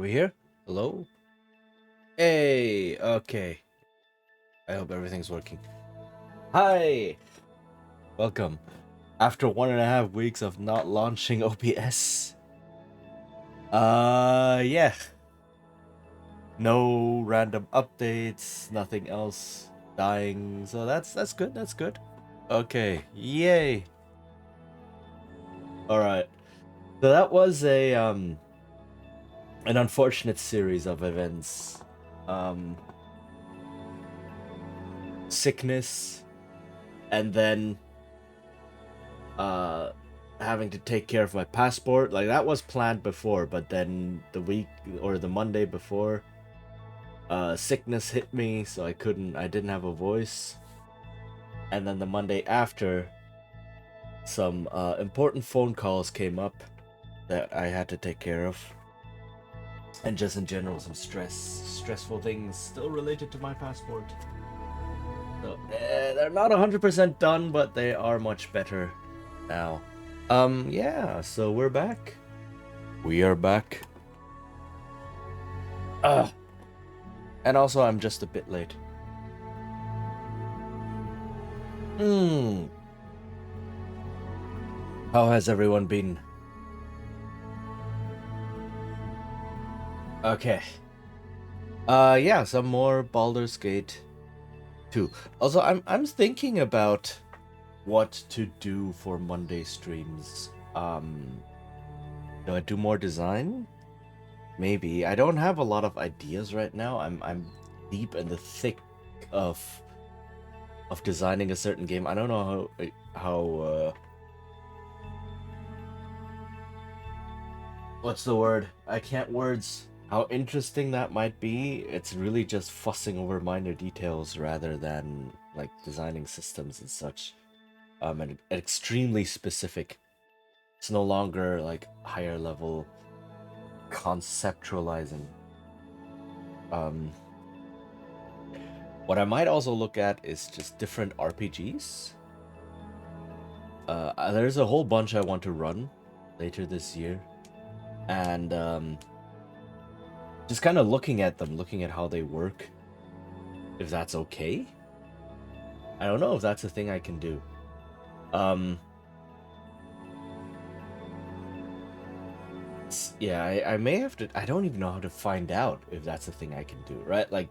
we here? Hello? Hey, okay. I hope everything's working. Hi! Welcome. After 1.5 weeks of not launching OBS. Yeah. No random updates, nothing else dying. So that's good, that's good. Okay, yay. Alright. So that was an unfortunate series of events. Sickness, and then having to take care of my passport. Like, that was planned before, but then the week or the Monday before, sickness hit me, so I didn't have a voice. And then the Monday after, some important phone calls came up that I had to take care of. And just in general, some stressful things still related to my passport. So they're not 100% done, but they are much better now. Yeah, so we're back. We are back. And also, I'm just a bit late. How has everyone been? Okay. Yeah, some more Baldur's Gate 2. Also, I'm thinking about what to do for Monday streams. Do I do more design? Maybe. I don't have a lot of ideas right now. I'm deep in the thick of designing a certain game. I don't know how what's the word? I can't words. How interesting that might be. It's really just fussing over minor details rather than like designing systems and such. And extremely specific. It's no longer like higher level conceptualizing. What I might also look at is just different RPGs. There's a whole bunch I want to run later this year, and just kind of looking at them, looking at how they work, if that's okay. I don't know if that's a thing I can do. Yeah, I may have to. I don't even know how to find out if that's a thing I can do, right? Like,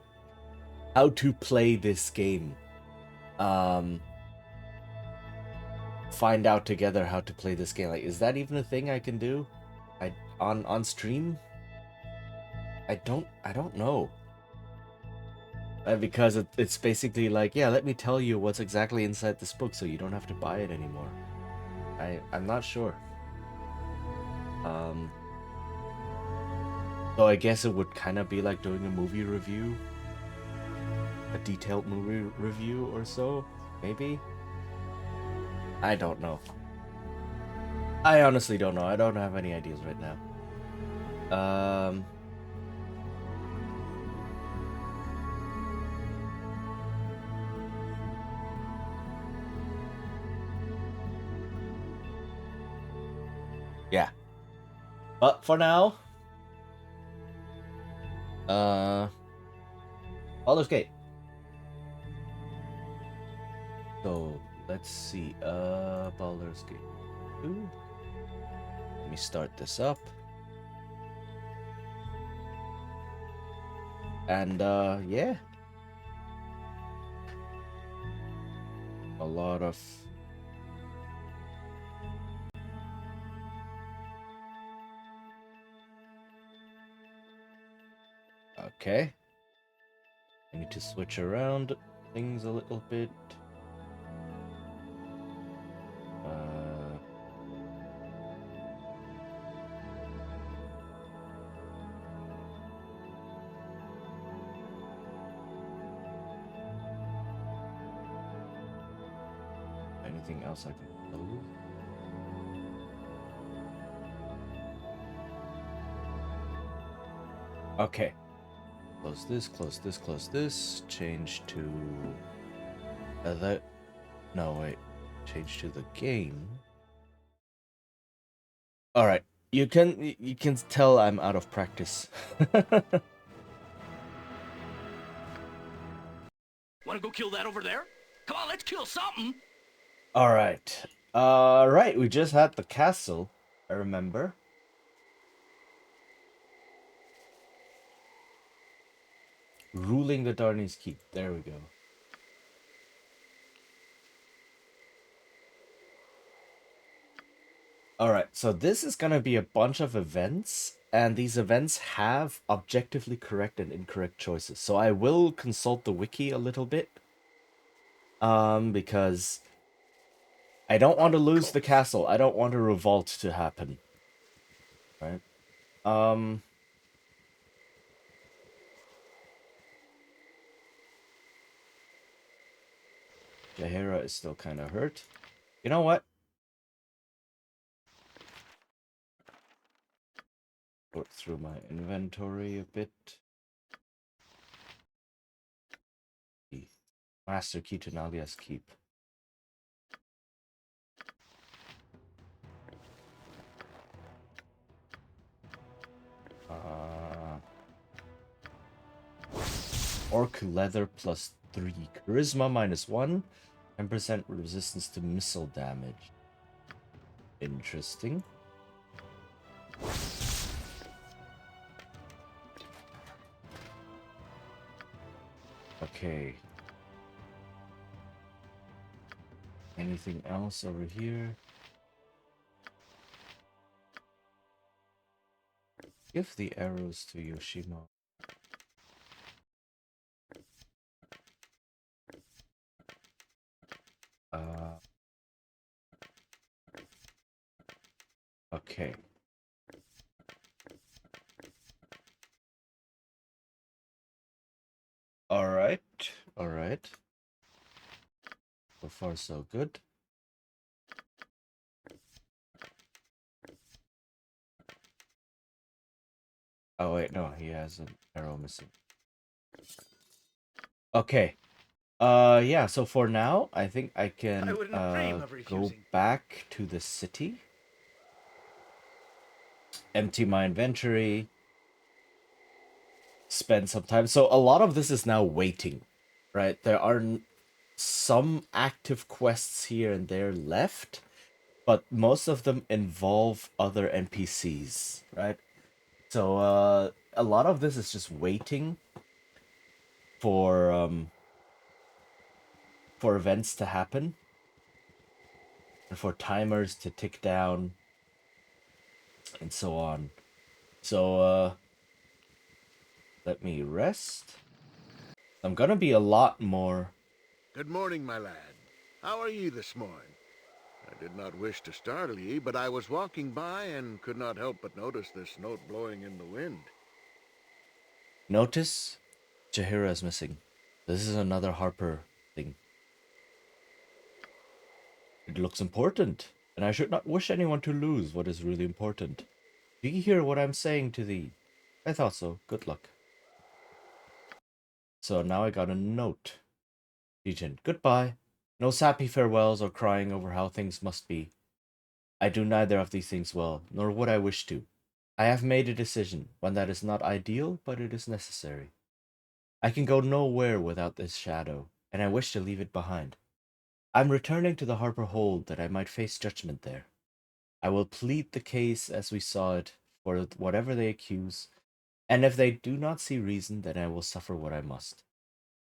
how to play this game. Find out together how to play this game. Like, is that even a thing I can do? On stream? I don't know. Because it's basically like, yeah, let me tell you what's exactly inside this book so you don't have to buy it anymore. I'm not sure. So I guess it would kind of be like doing a movie review. A detailed movie review or so, maybe? I don't know. I honestly don't know. I don't have any ideas right now. Yeah. But for now, Baldur's Gate. So let's see. Baldur's Gate 2. Let me start this up. And yeah. A lot of okay. I need to switch around things a little bit. Anything else I can close? Okay. Close this, close this, close this. Change to that. No, wait. Change to the game. All right. You can tell I'm out of practice. Wanna go kill that over there? Come on, let's kill something! Alright. Right, we just had the castle, I remember. Ruling the Darnese Keep. There we go. Alright, so this is gonna be a bunch of events, and these events have objectively correct and incorrect choices. So I will consult the wiki a little bit. Because I don't want to lose the castle. I don't want a revolt to happen. Right? Jaheira is still kind of hurt. You know what? Work through my inventory a bit. Master key to Nalia's keep. Orc leather +3. Charisma -1. 10% resistance to missile damage. Interesting. Okay. Anything else over here? Give the arrows to Yoshimo. Okay. Alright. Alright. So far, so good. Oh, wait, no, he has an arrow missing. Okay. Yeah, so for now, I think I can go back to the city. Empty my inventory. Spend some time. So a lot of this is now waiting, right? There are some active quests here and there left, but most of them involve other NPCs, right? So a lot of this is just waiting for events to happen and for timers to tick down and so on. So let me rest. I'm gonna be a lot more. Good morning, my lad. How are ye this morning? I did not wish to startle ye, but I was walking by and could not help but notice this note blowing in the wind. Notice Jaheira is missing. This is another Harper thing. It looks important, and I should not wish anyone to lose what is really important. Do you hear what I'm saying to thee? I thought so. Good luck. So now I got a note. Legion, goodbye. No sappy farewells or crying over how things must be. I do neither of these things well, nor would I wish to. I have made a decision, one that is not ideal, but it is necessary. I can go nowhere without this shadow, and I wish to leave it behind. I'm returning to the Harper Hold that I might face judgment there. I will plead the case as we saw it for whatever they accuse, and if they do not see reason, then I will suffer what I must.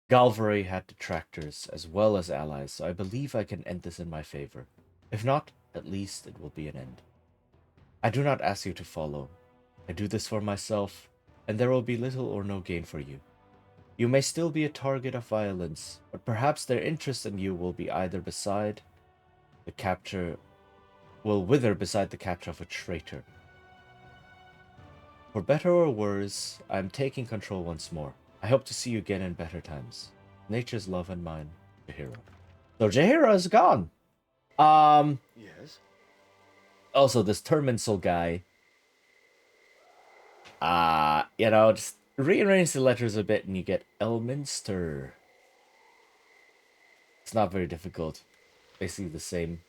Galvery had detractors as well as allies, so I believe I can end this in my favor. If not, at least it will be an end. I do not ask you to follow. I do this for myself, and there will be little or no gain for you. You may still be a target of violence, but perhaps their interest in you will be either beside the capture will wither beside the capture of a traitor. For better or worse, I am taking control once more. I hope to see you again in better times. Nature's love and mine, Jaheira. So Jaheira is gone. Yes? Also this Terminsul guy. Just rearrange the letters a bit and you get Elminster. It's not very difficult. Basically the same.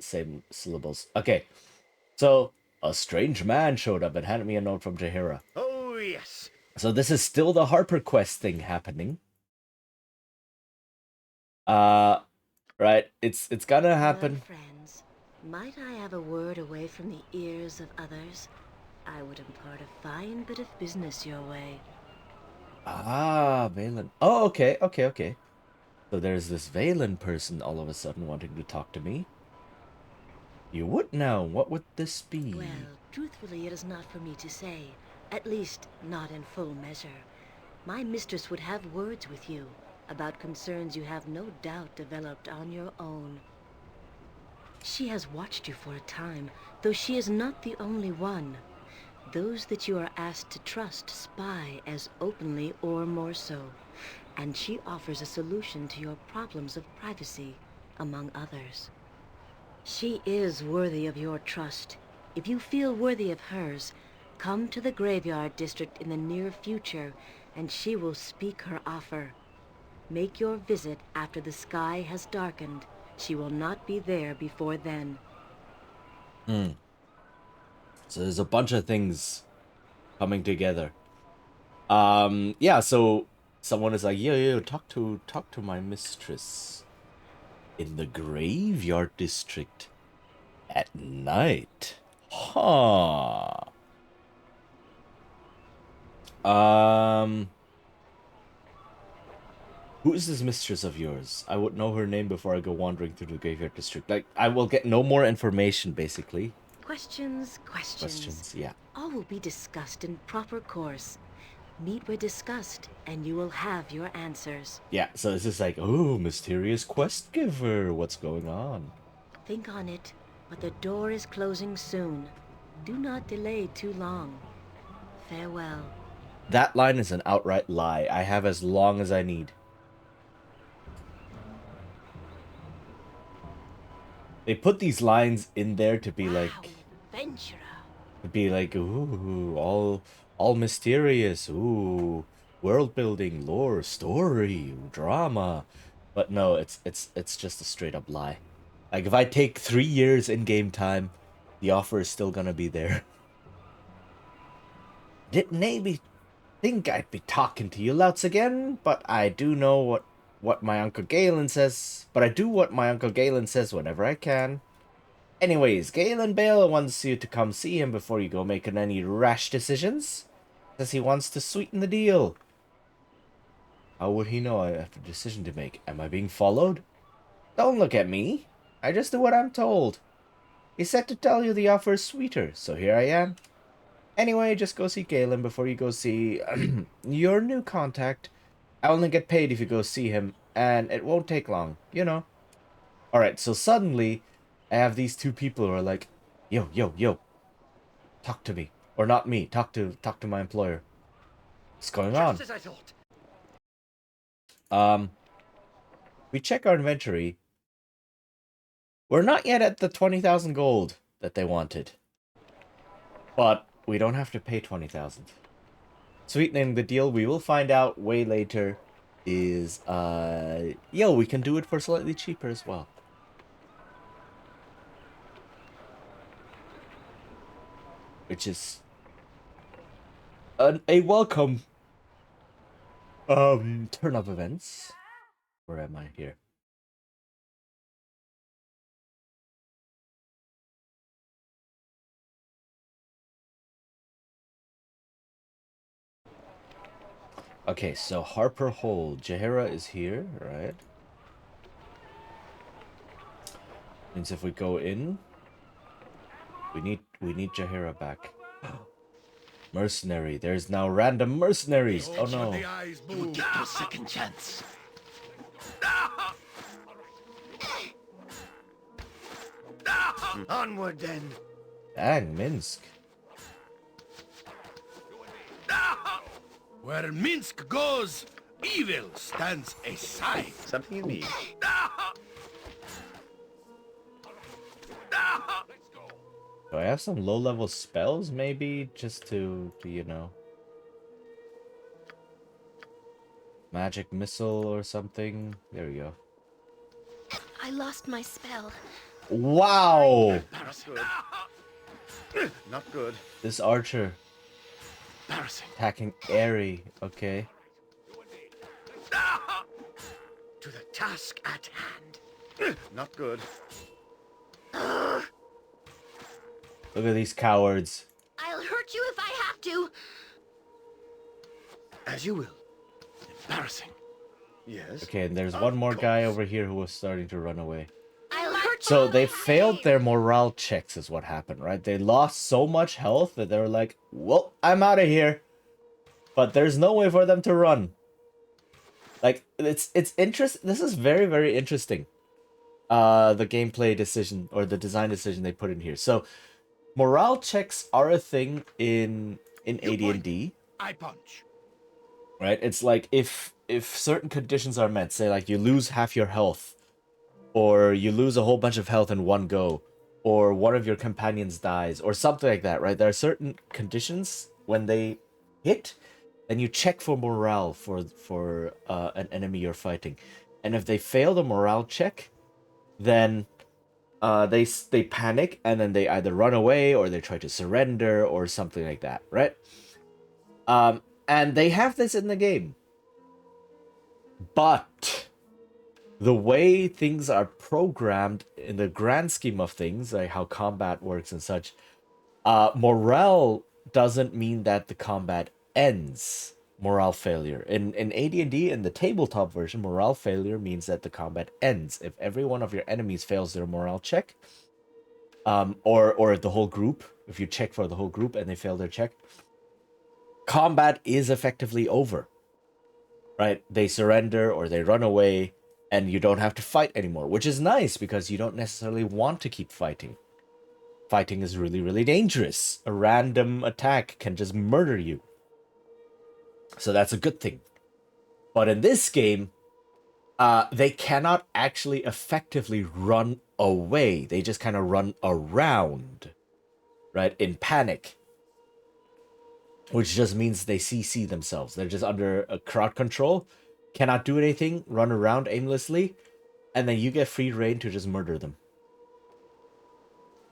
Same syllables. Okay, so a strange man showed up and handed me a note from Jaheira. Oh, yes. So this is still the Harper Quest thing happening. Uh, right. It's gonna Hello, happen. friends. Might I have a word away from the ears of others? I would impart a fine bit of business your way. Ah, Valen. Oh, okay, okay, okay. So there's this Valen person all of a sudden wanting to talk to me. You would now. What would this be? Well, truthfully, it is not for me to say. At least, not in full measure. My mistress would have words with you about concerns you have no doubt developed on your own. She has watched you for a time, though she is not the only one. Those that you are asked to trust spy as openly or more so, and she offers a solution to your problems of privacy, among others. She is worthy of your trust. If you feel worthy of hers, come to the graveyard district in the near future, and she will speak her offer. Make your visit after the sky has darkened. She will not be there before then. Hmm. So there's a bunch of things coming together. Yeah, so someone is like, yo, talk to my mistress in the graveyard district at night. Huh. Um, who is this mistress of yours? I would know her name before I go wandering through the graveyard district. Like, I will get no more information, basically. Questions, questions. Questions, yeah. All will be discussed in proper course. Meet where discussed, and you will have your answers. Yeah, so it's just like, oh, mysterious quest giver. What's going on? Think on it, but the door is closing soon. Do not delay too long. Farewell. That line is an outright lie. I have as long as I need. They put these lines in there to be Wow, like, adventurer. ooh, all mysterious, ooh, world building, lore, story, drama. But no, it's just a straight up lie. Like if I take 3 years in game time, the offer is still gonna be there. Didn't maybe think I'd be talking to you louts again, but I do know what my Uncle Galen says. But I do what my Uncle Galen says whenever I can. Anyways, Galen Bale wants you to come see him before you go making any rash decisions. Says he wants to sweeten the deal. How would he know I have a decision to make? Am I being followed? Don't look at me. I just do what I'm told. He said to tell you the offer is sweeter, so here I am. Anyway, just go see Galen before you go see your new contact. I only get paid if you go see him, and it won't take long, you know. Alright, so suddenly, I have these two people who are like, yo, talk to me. Or not me, talk to my employer. What's going on? Just as I thought. We check our inventory. We're not yet at the 20,000 gold that they wanted. But we don't have to pay 20,000. Sweetening the deal, we will find out way later, is, we can do it for slightly cheaper as well. Which is a welcome turn of events. Where am I here? Okay, so Harper Hole. Jaheira is here, right? Means if we go in, we need Jaheira back. Mercenary. There's now random mercenaries. Oh no. The eyes You would move. get your second chance. Onward then. Dang, Minsk. Where Minsk goes, evil stands aside. Something you need. Do I have some low-level spells, maybe? Just to, you know... Magic missile or something? There we go. I lost my spell. Wow! Not good. This archer Embarrassing. attacking Airy. Okay. To the task at hand. Not good. Look at these cowards. I'll hurt you if I have to. As you will. Embarrassing. Yes. Okay, and there's one more guy over here who was starting to run away. I'll hurt So you. they failed their morale checks is what happened, right? They lost so much health that they were like, well, I'm out of here. But there's no way for them to run. Like, it's interesting. This is very, very interesting. The gameplay decision or the design decision they put in here. So morale checks are a thing in AD&D. I punch. Right? It's like if certain conditions are met, say like you lose half your health, or you lose a whole bunch of health in one go, or one of your companions dies, or something like that, right? There are certain conditions when they hit, then you check for morale for an enemy you're fighting, and if they fail the morale check, then they panic and then they either run away or they try to surrender or something like that, right? And they have this in the game. But the way things are programmed in the grand scheme of things, like how combat works and such, morale doesn't mean that the combat ends. Morale failure. In AD&D, in the tabletop version, morale failure means that the combat ends. If every one of your enemies fails their morale check, or the whole group, if you check for the whole group and they fail their check, combat is effectively over. Right? They surrender or they run away and you don't have to fight anymore, which is nice because you don't necessarily want to keep fighting. Fighting is really, really dangerous. A random attack can just murder you. So that's a good thing. But in this game, they cannot actually effectively run away. They just kind of run around, right? In panic. Which just means they CC themselves. They're just under a crowd control, cannot do anything, run around aimlessly, and then you get free reign to just murder them.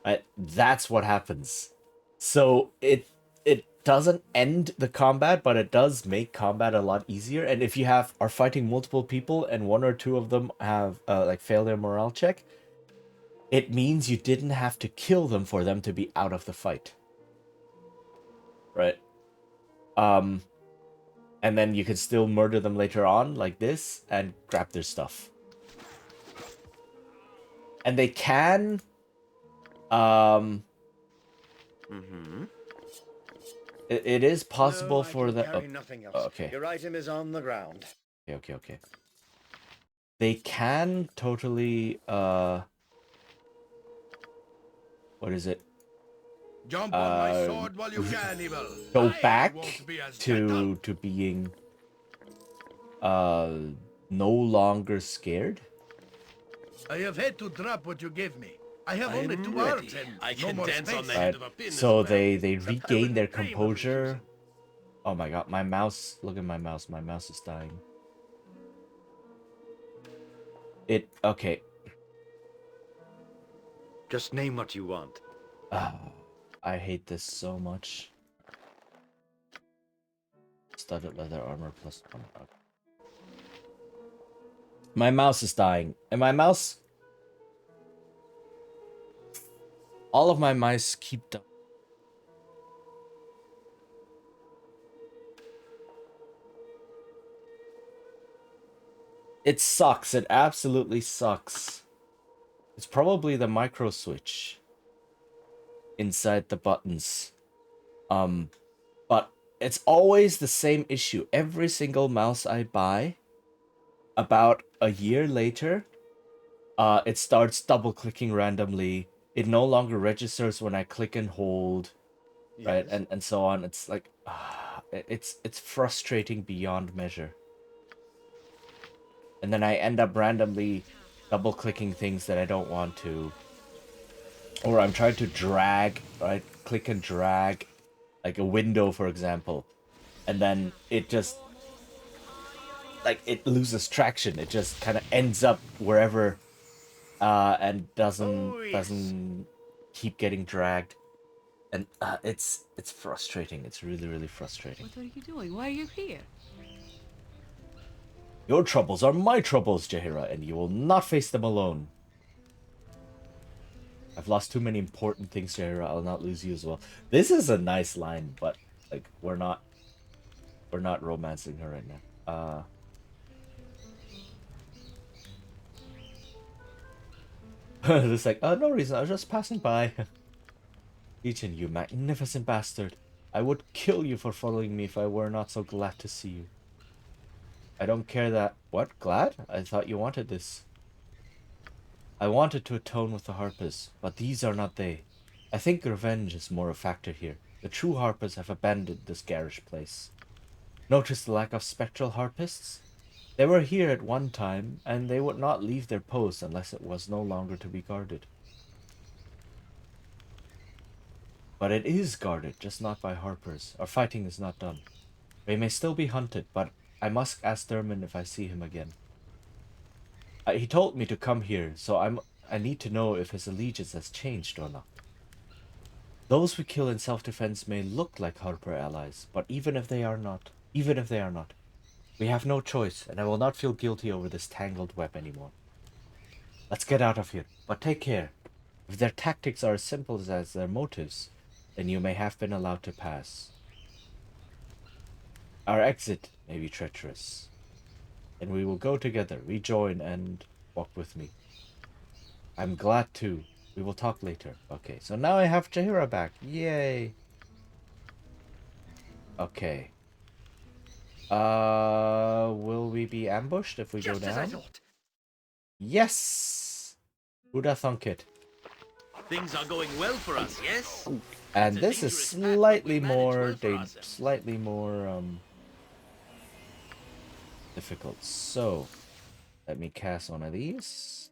Right? That's what happens. So it doesn't end the combat, but it does make combat a lot easier. And if you are fighting multiple people and one or two of them have like failed their morale check, it means you didn't have to kill them for them to be out of the fight. Right? And then you can still murder them later on, like this, and grab their stuff. And they can, it is possible for the. Okay. Your item is on the ground. Okay. They can totally. What is it? Jump on my sword while you can, evil. Go I back won't be as to being no longer scared. I have had to drop what you gave me. I have only 2 arms and I no can more dance space. on the Right. head of a pin. So as well. they regain their composure. Oh my god, my mouse! Look at my mouse. My mouse is dying. Okay. Just name what you want. I hate this so much. Studded leather armor plus 1. My mouse is dying. And my mouse... All of my mice keep dying. It sucks. It absolutely sucks. It's probably the micro switch inside the buttons. But it's always the same issue. Every single mouse I buy, about a year later, it starts double clicking randomly. It no longer registers when I click and hold, right? And so on. It's like, it's frustrating beyond measure. And then I end up randomly double clicking things that I don't want to. Or I'm trying to drag, right? Click and drag, like a window, for example. And then it just, like, it loses traction. It just kind of ends up wherever and doesn't Oh, yes. doesn't keep getting dragged, and it's frustrating. It's really frustrating. What are you doing? Why are you here? Your troubles are my troubles, Jaheira, and you will not face them alone. I've lost too many important things, Jaheira. I'll not lose you as well. This is a nice line, but like we're not romancing her right now. It's like, no reason. I was just passing by. Legion, you magnificent bastard. I would kill you for following me if I were not so glad to see you. I don't care that... What? Glad? I thought you wanted this. I wanted to atone with the Harpers, but these are not they. I think revenge is more a factor here. The true Harpers have abandoned this garish place. Notice the lack of spectral Harpists? They were here at one time, and they would not leave their post unless it was no longer to be guarded. But it is guarded, just not by Harpers. Our fighting is not done. They may still be hunted, but I must ask Dermot if I see him again. He told me to come here, so I need to know if his allegiance has changed or not. Those we kill in self-defense may look like Harper allies, but even if they are not, we have no choice, and I will not feel guilty over this tangled web anymore. Let's get out of here, but take care. If their tactics are as simple as their motives, then you may have been allowed to pass. Our exit may be treacherous. And we will go together, rejoin, and walk with me. I'm glad to. We will talk later. Okay, so now I have Jaheira back. Yay! Okay. Will we be ambushed if we go Just as I down? thought. Yes! Who'da thunk it? Things are going well for us, yes? And It's a this is dangerous path, but slightly we manage more, well for ourselves. slightly more, difficult. So, let me cast one of these.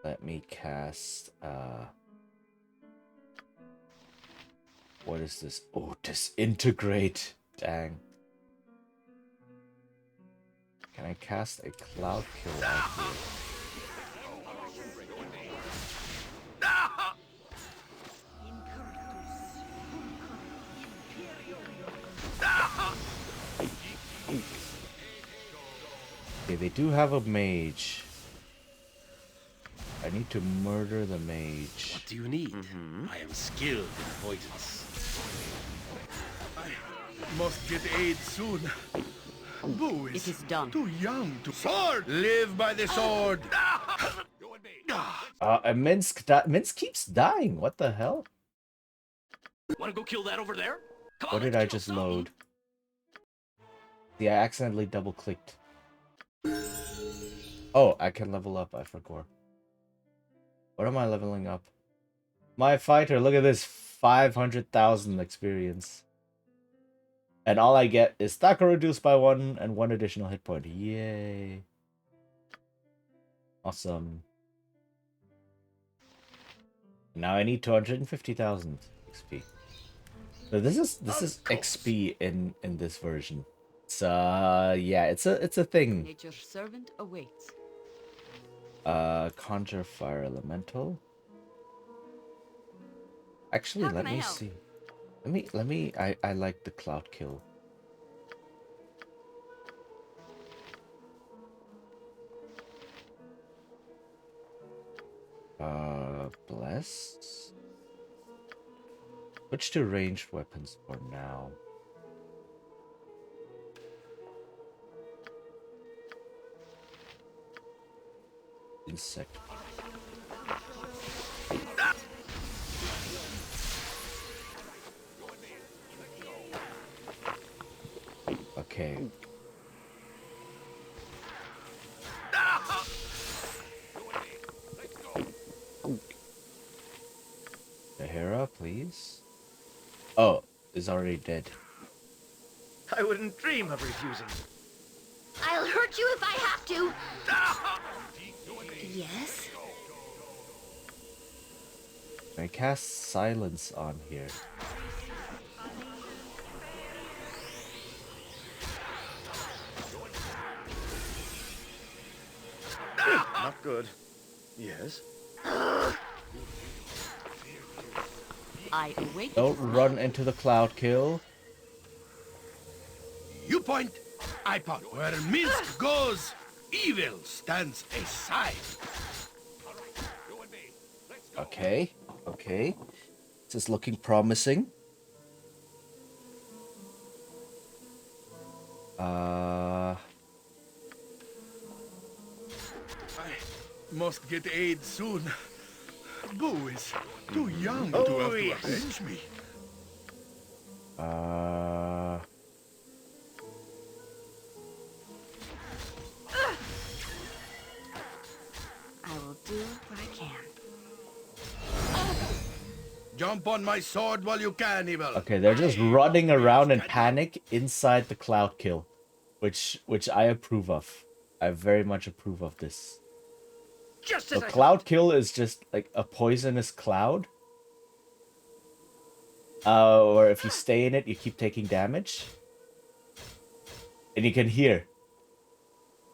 Let me cast, what is this? Oh, disintegrate. Dang. Can I cast a cloud kill out here? Okay, they do have a mage. I need to murder the mage. What do you need? I am skilled in avoidance. I must get aid soon. Boo is, It is done. too young to... Sword! Live by the sword! Minsk keeps dying. What the hell? Wanna go kill that over there? Come on, What did I just load? Yeah, I accidentally double clicked. Oh, I can level up. I forgot. What am I leveling up? My fighter, look at this. 500,000 experience. And all I get is stacker reduced by 1 and 1 additional hit point. Yay. Awesome. Now I need 250,000 XP. So this is XP in this version. It's yeah, it's a thing. Nature's servant awaits. Conjure fire elemental. Actually, How let can I me help? see. Let me I like the cloud kill. Blessed. Switch to ranged weapons for now. Insect. Okay. Sahara, please. Oh, is already dead. I wouldn't dream of refusing. I'll hurt you if I have to. Yes? I cast silence on here. Not good. Yes? I await Don't your run into the cloud kill. You point, I point. Where Minsk goes, evil stands aside. Okay, okay. This is looking promising. I must get aid soon. Boo is too young to have to avenge me. Uh, I will do what I can. Jump on my sword while you can, evil. okay, they're just running around in panic inside the cloud kill, which I approve of. I very much approve of this. Just So as I cloud thought. kill is just like a poisonous cloud. Or if you stay in it, you keep taking damage. And you can hear.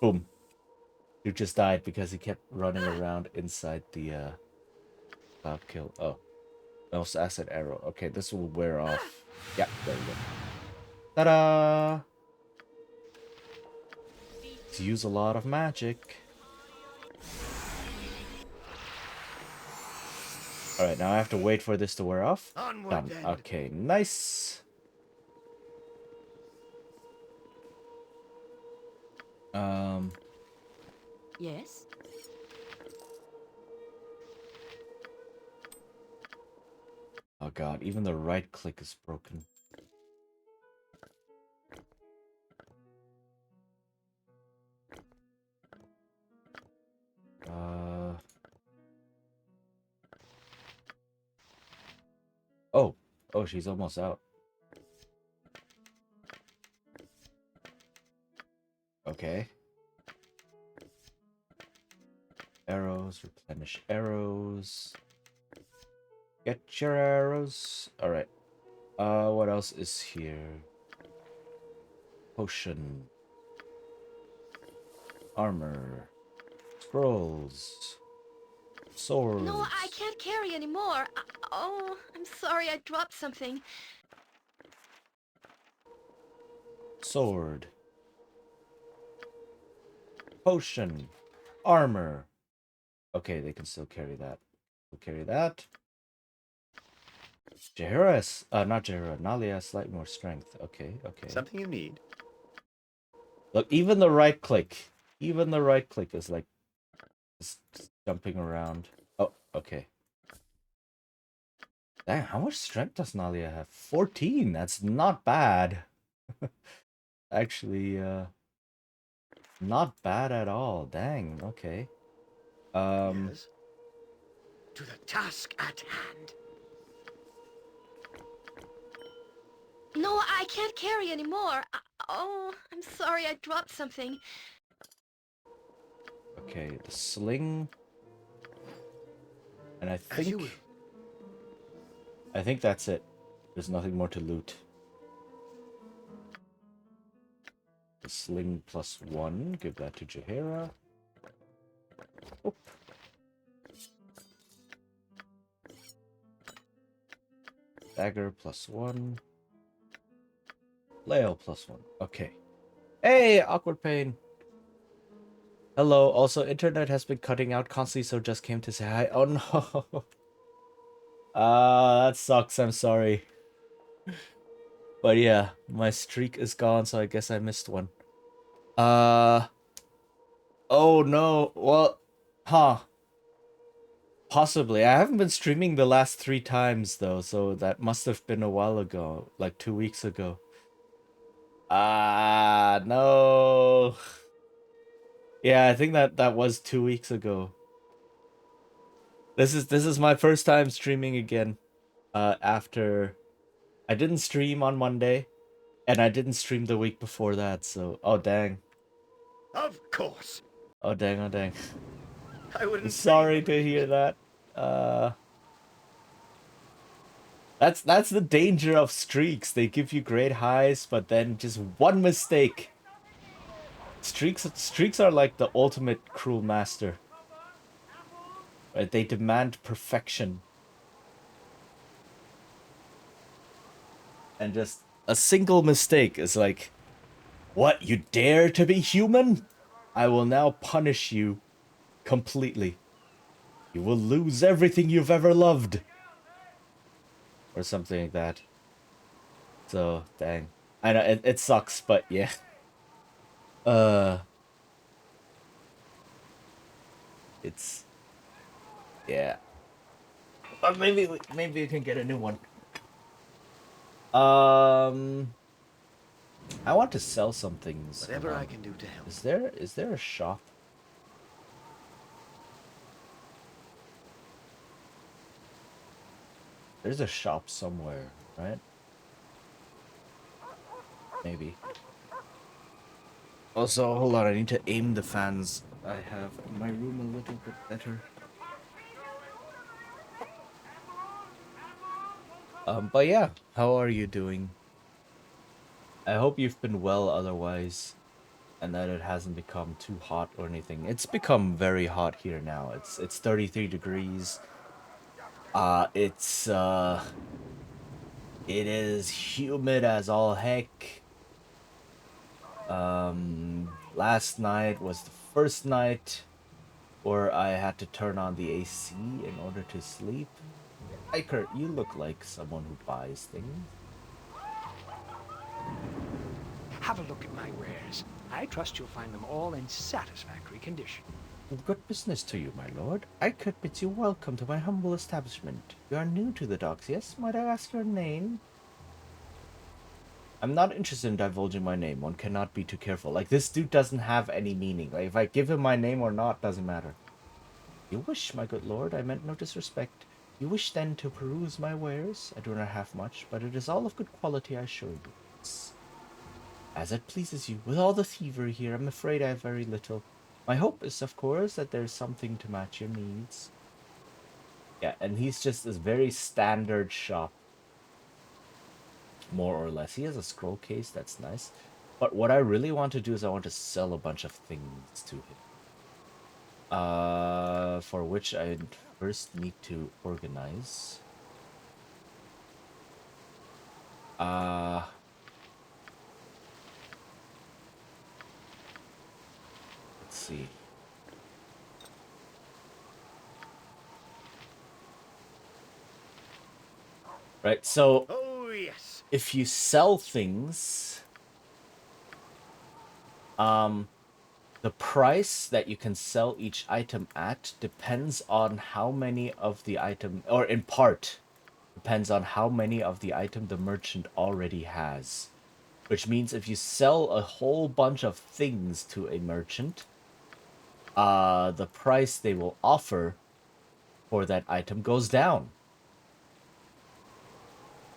Boom. You just died because he kept running around inside the cloud kill. Oh. Most acid arrow. Okay, this will wear off. Yeah, there we go. Ta-da! Let's use a lot of magic. Alright, now I have to wait for this to wear off. Onward Done. then. Okay, nice. Yes? Oh god, even the right click is broken. Oh. Oh, she's almost out. Okay. Arrows, replenish arrows. Get your arrows. Alright. What else is here? Potion. Armor. Scrolls. Swords. No, I can't carry anymore. Oh, I'm sorry, I dropped something. Sword. Potion. Armor. Okay, they can still carry that. We'll carry that. Jahira has, not Jahira, Nalia has slightly more strength. Okay, okay. Something you need? Look, even the right click is like just jumping around. Oh, okay. Dang, how much strength does Nalia have? 14. That's not bad. Actually, not bad at all. Dang. Okay. Yes. To the task at hand. No, I can't carry anymore. Oh, I'm sorry, I dropped something. Okay, the sling. And I As you will. think that's it. There's nothing more to loot. The sling +1. Give that to Jahira. Oop. Dagger +1. Flail +1. Okay. Hey, awkward pain. Hello. Also, internet has been cutting out constantly, so just came to say hi. Oh no. That sucks. I'm sorry. But yeah, my streak is gone, so I guess I missed one. Oh no. Well, huh. Possibly. I haven't been streaming the last 3 times though, so that must have been a while ago, like 2 weeks ago. Ah, no. Yeah, I think that was 2 weeks ago. This is my first time streaming again. After I didn't stream on Monday, and I didn't stream the week before that. So, oh dang. Of course. Oh dang. Oh dang. I wouldn't Sorry to hear that. That's the danger of streaks. They give you great highs, but then just one mistake. Streaks are like the ultimate cruel master. Right? They demand perfection. And just a single mistake is like, what, you dare to be human? I will now punish you completely. You will lose everything you've ever loved. Or something like that. So, dang. I know, it sucks, but yeah. It's... Yeah. But maybe we can get a new one. I want to sell some things. Whatever I can do to help. Is there a shop? There's a shop somewhere, right? Maybe. Also, hold on, I need to aim the fans I have in my room a little bit better. But yeah, how are you doing? I hope you've been well otherwise, and that it hasn't become too hot or anything. It's become very hot here now. It's 33 degrees. It is humid as all heck. Last night was the first night where I had to turn on the AC in order to sleep. Hi Kurt, you look like someone who buys things. Have a look at my wares. I trust you'll find them all in satisfactory condition. Good business to you, my lord. I could bid you welcome to my humble establishment. You are new to the docks, yes? Might I ask your name? I'm not interested in divulging my name. One cannot be too careful. Like, this dude doesn't have any meaning. Like, if I give him my name or not, doesn't matter. You wish, my good lord, I meant no disrespect. You wish, then, to peruse my wares? I do not have much, but it is all of good quality, I assure you. As it pleases you. With all the thievery here, I'm afraid I have very little. My hope is, of course, that there's something to match your needs. Yeah, and he's just this very standard shop. More or less. He has a scroll case, that's nice. But what I really want to do is I want to sell a bunch of things to him. For which I first need to organize. Let's see. Right, so Oh, yes. if you sell things, the price that you can sell each item at depends on how many of the item, or in part, depends on how many of the item the merchant already has. Which means if you sell a whole bunch of things to a merchant, the price they will offer for that item goes down.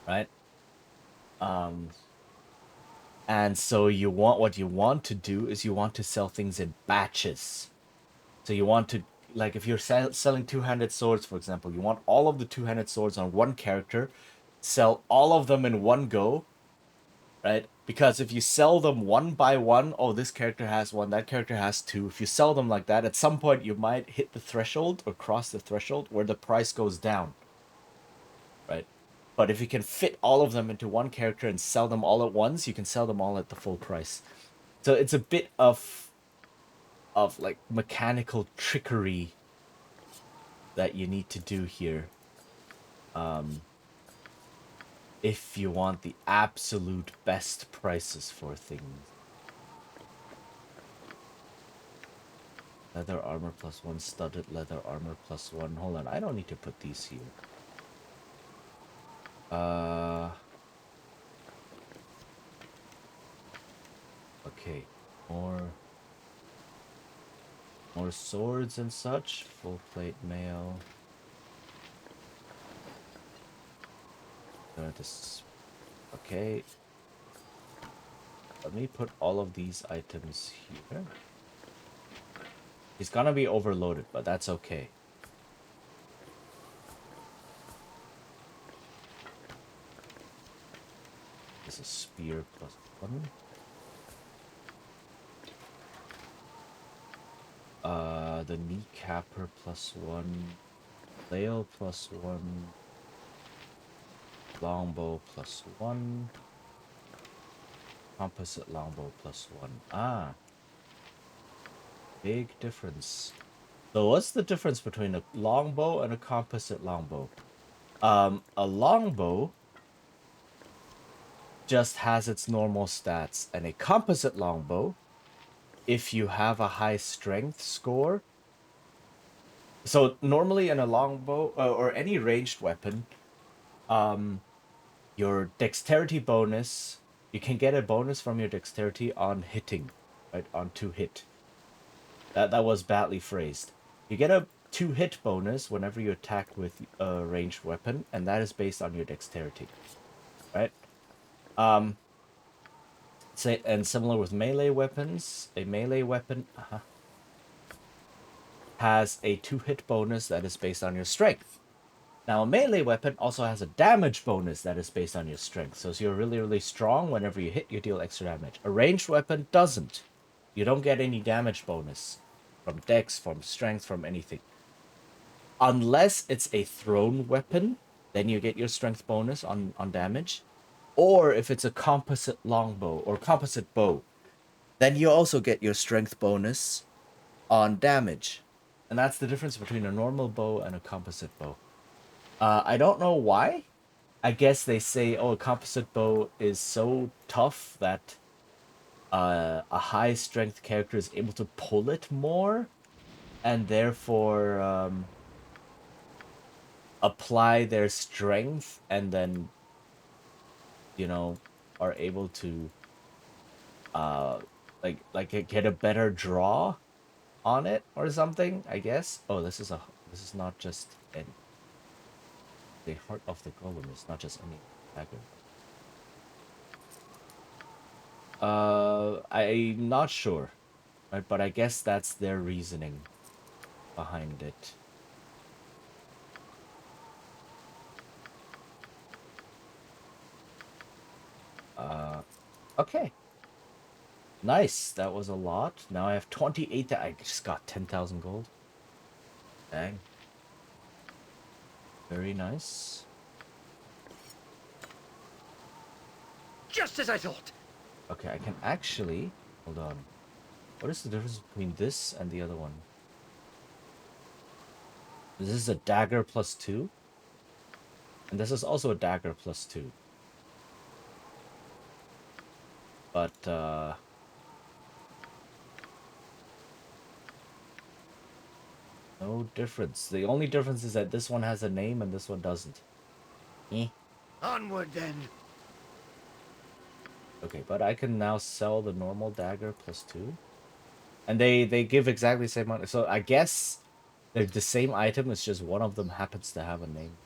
Right? And so what you want to do is you want to sell things in batches. So you want to, like, if you're selling two-handed swords, for example, you want all of the two-handed swords on one character, sell all of them in one go, right? Because if you sell them one by one, oh, this character has one, that character has two. If you sell them like that, at some point you might hit the threshold or cross the threshold where the price goes down, right? But if you can fit all of them into one character and sell them all at once, you can sell them all at the full price. So it's a bit of like mechanical trickery that you need to do here. If you want the absolute best prices for things. Leather armor +1, studded leather armor +1. Hold on, I don't need to put these here. Okay, more swords and such. Full plate mail. Okay. Let me put all of these items here. He's gonna be overloaded, but that's okay. This is spear +1. The kneecapper +1. Flail +1. Longbow +1. Composite longbow +1. Ah, big difference. So what's the difference between a longbow and a composite longbow? A longbow just has its normal stats, and a composite longbow, if you have a high strength score. So normally in a longbow or any ranged weapon, your dexterity bonus, you can get a bonus from your dexterity on hitting, right? On 2 hit. That was badly phrased. You get a 2 hit bonus whenever you attack with a ranged weapon, and that is based on your dexterity, right? Say, and similar with melee weapons, a melee weapon has a 2 hit bonus that is based on your strength. Now, a melee weapon also has a damage bonus that is based on your strength. So if you're really, really strong, whenever you hit, you deal extra damage. A ranged weapon doesn't. You don't get any damage bonus from dex, from strength, from anything. Unless it's a thrown weapon, then you get your strength bonus on damage. Or if it's a composite longbow or composite bow, then you also get your strength bonus on damage. And that's the difference between a normal bow and a composite bow. I don't know why. I guess they say, oh, a composite bow is so tough that a high strength character is able to pull it more, and therefore apply their strength, and then, you know, are able to like get a better draw on it or something, I guess. Oh, this is not just the heart of the golem. It's not just any dagger. I'm not sure, right? But I guess that's their reasoning behind it. Okay. Nice. That was a lot. Now I have 28. I just got 10,000 gold. Dang. Very nice. Just as I thought. Okay, I can actually... Hold on. What is the difference between this and the other one? This is a dagger +2. And this is also a dagger +2. But, no difference. The only difference is that this one has a name and this one doesn't. Eh. Onward then. Okay, but I can now sell the normal dagger +2. And they give exactly the same amount. So I guess they're the same item, it's just one of them happens to have a name.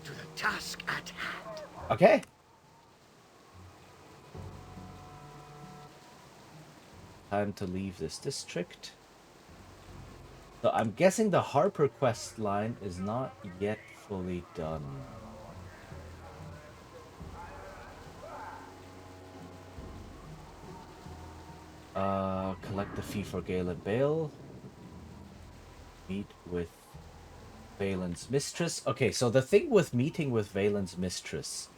To the task at hand. Okay. Time to leave this district. So I'm guessing the Harper quest line is not yet fully done. Collect the fee for Galen Bale. Meet with Valen's mistress. Okay, so the thing with meeting with Valen's mistress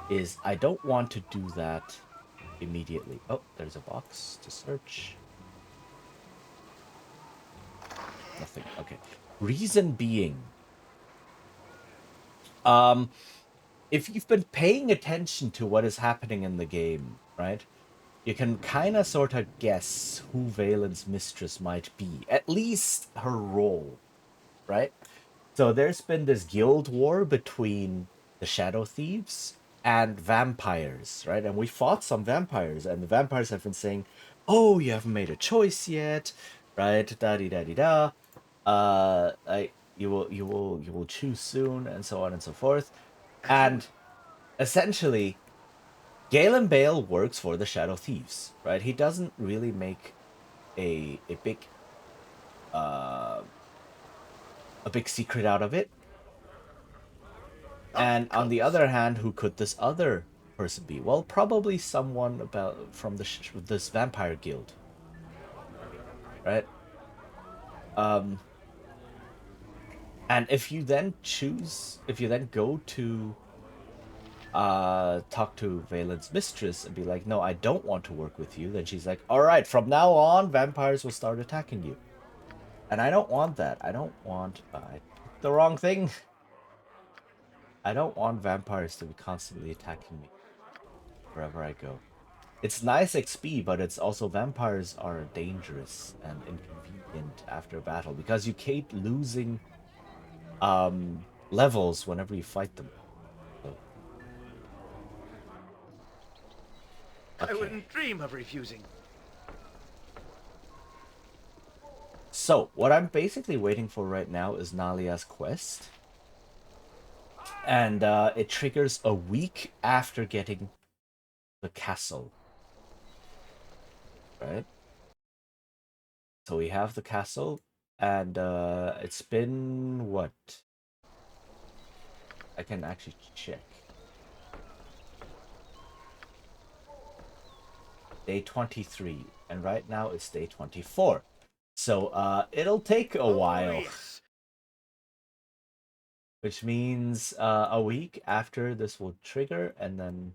is I don't want to do that immediately. Oh, there's a box to search. Nothing. Okay. Reason being, if you've been paying attention to what is happening in the game, right, you can kind of sort of guess who Valen's mistress might be, at least her role, right? So there's been this guild war between the Shadow Thieves and vampires, right? And we fought some vampires, and the vampires have been saying, "Oh, you haven't made a choice yet, right? Da di da di da. You will choose soon," and so on and so forth. And essentially, Galen Bale works for the Shadow Thieves, right? He doesn't really make a big secret out of it. And on the other hand, who could this other person be? Well, probably someone from this vampire guild, right? Um, and if you then go to talk to Valen's mistress and be like, no, I don't want to work with you, then she's like, all right, from now on, vampires will start attacking you. And I don't want that. I don't want I picked the wrong thing. I don't want vampires to be constantly attacking me wherever I go. It's nice XP, but it's also vampires are dangerous and inconvenient after battle because you keep losing levels whenever you fight them. So, I okay. wouldn't dream of refusing. So, what I'm basically waiting for right now is Nalia's quest. And it triggers a week after getting the castle. Right? So we have the castle, and it's been what? I can actually check. Day 23, and right now it's day 24. So it'll take a while. Yes. Which means a week after this will trigger, and then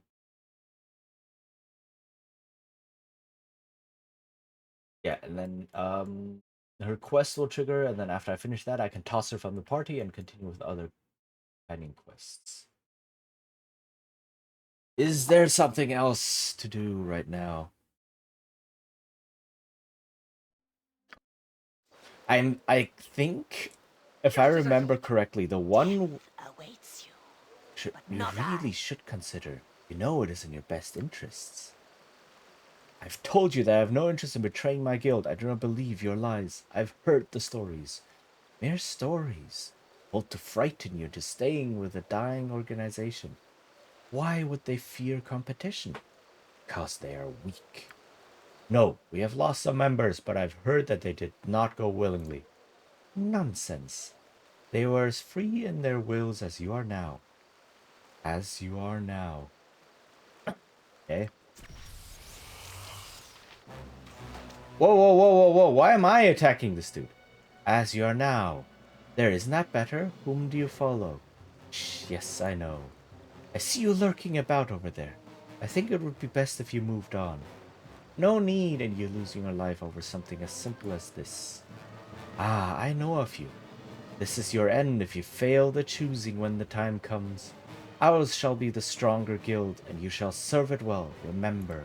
yeah, and then her quest will trigger, and then after I finish that, I can toss her from the party and continue with other pending quests. Is there something else to do right now? I think, if I remember correctly, the one Awaits you. you really should consider. You know it is in your best interests. I've told you that I have no interest in betraying my guild. I do not believe your lies. I've heard the stories. Mere stories. Both to frighten you to staying with a dying organization. Why would they fear competition? Because they are weak. No, we have lost some members, but I've heard that they did not go willingly. Nonsense. They were as free in their wills as you are now. As you are now. Okay. Whoa, whoa, whoa, whoa, whoa. Why am I attacking this dude? As you are now. There, isn't that better? Whom do you follow? Shh, yes, I know. I see you lurking about over there. I think it would be best if you moved on. No need in you losing your life over something as simple as this. Ah, I know of you. This is your end if you fail the choosing when the time comes. Ours shall be the stronger guild, and you shall serve it well, remember.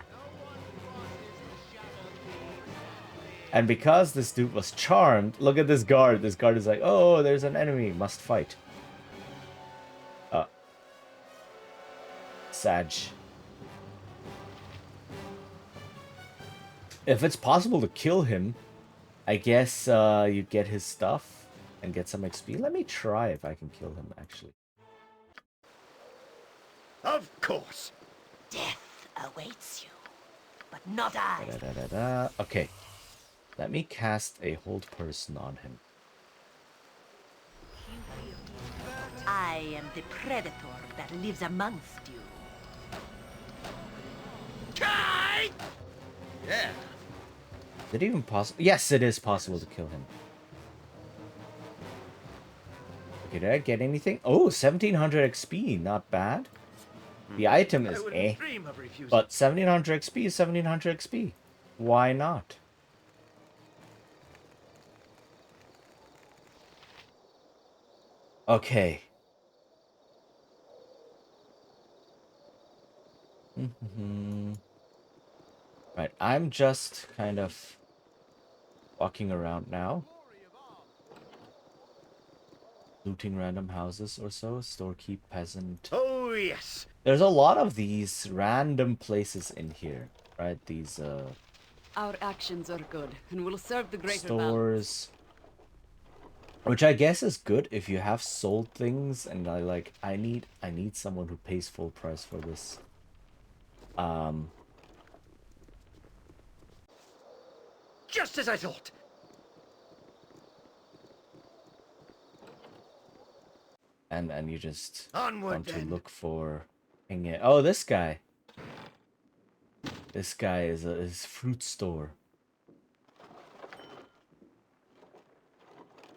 And because this dude was charmed, look at this guard. This guard is like, oh, there's an enemy, must fight. Sag. If it's possible to kill him, I guess you get his stuff and get some XP. Let me try if I can kill him, actually. Of course. Death awaits you, but not I. Okay. Let me cast a hold person on him. I am the predator that lives amongst you. Kai! Yeah. Is it even possible? Yes, it is possible to kill him. Okay, did I get anything? Oh, 1700 XP, not bad. The item is Dream of refusing. but 1700 XP is 1700 XP. Why not? Okay. Right, I'm just kind of walking around now. Looting random houses or so. Storekeep, peasant. Oh, yes. There's a lot of these random places in here, right? These Our actions are good, and will serve the greater stores. Which I guess is good if you have sold things and I need someone who pays full price for this. Just as I thought. And you just Onward, want to then. look for oh, this guy. This guy is a fruit store.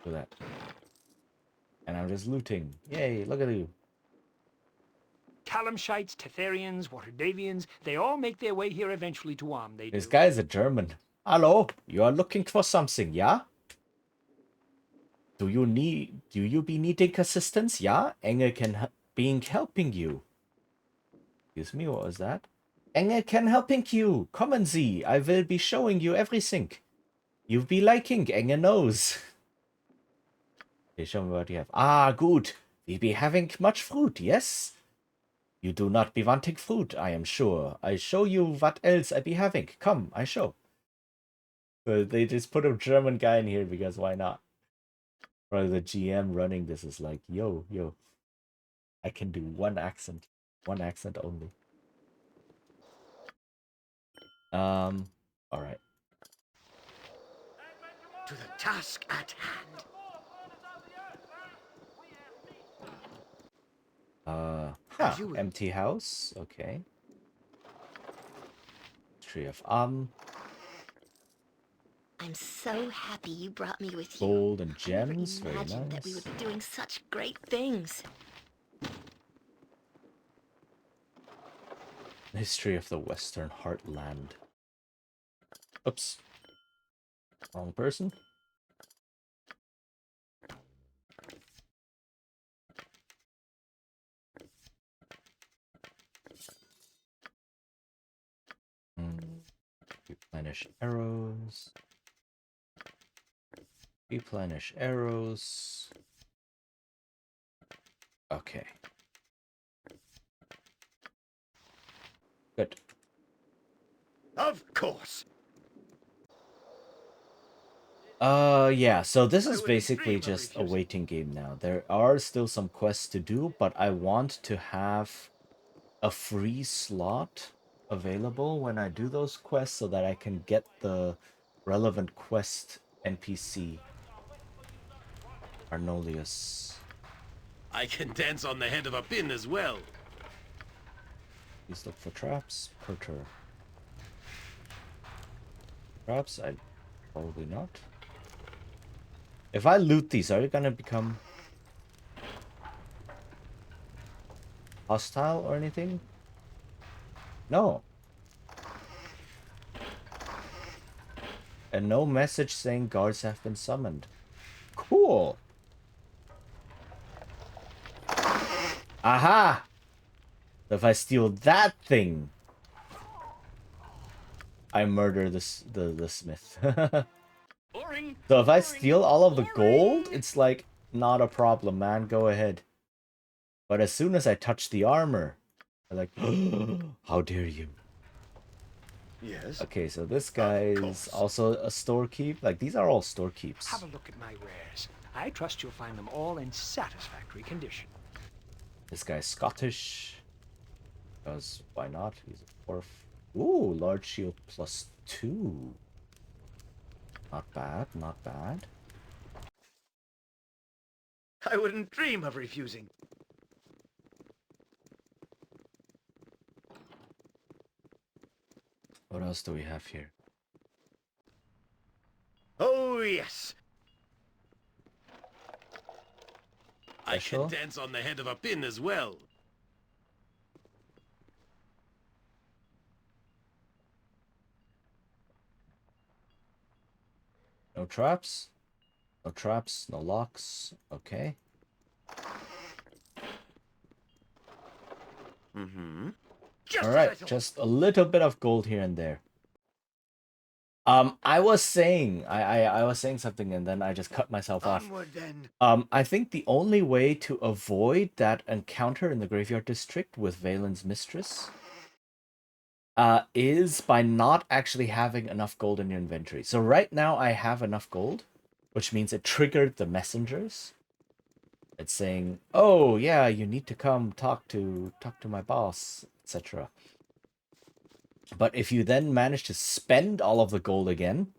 Do that. And I'm just looting. Yay, look at you. Kalamshites, Tetherians, Waterdavians, they all make their way here eventually to Arm, they This do. guy is a German. Hello, you are looking for something, yeah? Do you be needing assistance? Yeah? Engel can being helping you. Excuse me, what was that? Engel can helping you. Come and see. I will be showing you everything. You'll be liking. Engel knows. Okay, show me what you have. Ah, good. We be having much fruit, yes? You do not be wanting fruit, I am sure. I show you what else I be having. Come, I show. So they just put a German guy in here because why not? Probably the GM running this is like, yo, I can do one accent only. All right. To the task at hand. Empty house. Okay. Tree of I'm so happy you brought me with you. gold and I never gems. Very imagined that we nice. would be doing such great things. History of the Western Heartland. Oops. Wrong person. Replenish arrows. Replenish arrows. Okay. Good. Of course. Yeah, so this I is wouldn't basically dream of just a refusing. waiting game now. There are still some quests to do, but I want to have a free slot available when I do those quests so that I can get the relevant quest NPC. Arnolius. I can dance on the head of a pin as well. Please look for traps. Perter. Traps? I probably not. If I loot these, are you gonna become hostile or anything? No. And no message saying guards have been summoned. Cool. Aha! So if I steal that thing, I murder the smith. So if I steal all of the gold, it's like not a problem, man. Go ahead. But as soon as I touch the armor, I'm like, how dare you? Yes. Okay, so this guy is also a storekeep. Like, these are all storekeeps. Have a look at my wares. I trust you'll find them all in satisfactory condition. This guy's Scottish. Because why not? He's a dwarf. Ooh, large shield +2. Not bad, not bad. I wouldn't dream of refusing. What else do we have here? Oh, yes. I can Special? dance on the head of a pin as well. No traps? No traps, no locks. Okay. Mm-hmm. Alright, just a little bit of gold here and there. I was saying, I was saying something and then I just cut myself off. Onward then. I think the only way to avoid that encounter in the Graveyard District with Valen's mistress is by not actually having enough gold in your inventory. So right now I have enough gold, which means it triggered the messengers. It's saying, "Oh yeah, you need to come talk to my boss, etc." But if you then manage to spend all of the gold again,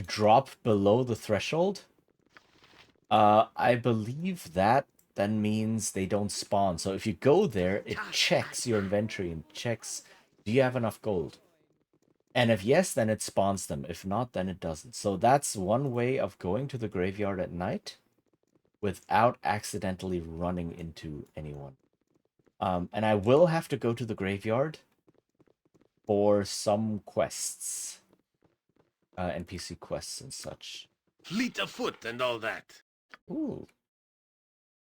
drop below the threshold, I believe that then means they don't spawn. So if you go there, it checks your inventory and checks, do you have enough gold? And if yes, then it spawns them. If not, then it doesn't. So that's one way of going to the graveyard at night without accidentally running into anyone. And I will have to go to the graveyard for some quests. NPC quests and such. Fleet of foot and all that. Ooh.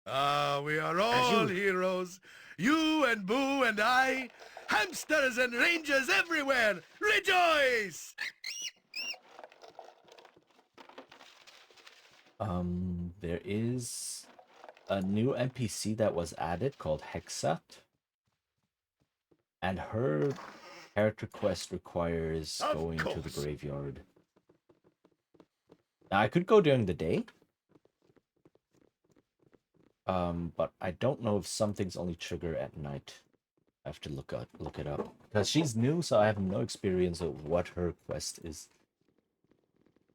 Ah, we are all heroes. You and Boo and I. Hamsters and rangers everywhere. Rejoice! There is a new NPC that was added called Hexat. And her character quest requires going to the graveyard. Now, I could go during the day. But I don't know if some things only trigger at night. I have to look it up. Because she's new, so I have no experience of what her quest is.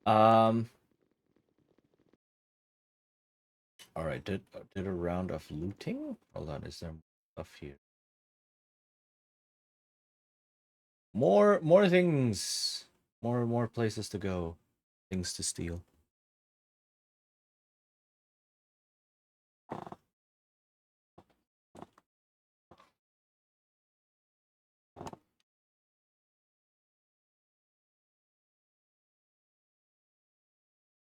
Alright, did a round of looting? Hold on, is there stuff here? More things. More places to go. Things to steal.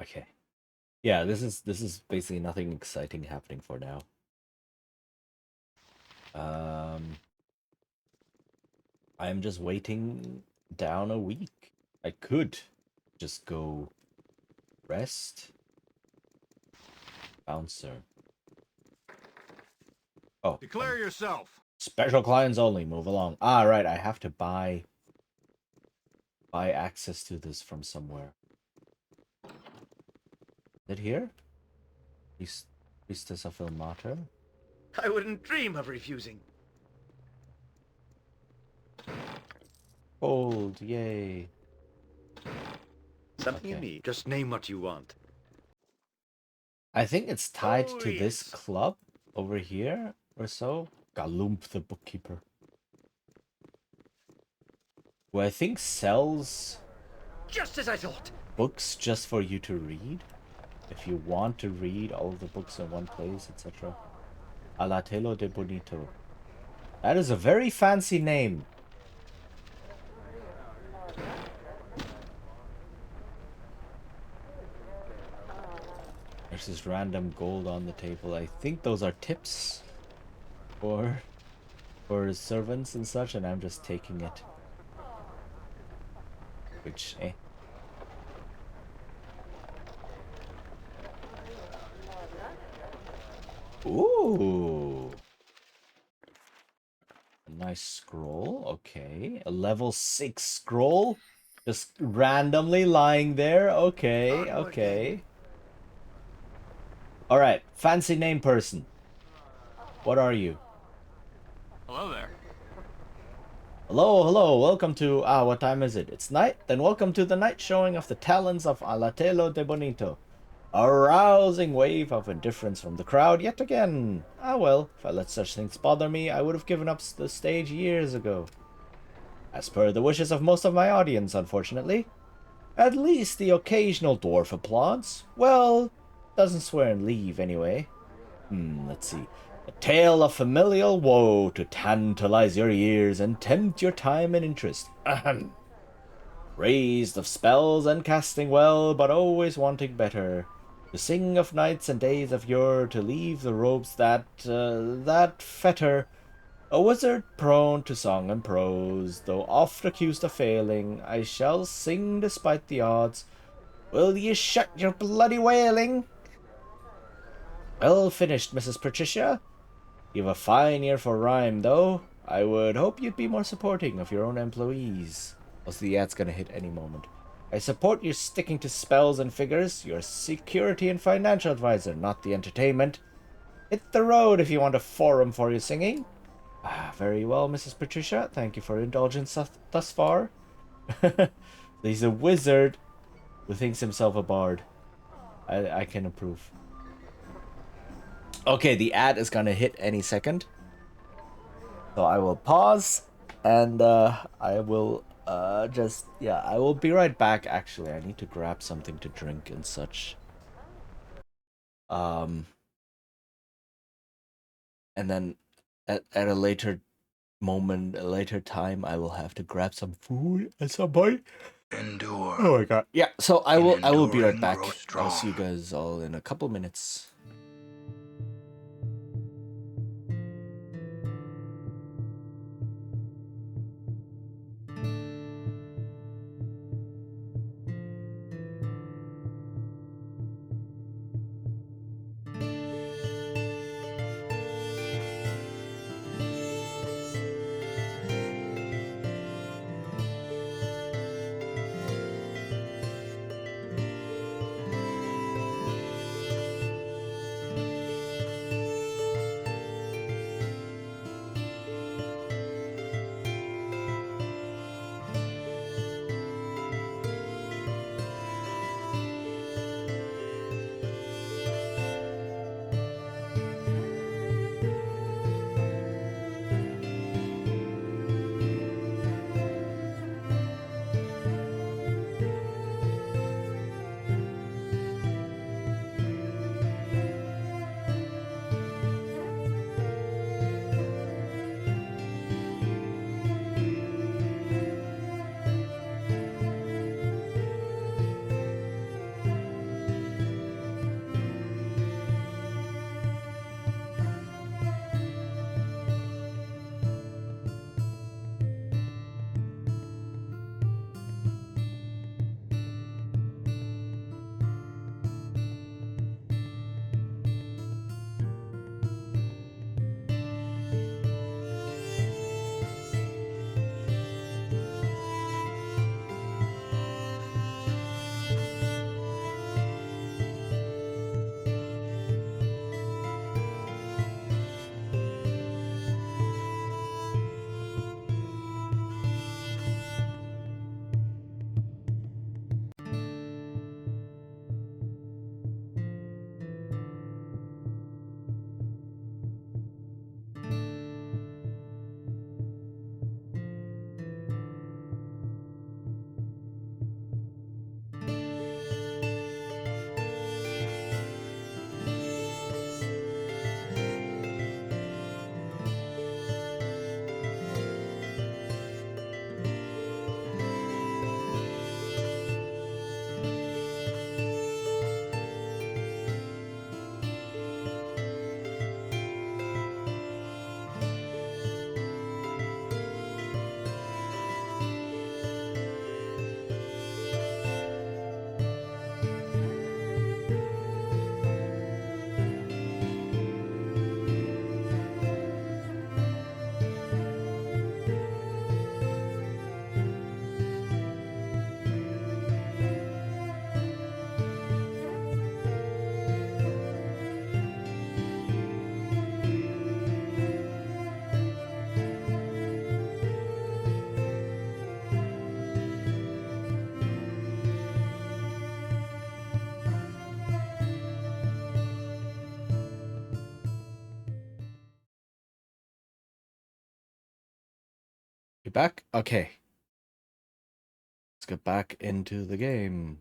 Okay. Yeah, this is basically nothing exciting happening for now. I am just waiting down a week. I could just go rest. Bouncer. Oh. Declare yourself. Special clients only. Move along. Ah, right. I have to buy access to this from somewhere. Is it here? Priestess of Ilmater? I wouldn't dream of refusing. Gold, yay. Something you need. Just name what you want. I think it's tied to this club over here or so. Galump the bookkeeper. Who I think sells Just as I thought. books just for you to read. If you want to read all of the books in one place, etc. Alatelo de Bonito. That is a very fancy name. There's this random gold on the table. I think those are tips for servants and such, and I'm just taking it. Which, eh. Ooh. A nice scroll. Okay. A level 6 scroll. Just randomly lying there. Okay. Okay. Alright. Fancy name person. What are you? Hello there. Hello. Welcome to... what time is it? It's night? Then welcome to the night showing of the talents of Alatelo de Bonito. A rousing wave of indifference from the crowd yet again. Ah well, if I let such things bother me, I would have given up the stage years ago. As per the wishes of most of my audience, unfortunately. At least the occasional dwarf applauds. Well, doesn't swear and leave anyway. Let's see. A tale of familial woe to tantalize your ears and tempt your time and interest. Ahem. Raised of spells and casting well, but always wanting better. To sing of nights and days of yore, to leave the robes that fetter. A wizard prone to song and prose, though oft accused of failing, I shall sing despite the odds. Will ye shut your bloody wailing? Well finished, Mrs. Patricia. You've a fine ear for rhyme, though. I would hope you'd be more supporting of your own employees. Also, the ad's gonna hit any moment. I support your sticking to spells and figures. You're security and financial advisor, not the entertainment. Hit the road if you want a forum for your singing. Very well, Mrs. Patricia. Thank you for your indulgence thus far. He's a wizard who thinks himself a bard. I can approve. Okay, the ad is gonna hit any second. So I will pause, and I will Just, yeah, I will be right back, actually. I need to grab something to drink and such. And then at a later moment, a later time, I will have to grab some food at some point. Endure. Oh my god. Yeah, so I will be right enduring, back. grow I'll see you strong. guys all in a couple minutes. You back? Okay. Let's get back into the game.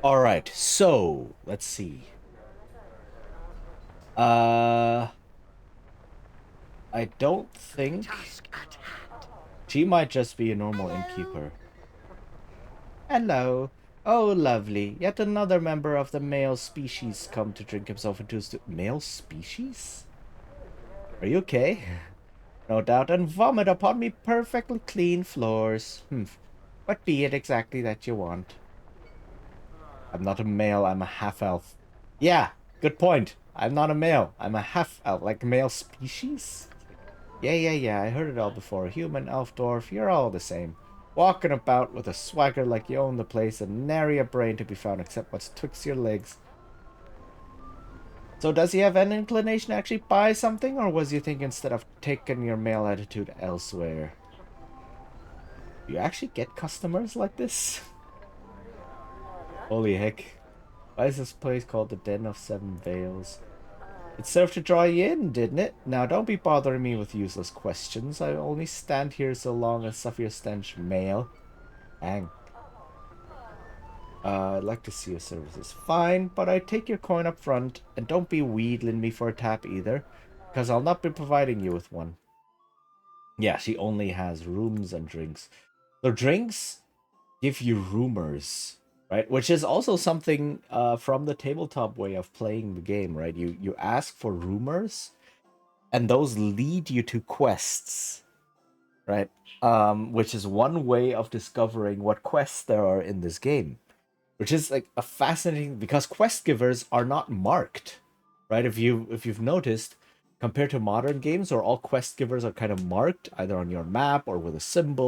Alright, so let's see. I don't think she might just be a normal innkeeper. Hello. Oh, lovely. Yet another member of the male species come to drink himself into male species? Are you okay? No doubt, and vomit upon me perfectly clean floors. What be it exactly that you want? I'm not a male, I'm a half-elf. Yeah, good point. I'm not a male, I'm a half-elf, like male species? Yeah, I heard it all before. Human, elf, dwarf, you're all the same. Walking about with a swagger like you own the place and nary a brain to be found except what's twixt your legs. So does he have an inclination to actually buy something, or was you thinking instead of taking your male attitude elsewhere? Do you actually get customers like this? Holy heck. Why is this place called the Den of Seven Veils? It served to draw you in, didn't it? Now don't be bothering me with useless questions. I only stand here so long as suffer your stench mail. Hang. I'd like to see your services. Fine, but I take your coin up front, and don't be wheedling me for a tap either, because I'll not be providing you with one. Yeah, she only has rooms and drinks. So drinks give you rumors, right? Which is also something from the tabletop way of playing the game, right? You ask for rumors, and those lead you to quests, right? Which is one way of discovering what quests there are in this game, which is like a fascinating because quest givers are not marked, right? If you've noticed, compared to modern games where all quest givers are kind of marked either on your map or with a symbol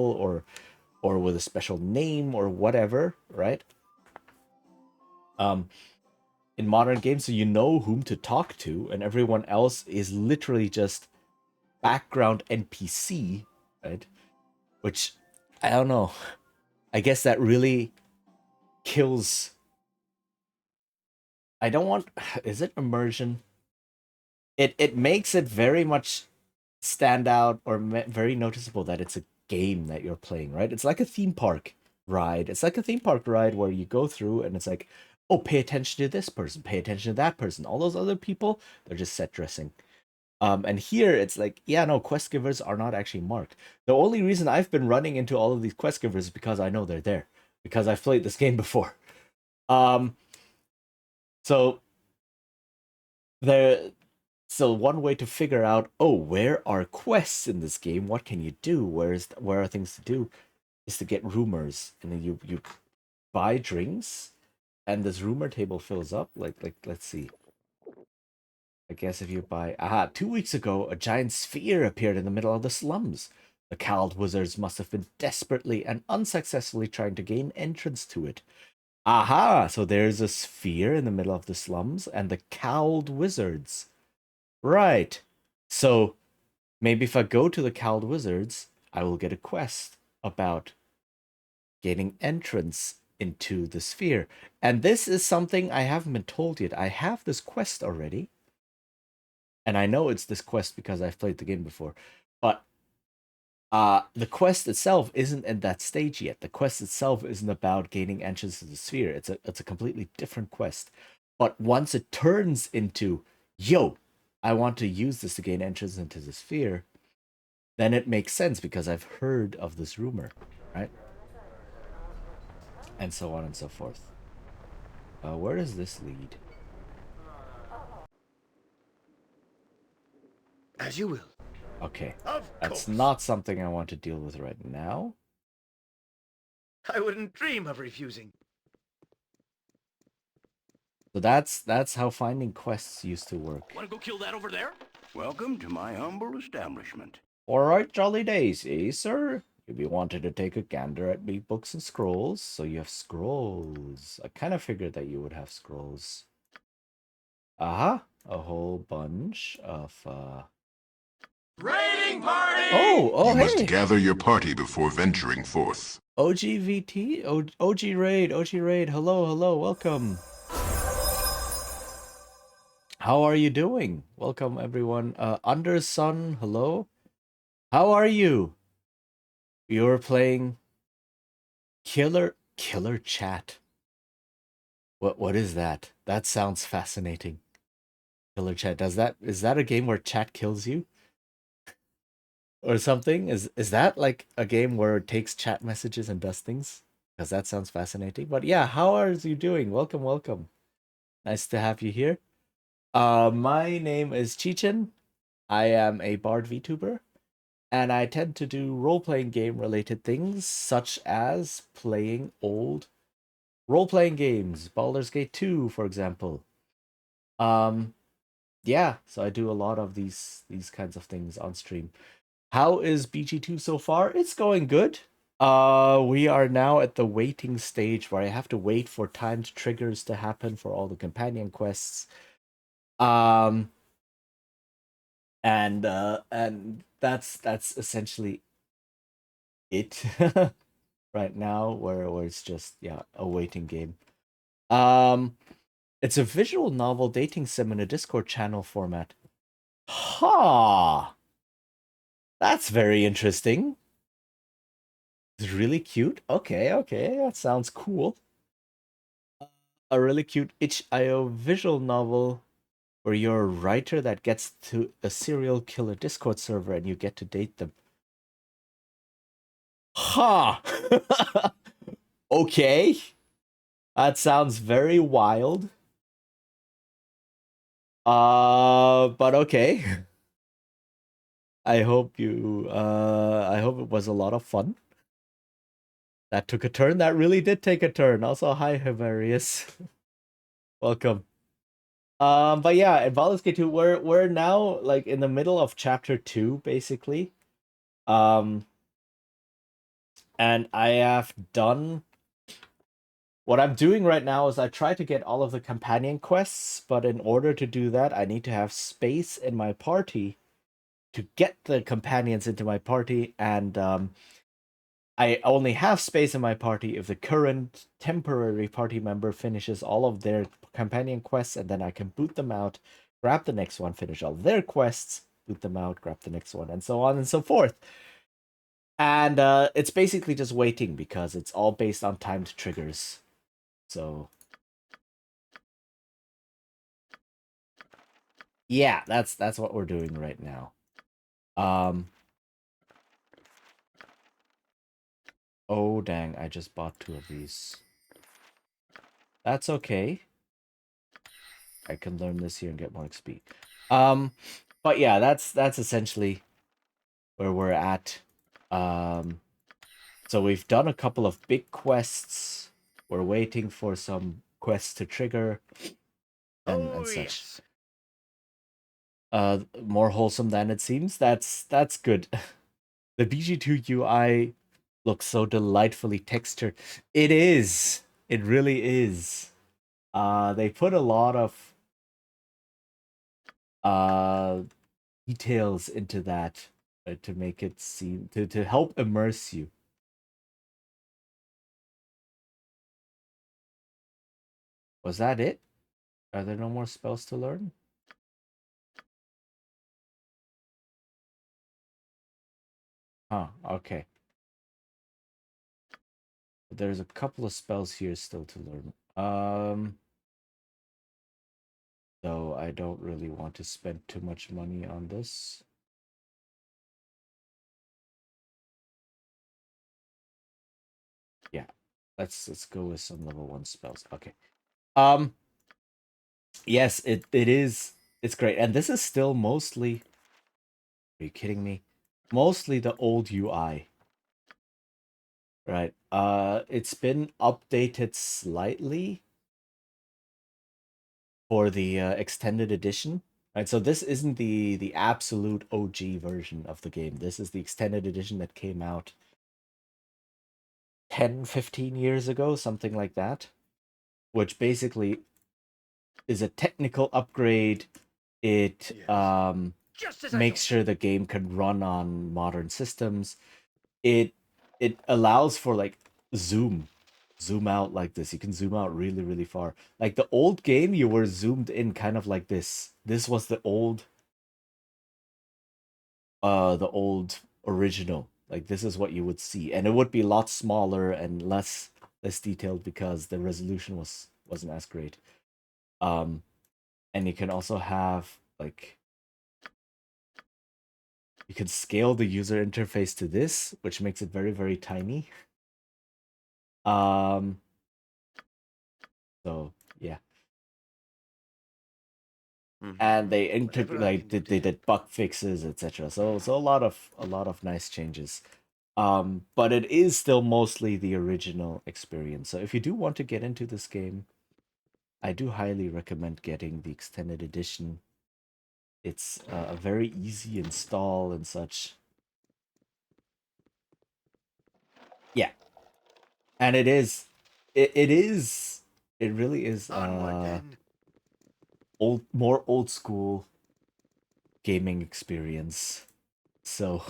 or with a special name or whatever, right? Um, in modern games, so you know whom to talk to, and everyone else is literally just background NPC, right? Which I don't know. I guess that really kills. I don't want. Is it immersion? It makes it very much stand out or very noticeable that it's a game that you're playing, right? It's like a theme park ride. It's like a theme park ride where you go through and it's like, oh, pay attention to this person, pay attention to that person. All those other people, they're just set dressing. And here it's like, yeah, no, quest givers are not actually marked. The only reason I've been running into all of these quest givers is because I know they're there, because I've played this game before. Um, so there, so one way to figure out, oh, where are quests in this game? What can you do? Where are things to do? Is to get rumors, and then you buy drinks, and this rumor table fills up. Like let's see. I guess if you buy... Aha, 2 weeks ago, a giant sphere appeared in the middle of the slums. The cowled wizards must have been desperately and unsuccessfully trying to gain entrance to it. Aha, so there's a sphere in the middle of the slums and the cowled wizards. Right. So maybe if I go to the cowled wizards, I will get a quest about gaining entrance into the sphere. And this is something I haven't been told yet. I have this quest already. And I know it's this quest because I've played the game before. But the quest itself isn't in that stage yet. The quest itself isn't about gaining entrance to the sphere. It's a completely different quest. But once it turns into, yo, I want to use this to gain entrance into the sphere, then it makes sense because I've heard of this rumor, right? And so on and so forth. Where does this lead? As you will. Okay. Of That's course. not something I want to deal with right now. I wouldn't dream of refusing. So that's how finding quests used to work. Want to go kill that over there? Welcome to my humble establishment. All right, jolly days, eh, sir? You be wanted to take a gander at me books and scrolls, so you have scrolls. I kind of figured that you would have scrolls. Aha, a whole bunch of Raiding party! Oh, You hey! must gather your party before venturing forth. OGVT? OG Raid, hello, welcome. How are you doing? Welcome, everyone. Undersun, hello. How are you? You're playing Killer Chat. What is that? That sounds fascinating. Killer Chat. Is that a game where chat kills you? Or something? Is that like a game where it takes chat messages and does things? Because that sounds fascinating. But yeah, how are you doing? Welcome. Nice to have you here. My name is Chichin. I am a Bard VTuber, and I tend to do role-playing game related things, such as playing old role-playing games, Baldur's Gate 2, for example. Yeah, so I do a lot of these kinds of things on stream. How is BG2 so far? It's going good. We are now at the waiting stage where I have to wait for timed triggers to happen for all the companion quests. And that's essentially it right now, where it's just, yeah, a waiting game. It's a visual novel dating sim in a Discord channel format. Ha! That's very interesting. It's really cute. Okay, that sounds cool. A really cute itch.io visual novel where you're a writer that gets to a serial killer Discord server and you get to date them. Ha! Okay. That sounds very wild. But okay. I hope I hope it was a lot of fun. That took a turn. That really did take a turn. Also, hi Hilarious. Welcome. But yeah, in Baldur's Gate 2, we're now like in the middle of chapter 2, basically. And I have done what I'm doing right now is I try to get all of the companion quests, but in order to do that, I need to have space in my party to get the companions into my party, and I only have space in my party if the current temporary party member finishes all of their companion quests, and then I can boot them out, grab the next one, finish all their quests, boot them out, grab the next one, and so on and so forth. And it's basically just waiting because it's all based on timed triggers. So yeah, that's what we're doing right now. Oh dang, I just bought 2 of these. That's okay. I can learn this here and get more XP. But yeah, that's essentially where we're at. So we've done a couple of big quests. We're waiting for some quests to trigger and such. Yes. More wholesome than it seems. That's good. The BG2 UI looks so delightfully textured. It is. It really is. They put a lot of details into that to make it seem to help immerse you. Was that it? Are there no more spells to learn? Huh, okay. There's a couple of spells here still to learn. Though I don't really want to spend too much money on this. Yeah. Let's go with some level 1 spells. Okay. Yes, it is. It's great. And this is still mostly, are you kidding me? Mostly the old UI. Right. It's been updated slightly for the extended edition. Right. So this isn't the absolute OG version of the game. This is the extended edition that came out 10, 15 years ago, something like that, which basically is a technical upgrade. It makes sure the game can run on modern systems. It allows for like zoom out like this. You can zoom out really, really far. Like the old game, you were zoomed in kind of like this. This was the old original. Like this is what you would see, and it would be a lot smaller and less detailed because the resolution wasn't as great. And you can also have like, you can scale the user interface to this, which makes it very, very tiny. So yeah. And they they did bug fixes, etc. So a lot of nice changes. But it is still mostly the original experience. So if you do want to get into this game, I do highly recommend getting the extended edition. It's a very easy install and such. Yeah. And it is it really is more old school gaming experience. So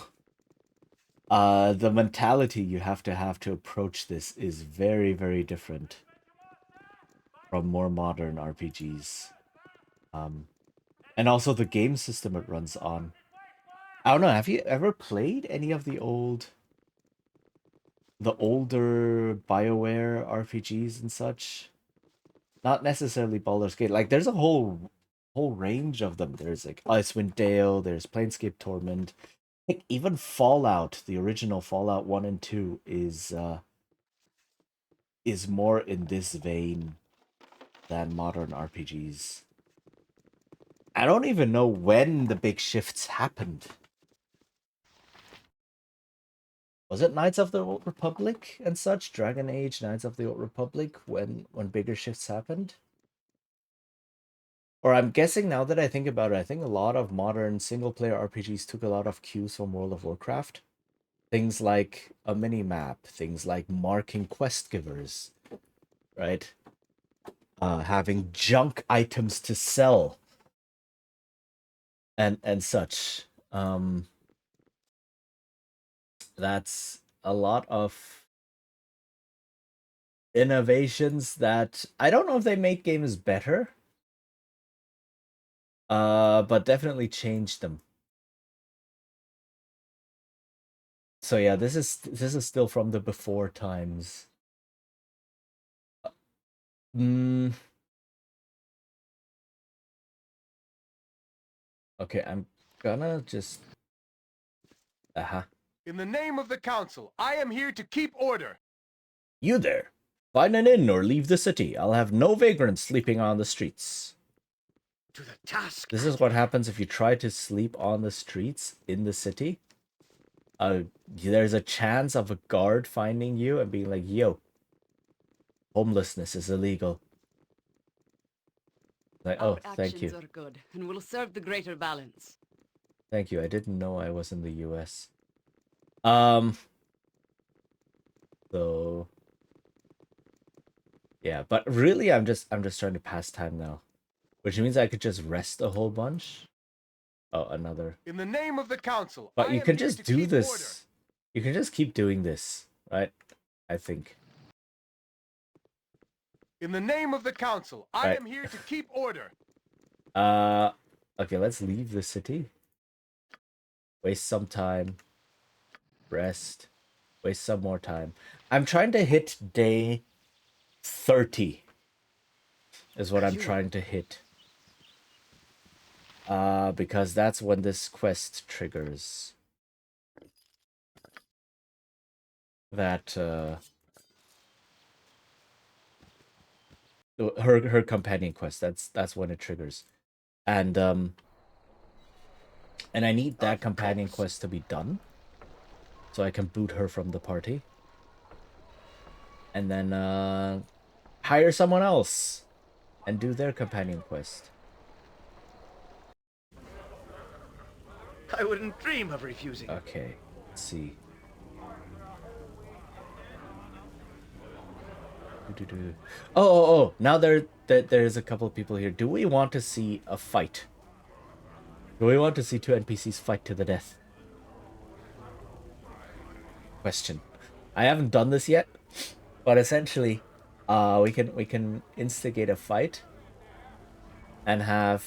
the mentality you have to approach this is very, very different. from more modern RPGs. And also the game system it runs on. I don't know, have you ever played any of the older BioWare RPGs and such? Not necessarily Baldur's Gate. Like there's a whole range of them. There's like Icewind Dale, there's Planescape Torment. Like even Fallout, the original Fallout 1 and 2 is more in this vein than modern RPGs. I don't even know when the big shifts happened. Was it Knights of the Old Republic and such? Dragon Age, Knights of the Old Republic, when bigger shifts happened? Or I'm guessing now that I think about it, I think a lot of modern single-player RPGs took a lot of cues from World of Warcraft. Things like a mini-map, things like marking quest givers, right? Having junk items to sell and such. That's a lot of innovations that I don't know if they make games better, but definitely changed them. So yeah, this is still from the before times. Okay, I'm gonna just In the name of the council, I am here to keep order. You there. Find an inn or leave the city. I'll have no vagrants sleeping on the streets. To the task. This is what happens if you try to sleep on the streets in the city. There's a chance of a guard finding you and being like, yo, homelessness is illegal. Like, oh, thank you. Our actions are good and will serve the greater balance. Thank you. I didn't know I was in the US. So yeah, but really I'm just trying to pass time now. Which means I could just rest a whole bunch. Oh, another. In the name of the council, But you can just do this. You can just keep doing this, right? I think. In the name of the council, I am here to keep order. Okay, let's leave the city. Waste some time. Rest. Waste some more time. I'm trying to hit day 30. Is what I'm trying to hit. Because that's when this quest triggers. That, her companion quest. That's when it triggers. And I need that companion quest to be done. So I can boot her from the party. And then, hire someone else. And do their companion quest. I wouldn't dream of refusing. Okay, let's see. Oh! Now there's a couple of people here. Do we want to see a fight? Do we want to see two NPCs fight to the death? Question. I haven't done this yet, but essentially, we can instigate a fight and have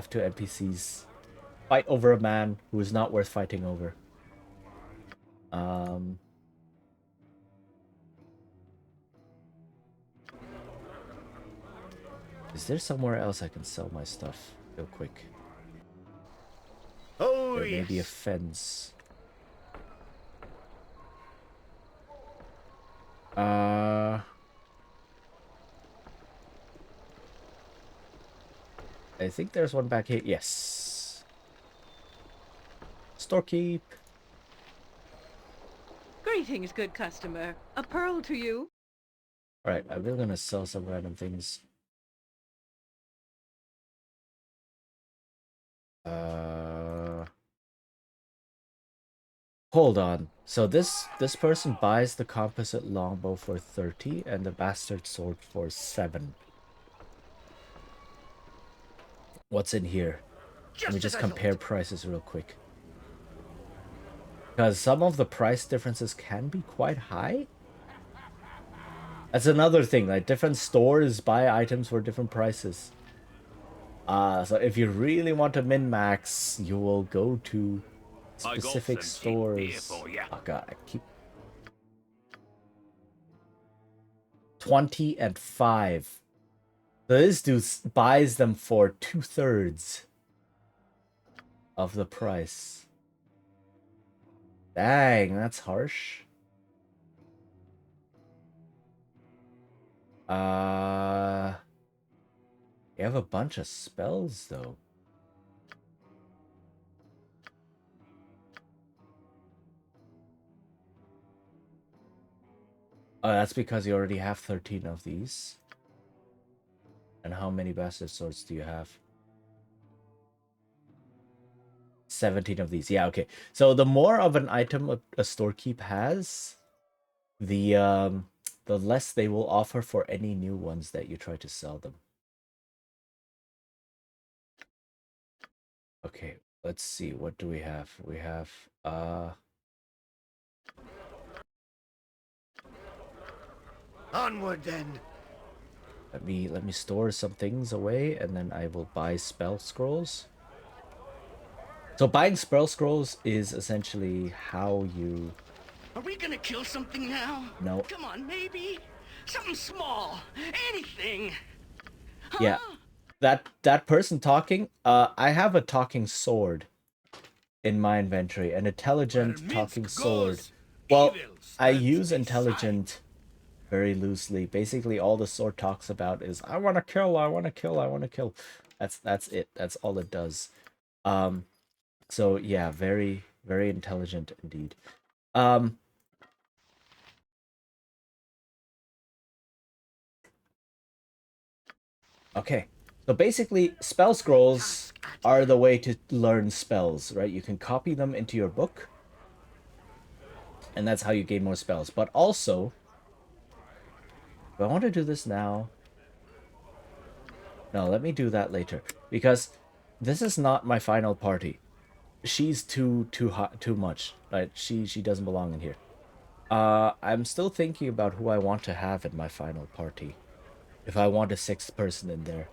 two NPCs fight over a man who is not worth fighting over. Is there somewhere else I can sell my stuff real quick? Oh, there may be a fence. I think there's one back here. Yes. Storekeep. Greetings, good customer. A pearl to you. Alright, I'm really gonna sell some random things. Hold on. So this person buys the composite longbow for 30 and the bastard sword for 7. What's in here? Let me just compare prices real quick. Because some of the price differences can be quite high. That's another thing. Like different stores buy items for different prices. So if you really want to min-max, you will go to I got specific some cheap beer stores. for ya. Oh god, I keep 20 and 5. So this dude buys them for 2/3 of the price. Dang, that's harsh. You have a bunch of spells though. Oh, that's because you already have 13 of these. And how many Bastard Swords do you have? 17 of these. Yeah, okay. So the more of an item a storekeep has, the less they will offer for any new ones that you try to sell them. Okay, let's see. What do we have? We have Onward then. let me store some things away and then I will buy spell scrolls. So buying spell scrolls is essentially how you... Are we gonna kill something now? No. Come on, maybe. Something small. Anything. Yeah. That person talking, I have a talking sword in my inventory, an intelligent talking sword. Well, I use intelligent very loosely. Basically all the sword talks about is I want to kill, I want to kill, I want to kill. That's it. That's all it does. So yeah, very very intelligent indeed. Okay. So basically spell scrolls are the way to learn spells, right? You can copy them into your book and that's how you gain more spells. But also, do I want to do this now? No, let me do that later because this is not my final party. She's too hot, too much. Right? She doesn't belong in here. I'm still thinking about who I want to have in my final party. If I want a 6th person in there.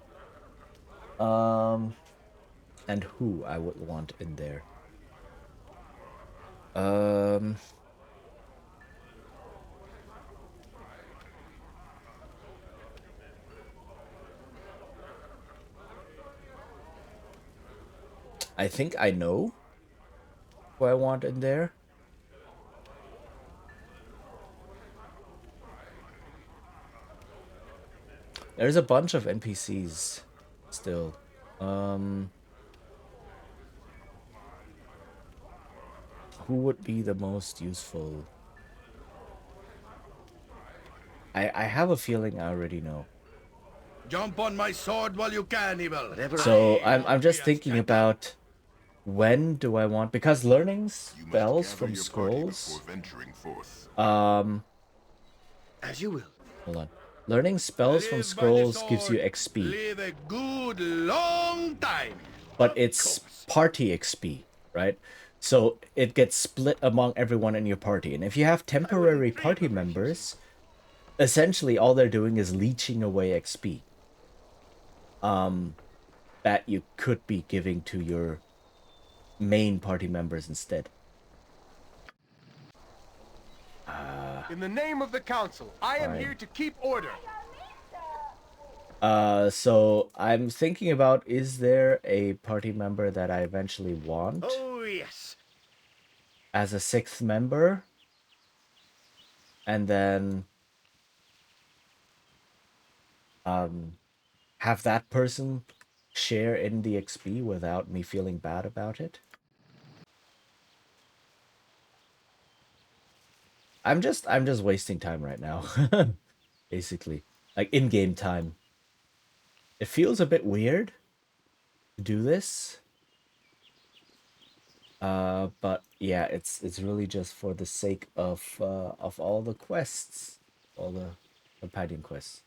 And who I would want in there. I think I know who I want in there. There's a bunch of NPCs still. Who would be the most useful? I have a feeling I already know. Jump on my sword while you can, evil. So I'm just thinking about when do I want, because learning spells from scrolls. As you will. Hold on. Learning spells from scrolls gives you XP. Live a good long time. But it's party XP, right? So it gets split among everyone in your party. And if you have temporary party members, essentially all they're doing is leeching away XP. That you could be giving to your main party members instead. In the name of the council, I am here to keep order. So I'm thinking about, is there a party member that I eventually want? Oh, yes. As a 6th member? And then have that person share in the XP without me feeling bad about it? I'm just wasting time right now. Basically. Like in-game time. It feels a bit weird to do this. But yeah, it's really just for the sake of all the quests. All the companion quests.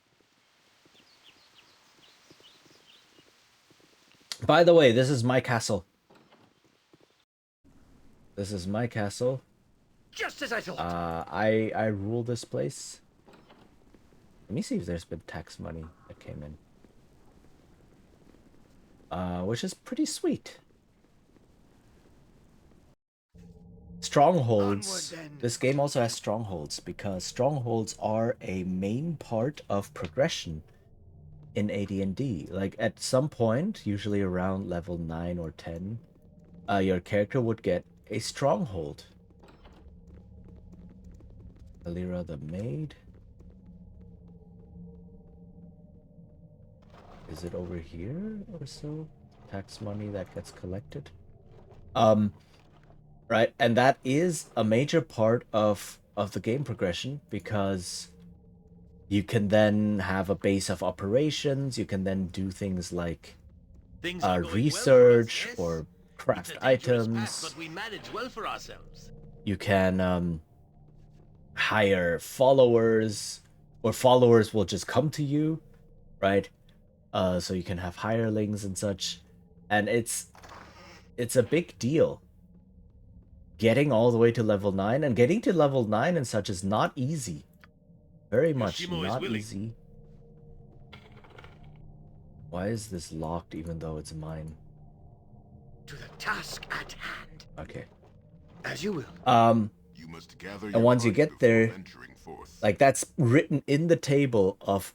By the way, this is my castle. This is my castle. Just as I thought. I rule this place. Let me see if there's been tax money that came in. Which is pretty sweet. Strongholds. This game also has strongholds because strongholds are a main part of progression in AD&D. Like at some point, usually around level 9 or 10, your character would get a stronghold. Alira the Maid. Is it over here or so? Tax money that gets collected. Right, and that is a major part of the game progression because you can then have a base of operations. You can then do things like research or craft items. Path, but we manage well for ourselves. You can hire followers, or followers will just come to you, right? So you can have hirelings and such, and it's a big deal. Getting all the way to level 9, and getting to level 9 and such is not easy. Very much not easy. Why is this locked even though it's mine? To the task at hand. Okay. As you will. You must gather and once you get there, like that's written in the table of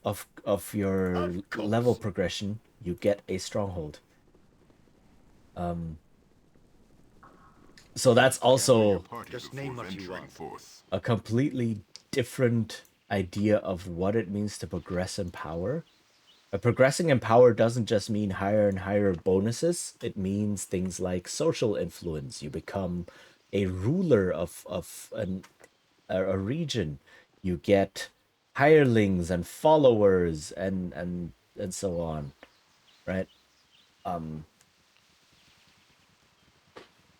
your level progression, you get a stronghold. So that's also just name what you want. A completely different idea of what it means to progress in power. Progressing in power doesn't just mean higher and higher bonuses. It means things like social influence. You become a ruler of a region. You get hirelings and followers and so on, right?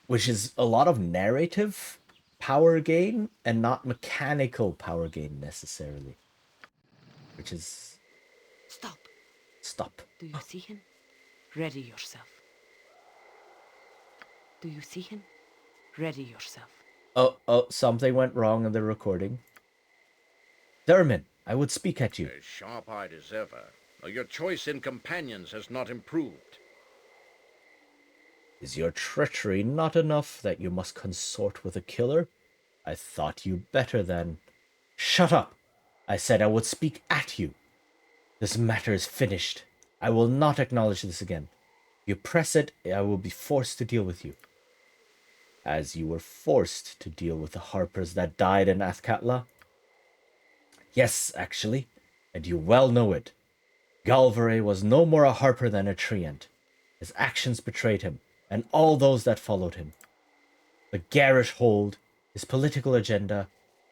Which is a lot of narrative power gain and not mechanical power gain necessarily. Which is... Stop. Stop. Do you see him? Ready yourself. Do you see him? Ready yourself. Oh, something went wrong in the recording. Dermin, I would speak at you. As sharp-eyed as ever. Your choice in companions has not improved. Is your treachery not enough that you must consort with a killer? I thought you better than... Shut up! I said I would speak at you. This matter is finished. I will not acknowledge this again. If you press it, I will be forced to deal with you. As you were forced to deal with the Harpers that died in Athkatla? Yes, actually, and you well know it. Galvare was no more a Harper than a Treant. His actions betrayed him, and all those that followed him. The garish hold, his political agenda,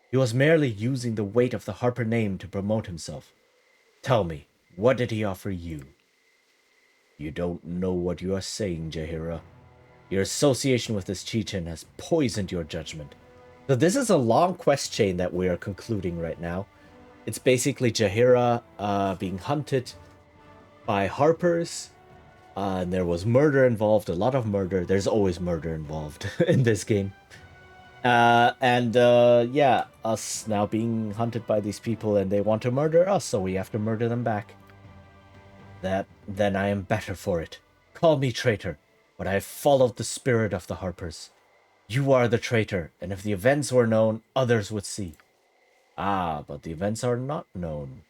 he was merely using the weight of the Harper name to promote himself. Tell me, what did he offer you? You don't know what you are saying, Jaheira. Your association with this Chechen has poisoned your judgment. So this is a long quest chain that we are concluding right now. It's basically Jaheira being hunted by Harpers. And there was murder involved, a lot of murder. There's always murder involved in this game. Yeah, us now being hunted by these people and they want to murder us, so we have to murder them back. Then I am better for it. Call me traitor, but I have followed the spirit of the Harpers. You are the traitor, and if the events were known, others would see. Ah, but the events are not known.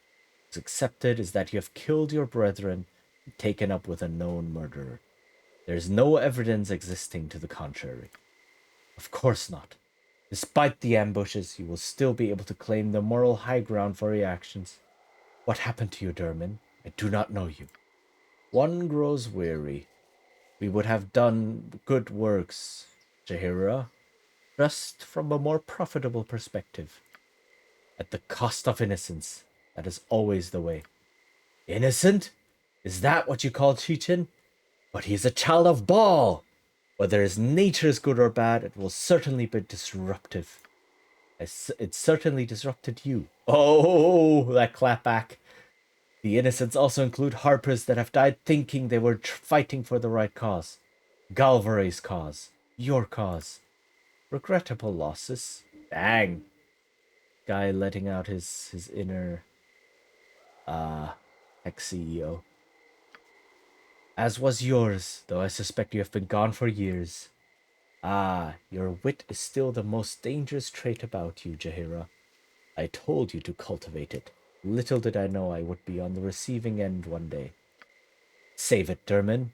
What's accepted is that you have killed your brethren and taken up with a known murderer. There's no evidence existing to the contrary. Of course not. Despite the ambushes, you will still be able to claim the moral high ground for your actions. What happened to you, Dermin? I do not know you. One grows weary. We would have done good works, Jaheira, just from a more profitable perspective. At the cost of innocence. That is always the way. Innocent? Is that what you call Chechen? But he is a child of Baal. Whether his nature is good or bad, it will certainly be disruptive. It certainly disrupted you. Oh, that clapback. The innocents also include Harpers that have died thinking they were fighting for the right cause. Galvare's cause. Your cause. Regrettable losses. Dang. Guy letting out his inner ex-CEO. As was yours, though I suspect you have been gone for years. Ah, your wit is still the most dangerous trait about you, Jaheira. I told you to cultivate it. Little did I know I would be on the receiving end one day. Save it, Dermin.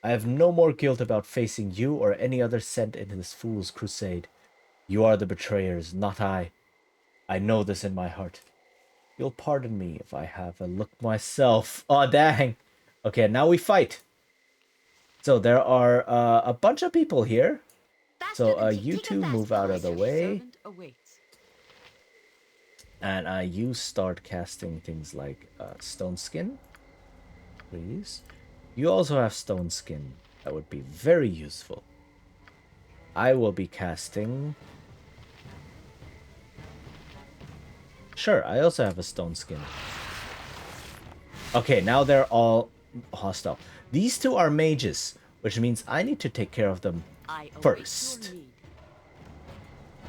I have no more guilt about facing you or any other sent in this fool's crusade. You are the betrayers, not I. I know this in my heart. You'll pardon me if I have a look myself. Oh, dang. Okay, now we fight. So there are a bunch of people here. So you two move out of the way. And you start casting things like Stone Skin, please. You also have Stone Skin. That would be very useful. I will be casting... Sure, I also have a Stone Skin. Okay, now they're all hostile. These two are mages, which means I need to take care of them first.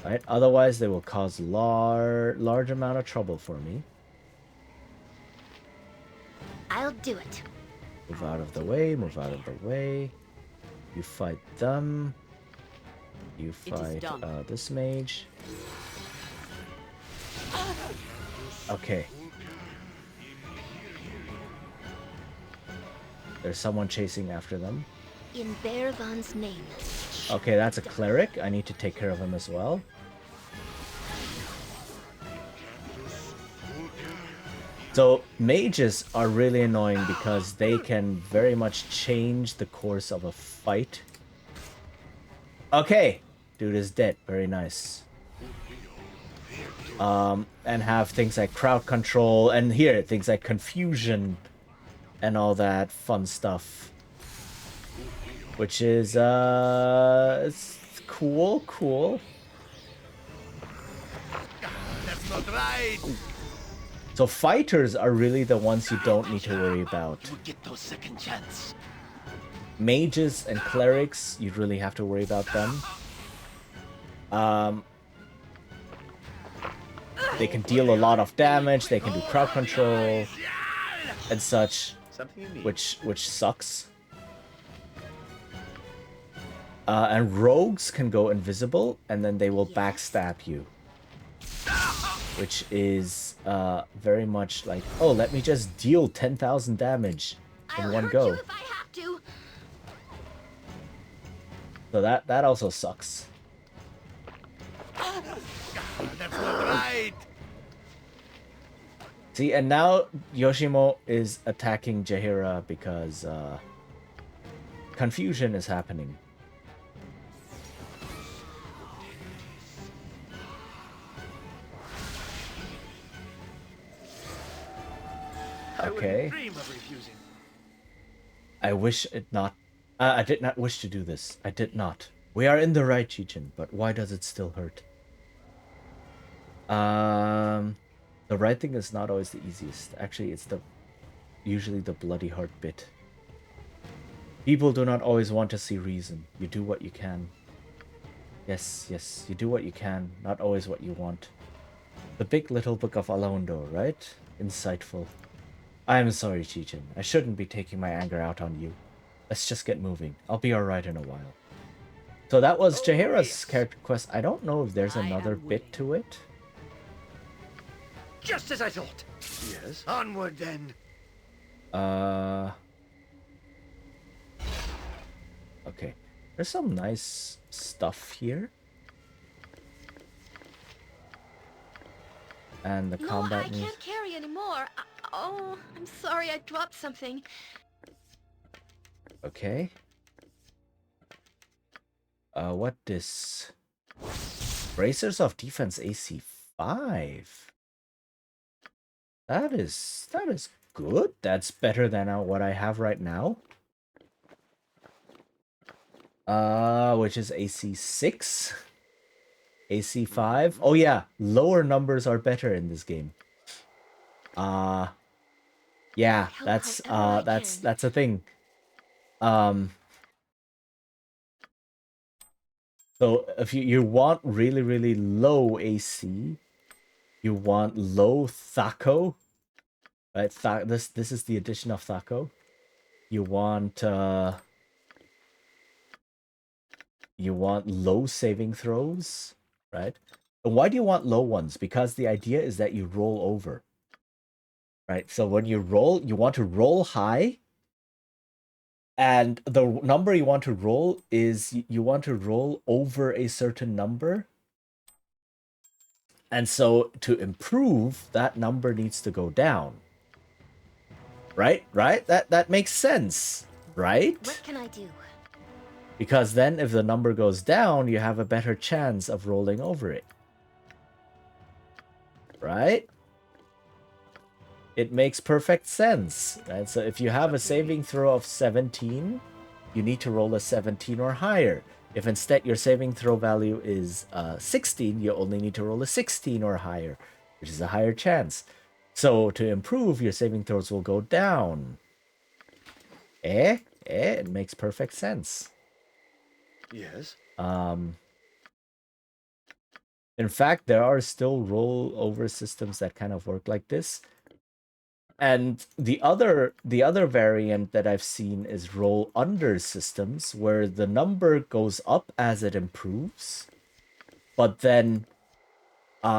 Right? Otherwise, they will cause large amount of trouble for me. I'll do it. Move out of the way, move out of the way. You fight them. You fight this mage. Okay. There's someone chasing after them. In Bearvan's name. Okay, that's a cleric. I need to take care of him as well. So mages are really annoying because they can very much change the course of a fight. Okay, dude is dead. Very nice. And have things like crowd control, and here things like confusion and all that fun stuff. Which is it's cool. That's not right. So fighters are really the ones you don't need to worry about. You get those second chance. Mages and clerics, you really have to worry about them. They can deal a lot of damage, they can do crowd control and such, which sucks. And rogues can go invisible and then they will backstab you. Which is very much like, oh, let me just deal 10,000 damage in one go. If I have to. So that also sucks. That's not right. See, and now Yoshimo is attacking Jaheira because confusion is happening. Okay. I wish it not. I did not wish to do this. I did not. We are in the right, Chichin, but why does it still hurt? The right thing is not always the easiest. Actually, it's usually the bloody heart bit. People do not always want to see reason. You do what you can. Yes, you do what you can, not always what you want. The big little book of Alondo, right? Insightful. I am sorry, Chichin. I shouldn't be taking my anger out on you. Let's just get moving. I'll be alright in a while. So that was Jaheira's character quest. I don't know if there's another bit to it. Just as I thought. Yes. Onward then. Okay. There's some nice stuff here. And the combat I can't carry anymore. Oh, I'm sorry, I dropped something. Okay. What this? Bracers of Defense AC 5. That is good. That's better than what I have right now. Which is AC 6. AC 5. Oh yeah, lower numbers are better in this game. Yeah, that's a thing. So if you want really low AC, you want low Thaco, Right? This is the addition of Thaco. You want low saving throws, right? And why do you want low ones? Because the idea is that you roll over. Right? So when you roll, you want to roll high. And the number you want to roll is you want to roll over a certain number. And so to improve, that number needs to go down. Right? That makes sense, right? What can I do? Because then if the number goes down, you have a better chance of rolling over it. Right? It makes perfect sense. Right? So if you have a saving throw of 17, you need to roll a 17 or higher. If instead your saving throw value is 16, you only need to roll a 16 or higher, which is a higher chance. So to improve, your saving throws will go down. It makes perfect sense. Yes. In fact, there are still rollover systems that kind of work like this. And the other variant that I've seen is roll under systems where the number goes up as it improves, but then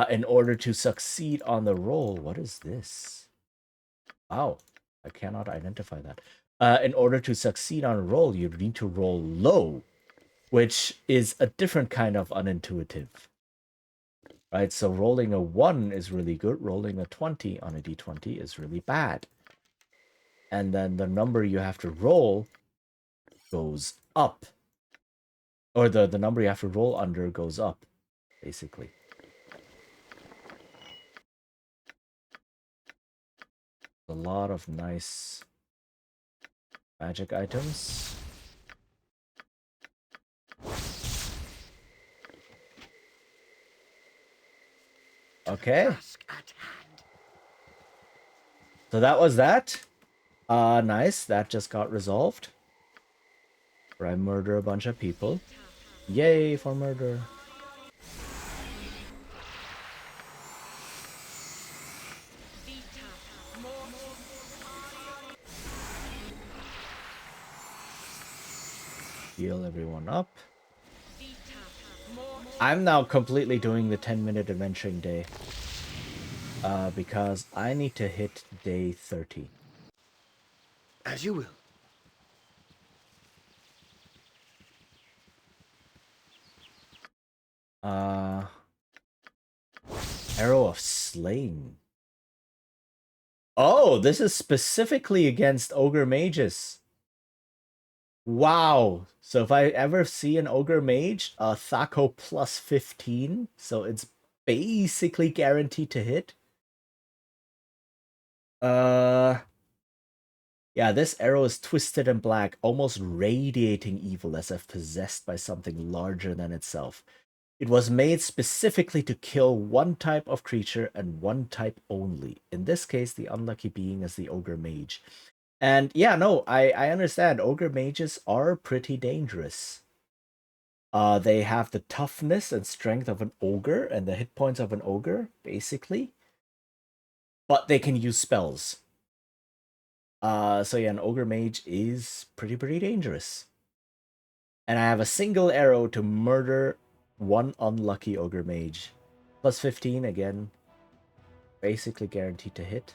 in order to succeed on the roll, what is this? Wow, I cannot identify that. In order to succeed on a roll, you need to roll low, which is a different kind of unintuitive. Right, so rolling a 1 is really good. Rolling a 20 on a d20 is really bad. And then the number you have to roll goes up. Or the number you have to roll under goes up, basically. A lot of nice magic items. Okay. So that was that. Nice. That just got resolved. Where I murder a bunch of people. Yay for murder. Heal everyone up. I'm now completely doing the 10-minute adventuring day. Because I need to hit day 30. As you will. Arrow of Slaying. Oh, this is specifically against ogre mages. Wow. So if I ever see an ogre mage, Thaco plus 15, so it's basically guaranteed to hit. Yeah, this arrow is twisted and black, almost radiating evil as if possessed by something larger than itself. It was made specifically to kill one type of creature and one type only. In this case, the unlucky being is the ogre mage. And yeah, no, I understand. Ogre mages are pretty dangerous. They have the toughness and strength of an ogre and the hit points of an ogre, basically. But they can use spells. So yeah, an ogre mage is pretty dangerous. And I have a single arrow to murder one unlucky ogre mage. Plus 15 again. Basically guaranteed to hit.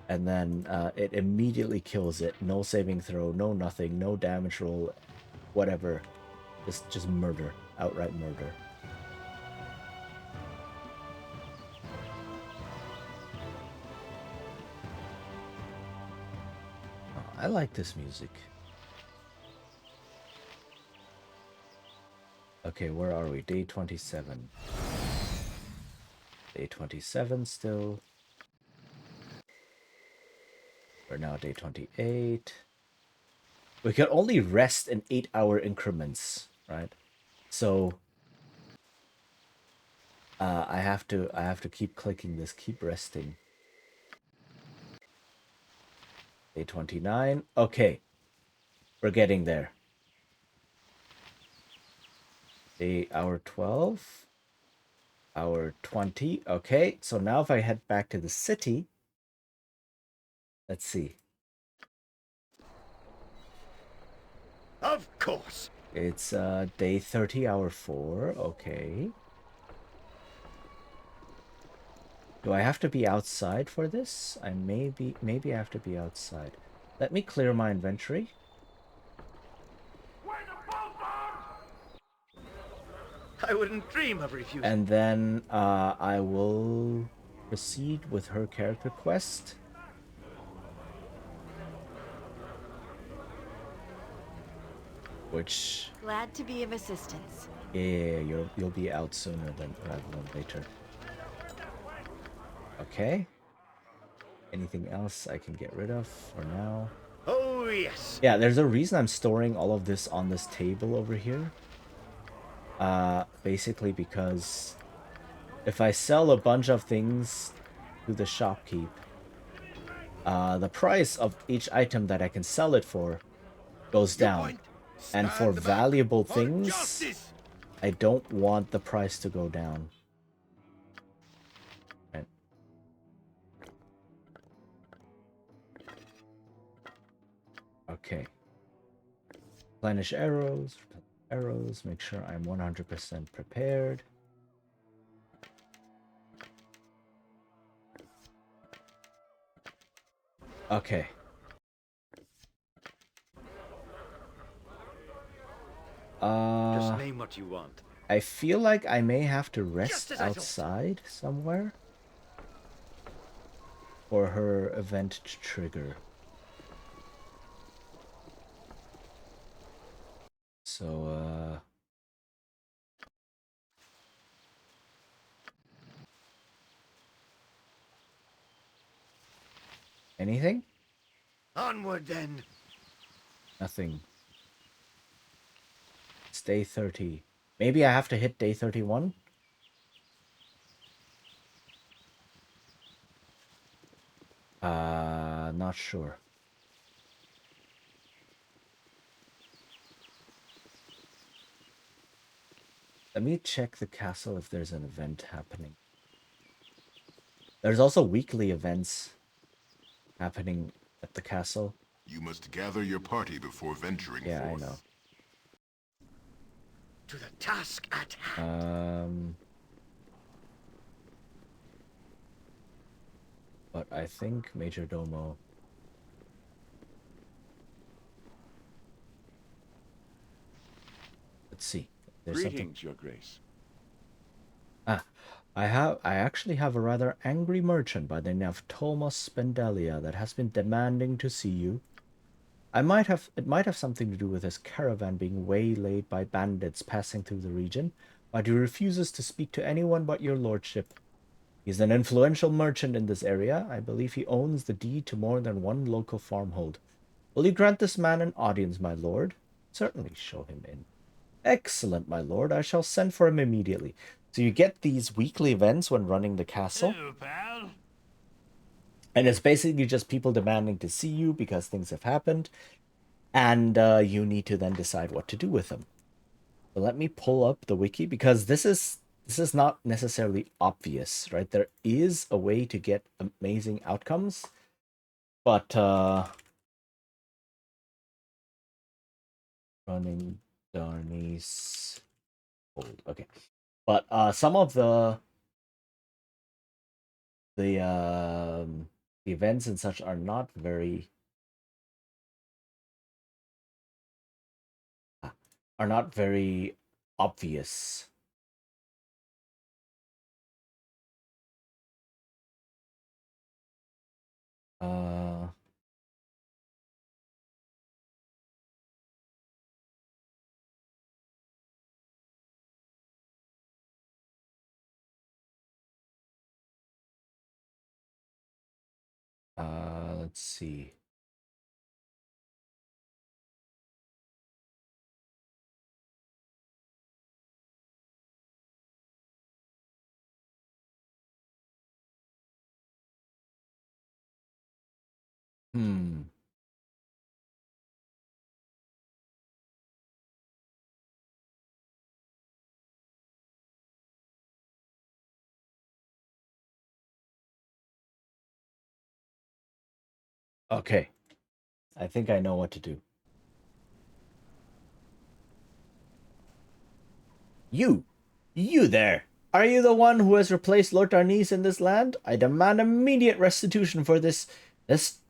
And then it immediately kills it. No saving throw, no nothing, no damage roll, whatever. Just murder. Outright murder. Oh, I like this music. Okay, where are we? Day 27. Day 27 still. We're now day 28. We can only rest in 8-hour increments, right? So I have to keep clicking this, keep resting. Day 29. Okay. We're getting there. Hour 12. Hour 20. Okay, so now if I head back to the city, Let's see. Of course. It's day 30, hour 4. Okay. Do I have to be outside for this? Maybe I have to be outside. Let me clear my inventory. I wouldn't dream of refusing. And then I will proceed with her character quest. Which... Glad to be of assistance. Yeah, you'll be out sooner rather than later. Okay. Anything else I can get rid of for now? Oh, yes. Yeah, there's a reason I'm storing all of this on this table over here. Basically because if I sell a bunch of things to the shopkeep, the price of each item that I can sell it for goes down. And for valuable things, I don't want the price to go down. Right. Okay. Replenish arrows. Arrows. Make sure I'm 100% prepared. Okay. Just name what you want. I feel like I may have to rest outside somewhere for her event to trigger. So, anything? Onward, then. Nothing. It's day 30. Maybe I have to hit day 31? Not sure. Let me check the castle if there's an event happening. There's also weekly events happening at the castle. You must gather your party before venturing forth. Yeah, I know. To the task at hand. But I think Major Domo... Let's see. There's Greetings, something... Your Grace. I actually have a rather angry merchant by the name of Thomas Spendelia that has been demanding to see you. It might have something to do with his caravan being waylaid by bandits passing through the region, but he refuses to speak to anyone but your lordship. He's an influential merchant in this area. I believe he owns the deed to more than one local farmhold. Will you grant this man an audience, my lord? Certainly, show him in. Excellent, my lord. I shall send for him immediately. So you get these weekly events when running the castle. Hello, pal. And it's basically just people demanding to see you because things have happened. And you need to then decide what to do with them. So let me pull up the wiki because this is not necessarily obvious, right? There is a way to get amazing outcomes. But running Darnies old. Okay. But some of the events and such are not very obvious. Let's see. Okay. I think I know what to do. You! You there! Are you the one who has replaced Lord Darnese in this land? I demand immediate restitution for this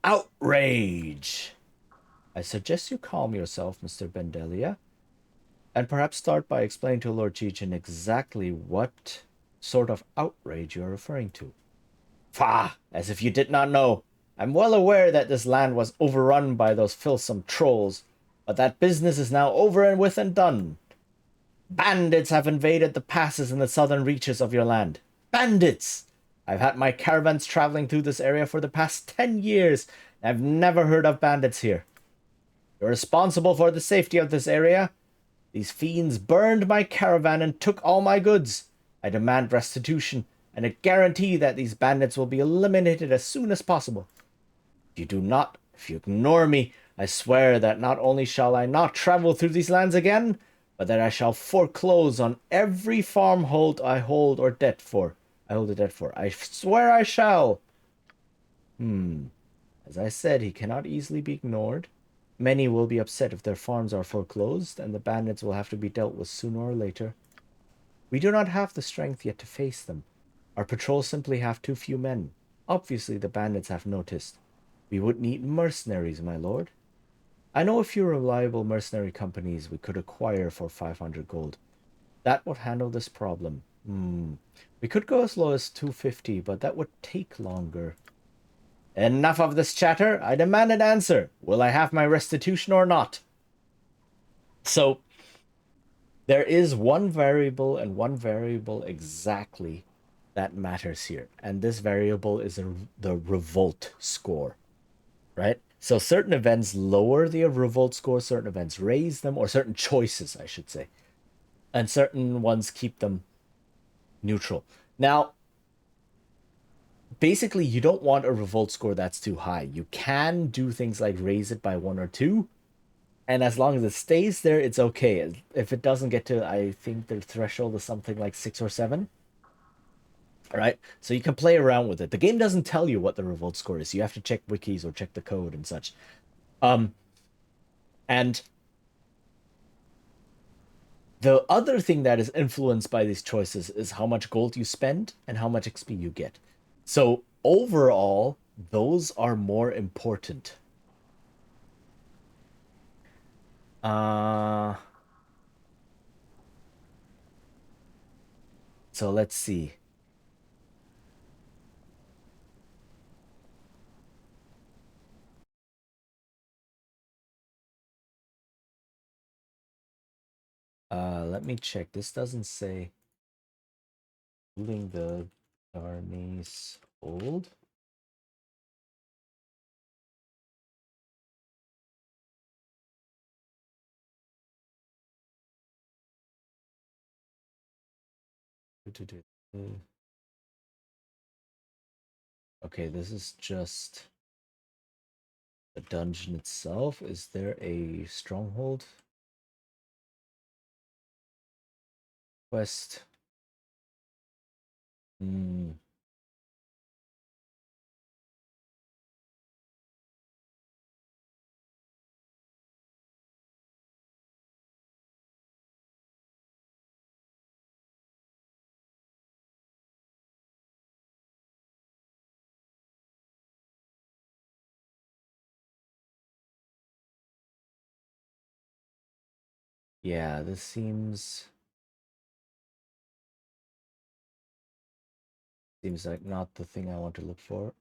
outrage. I suggest you calm yourself, Mr. Bendelia, and perhaps start by explaining to Lord Cheechin exactly what sort of outrage you're referring to. Pah! As if you did not know. I'm well aware that this land was overrun by those filthsome trolls, but that business is now over and with and done. Bandits have invaded the passes in the southern reaches of your land. Bandits! I've had my caravans traveling through this area for the past 10 years, and I've never heard of bandits here. You're responsible for the safety of this area. These fiends burned my caravan and took all my goods. I demand restitution and a guarantee that these bandits will be eliminated as soon as possible. If you ignore me, I swear that not only shall I not travel through these lands again, but that I shall foreclose on every farmhold I hold a debt for. I swear I shall. As I said, he cannot easily be ignored. Many will be upset if their farms are foreclosed, and the bandits will have to be dealt with sooner or later. We do not have the strength yet to face them. Our patrols simply have too few men. Obviously, the bandits have noticed. We would need mercenaries, my lord. I know a few reliable mercenary companies we could acquire for 500 gold. That would handle this problem. We could go as low as 250, but that would take longer. Enough of this chatter. I demand an answer. Will I have my restitution or not? So, there is one variable and one variable exactly that matters here. And this variable is the revolt score, right? So certain events lower the revolt score, certain events raise them, or certain choices, I should say. And certain ones keep them neutral. Now, basically, you don't want a revolt score that's too high. You can do things like raise it by 1 or 2, and as long as it stays there, it's okay. If it doesn't get to, I think the threshold is something like 6 or 7. All right, so you can play around with it. The game doesn't tell you what the revolt score is. You have to check wikis or check the code and such. And the other thing that is influenced by these choices is how much gold you spend and how much XP you get. So overall, those are more important. So let's see. Let me check. This doesn't say ruling the Darnese old. Okay, this is just the dungeon itself. Is there a stronghold? Quest. Yeah, this seems like not the thing I want to look for.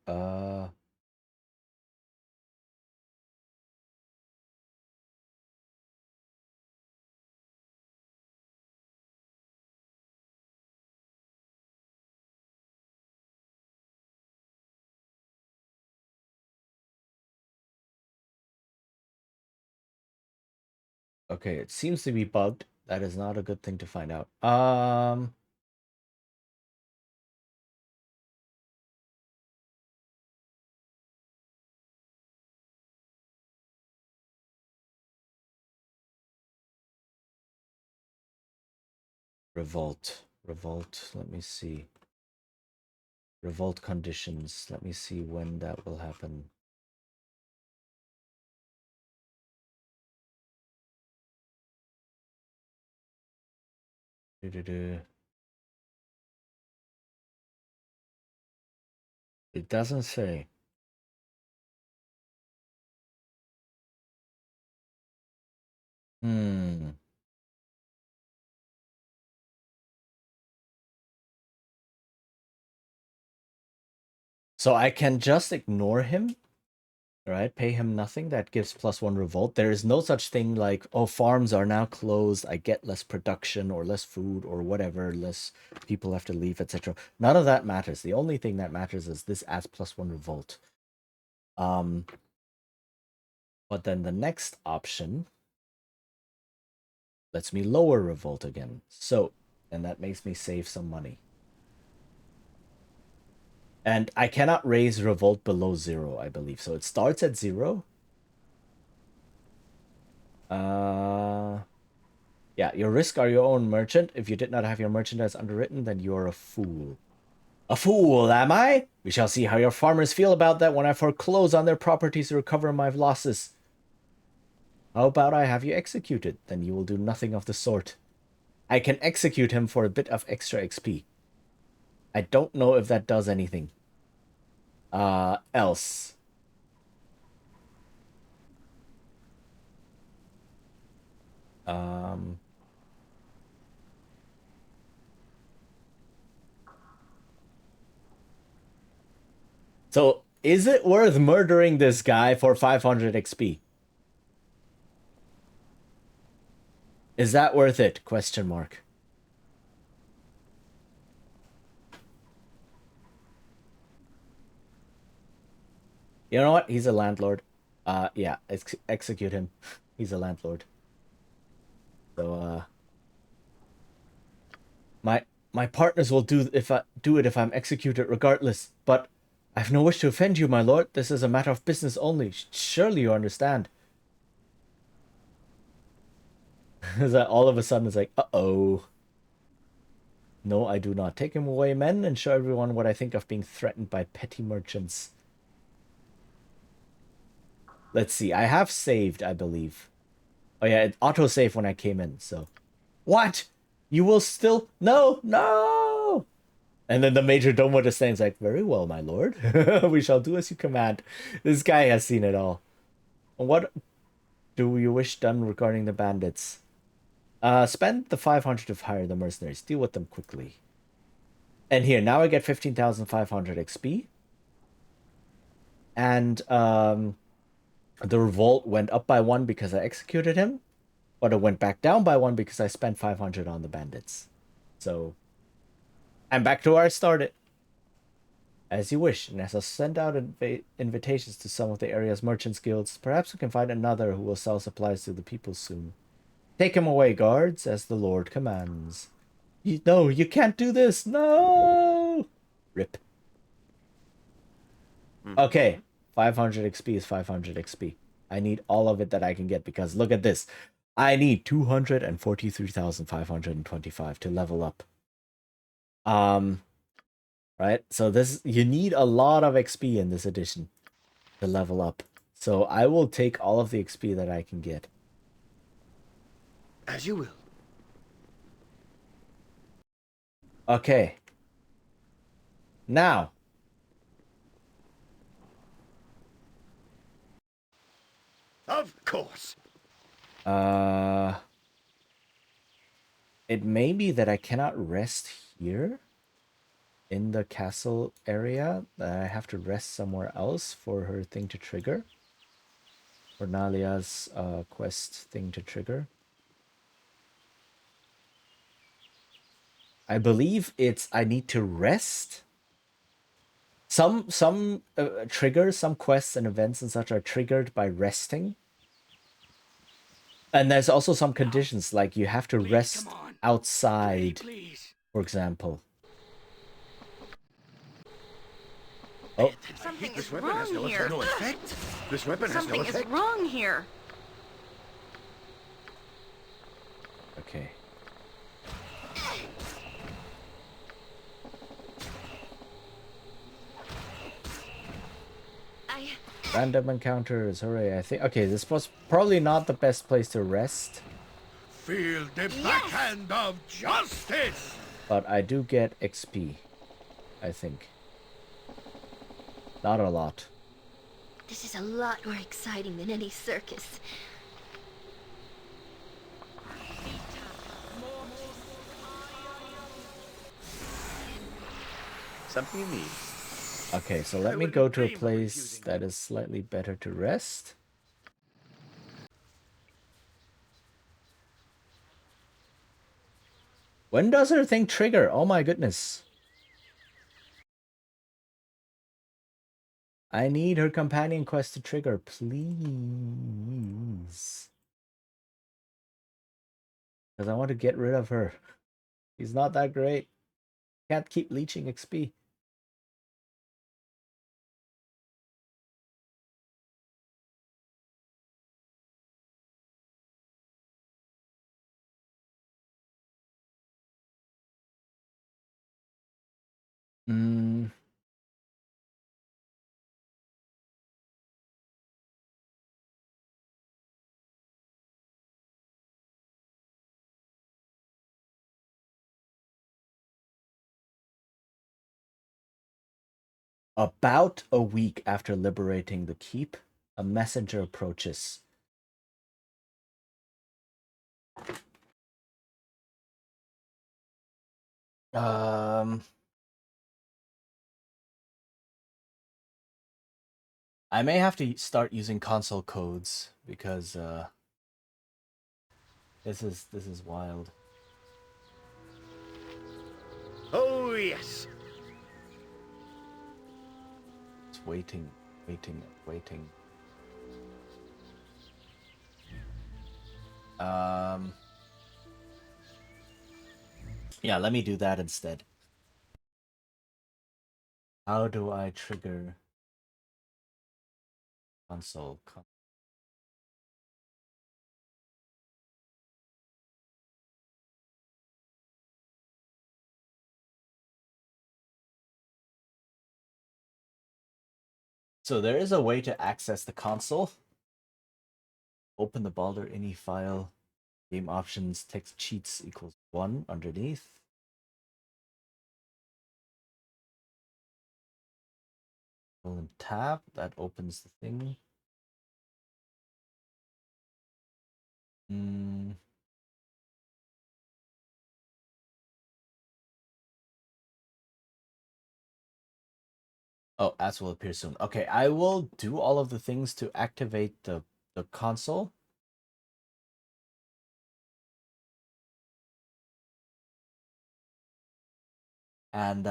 Okay, it seems to be bugged. That is not a good thing to find out. Revolt. Let me see. Revolt conditions. Let me see when that will happen. It doesn't say. So I can just ignore him, right? Pay him nothing. That gives +1 revolt. There is no such thing like, oh, farms are now closed. I get less production or less food or whatever. Less people have to leave, etc. None of that matters. The only thing that matters is this adds +1 revolt. But then the next option lets me lower revolt again. So, and that makes me save some money. And I cannot raise revolt below 0, I believe. So it starts at 0. Yeah, your risk are your own, merchant. If you did not have your merchandise underwritten, then you are a fool. A fool, am I? We shall see how your farmers feel about that when I foreclose on their properties to recover my losses. How about I have you executed? Then you will do nothing of the sort. I can execute him for a bit of extra XP. I don't know if that does anything. Else. So, is it worth murdering this guy for 500 XP? Is that worth it? Question mark. You know what? He's a landlord. Yeah, execute him. He's a landlord. So, my partners will do it if I'm executed regardless. But I've no wish to offend you, my lord. This is a matter of business only. Surely you understand. Is that all of a sudden it's like, uh-oh. No, I do not. Take him away, men, and show everyone what I think of being threatened by petty merchants. Let's see. I have saved, I believe. Oh yeah, it auto-saved when I came in, so. What? You will still... No! No! And then the major domo just stands like, very well, my lord. We shall do as you command. This guy has seen it all. What do you wish done regarding the bandits? Spend the 500 to hire the mercenaries. Deal with them quickly. And here, now I get 15,500 XP. And the revolt went up by 1 because I executed him. But it went back down by 1 because I spent 500 on the bandits. So, I'm back to where I started. As you wish, and as I send out invitations to some of the area's merchants guilds, perhaps we can find another who will sell supplies to the people soon. Take him away, guards, as the Lord commands. No, you can't do this! No! Rip. Okay, 500 XP is 500 XP. I need all of it that I can get because look at this. I need 243,525 to level up. Right? So this, you need a lot of XP in this edition to level up. So I will take all of the XP that I can get. As you will. Okay. Now. Of course. It may be that I cannot rest here in the castle area. That I have to rest somewhere else for her thing to trigger. For Nalia's quest thing to trigger. I believe it's I need to rest. Some triggers, some quests and events and such are triggered by resting. And there's also some conditions, like you have to rest outside, for example. Oh. Something is wrong here. No effect. This weapon has no effect. Something is wrong here. Okay. Random encounters, hooray. I think, okay, this was probably not the best place to rest. feel the backhand of justice! But I do get XP, I think. Not a lot. This is a lot more exciting than any circus. Something you need. Okay, so let me go to a place that is slightly better to rest. When does her thing trigger? Oh my goodness. I need her companion quest to trigger, please. Because I want to get rid of her. She's not that great. Can't keep leeching XP. About a week after liberating the keep, a messenger approaches. I may have to start using console codes because this is wild. Oh yes. It's waiting. Yeah, let me do that instead. How do I trigger console? So there is a way to access the console. Open the Baldur ini file. Game options, text cheats equals 1 underneath. And tab, that opens the thing. Oh, ads will appear soon. Okay, I will do all of the things to activate the console. And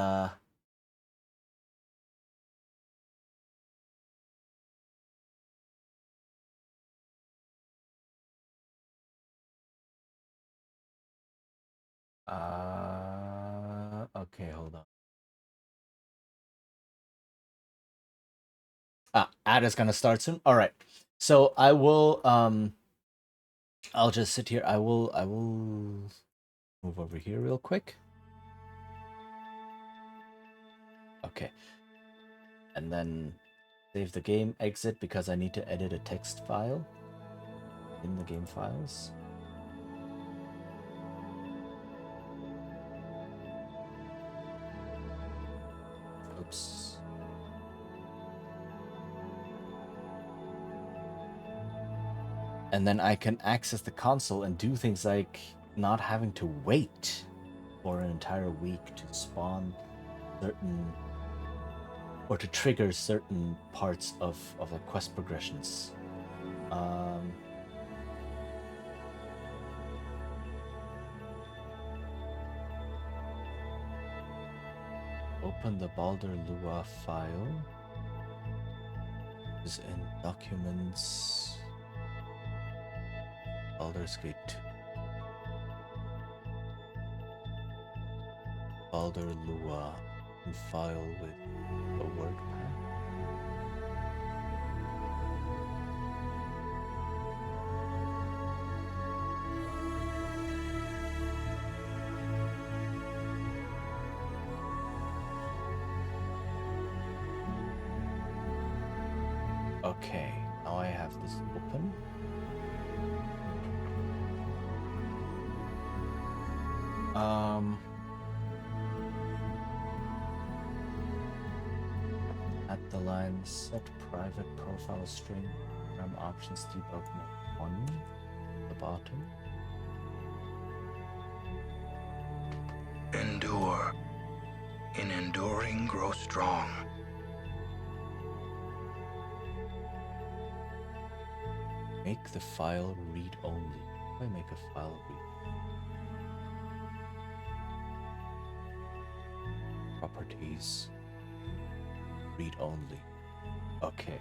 okay, hold on. Ad is gonna start soon. All right. So I will I'll just sit here. I will move over here real quick. Okay. And then save the game, exit because I need to edit a text file in the game files. Oops. And then I can access the console and do things like not having to wait for an entire week to spawn certain or to trigger certain parts of the quest progressions. Open the Baldur Lua file. Is in Documents. Baldur's Gate 2. Baldur Lua file with a word pack. Okay, now I have this open. At the line, set private profile string, program options debug mode 1, the bottom. Endure. In enduring, grow strong. Make the file read only. How do I make a file read? Properties. Read only. Okay.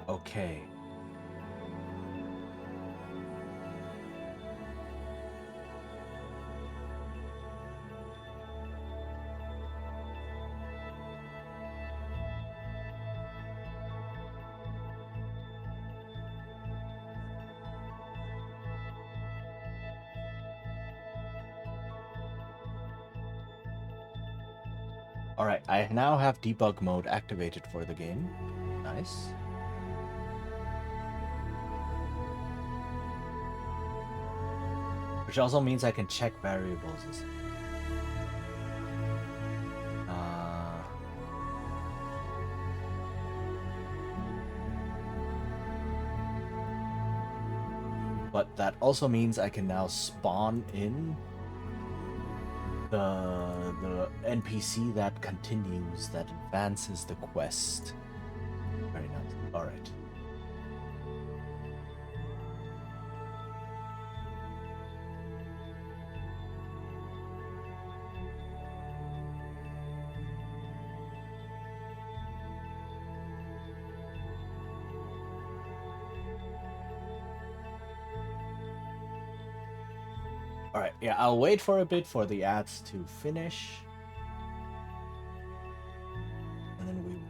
Okay. Alright, I now have debug mode activated for the game. Nice. Which also means I can check variables and stuff. But that also means I can now spawn in the NPC that continues, that advances the quest. Very nice. Alright. Alright, yeah, I'll wait for a bit for the ads to finish. And then we...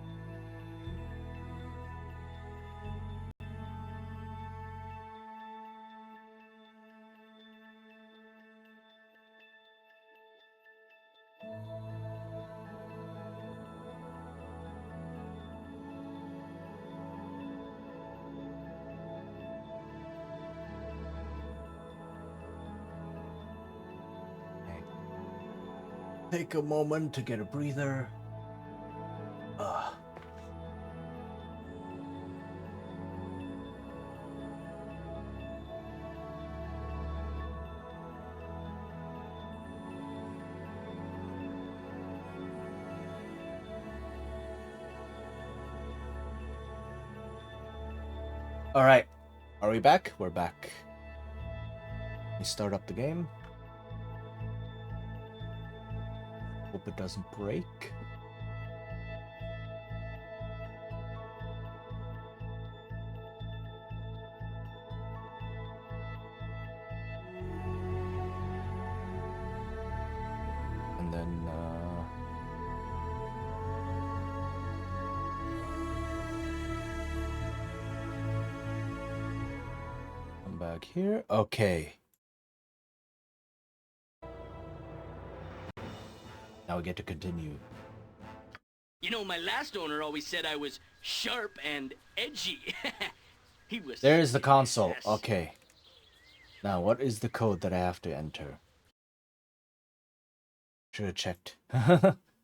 Take a moment to get a breather. Alright, are we back? We're back. Let me start up the game. Hope it doesn't break. And then, come back here. Okay. Now we get to continue. You know, my last owner always said I was sharp and edgy. He was. There's the console. Okay. Now, what is the code that I have to enter? Should have checked.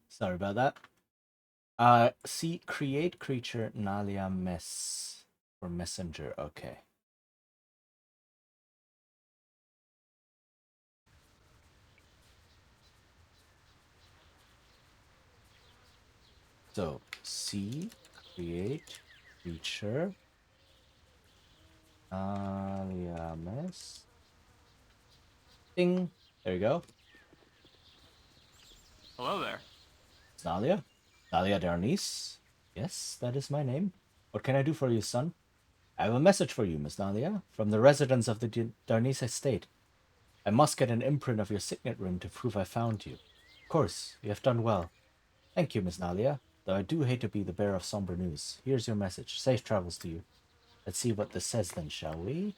Sorry about that. See, create creature Nalia mess or messenger. Okay. So, C, create, feature, alias, ding, there you go. Hello there. It's Nalia Darnice. Yes, that is my name. What can I do for you, son? I have a message for you, Miss Nalia, from the residents of the Darnese estate. I must get an imprint of your signet ring to prove I found you. Of course, you have done well. Thank you, Miss Nalia, though I do hate to be the bearer of somber news. Here's your message. Safe travels to you. Let's see what this says then, shall we?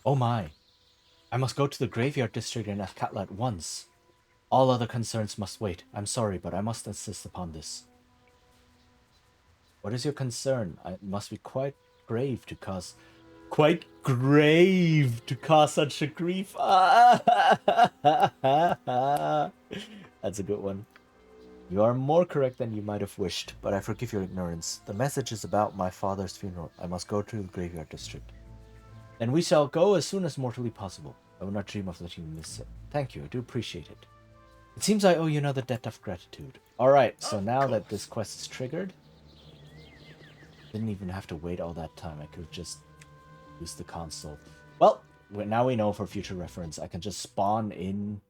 Oh my. I must go to the graveyard district in Athkatla at once. All other concerns must wait. I'm sorry, but I must insist upon this. What is your concern? It must be quite grave to cause such a grief. That's a good one. You are more correct than you might have wished, but I forgive your ignorance. The message is about my father's funeral. I must go to the graveyard district. Then we shall go as soon as mortally possible. I will not dream of letting you miss it. Thank you, I do appreciate it. It seems I owe you another debt of gratitude. Alright, so now that this quest is triggered, didn't even have to wait all that time. I could have just used the console. Well, now we know for future reference. I can just spawn in.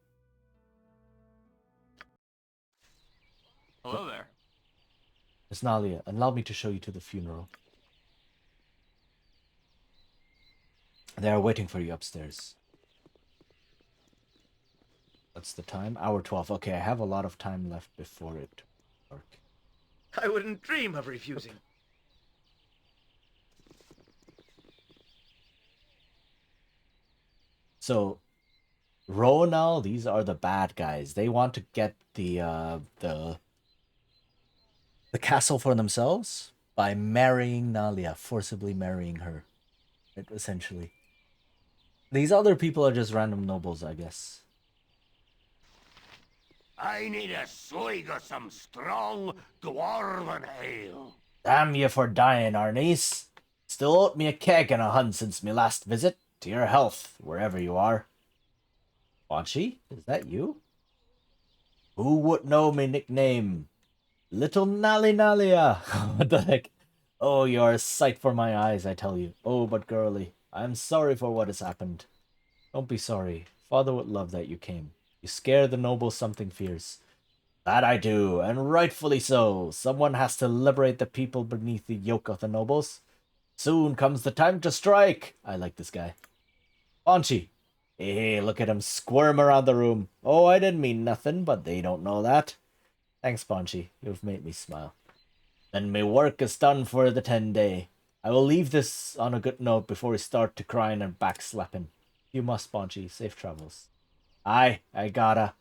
Hello there. Miss Nalia, allow me to show you to the funeral. They are waiting for you upstairs. What's the time? Hour 12. Okay, I have a lot of time left before it dark. I wouldn't dream of refusing. So, Ronal, these are the bad guys. They want to get the castle for themselves by marrying Nalia, forcibly marrying her, essentially. These other people are just random nobles, I guess. I need a swig of some strong dwarven ale. Damn you for dying, Arnice. Still owed me a keg and a hun since me last visit. To your health, wherever you are. Banshee, is that you? Who would know me nickname? Little Nally Nalia. What the heck? Oh, you're a sight for my eyes, I tell you. Oh, but girlie, I'm sorry for what has happened. Don't be sorry. Father would love that you came. You scare the nobles something fierce. That I do, and rightfully so. Someone has to liberate the people beneath the yoke of the nobles. Soon comes the time to strike. I like this guy. Banshee. Hey, look at him squirm around the room. Oh, I didn't mean nothing, but they don't know that. Thanks, Banshee. You've made me smile. Then my work is done for the 10-day. I will leave this on a good note before we start to crying and backslapping. You must, Banshee. Safe travels. Aye, I gotta.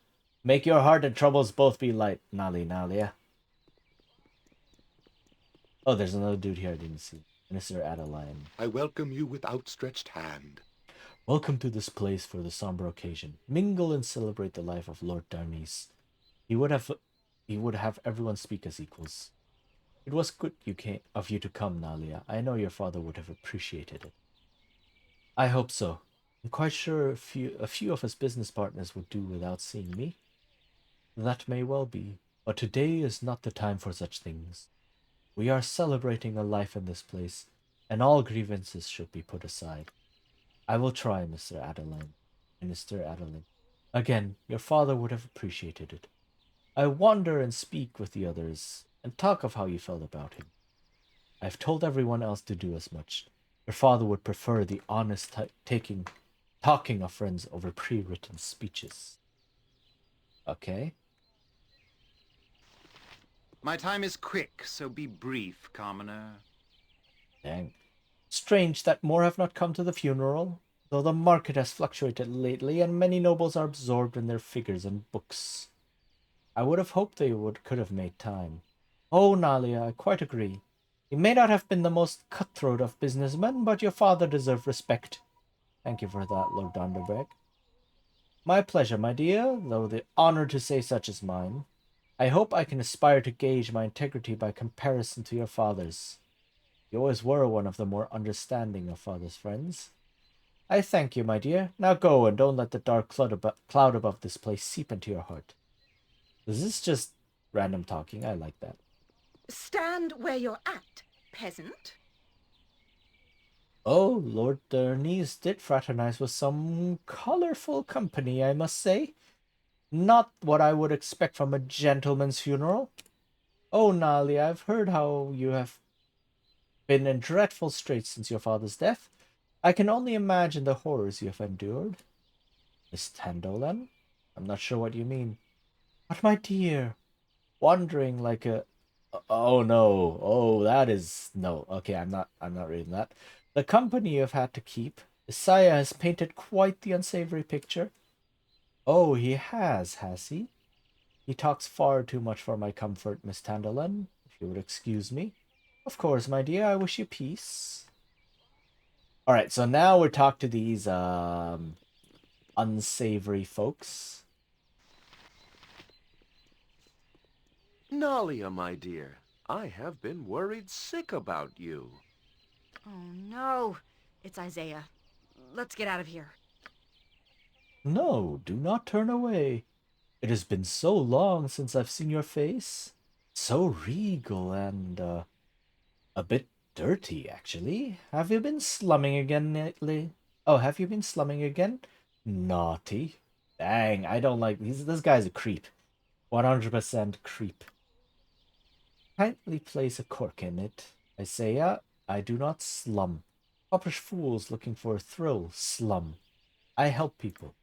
Make your heart and troubles both be light, Nali Nalia. Oh, there's another dude here I didn't see. Minister Adeline. I welcome you with outstretched hand. Welcome to this place for the somber occasion. Mingle and celebrate the life of Lord Darnese. He would have everyone speak as equals. It was good of you to come, Nalia. I know your father would have appreciated it. I hope so. I'm quite sure a few of his business partners would do without seeing me. That may well be, but today is not the time for such things. We are celebrating a life in this place, and all grievances should be put aside. I will try, Minister Adeline. Again, your father would have appreciated it. I wander and speak with the others, and talk of how you felt about him. I have told everyone else to do as much. Your father would prefer the honest talking of friends over pre-written speeches. Okay. My time is quick, so be brief, commoner. Dang. Strange that more have not come to the funeral, though the market has fluctuated lately and many nobles are absorbed in their figures and books. I would have hoped they could have made time. Oh, Nalia, I quite agree. He may not have been the most cutthroat of businessmen, but your father deserved respect. Thank you for that, Lord Donderbeck. My pleasure, my dear, though the honor to say such is mine. I hope I can aspire to gauge my integrity by comparison to your father's. You always were one of the more understanding of father's friends. I thank you, my dear. Now go, and don't let the dark cloud above this place seep into your heart. Is this just random talking? I like that. Stand where you're at, peasant. Oh, Lord Darnese did fraternize with some colorful company, I must say. Not what I would expect from a gentleman's funeral. Oh, Nali, I've heard how you have Been in dreadful straits since your father's death. I can only imagine the horrors you have endured. Miss Tandolan? I'm not sure what you mean. But my dear, wandering like a... Oh no. Oh, that is... No. Okay, I'm not reading that. The company you've had to keep. Isaiah has painted quite the unsavory picture. Oh, he has he? He talks far too much for my comfort, Miss Tandolan, if you would excuse me. Of course, my dear, I wish you peace. Alright, so now we're talking to these, unsavory folks. Nalia, my dear, I have been worried sick about you. Oh, no. It's Isaiah. Let's get out of here. No, do not turn away. It has been so long since I've seen your face. So regal and, a bit dirty, actually. Have you been slumming again lately? Oh, have you been slumming again? Naughty. Dang, I don't like... This guy's a creep. 100% creep. Kindly place a cork in it. Isaiah, I do not slum. Foppish fools looking for a thrill, slum. I help people.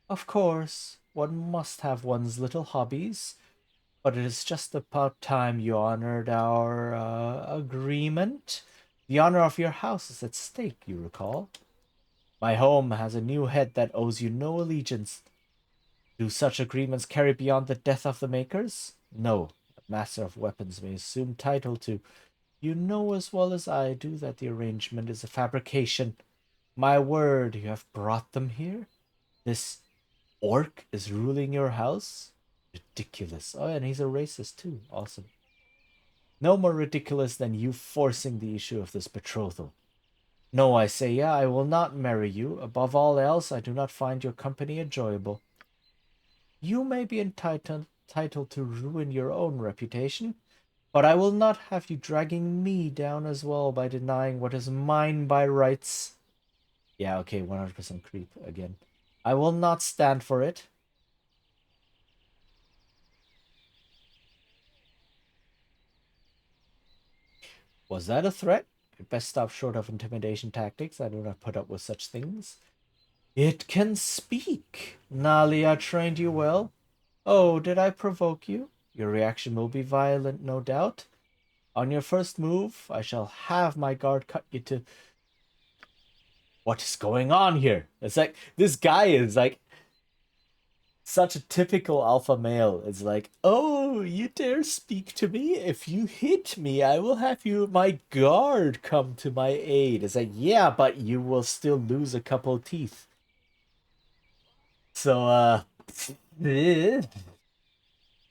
Of course, one must have one's little hobbies, but it is just about time you honored our agreement. The honor of your house is at stake, you recall. My home has a new head that owes you no allegiance. Do such agreements carry beyond the death of the makers? No. A master of weapons may assume title to. You know as well as I do that the arrangement is a fabrication. My word, you have brought them here? This orc is ruling your house? Ridiculous. Oh, and he's a racist too. Awesome. No more ridiculous than you forcing the issue of this betrothal. No, Isaiah, I will not marry you. Above all else, I do not find your company enjoyable. You may be entitled to ruin your own reputation, but I will not have you dragging me down as well by denying what is mine by rights. Yeah, okay, 100% creep again. I will not stand for it. Was that a threat? You'd best stop short of intimidation tactics. I do not put up with such things. It can speak. Nalia trained you well. Oh, did I provoke you? Your reaction will be violent, no doubt. On your first move, I shall have my guard cut you to... What is going on here? It's like, this guy is like such a typical alpha male. It's like, oh, you dare speak to me? If you hit me, I will have my guard come to my aid. It's like, yeah, but you will still lose a couple teeth. So, you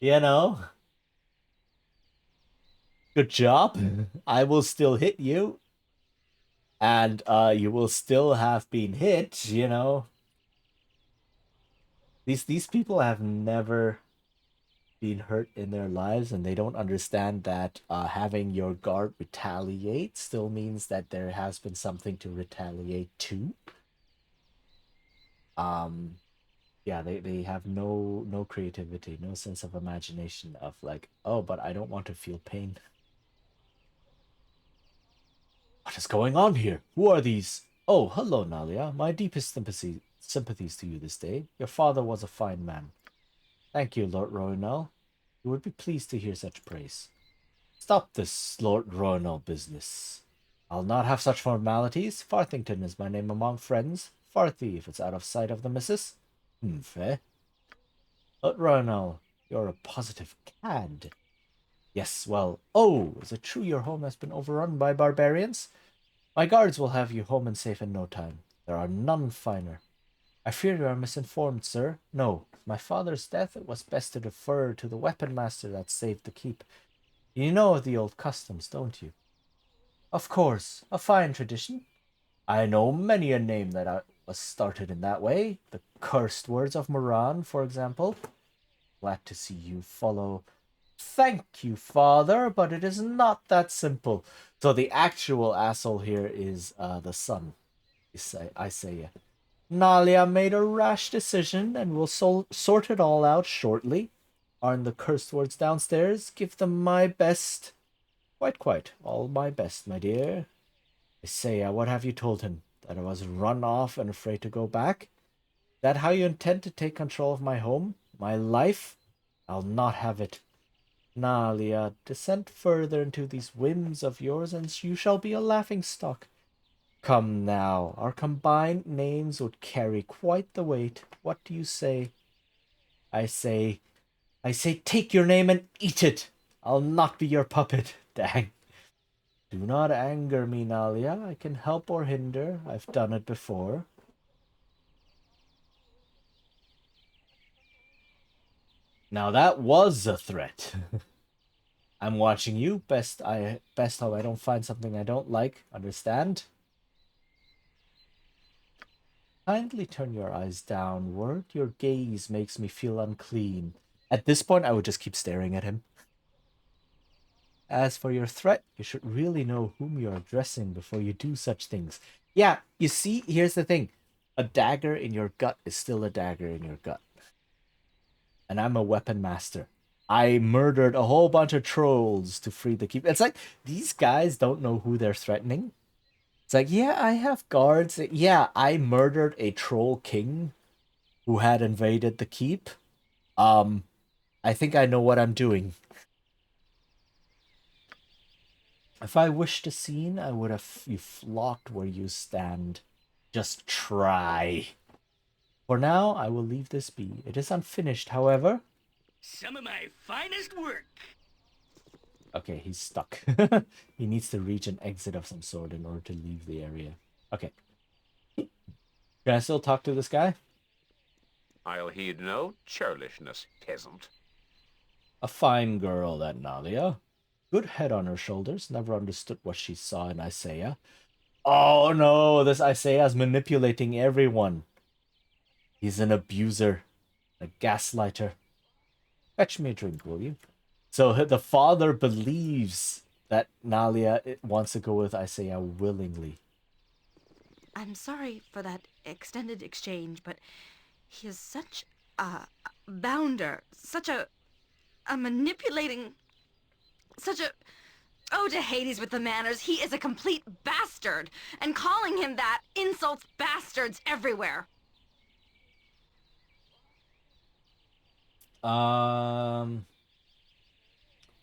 know, good job. I will still hit you. And, you will still have been hit, you know. These people have never been hurt in their lives, and they don't understand that having your guard retaliate still means that there has been something to retaliate to. Yeah, they have no creativity, no sense of imagination of like, oh, but I don't want to feel pain. What is going on here? Who are these? Oh, hello, Nalia. My deepest sympathies to you this day. Your father was a fine man. Thank you, Lord Roynell. You would be pleased to hear such praise. Stop this Lord Roynell business. I'll not have such formalities. Farthington is my name among friends. Farthy, if it's out of sight of the missus. Eh? Lord Roynell, you're a positive cad. Yes, well, oh, is it true your home has been overrun by barbarians? My guards will have you home and safe in no time. There are none finer. I fear you are misinformed, sir. No, my father's death, it was best to defer to the weapon master that saved the keep. You know the old customs, don't you? Of course, a fine tradition. I know many a name that was started in that way. The cursed words of Moran, for example. Glad to see you follow. Thank you, father, but it is not that simple. So the actual asshole here is the son, Isaiah. Nalia made a rash decision, and we'll sort it all out shortly. Are in the cursed words downstairs? Give them my best. Quite. All my best, my dear. Isaiah, what have you told him? That I was run off and afraid to go back? That how you intend to take control of my home? My life? I'll not have it. Nah, Leah, descend further into these whims of yours, and you shall be a laughing stock. Come now, our combined names would carry quite the weight. What do you say? I say, take your name and eat it. I'll not be your puppet. Dang. Do not anger me, Nalia. I can help or hinder. I've done it before. Now that was a threat. I'm watching you. Best hope I don't find something I don't like. Understand? Kindly turn your eyes downward. Your gaze makes me feel unclean. At this point, I would just keep staring at him. As for your threat, you should really know whom you're addressing before you do such things. Yeah, you see, here's the thing. A dagger in your gut is still a dagger in your gut. And I'm a weapon master. I murdered a whole bunch of trolls to free the keep. It's like, these guys don't know who they're threatening. It's like, yeah, I have guards. Yeah, I murdered a troll king who had invaded the keep. I think I know what I'm doing. If I wished a scene, I would have you flocked where you stand. Just try. For now, I will leave this be. It is unfinished, however. Some of my finest work. Okay, he's stuck. He needs to reach an exit of some sort in order to leave the area. Okay. Can I still talk to this guy? I'll heed no churlishness, peasant. A fine girl, that Nalia. Good head on her shoulders. Never understood what she saw in Isaiah. Oh no, this Isaiah's manipulating everyone. He's an abuser. A gaslighter. Fetch me a drink, will you? So the father believes that Nalia wants to go with Isaiah willingly. I'm sorry for that extended exchange, but he is such a bounder, such a manipulating, such a... Oh, to Hades with the manners. He is a complete bastard, and calling him that insults bastards everywhere.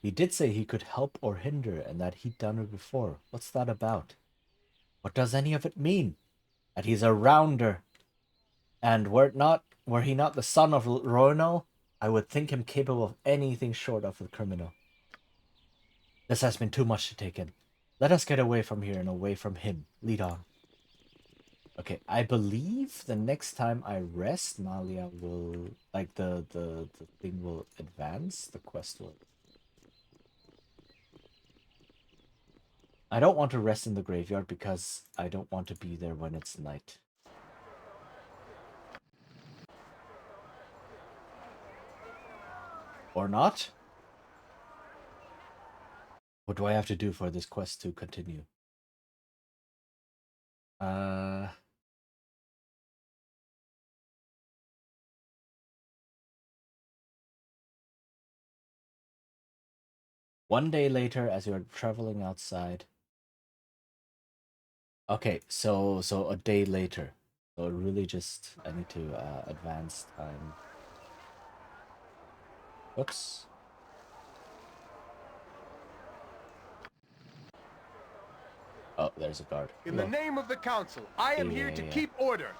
He did say he could help or hinder and that he'd done it before. What's that about? What does any of it mean? That he's a rounder. And were he not the son of Ronal, I would think him capable of anything short of a criminal. This has been too much to take in. Let us get away from here and away from him. Lead on. Okay, I believe the next time I rest, Nalia will... Like, the thing will advance. The quest will... I don't want to rest in the graveyard because I don't want to be there when it's night. Or not? What do I have to do for this quest to continue? One day later, as you're traveling outside. Okay, so a day later. So really just, I need to advance time. Whoops. Oh, there's a guard. In the name of the council, I am here to keep order.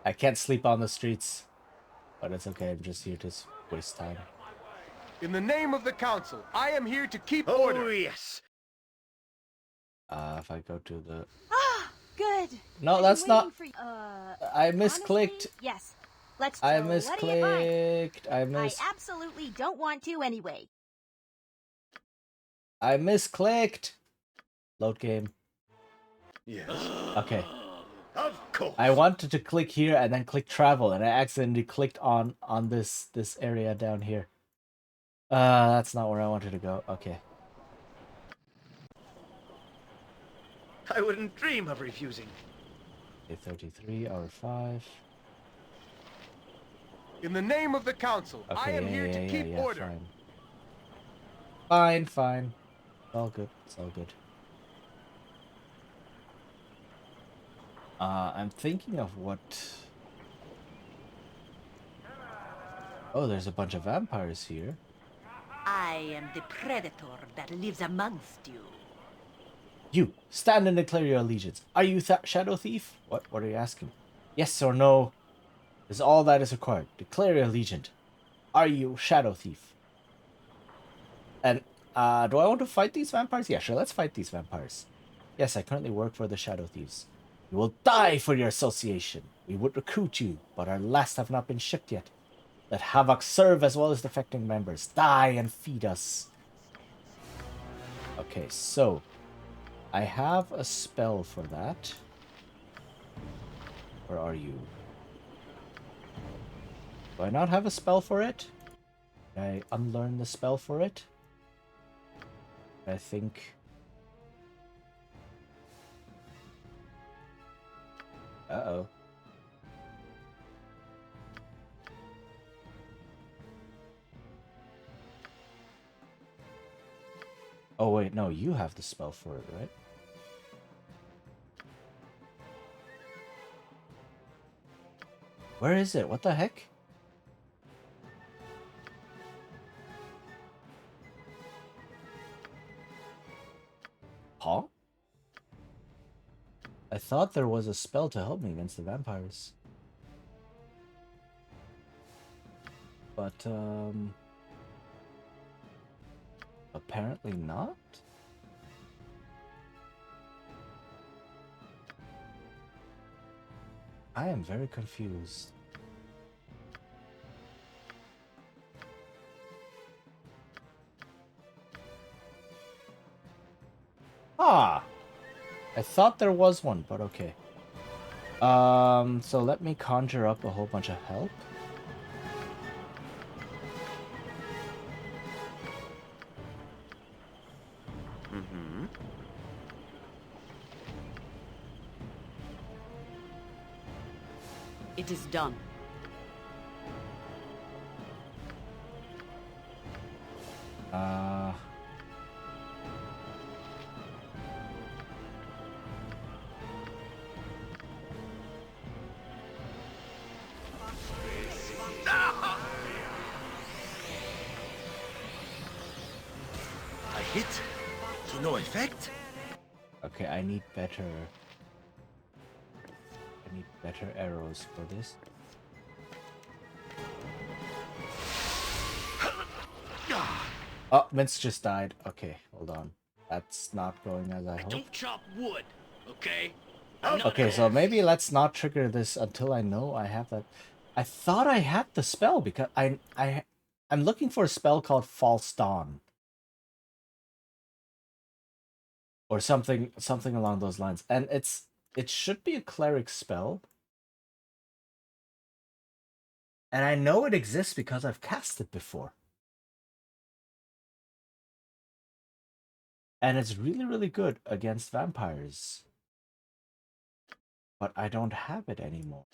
I can't sleep on the streets, but it's okay. I'm just here to waste time. In the name of the council, I am here to keep order. Oh, yes. If I go to the... Ah, good. No, that's not... I misclicked. Honestly, yes. Let's I what do you misclicked. I absolutely don't want to anyway. I misclicked. Load game. Yes. Okay. Of course. I wanted to click here and then click travel, and I accidentally clicked on this area down here. That's not where I wanted to go. Okay. I wouldn't dream of refusing. Okay, 33, hour 5. In the name of the council, Okay, I am here to keep order. Fine. Fine, fine. It's all good. It's all good. I'm thinking of what... Oh, there's a bunch of vampires here. I am the predator that lives amongst you. You, stand and declare your allegiance. Are you Shadow Thief? What are you asking? Yes or no is all that is required. Declare your allegiance. Are you Shadow Thief? And, do I want to fight these vampires? Yeah, sure, let's fight these vampires. Yes, I currently work for the Shadow Thieves. You will die for your association. We would recruit you, but our last have not been shipped yet. Let Havoc serve as well as defecting members. Die and feed us. Okay, so I have a spell for that. Where are you? Do I not have a spell for it? Did I unlearn the spell for it? I think... Uh-oh. Oh wait, no, you have the spell for it, right? Where is it? What the heck? Huh? I thought there was a spell to help me against the vampires. But, apparently not? I am very confused. Ah! I thought there was one, but okay. So let me conjure up a whole bunch of help. It is done. I hit to no effect. Okay, I need better arrows for this. Oh, Mince just died. Okay, hold on. That's not going as I hoped. Don't chop wood, okay? Okay, so maybe let's not trigger this until I know I have that. I thought I had the spell because I'm looking for a spell called False Dawn. Or something along those lines. And it should be a cleric spell. And I know it exists because I've cast it before. And it's really, really good against vampires. But I don't have it anymore.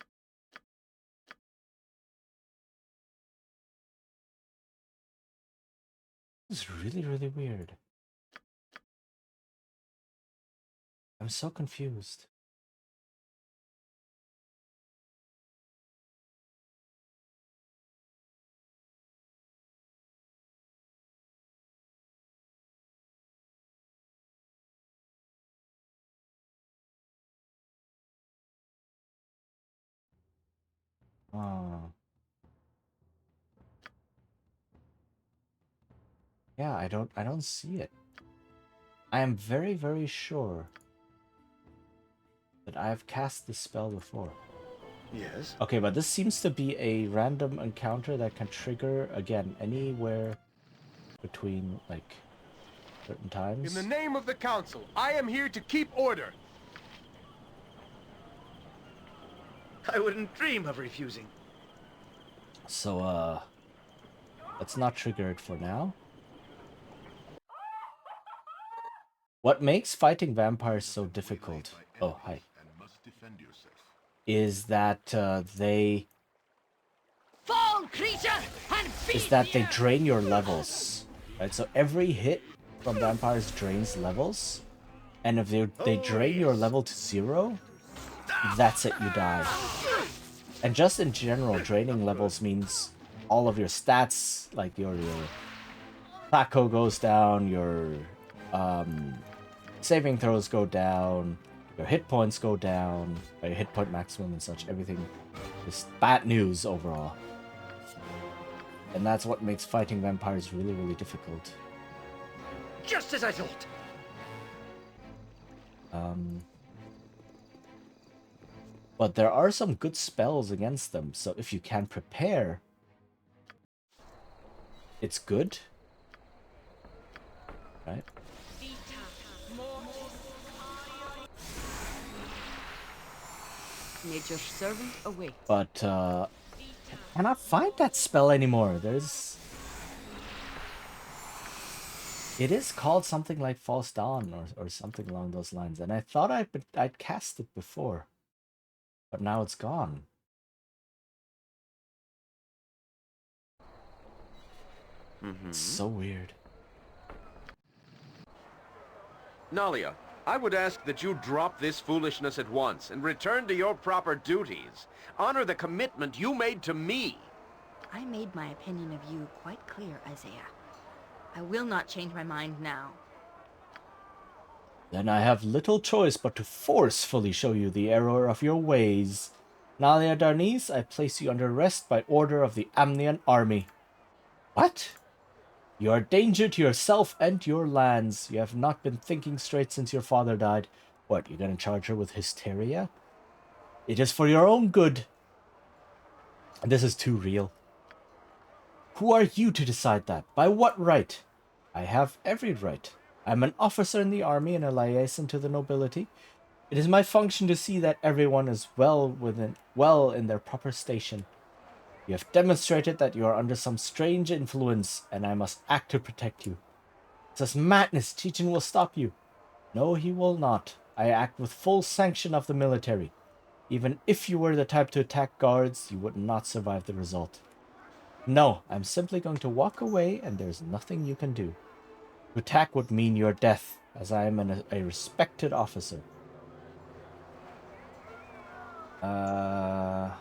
This is really, really weird. I'm so confused. Oh. Yeah, I don't see it. I am very, very sure that I've cast this spell before. Yes. Okay, but this seems to be a random encounter that can trigger, again, anywhere between, like, certain times. In the name of the council, I am here to keep order. I wouldn't dream of refusing. So, let's not trigger it for now. What makes fighting vampires so difficult, oh, hi, is that, they Fall, creature, and drain your levels. Right, so every hit from vampires drains levels, and if they drain your level to 0, that's it, you die. And just in general, draining levels means all of your stats, like your Placo goes down, your saving throws go down, your hit points go down, your hit point maximum and such, everything is bad news overall. And that's what makes fighting vampires really, really difficult. Just as I thought. But there are some good spells against them, so if you can prepare, it's good. Right? Nature's servant awaits. But I cannot find that spell anymore. It is called something like False Dawn or something along those lines, and I thought I'd cast it before, but now it's gone. It's so weird. Nalia, I would ask that you drop this foolishness at once and return to your proper duties. Honor the commitment you made to me. I made my opinion of you quite clear, Isaiah. I will not change my mind now. Then I have little choice but to forcefully show you the error of your ways. Nalia Darnis, I place you under arrest by order of the Amnian army. What? You are a danger to yourself and your lands. You have not been thinking straight since your father died. What, you're gonna charge her with hysteria? It is for your own good. This is too real. Who are you to decide that? By what right? I have every right. I'm an officer in the army and a liaison to the nobility. It is my function to see that everyone is well in their proper station. You have demonstrated that you are under some strange influence, and I must act to protect you. This is madness. Chechen will stop you. No, he will not. I act with full sanction of the military. Even if you were the type to attack guards, you would not survive the result. No, I'm simply going to walk away, and there's nothing you can do. To attack would mean your death, as I am a respected officer. I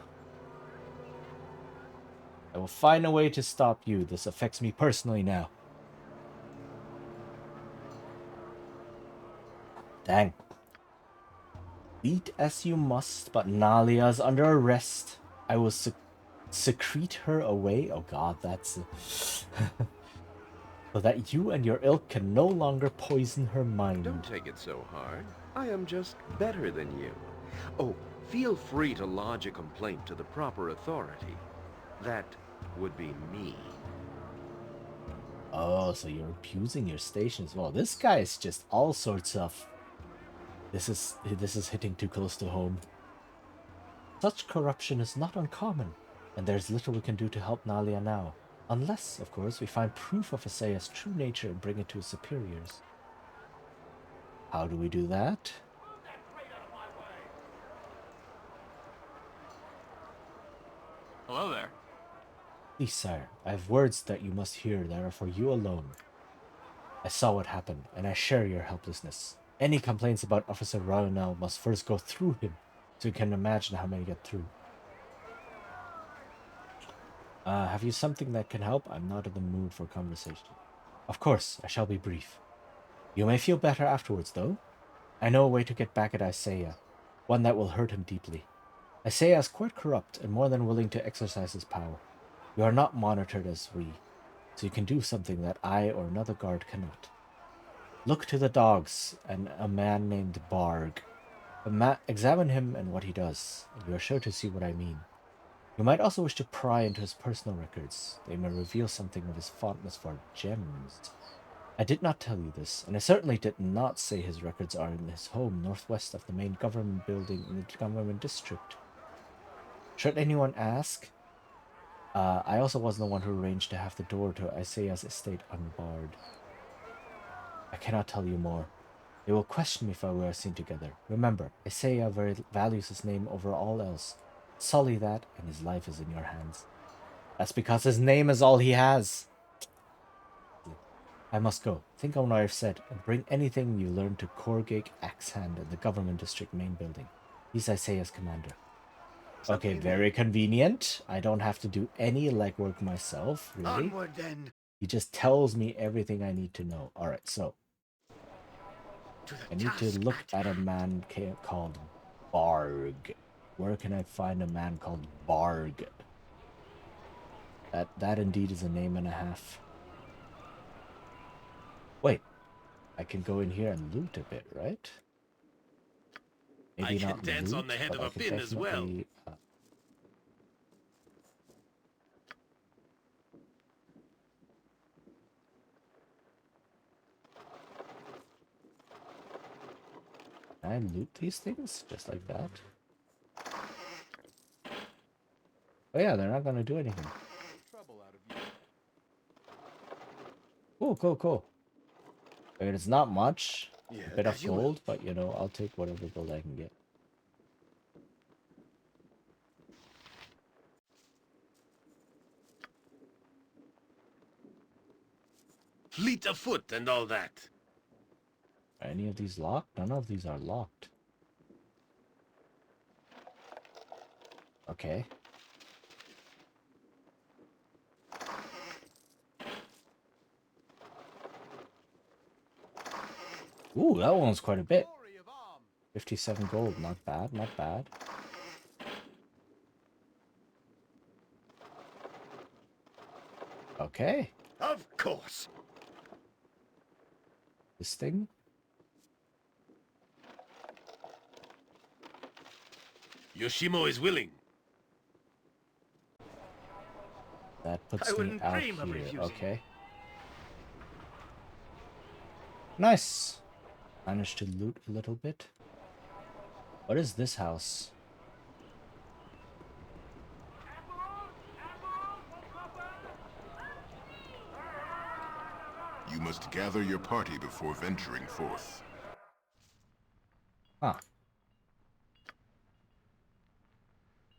will find a way to stop you. This affects me personally now. Dang. Eat as you must, but Nalia's under arrest. I will secrete her away. Oh god, that's... so that you and your ilk can no longer poison her mind. Don't take it so hard. I am just better than you. Oh, feel free to lodge a complaint to the proper authority. That would be me. Oh, so you're abusing your station as well. This guy is just all sorts of... This is hitting too close to home. Such corruption is not uncommon, and there's little we can do to help Nalia now. Unless, of course, we find proof of Asaya's true nature and bring it to his superiors. How do we do that? Hello there. Please, sire, I have words that you must hear that are for you alone. I saw what happened, and I share your helplessness. Any complaints about Officer Raunel must first go through him, so you can imagine how many get through. Have you something that can help? I'm not in the mood for conversation. Of course, I shall be brief. You may feel better afterwards, though. I know a way to get back at Isaiah, one that will hurt him deeply. Isaiah is quite corrupt and more than willing to exercise his power. You are not monitored as we, so you can do something that I or another guard cannot. Look to the dogs and a man named Barg. Examine him and what he does, and you are sure to see what I mean. You might also wish to pry into his personal records. They may reveal something of his fondness for gems. I did not tell you this, and I certainly did not say his records are in his home northwest of the main government building in the government district. Should anyone ask, I also was the one who arranged to have the door to Isaiah's estate unbarred. I cannot tell you more. They will question me if we are seen together. Remember, Isaiah values his name over all else. Sully that, and his life is in your hands. That's because his name is all he has. I must go. Think on what I've said, and bring anything you learned to Korgig Axehand in the Government District main building. These I say as commander. Okay, very convenient. I don't have to do any legwork myself, really. Onward, then. He just tells me everything I need to know. Alright, so. I need to look at a man called Barg. Where can I find a man called Barg? That indeed is a name and a half. Wait, I can go in here and loot a bit, right? Maybe I can not dance loot, on the head but of I a could pin as well. definitely, Can I loot these things just like that? Oh yeah, they're not gonna do anything. Cool, cool, cool. I mean, it's not much. A bit of gold, but you know, I'll take whatever gold I can get. Fleet of foot and all that. Are any of these locked? None of these are locked. Okay. Ooh, that one's quite a bit. 57 gold, not bad, not bad. Okay. Of course. This thing? Yoshimo is willing. That puts me out here, okay. Nice. Managed to loot a little bit. What is this house? You must gather your party before venturing forth. Huh.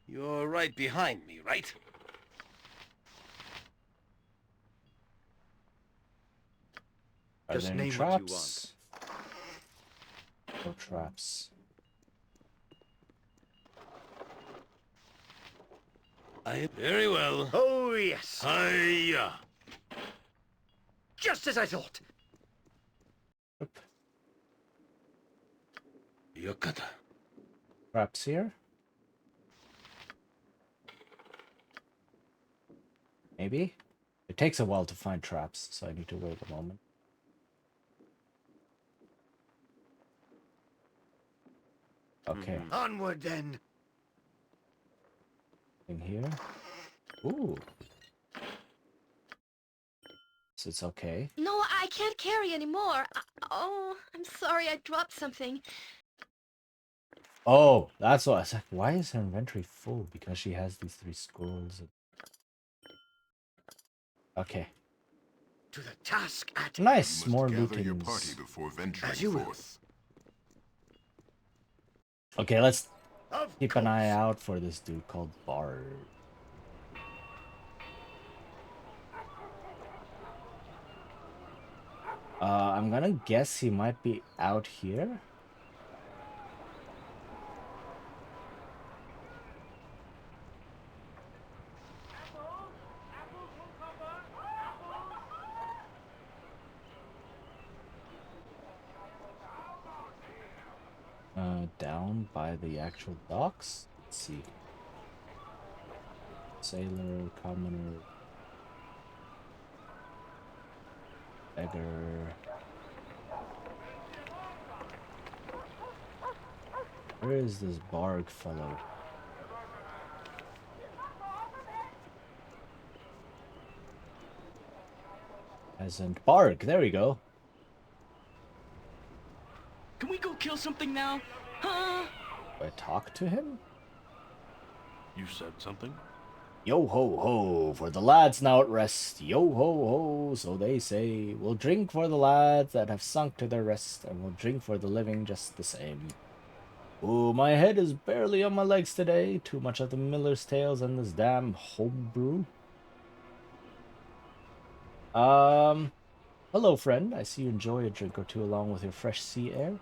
You're right behind me, right? Are there any traps? No traps. Very well. Oh, yes. Hiya. Just as I thought. Yokata. Traps here? Maybe? It takes a while to find traps, so I need to wait a moment. Okay. Onward, then. In here. Ooh. So it's okay. No, I can't carry anymore. Oh, I'm sorry, I dropped something. Oh, that's what I was like. Why is her inventory full? Because she has these 3 scrolls. Okay. To the task at Nice, more Gather your lootings. party before venturing forth. Okay, let's keep an eye out for this dude called Bard. I'm gonna guess he might be out here. Down by the actual docks. Let's see. Sailor, commoner, beggar. Where is this Barg fellow? Peasant Barg, there we go. Can we go kill something now? Huh? Do I talk to him? You said something? Yo ho ho, for the lads now at rest. Yo ho ho, so they say. We'll drink for the lads that have sunk to their rest, and we'll drink for the living just the same. Oh, my head is barely on my legs today. Too much of the miller's tales and this damn homebrew. Hello, friend. I see you enjoy a drink or two along with your fresh sea air.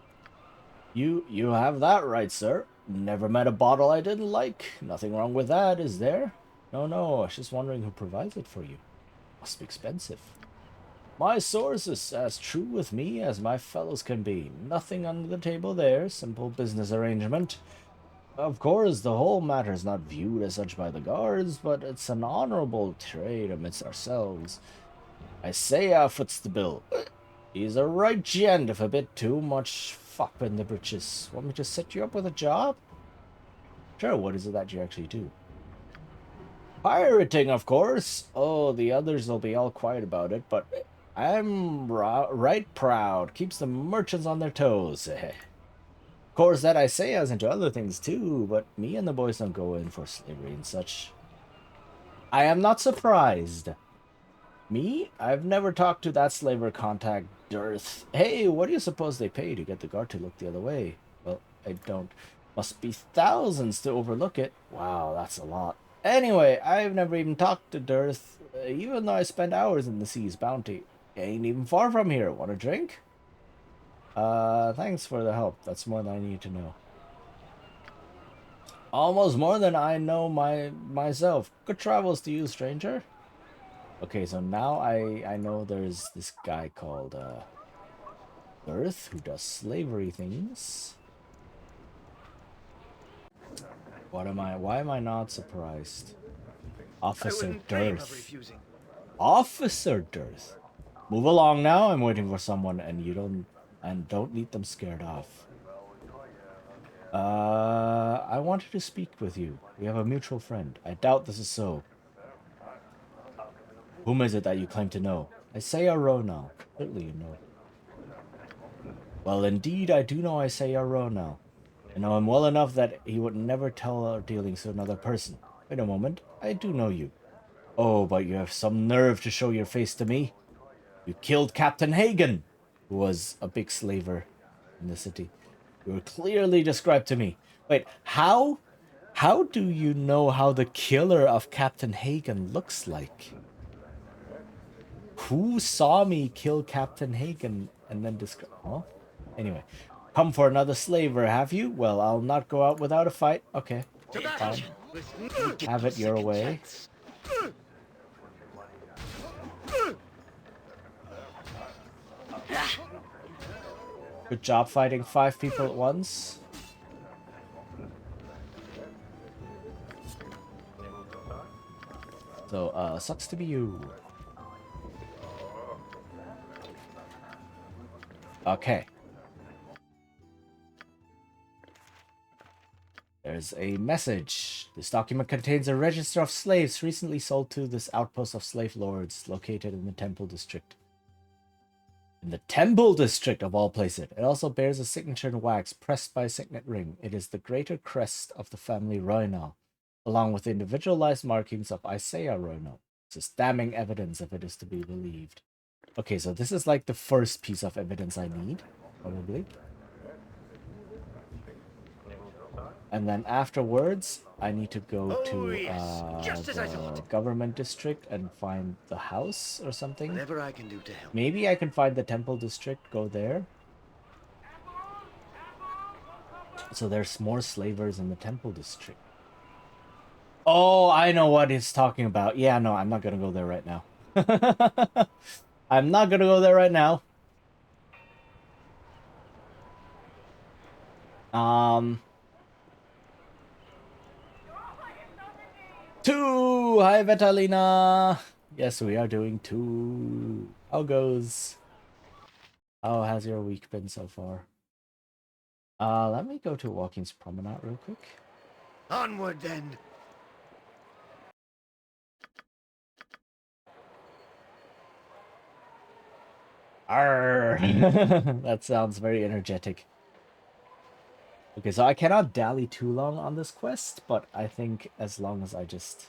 You have that right, sir. Never met a bottle I didn't like. Nothing wrong with that, is there? No, I was just wondering who provides it for you. Must be expensive. My source is as true with me as my fellows can be. Nothing under the table there. Simple business arrangement. Of course, the whole matter is not viewed as such by the guards, but it's an honorable trade amidst ourselves. Isaiah foots the bill. He's a right gent, if a bit too much fop in the britches. Want me to set you up with a job? Sure, what is it that you actually do? Pirating, of course. Oh, the others will be all quiet about it, but I'm right proud. Keeps the merchants on their toes. Of course, that Isaiah's into other things too, but me and the boys don't go in for slavery and such. I am not surprised. Me? I've never talked to that slaver contact, Dearth. Hey, what do you suppose they pay to get the guard to look the other way? Well, I don't. Must be thousands to overlook it. Wow, that's a lot. Anyway, I've never even talked to Dearth, even though I spent hours in the sea's bounty. Ain't even far from here. Want a drink? Thanks for the help. That's more than I need to know. Almost more than I know myself. Good travels to you, stranger. Okay, so now I know there's this guy called Earth who does slavery things. Why am I not surprised? Officer Dearth. Officer Dearth. Move along now. I'm waiting for someone and don't need them scared off. I wanted to speak with you. We have a mutual friend. I doubt this is so. Whom is it that you claim to know? Isaiah Ronal. Certainly you know. Well, indeed, I do know Isaiah Ronal. I know him well enough that he would never tell our dealings to another person. Wait a moment. I do know you. Oh, but you have some nerve to show your face to me. You killed Captain Hagen, who was a big slaver in the city. You were clearly described to me. Wait, how do you know how the killer of Captain Hagen looks like? Who saw me kill Captain Hagen and then describe... Oh, anyway. Come for another slaver, have you? Well, I'll not go out without a fight. Okay, fine. Have it your way. Good job fighting 5 people at once. So, sucks to be you. Okay. There's a message. This document contains a register of slaves recently sold to this outpost of slave lords located in the Temple District. In the Temple District, of all places. It also bears a signature in wax pressed by a signet ring. It is the greater crest of the family Roynal, along with the individualized markings of Isaiah Roynal. This is damning evidence if it is to be believed. Okay, so this is like the first piece of evidence I need, probably. And then afterwards, I need to go to the government district and find the house or something. Whatever I can do to help. Maybe I can find the temple district, go there. So there's more slavers in the temple district. Oh, I know what he's talking about. Yeah, no, I'm not gonna go there right now. I'm not gonna go there right now. Two! Hi, Vitalina! Yes, we are doing 2. How goes? How has your week been so far? Let me go to Walking's Promenade real quick. Onward, then! Arr! That sounds very energetic. Okay, so I cannot dally too long on this quest, but I think as long as I just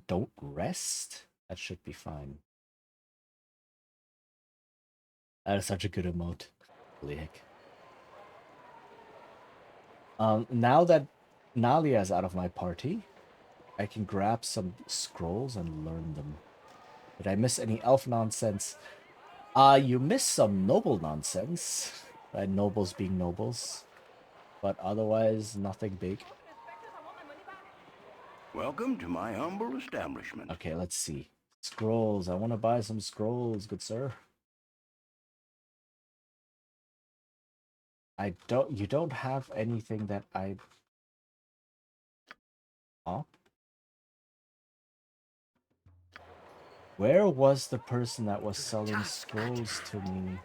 don't rest, that should be fine. That is such a good emote. Holy heck. Now that Nalia is out of my party, I can grab some scrolls and learn them. Did I miss any elf nonsense? You missed some noble nonsense. Right, nobles being nobles. But otherwise, nothing big. Welcome to my humble establishment. Okay, let's see. Scrolls. I want to buy some scrolls, good sir. You don't have anything that I... Huh? Where was the person that was selling scrolls to me?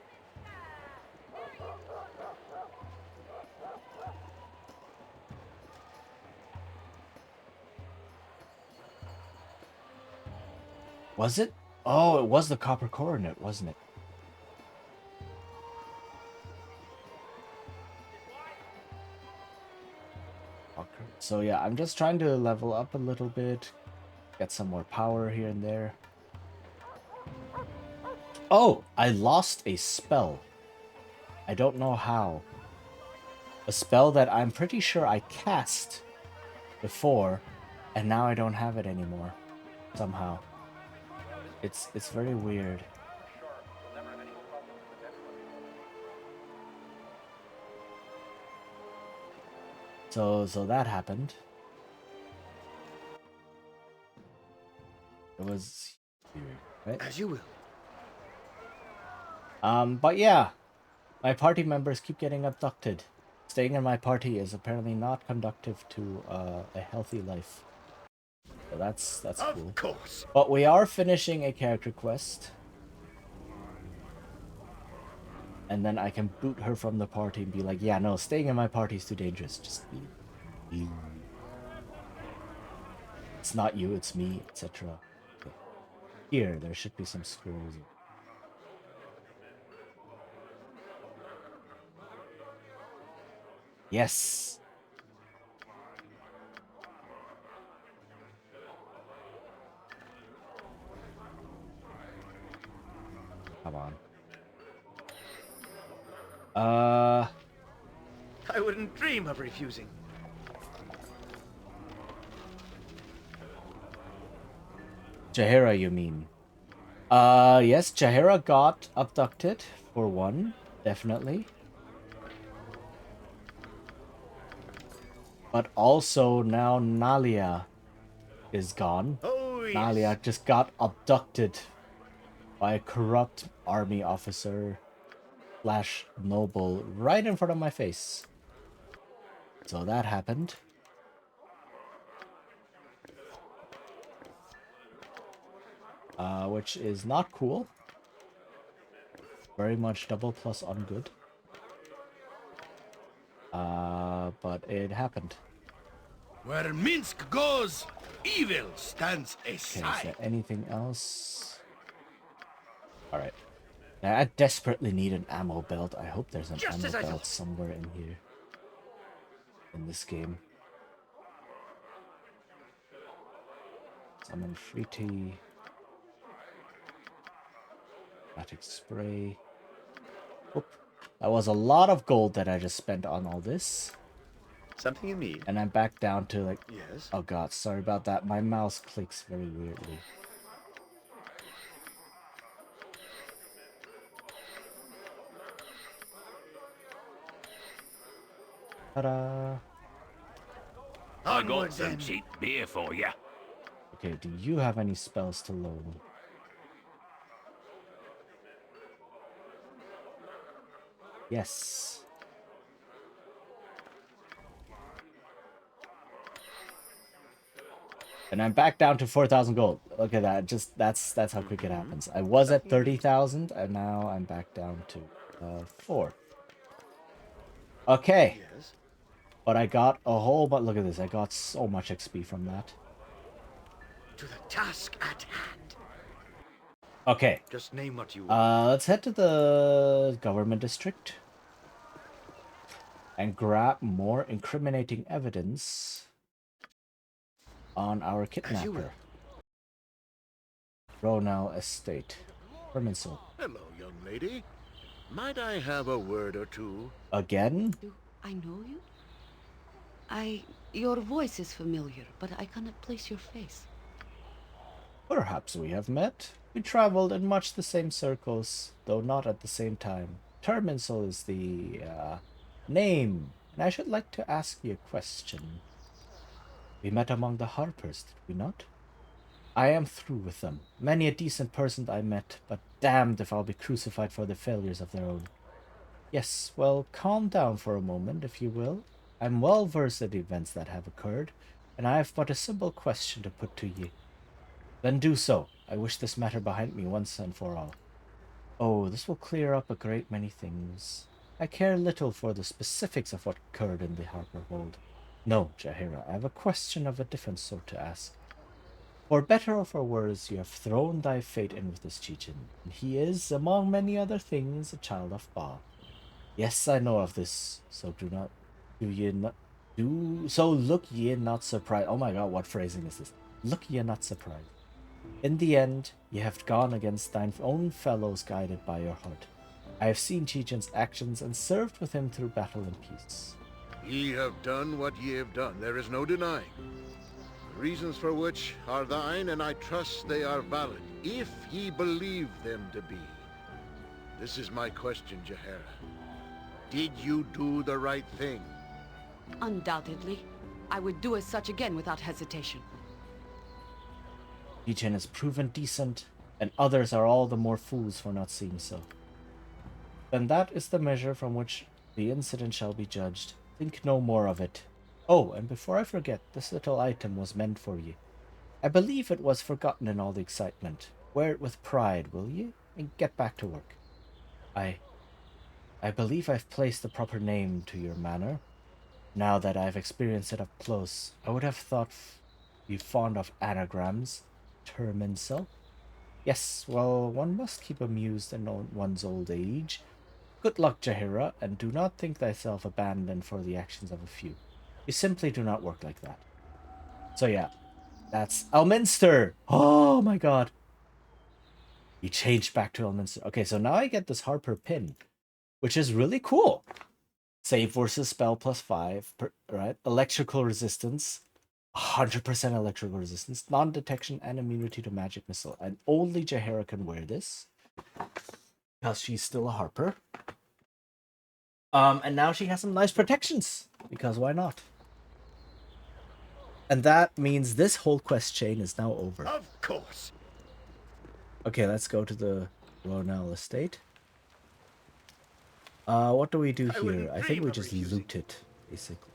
Was it? Oh, it was the copper coronet, wasn't it? So yeah, I'm just trying to level up a little bit, get some more power here and there. Oh, I lost a spell. I don't know how. A spell that I'm pretty sure I cast before, and now I don't have it anymore. Somehow. It's very weird. So that happened. It was weird, right? As you will. But yeah, my party members keep getting abducted. Staying in my party is apparently not conducive to a healthy life. So that's cool. Of course. But we are finishing a character quest. And then I can boot her from the party and be like, yeah, no, staying in my party is too dangerous. Just leave. It's not you, it's me, etc. Okay. Here, there should be some scrolls. Yes! Come on. I wouldn't dream of refusing. Jaheira, you mean? Yes, Jaheira got abducted, for one, definitely. But also now Nalia is gone. Oh, yes. Nalia just got abducted by a corrupt army officer / noble right in front of my face. So that happened. Which is not cool. Very much double plus on good. But it happened. Where Minsk goes, evil stands aside. Okay, is there anything else? Alright. I desperately need an ammo belt. I hope there's an ammo belt somewhere in here. In this game. Summon free tea. Automatic spray. Oop. That was a lot of gold that I just spent on all this. Something you need. And I'm back down to like... Yes. Oh god, sorry about that. My mouse clicks very weirdly. Ta-da! I got some cheap beer for you. Okay, do you have any spells to load? Yes. And I'm back down to 4,000 gold. Look at that. Just that's how quick it happens. I was at 30,000 and now I'm back down to 4. Okay. Yes. But I got a whole but look at this. I got so much XP from that. To the task at hand. Okay. Just name what you want. Let's head to the government district and grab more incriminating evidence on our kidnapper. Ronell Estate. Perminsel. Hello, young lady. Might I have a word or two? Again? Do I know you? Your voice is familiar, but I cannot place your face. Perhaps we have met We traveled in much the same circles, though not at the same time. Terminsel is the name, and I should like to ask you a question. We met among the Harpers, did we not? I am through with them. Many a decent person I met, but damned if I'll be crucified for the failures of their own. Yes, well, calm down for a moment, if you will. I'm well versed in events that have occurred, and I have but a simple question to put to ye. Then do so. I wish this matter behind me once and for all. Oh, this will clear up a great many things. I care little for the specifics of what occurred in the Harper hold. No, Jaheira, I have a question of a different sort to ask. For better or for worse, you have thrown thy fate in with this Chechen, and he is, among many other things, a child of Ba. Yes, I know of this, so look ye not surprised. Oh my god, what phrasing is this? Look ye not surprised. In the end, ye have gone against thine own fellows guided by your heart. I have seen Chechen's actions and served with him through battle and peace. Ye have done what ye have done, there is no denying. The reasons for which are thine, and I trust they are valid, if ye believe them to be. This is my question, Jaheira. Did you do the right thing? Undoubtedly. I would do as such again without hesitation. Chechen is proven decent, and others are all the more fools for not seeing so. Then that is the measure from which the incident shall be judged. Think no more of it. Oh, and before I forget, this little item was meant for ye. I believe it was forgotten in all the excitement. Wear it with pride, will ye? And get back to work. I believe I've placed the proper name to your manor. Now that I've experienced it up close, I would have thought you fond of anagrams. Terminsel? Yes, well, one must keep amused in one's old age. Good luck, Jaheira, and do not think thyself abandoned for the actions of a few. You simply do not work like that. So yeah, that's Elminster! Oh my god! He changed back to Elminster. Okay, so now I get this Harper pin, which is really cool. Save versus spell plus 5, right? Electrical resistance, 100% electrical resistance, non-detection, and immunity to magic missile. And only Jaheira can wear this because she's still a Harper. And now she has some nice protections because why not? And that means this whole quest chain is now over. Of course. Okay, let's go to the Ronell estate. What do we do here? I think we just loot it, basically.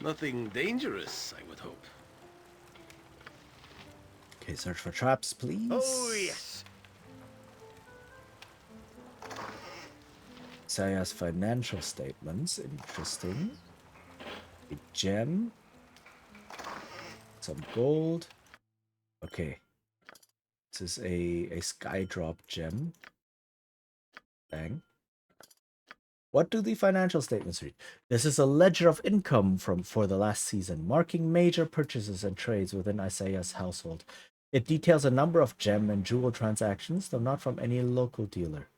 Nothing dangerous, I would hope. Okay, search for traps, please. Oh, yes. Saya's financial statements, interesting. A gem. Some gold. Okay. This is a skydrop gem. Bang. What do the financial statements read? This is a ledger of income for the last season, marking major purchases and trades within Isaiah's household. It details a number of gem and jewel transactions, though not from any local dealer.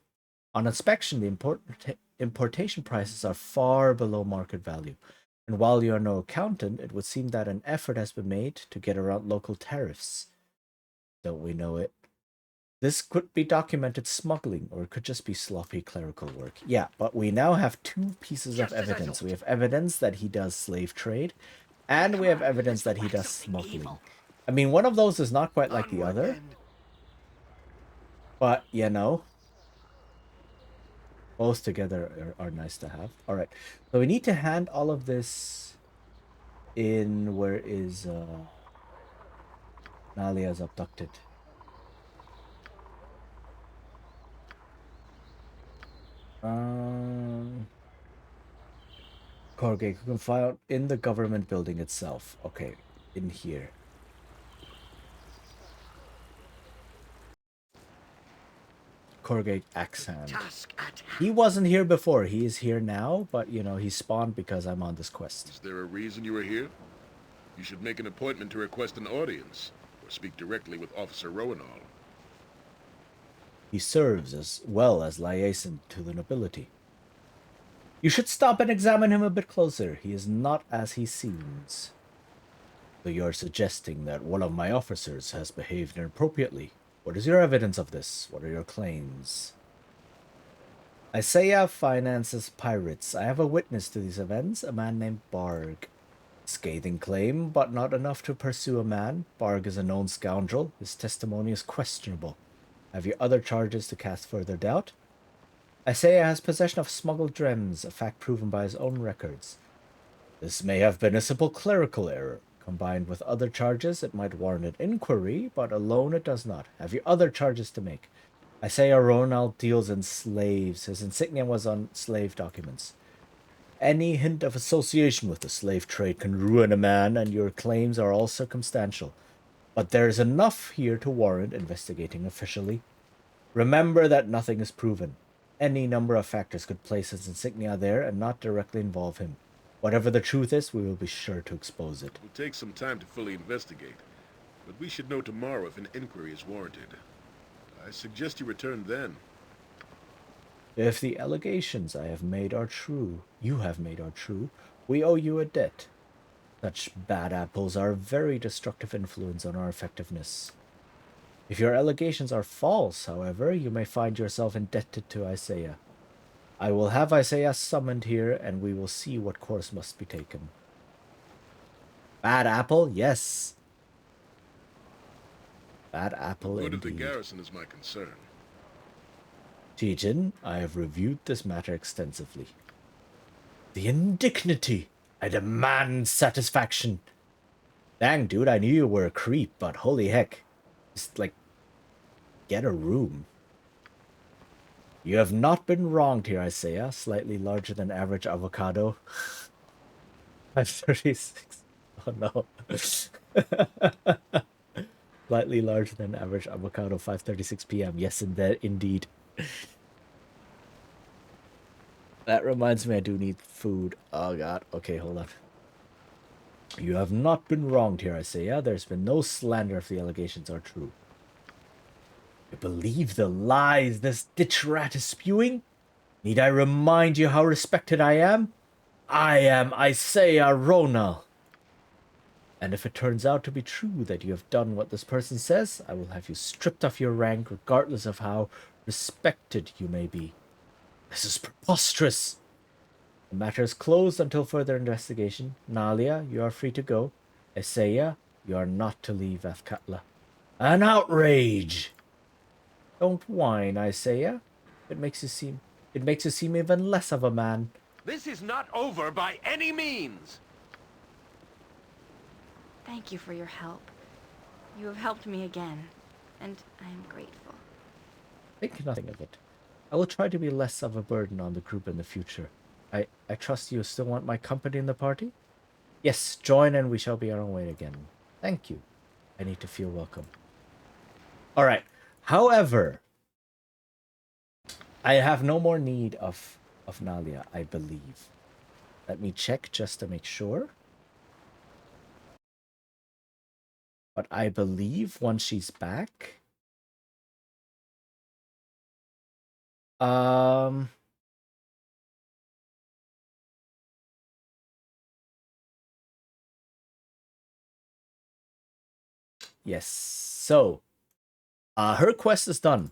On inspection, the importation prices are far below market value. And while you are no accountant, it would seem that an effort has been made to get around local tariffs. Don't we know it? This could be documented smuggling, or it could just be sloppy clerical work. Yeah, but we now have two pieces of evidence. We have evidence that he does slave trade, and we have evidence that he does smuggling. I mean, one of those is not quite like the other, but, you know, both together are nice to have. All right, so we need to hand all of this in. Where is Nalia's abducted? Corgate, you can find in the government building itself. Okay, in here. Corgate Axhand. He wasn't here before. He is here now, but, you know, he spawned because I'm on this quest. Is there a reason you are here? You should make an appointment to request an audience, or speak directly with Officer Rowanall. He serves as well as liaison to the nobility. You should stop and examine him a bit closer. He is not as he seems. So you're suggesting that one of my officers has behaved inappropriately. What is your evidence of this? What are your claims? Isaiah finances pirates. I have a witness to these events, a man named Barg. Scathing claim, but not enough to pursue a man. Barg is a known scoundrel. His testimony is questionable. Have you other charges to cast further doubt? Isaiah has possession of smuggled gems, a fact proven by his own records. This may have been a simple clerical error. Combined with other charges, it might warrant an inquiry, but alone it does not. Have you other charges to make? Isaiah Ronald deals in slaves. His insignia was on slave documents. Any hint of association with the slave trade can ruin a man, and your claims are all circumstantial. But there is enough here to warrant investigating officially. Remember that nothing is proven. Any number of factors could place his insignia there and not directly involve him. Whatever the truth is, we will be sure to expose it. It will take some time to fully investigate, but we should know tomorrow if an inquiry is warranted. I suggest you return then. If the allegations I have made are true, you have made are true, we owe you a debt. Such bad apples are a very destructive influence on our effectiveness. If your allegations are false, however, you may find yourself indebted to Isaiah. I will have Isaiah summoned here, and we will see what course must be taken. Bad apple? Yes. Bad apple The good indeed. of the garrison is my concern. Tejan, I have reviewed this matter extensively. The indignity! I demand satisfaction! Dang, dude, I knew you were a creep, but holy heck. Just, like, get a room. You have not been wronged here, Isaiah. Slightly larger than average avocado. 536. Oh no. Slightly larger than average avocado, 5:36 p.m. Yes, indeed. That reminds me I do need food. Oh god. Okay, hold on. You have not been wronged here, Isaiah. There's been no slander if the allegations are true. You believe the lies this ditch rat is spewing? Need I remind you how respected I am? I am Isaiah Ronal. And if it turns out to be true that you have done what this person says, I will have you stripped of your rank regardless of how respected you may be. This is preposterous. The matter is closed until further investigation. Nalia, you are free to go. Isaiah, you are not to leave Athkatla. An outrage! Don't whine, Isaiah. It makes you seem even less of a man. This is not over by any means! Thank you for your help. You have helped me again, and I am grateful. Think nothing of it. I will try to be less of a burden on the group in the future. I trust you still want my company in the party? Yes, join and we shall be on our way again. Thank you. I need to feel welcome. Alright. However, I have no more need of Nalia, I believe. Let me check just to make sure. But I believe once she's back... Yes, so her quest is done,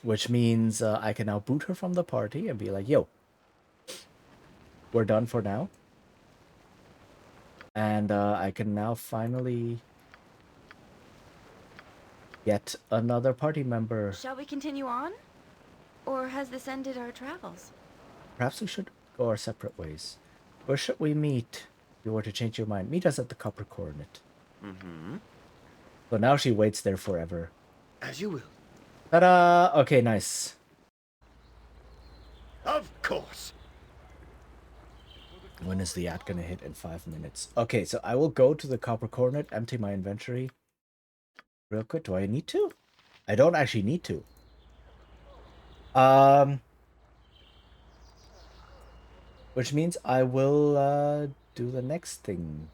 which means I can now boot her from the party and be like, yo, we're done for now. And I can now finally get another party member. Shall we continue on? Or has this ended our travels? Perhaps we should go our separate ways. Where should we meet? If you were to change your mind, meet us at the Copper Coronet. Mm-hmm. So now she waits there forever. As you will. Ta-da! Okay, nice. Of course. When is the ad gonna hit? In 5 minutes. Okay, so I will go to the Copper Coronet, empty my inventory real quick. Do I need to? I don't actually need to. Which means I will do the next thing.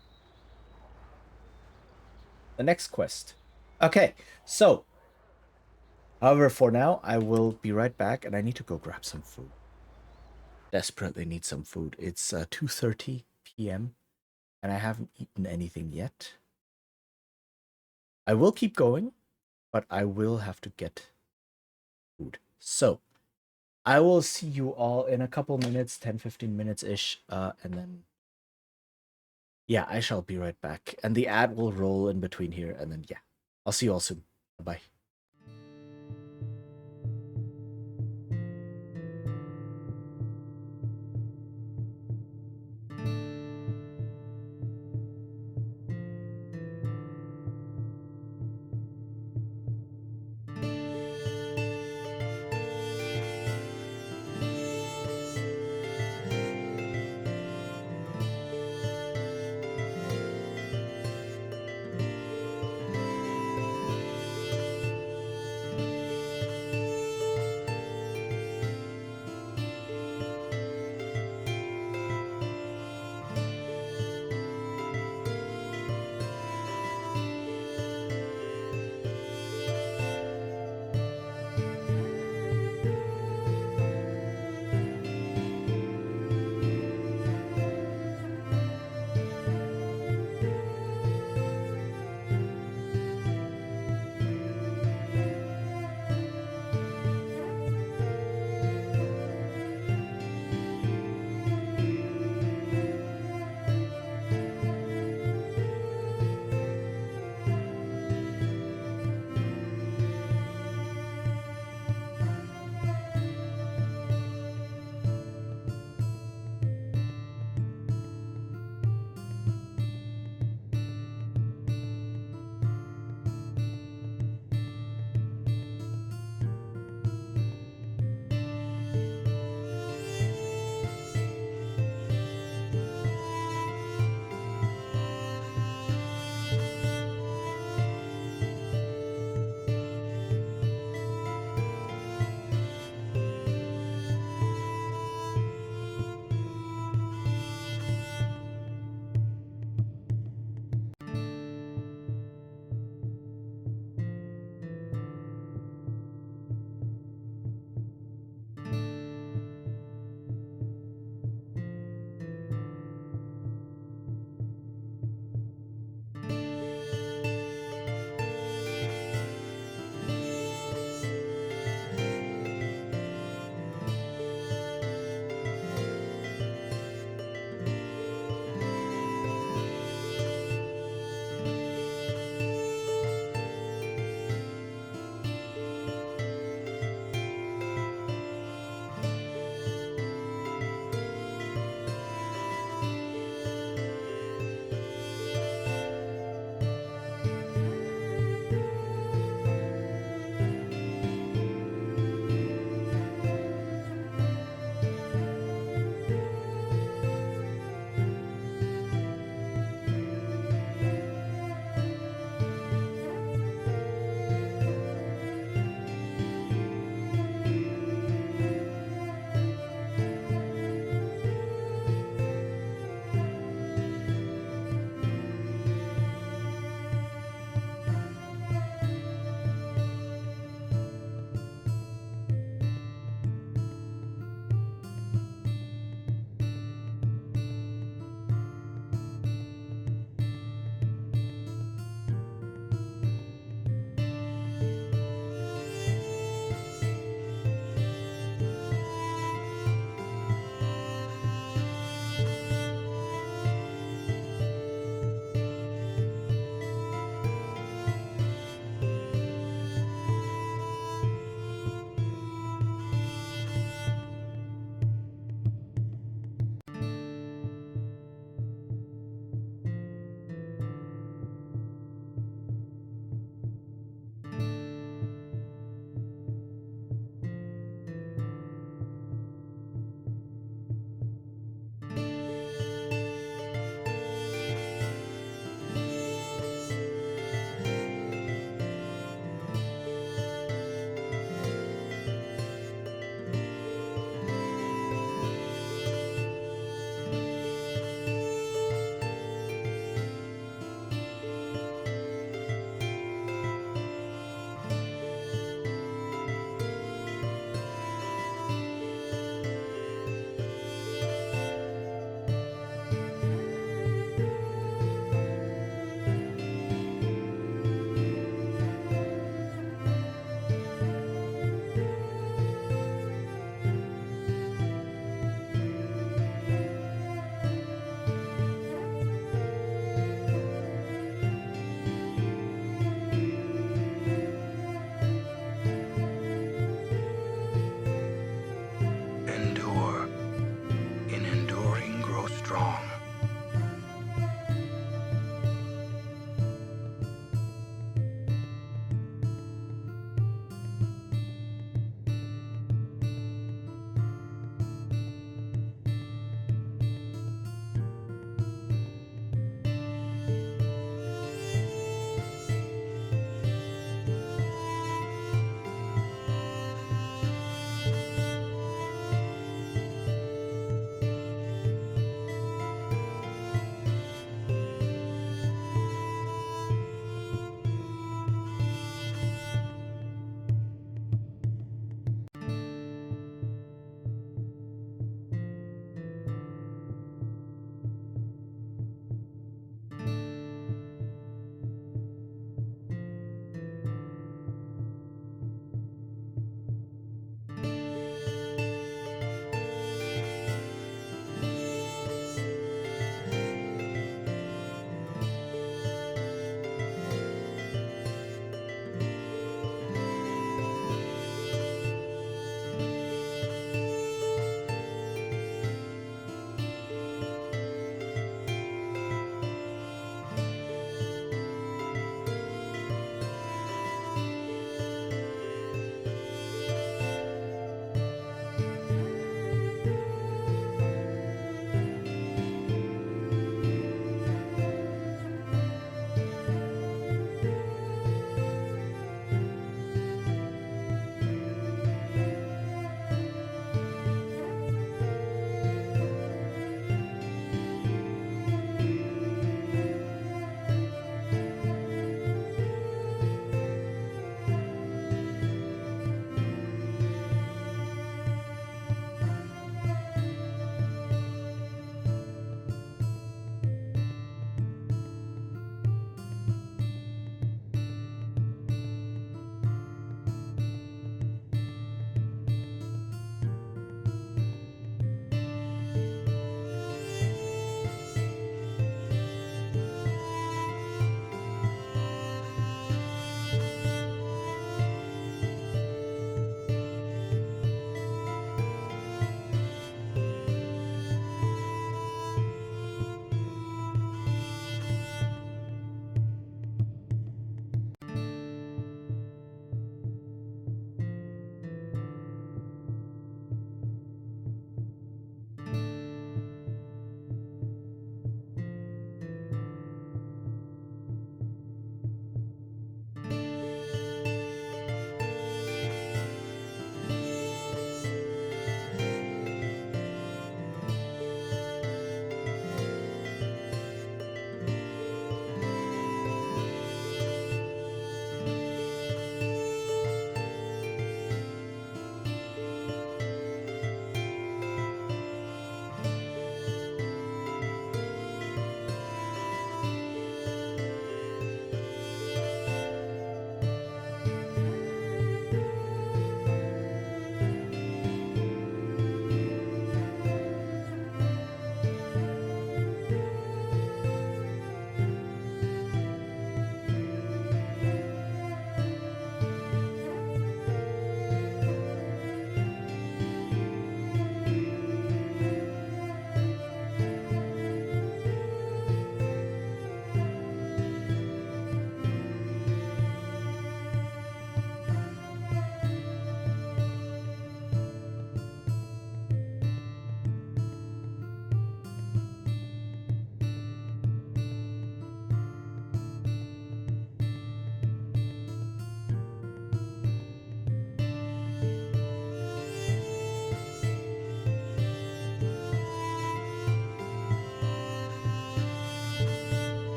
The next quest. Okay, so However, for now, I will be right back, and I need to go grab some food. Desperately need some food. It's 2:30 p.m., and I haven't eaten anything yet. I will keep going, but I will have to get food. So, I will see you all in a couple minutes, 10-15 minutes-ish, and then... Yeah, I shall be right back. And the ad will roll in between here, and then, yeah. I'll see you all soon. Bye-bye.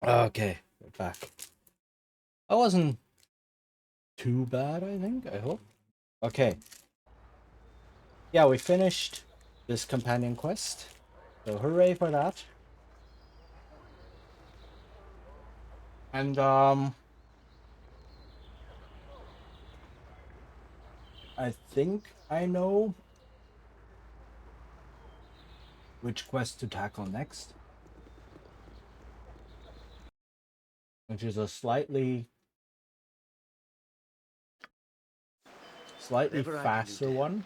Okay, we're back. That wasn't too bad, I think. I hope. Okay. Yeah, we finished this companion quest. So hooray for that. And I think I know which quest to tackle next. Which is a slightly Whatever I can do faster to help. one.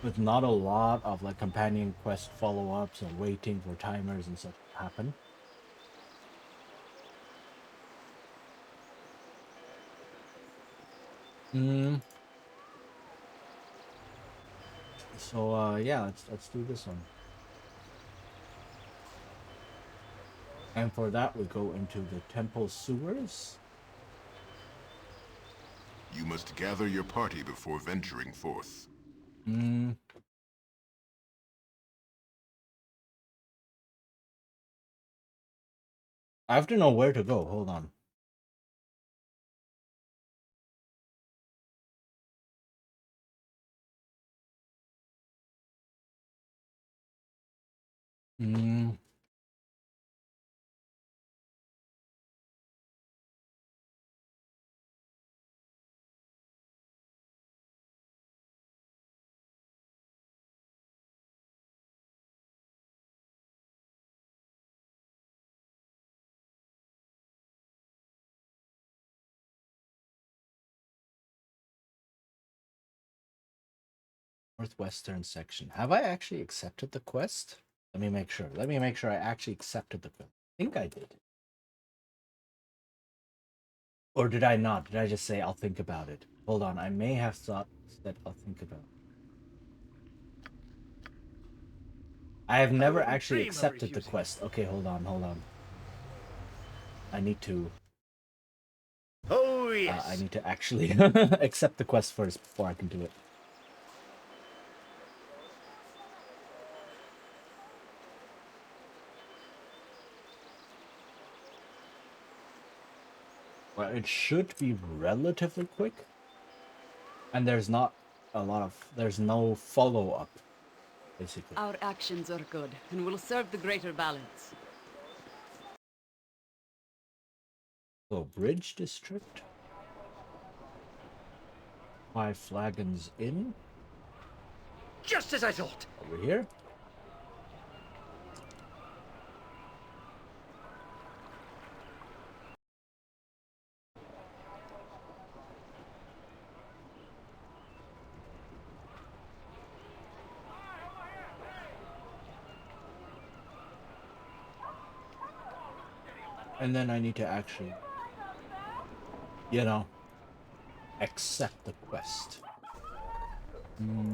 With not a lot of like companion quest follow-ups and waiting for timers and stuff to happen. So yeah, let's do this one. And for that we go into the temple sewers. You must gather your party before venturing forth. I have to know where to go. Hold on. Northwestern section. Have I actually accepted the quest? Let me make sure. Let me make sure I actually accepted the quest. I think I did. Or did I not? Did I just say I'll think about it? Hold on. I may have thought that I'll think about it. I have never actually accepted the quest. Okay, hold on, hold on. I need to... Oh, yes. I need to actually accept the quest first before I can do it. Well, it should be relatively quick. And there's not a lot of... There's no follow-up, basically. Our actions are good, and will serve the greater balance. So, Bridge District. 5 Flagons Inn. Just as I thought. Over here. And then I need to actually, you know, accept the quest.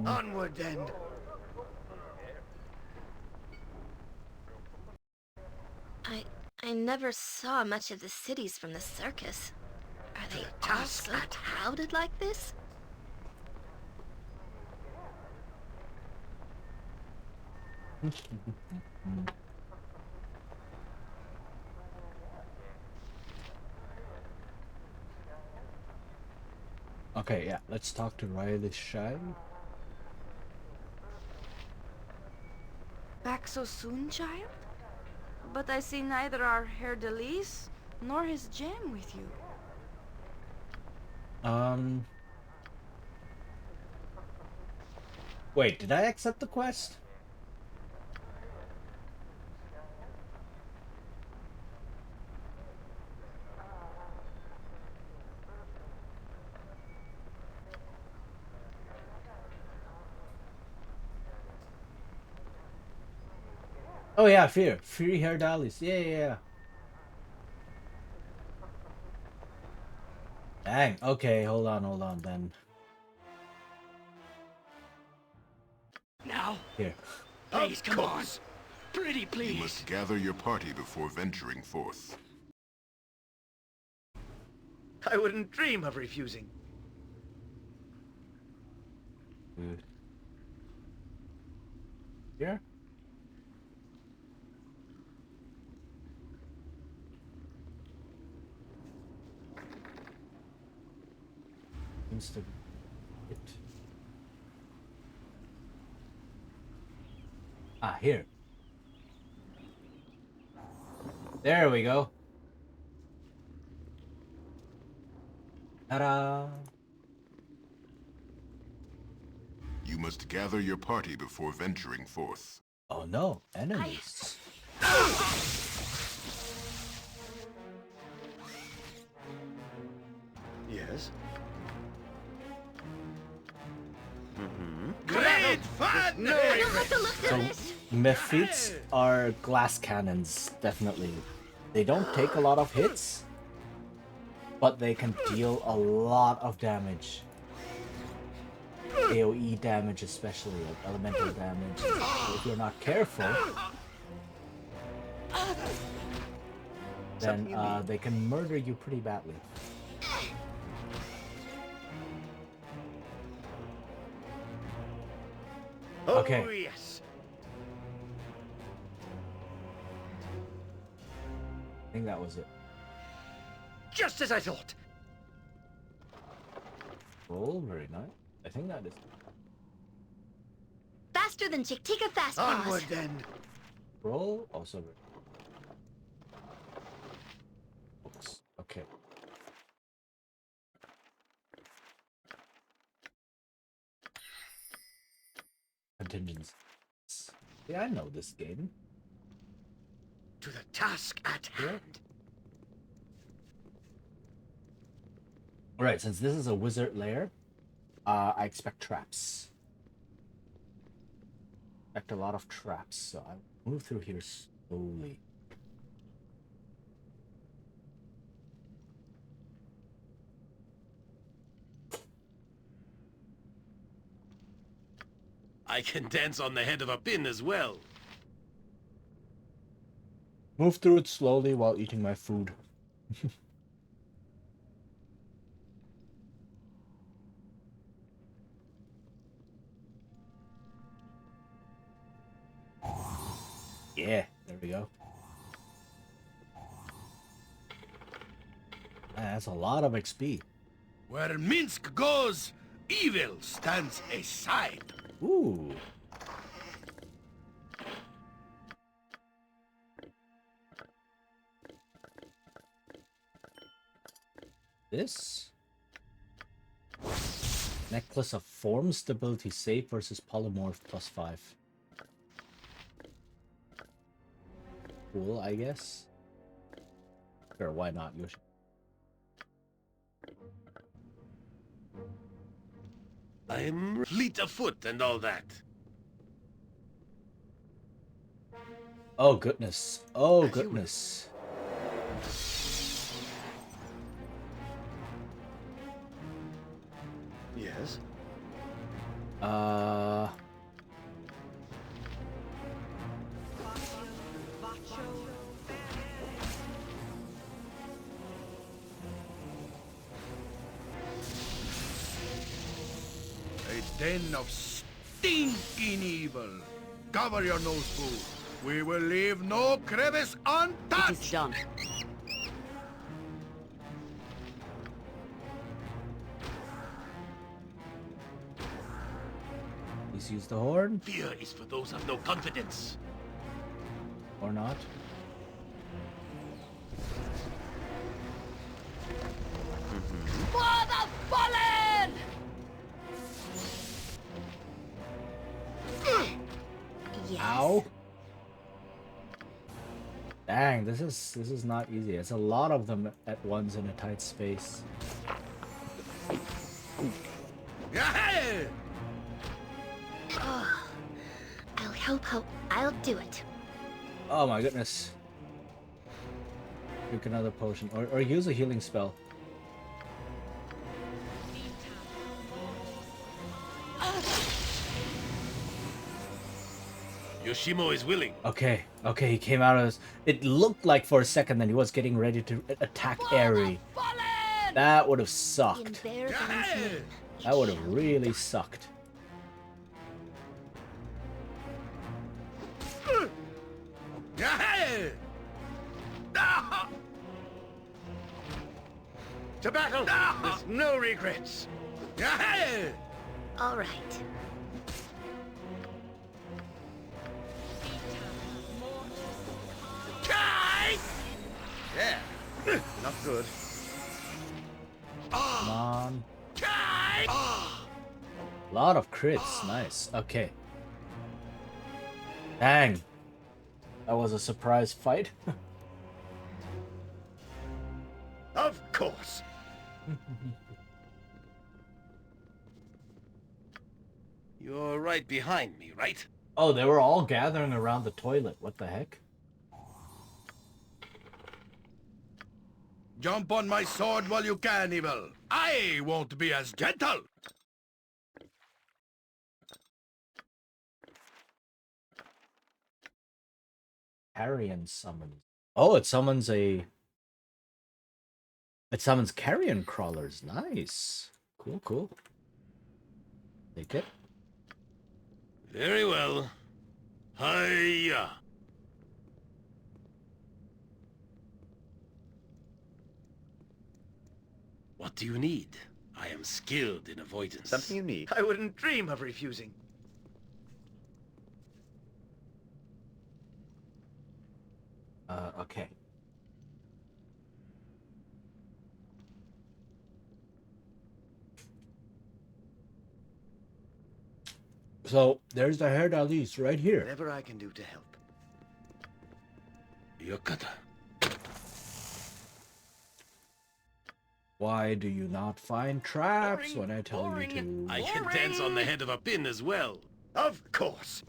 Onward then. I never saw much of the cities from the circus. Are they all so crowded like this? Okay, yeah, let's talk to Riley Shy. Back so soon, child? But I see neither our Herr Delis nor his gem with you. Wait, did I accept the quest? Oh yeah, free hair dollies. Yeah. Dang. Okay, hold on then. Now? Here. Please, come on. Pretty please. You must gather your party before venturing forth. I wouldn't dream of refusing. Good. Here? Seems to be it. Ah, here. There we go. Ta-da! You must gather your party before venturing forth. Oh no, enemies. Yes? Great fun! No, I don't have to look So, at it. Mephits are glass cannons, definitely. They don't take a lot of hits, but they can deal a lot of damage. AoE damage especially, like elemental damage. So if you're not careful, then they can murder you pretty badly. Okay. Oh, yes. I think that was it. Just as I thought. Roll, very nice. I think that is. Faster than Chick. Take a fast pause. Onward then. Roll, also very. Oops. Okay. Contingencies. Yeah, I know this game. To the task at hand. Alright, since this is a wizard lair, I expect traps. Expect a lot of traps, so I move through here slowly. I can dance on the head of a pin as well. Move through it slowly while eating my food. Yeah, there we go. That's a lot of XP. Where Minsk goes, evil stands aside. Ooh. This necklace of form stability save versus polymorph +5. Cool, I guess. Sure, why not, Yoshi? I'm fleet of foot and all that. Oh goodness. Oh goodness. Yes? A den of stinking evil. Cover your nose, Boo. We will leave no crevice untouched. It is done. Please use the horn. Fear is for those of no confidence. Or not. For the fallen! Yes. Ow. Dang, this is not easy. It's a lot of them at once in a tight space. Oh, I'll help out. I'll do it. Oh my goodness. Drink another potion. Or use a healing spell. Yoshimo is willing. Okay, he came out of this. It looked like for a second that he was getting ready to attack Airy. That would have sucked. That would have really sucked. To battle with no regrets. All right. Yeah, not good. Come on. Lot of crits. Nice. Okay. Dang. That was a surprise fight. Of course. You're right behind me, right? Oh, they were all gathering around the toilet. What the heck? Jump on my sword while you can, evil. I won't be as gentle. Carrion summons. Oh, it summons carrion crawlers. Nice. Cool, cool. Take it. Very well. Hiya. What do you need? I am skilled in avoidance. Something you need. I wouldn't dream of refusing. Okay. So, there's the Hair Dalis right here. Whatever I can do to help. Yokata. Why do you not find traps when I tell you to? I can dance on the head of a pin as well. Of course.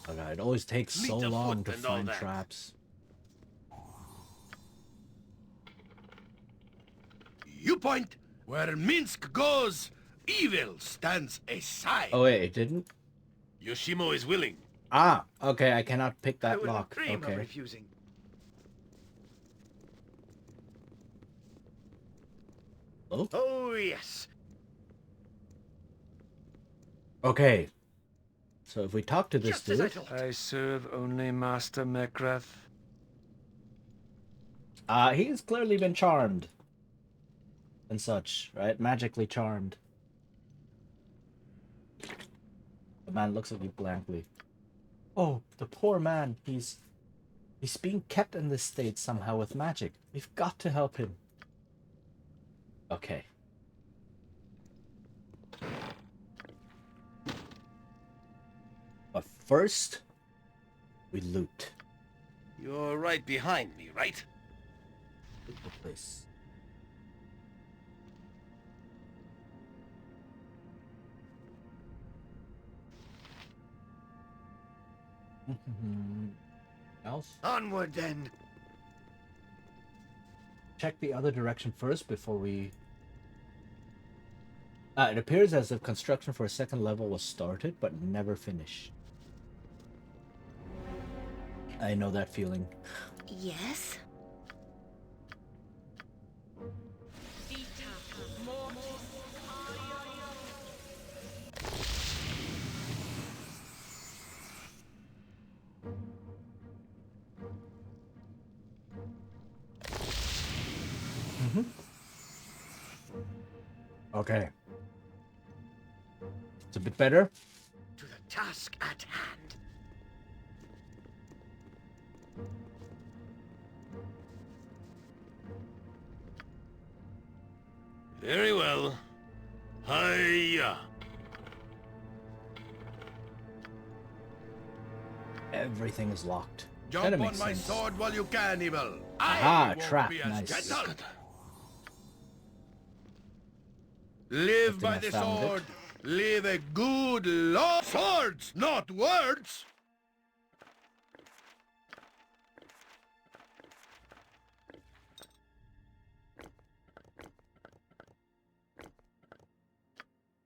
Oh God, it always takes so long to find traps. You point. Where Minsk goes, evil stands aside. Oh wait, it didn't? Yoshimo is willing. Ah, okay, I cannot pick that I wouldn't lock. dream Okay. of refusing. Oh? Oh, yes. Okay. So if we talk to this Just as I dude... thought. I serve only Master Mekrath. He's clearly been charmed. And such, right? Magically charmed. The man looks at you blankly. Oh, the poor man. He's being kept in this state somehow with magic. We've got to help him. Okay. But first, we loot. You're right behind me, right? Loot the place. Else? Onward then. Check the other direction first before we... it appears as if construction for a second level was started, but never finished. I know that feeling. Yes? Okay. It's a bit better. To the task at hand. Very well. Hiya. Everything is locked. Jump Kinda on makes my sense. sword while you can, evil. Aha, I won't trap, be as nice. gentle. Live I by think I the found sword. Live a good law. Swords, not words.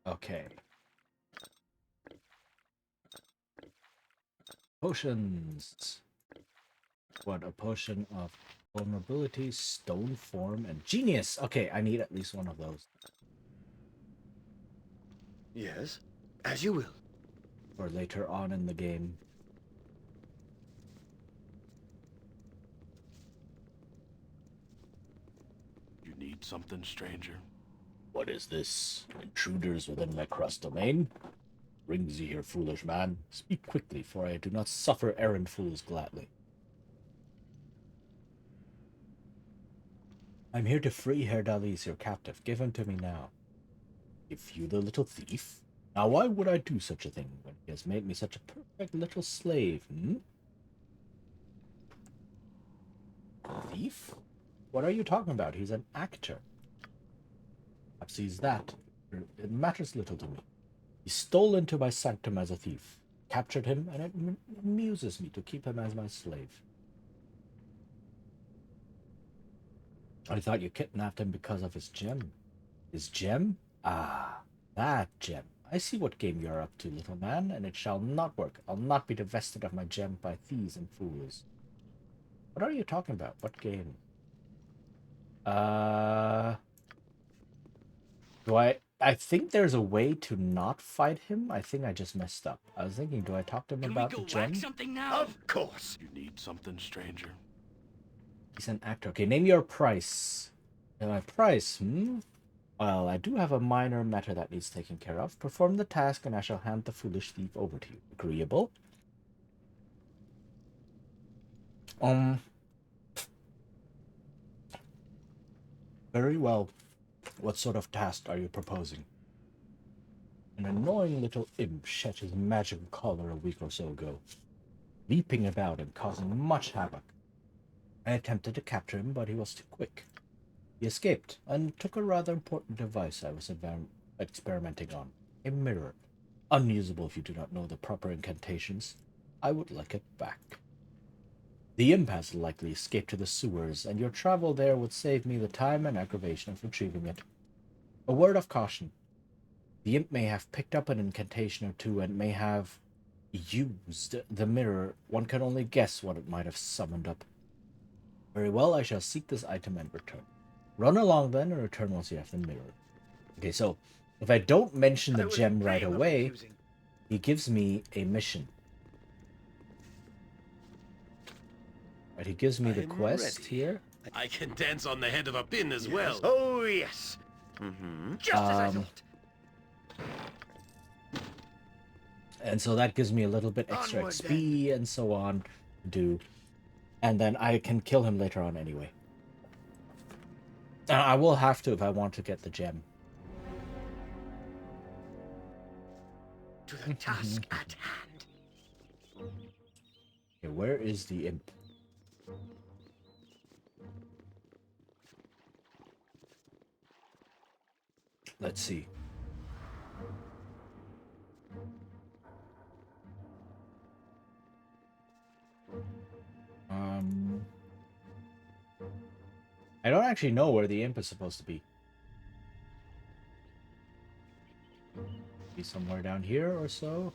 Okay. Potions. What? A potion of vulnerability, stone form, and genius. Okay, I need at least one of those. Yes, as you will. For later on in the game. You need need something, stranger? What is this? Intruders within my crust domain? Brings you here, foolish man. Speak quickly, for I do not suffer errand fools gladly. I'm here to free Herr Dalis, your captive. Give him to me now. Give you the little thief? Now why would I do such a thing when he has made me such a perfect little slave, Thief? What are you talking about? He's an actor. Perhaps he's that. It matters little to me. He stole into my sanctum as a thief, captured him, and it amuses me to keep him as my slave. I thought you kidnapped him because of his gem. His gem? Ah, that gem. I see what game you are up to, little man, and it shall not work. I'll not be divested of my gem by thieves and fools. What are you talking about? What game? Do I think there's a way to not fight him. I think I just messed up. I was thinking, do I talk to him about the gem? Something now? Of course. You need something, stranger. He's an actor. Okay, name your price. My price, Well, I do have a minor matter that needs taken care of. Perform the task and I shall hand the foolish thief over to you. Agreeable? Very well. What sort of task are you proposing? An annoying little imp shed his magical collar a week or so ago, leaping about and causing much havoc. I attempted to capture him, but he was too quick. He escaped and took a rather important device I was experimenting on. A mirror. Unusable if you do not know the proper incantations. I would like it back. The imp has likely escaped to the sewers, and your travel there would save me the time and aggravation of retrieving it. A word of caution. The imp may have picked up an incantation or two and may have used the mirror. One can only guess what it might have summoned up. Very well, I shall seek this item and return. Run along then and return once you have the mirror. Okay, so if I don't mention the gem right away, he gives me a mission. Right, he gives me the quest here. I can dance on the head of a pin as well. Oh, yes. Just as I thought. And so that gives me a little bit extra Onward, XP and so on to do. And then I can kill him later on anyway. I will have to if I want to get the gem. To the task at hand. Okay, where is the imp? Let's see. I don't actually know where the imp is supposed to be. Be somewhere down here or so.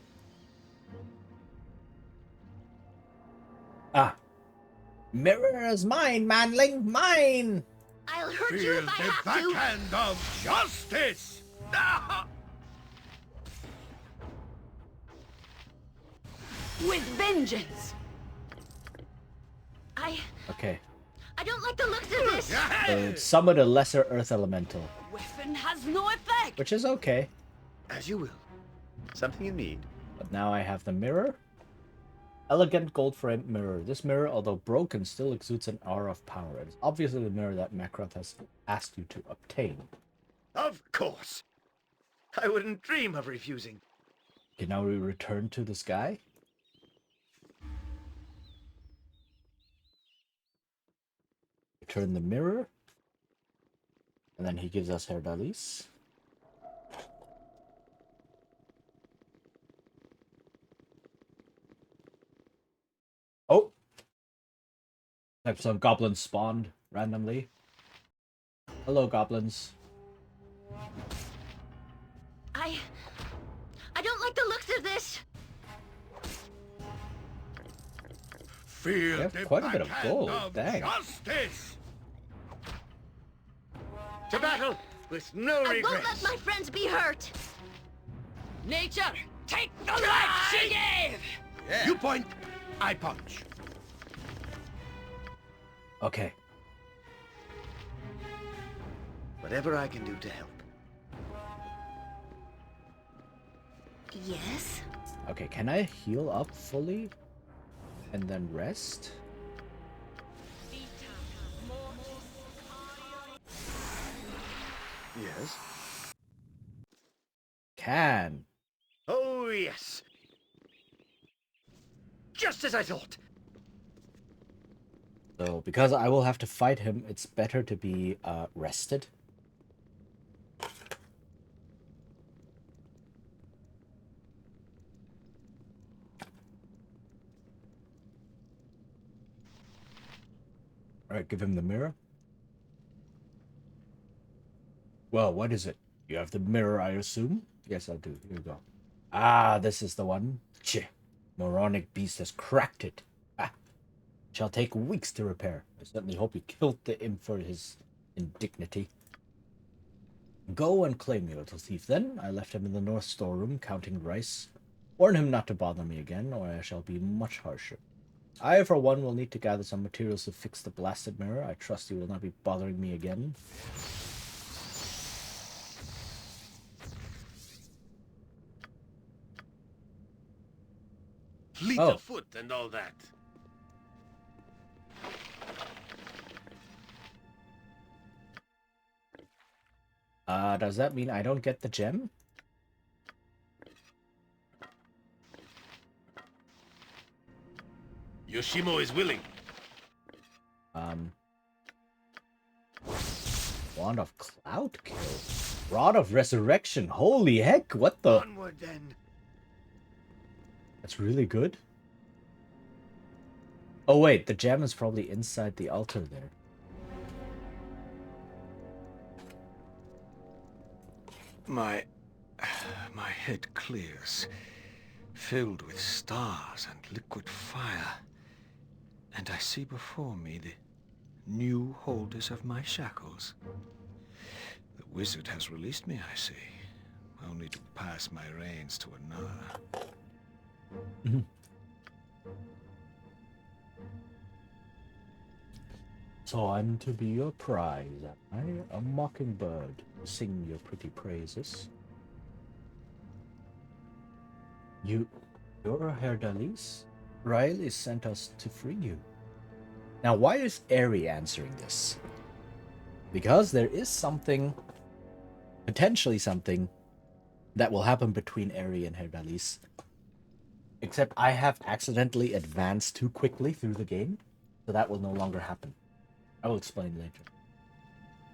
Ah! Mirror is mine, manling! Mine! I'll hurt you Feel if I the have to! backhand of justice! With vengeance! Okay. I don't like the looks of this! Summon a lesser earth elemental. Weapon has no effect! Which is okay. As you will. Something you need. But now I have the mirror. Elegant gold-framed mirror. This mirror, although broken, still exudes an aura of power. It is obviously the mirror that Macroth has asked you to obtain. Of course. I wouldn't dream of refusing. Okay, now we return to this guy. Return the mirror. And then he gives us Herr Dalis. Oh! Like some goblins spawned randomly. Hello, goblins. I don't like the looks of this! Feel They have the quite a bit of backhand gold, of dang. justice! To battle with no I regrets. won't let my friends be hurt! Nature, take the life she gave! You point, I punch. Okay. Whatever I can do to help. Yes? Okay, can I heal up fully? And then rest? Yes? Can. Oh, yes. Just as I thought. So, because I will have to fight him, it's better to be rested. Alright, give him the mirror. Well, what is it? You have the mirror, I assume? Yes, I do. Here you go. Ah, this is the one. Cheh. Moronic beast has cracked it. Ah. Shall take weeks to repair. I certainly hope he killed the imp for his indignity. Go and claim your little thief then. I left him in the north storeroom counting rice. Warn him not to bother me again, or I shall be much harsher. I, for one, will need to gather some materials to fix the blasted mirror. I trust you will not be bothering me again. Fleet of foot and all that. Does that mean I don't get the gem? Yoshimo is willing. Wand of Cloud Kill. Rod of Resurrection. Holy heck, what the? Onward then. That's really good. Oh wait, the gem is probably inside the altar there. My head clears, filled with stars and liquid fire, and I see before me the new holders of my shackles. The wizard has released me, I see, only to pass my reins to another. So I'm to be your prize, am I? A mockingbird, sing your pretty praises. You're a Herdalis? Riley sent us to free you. Now, why is Aerie answering this? Because there is something, potentially something, that will happen between Aerie and Herdalis. Except I have accidentally advanced too quickly through the game, so that will no longer happen. I will explain later.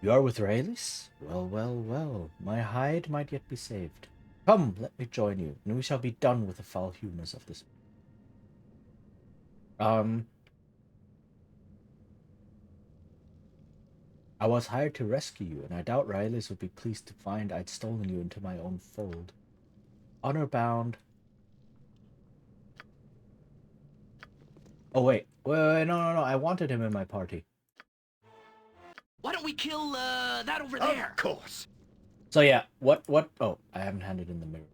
You are with Raylis? Well, well, well. My hide might yet be saved. Come, let me join you, and we shall be done with the foul humors of this. I was hired to rescue you, and I doubt Raylis would be pleased to find I'd stolen you into my own fold. Honor bound. Oh, wait, no, I wanted him in my party. Why don't we kill, that over there? Of course. So yeah, what, oh, I haven't handed in the mirror.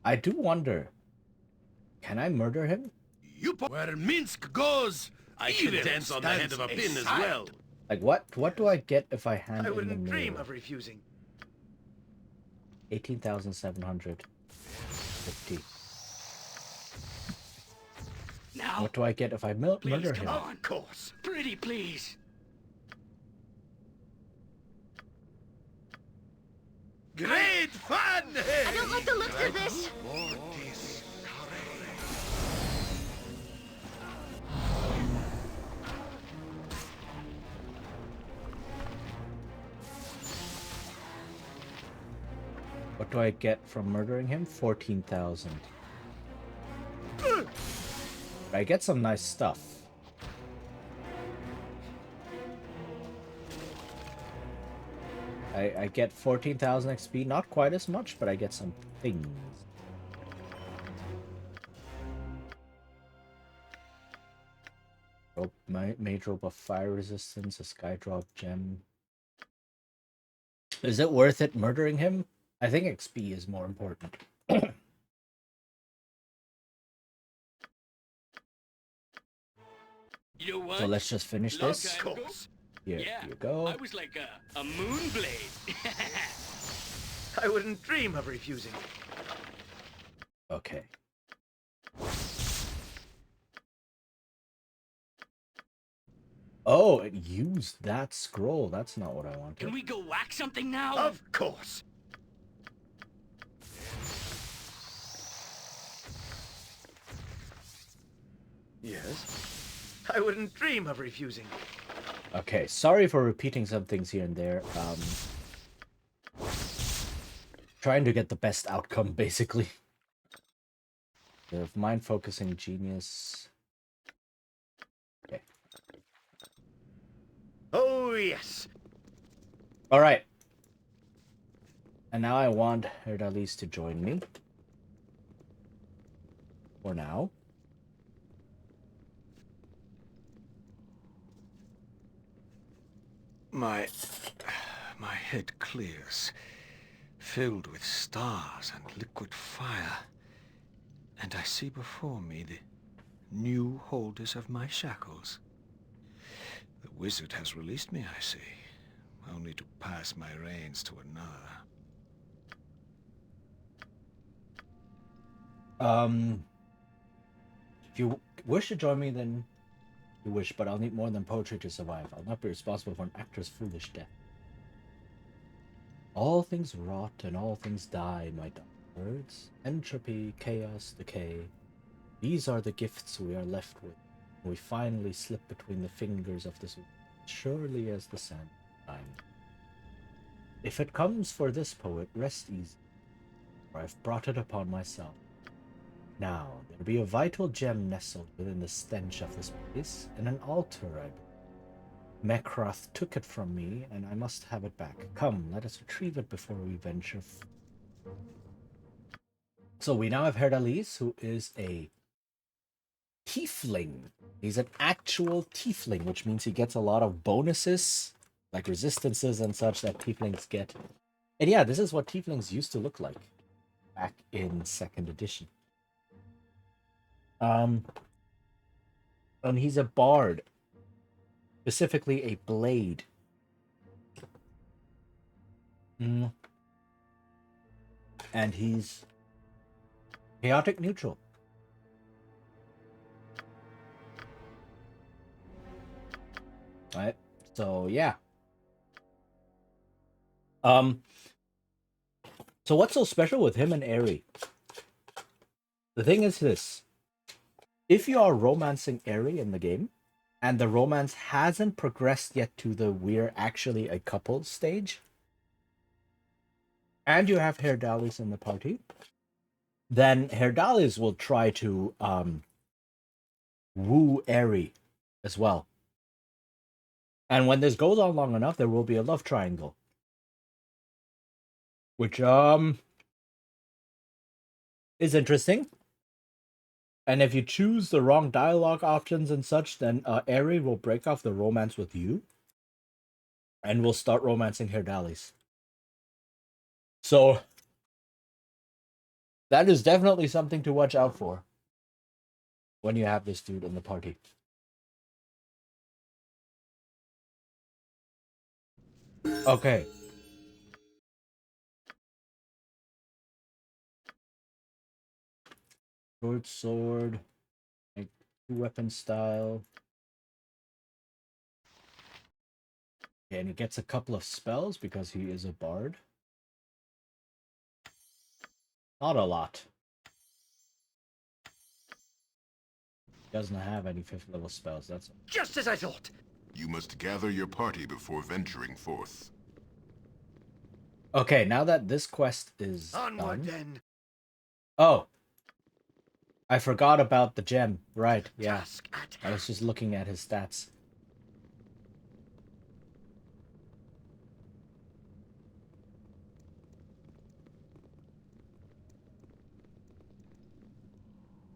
I do wonder, can I murder him? Where Minsk goes, I can dance on the head of a pin as well. Like what do I get if I hand in the mirror? I wouldn't dream of refusing. 18,750. Now, what do I get if I murder him? Of course. Pretty please. Great fun! I don't like the looks of this. What do I get from murdering him? 14,000. I get some nice stuff. I get 14,000 XP, not quite as much, but I get some things. Mage rope of fire resistance, a sky drop gem. Is it worth it murdering him? I think XP is more important. You know what? So let's just finish Long this. time ago? Here Yeah, you go. I was like a moon blade. I wouldn't dream of refusing. Okay. Oh, it used that scroll. That's not what I wanted. Can we go whack something now? Of course. Yes. I wouldn't dream of refusing. Okay, sorry for repeating some things here and there. Trying to get the best outcome, basically. The mind focusing genius. Okay. Oh, yes. All right. And now I want Herdalis to join me. For now. My head clears, filled with stars and liquid fire, and I see before me the new holders of my shackles. The wizard has released me, I see, only to pass my reins to another. If you wish to join me, then you wish, but I'll need more than poetry to survive. I'll not be responsible for an actor's foolish death. All things rot and all things die, my dark words. Entropy, chaos, decay. These are the gifts we are left with. We finally slip between the fingers of this surely as the sand time. If it comes for this poet, rest easy, for I've brought it upon myself. Now, there be a vital gem nestled within the stench of this place, in an altar, I believe. Mekroth took it from me, and I must have it back. Come, let us retrieve it before we venture. So we now have Herdalis, who is a tiefling. He's an actual tiefling, which means he gets a lot of bonuses, like resistances and such that tieflings get. And yeah, this is what tieflings used to look like back in 2nd edition. And he's a bard, specifically a blade. And he's chaotic neutral. Right? So yeah. So what's so special with him and Aerie? The thing is this. If you are romancing Aerie in the game, and the romance hasn't progressed yet to the we're actually a couple stage, and you have Herdalis in the party, then Herdalis will try to woo Aerie as well. And when this goes on long enough, there will be a love triangle. Which is interesting. And if you choose the wrong dialogue options and such, then Aerie will break off the romance with you. And will start romancing Herdalis. So that is definitely something to watch out for when you have this dude in the party. Okay. Short sword. Like, two-weapon style. Okay, and he gets a couple of spells because he is a bard. Not a lot. Doesn't have any 5th level spells, that's all. Just as I thought! You must gather your party before venturing forth. Okay, now that this quest is Onward, done... then! Oh! I forgot about the gem. Right, yeah. I was just looking at his stats.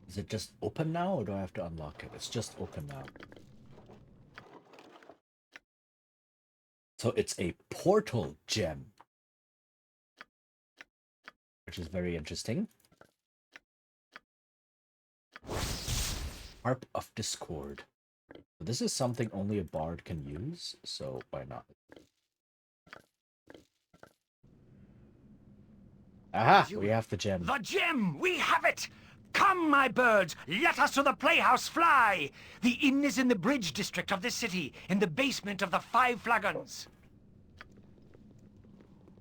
Is it just open now, or do I have to unlock it? It's just open now. So it's a portal gem. Which is very interesting. Harp of Discord. This is something only a bard can use, so why not? Aha! We have the gem. The gem! We have it! Come, my birds, let us to the playhouse fly! The inn is in the bridge district of this city, in the basement of the 5 Flagons.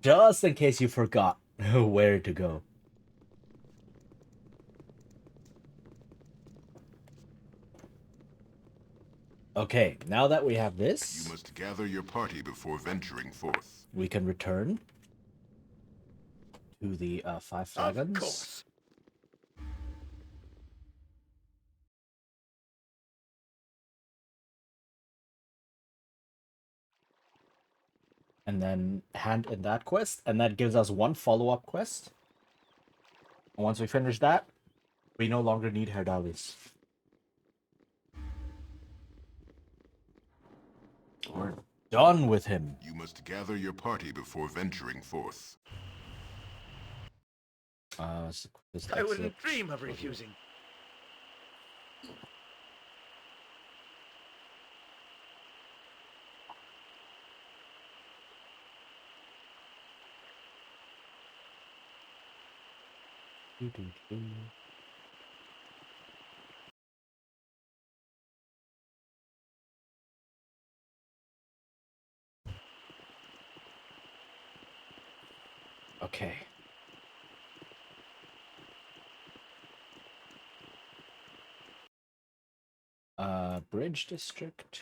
Just in case you forgot where to go. Okay, now that we have this, You must gather your party before venturing forth. we can return to the 5 Flagons. Of course. And then hand in that quest, and that gives us one follow-up quest. And once we finish that, we no longer need Herdalis. We're done with him. You must gather your party before venturing forth. I wouldn't dream of refusing. Okay. Bridge district.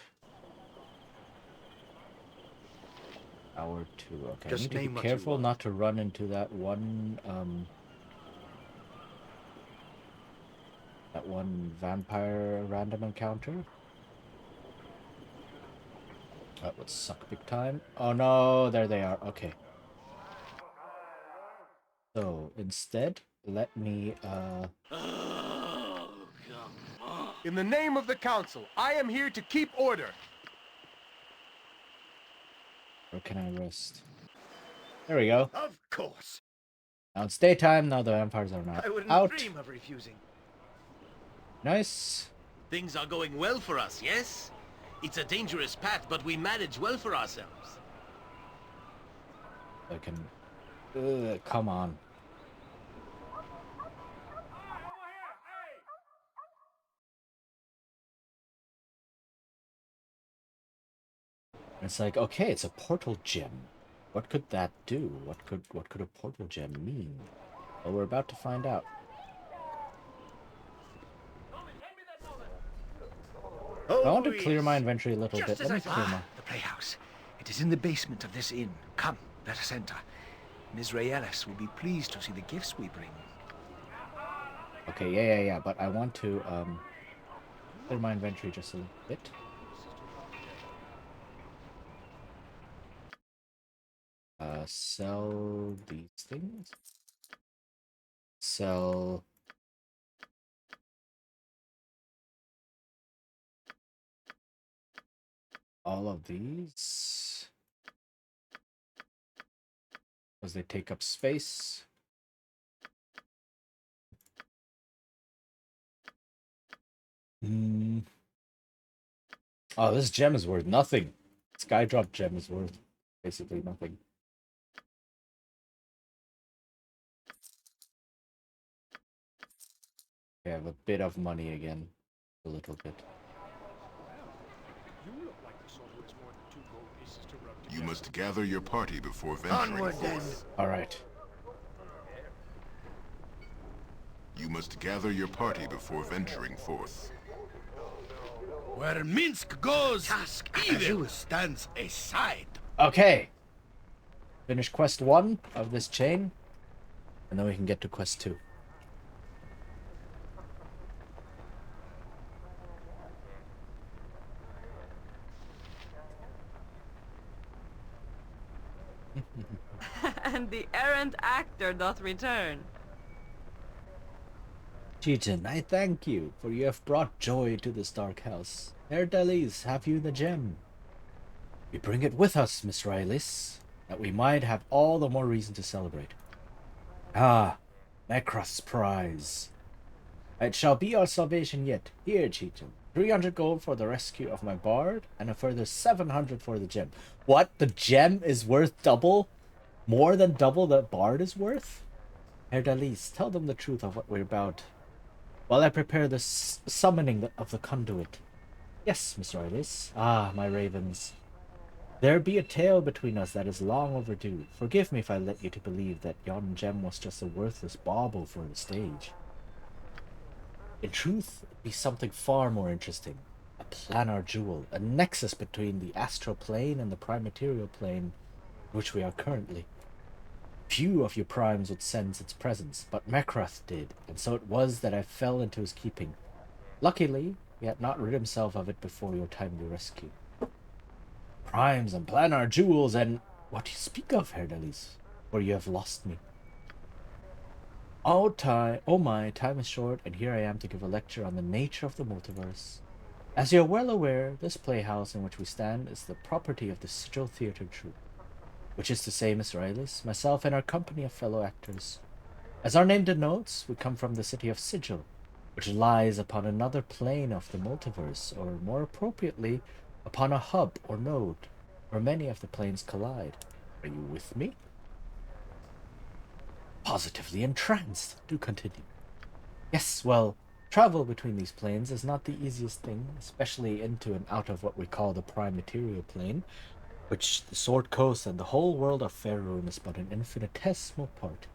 Hour 2. Okay, Just I need to name be what you careful want. not to run into that one vampire random encounter. That would suck big time. Oh no, there they are. Okay. So instead, let me In the name of the council, I am here to keep order. where can I rest? There we go. Of course. Now it's daytime, now the vampires are not I wouldn't out. dream of refusing. Nice. Things are going well for us, yes? It's a dangerous path, but we manage well for ourselves. I can... come on. It's like, okay, it's a portal gem. What could that do? What could a portal gem mean? Well, we're about to find out. I want to clear my inventory a little bit. Let me clear my... The playhouse. It is in the basement of this inn. Come, let us enter. Ms. Raelis will be pleased to see the gifts we bring. Okay, yeah, but I want to clear my inventory just a little bit. Sell these things. Sell... all of these. Because they take up space. Oh, this gem is worth nothing. Skydrop gem is worth basically nothing. I have a bit of money again. A little bit. You must gather your party before venturing forth. Alright. You must gather your party before venturing forth. Where Minsk goes, evil stands aside. Okay. Finish quest 1 of this chain. And then we can get to quest 2. And the errant actor doth return. Chichen, I thank you, for you have brought joy to this dark house. Erdalis, have you the gem? We bring it with us, Miss Raelis, that we might have all the more reason to celebrate. Ah, Necros prize. It shall be our salvation yet. Here, Chichen, 300 gold for the rescue of my bard, and a further 700 for the gem. What? The gem is worth double? More than double that bard is worth? Herr Dalis, tell them the truth of what we're about, while I prepare the summoning of the conduit. Yes, Miss Roylis. Ah, my ravens. There be a tale between us that is long overdue. Forgive me if I let you to believe that yon gem was just a worthless bauble for the stage. In truth, it be something far more interesting. A planar jewel, a nexus between the astral plane and the prime material plane, in which we are currently. Few of your primes would sense its presence, but Mekrath did, and so it was that I fell into his keeping. Luckily, he had not rid himself of it before your timely rescue. Primes and planar jewels, and what do you speak of, Herr Dalis? For you have lost me. Oh my, time is short, and here I am to give a lecture on the nature of the multiverse. As you are well aware, this playhouse in which we stand is the property of the Sigil Theatre Troupe, which is to say, Miss Rylis, myself, and our company of fellow actors. As our name denotes, we come from the city of Sigil, which lies upon another plane of the multiverse, or more appropriately, upon a hub or node, where many of the planes collide. Are you with me? Positively entranced. Do continue. Yes, well, travel between these planes is not the easiest thing, especially into and out of what we call the prime material plane, which the Sword Coast and the whole world of Faerun is but an infinitesimal part.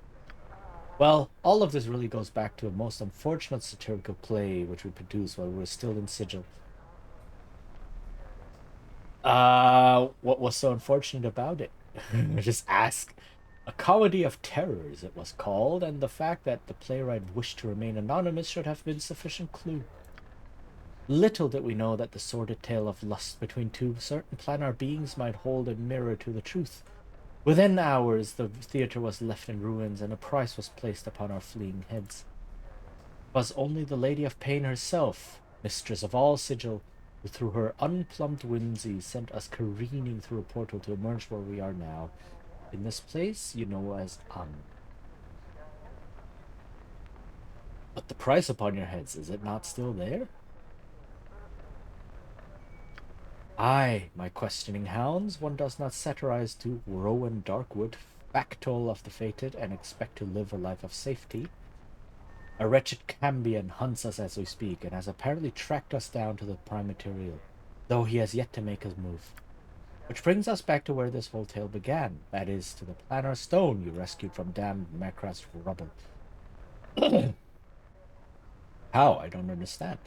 Well, all of this really goes back to a most unfortunate satirical play which we produced while we were still in Sigil. What was so unfortunate about it? Just ask. A comedy of terrors, it was called, and the fact that the playwright wished to remain anonymous should have been sufficient clue. Little did we know that the sordid tale of lust between two certain planar beings might hold a mirror to the truth. Within hours, the theatre was left in ruins, and a price was placed upon our fleeing heads. It was only the Lady of Pain herself, mistress of all Sigil, who through her unplumbed whimsy sent us careening through a portal to emerge where we are now, in this place you know as But the price upon your heads, is it not still there? Aye, my questioning hounds, one does not satirize to Rowan Darkwood, factol of the fated, and expect to live a life of safety. A wretched Cambion hunts us as we speak, and has apparently tracked us down to the prime material, though he has yet to make his move. Which brings us back to where this whole tale began, that is, to the planar stone you rescued from damned Macra's rubble. How? I don't understand.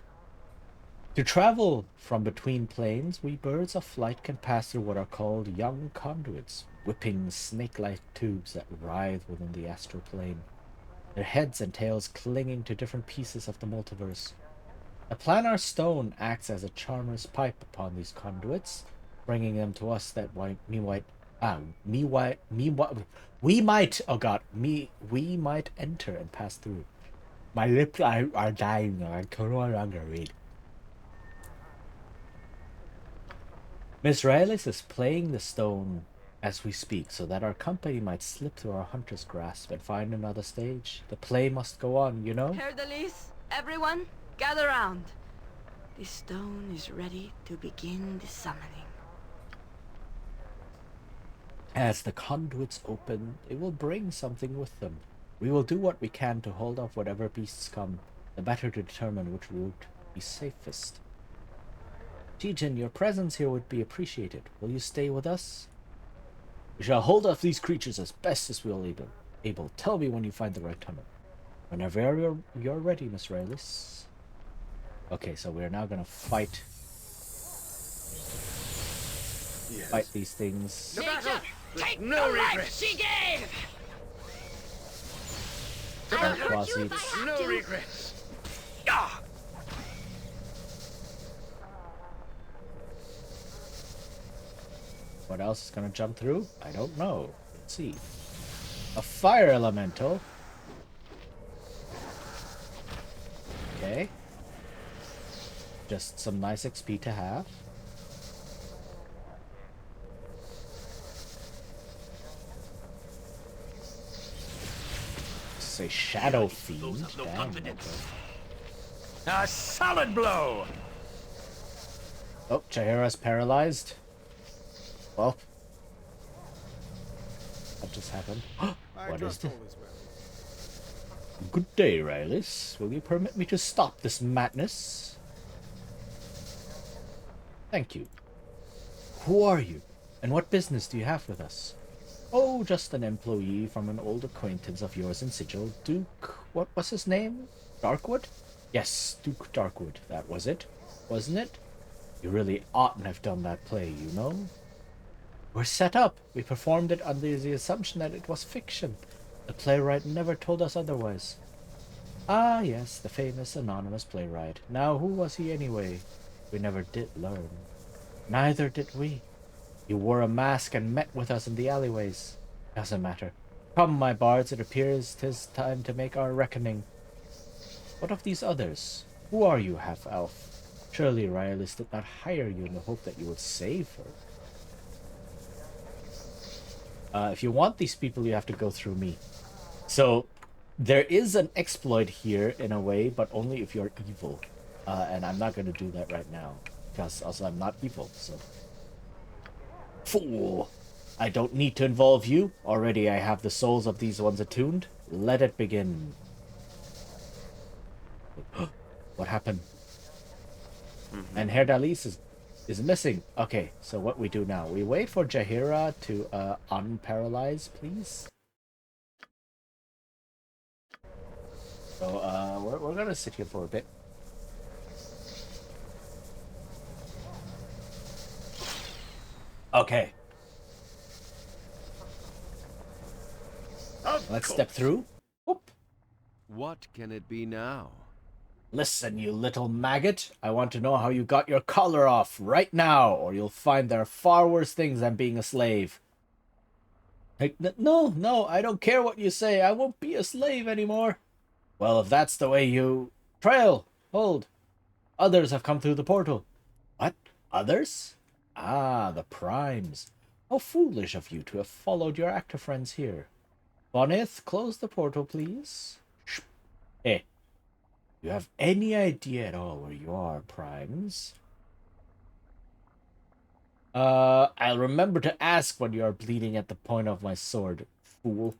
To travel from between planes, we birds of flight can pass through what are called young conduits, whipping snake-like tubes that writhe within the astral plane, their heads and tails clinging to different pieces of the multiverse. A planar stone acts as a charmer's pipe upon these conduits, bringing them to us that we might enter and pass through. My lips are dying, I can no longer read. Miss Raylis is playing the stone as we speak, so that our company might slip through our hunter's grasp and find another stage. The play must go on, you know? Herr Dalis, everyone, gather round. The stone is ready to begin the summoning. As the conduits open, they will bring something with them. We will do what we can to hold off whatever beasts come, the better to determine which route be safest. Tijin, your presence here would be appreciated. Will you stay with us? We shall hold off these creatures as best as we are able. Tell me when you find the right tunnel. Whenever you're ready, Miss Raylis. Okay, so we're now gonna fight. Yes. Fight these things. Take no the life she gave! I'll hurt you if I have to. regrets. Ah! What else is gonna jump through? I don't know. Let's see. A fire elemental. Okay. Just some nice XP to have. Say Shadow Fiend. Damn, okay. A solid blow! Oh, Chihira's paralyzed. Well, what just happened? What is this? Good day, Rylus. Will you permit me to stop this madness? Thank you. Who are you? And what business do you have with us? Oh, just an employee from an old acquaintance of yours in Sigil. Duke... what was his name? Darkwood? Yes, Duke Darkwood. That was it. Wasn't it? You really oughtn't have done that play, you know? We're set up. We performed it under the assumption that it was fiction. The playwright never told us otherwise. Ah, yes, the famous anonymous playwright. Now, who was he anyway? We never did learn. Neither did we. He wore a mask and met with us in the alleyways. Doesn't matter. Come, my bards, it appears 'tis time to make our reckoning. What of these others? Who are you, half-elf? Surely Rylus did not hire you in the hope that you would save her. If you want these people, you have to go through me. So, there is an exploit here, in a way, but only if you're evil. And I'm not going to do that right now. Because also I'm not evil, so... Fool! I don't need to involve you. Already I have the souls of these ones attuned. Let it begin. What happened? And Herdalis is missing. Okay, so what we do now? We wait for Chihira to unparalyze, please. So we're gonna sit here for a bit. Okay. Let's step through. Whoop. What can it be now? Listen, you little maggot. I want to know how you got your collar off right now, or you'll find there are far worse things than being a slave. Hey, no, I don't care what you say. I won't be a slave anymore. Well, if that's the way you... Trail! Hold! Others have come through the portal. What? Others? Ah, the Primes. How foolish of you to have followed your actor friends here. Bonith, close the portal, please. Shh. Hey, you have any idea at all where you are, Primes? I'll remember to ask when you are bleeding at the point of my sword, fool.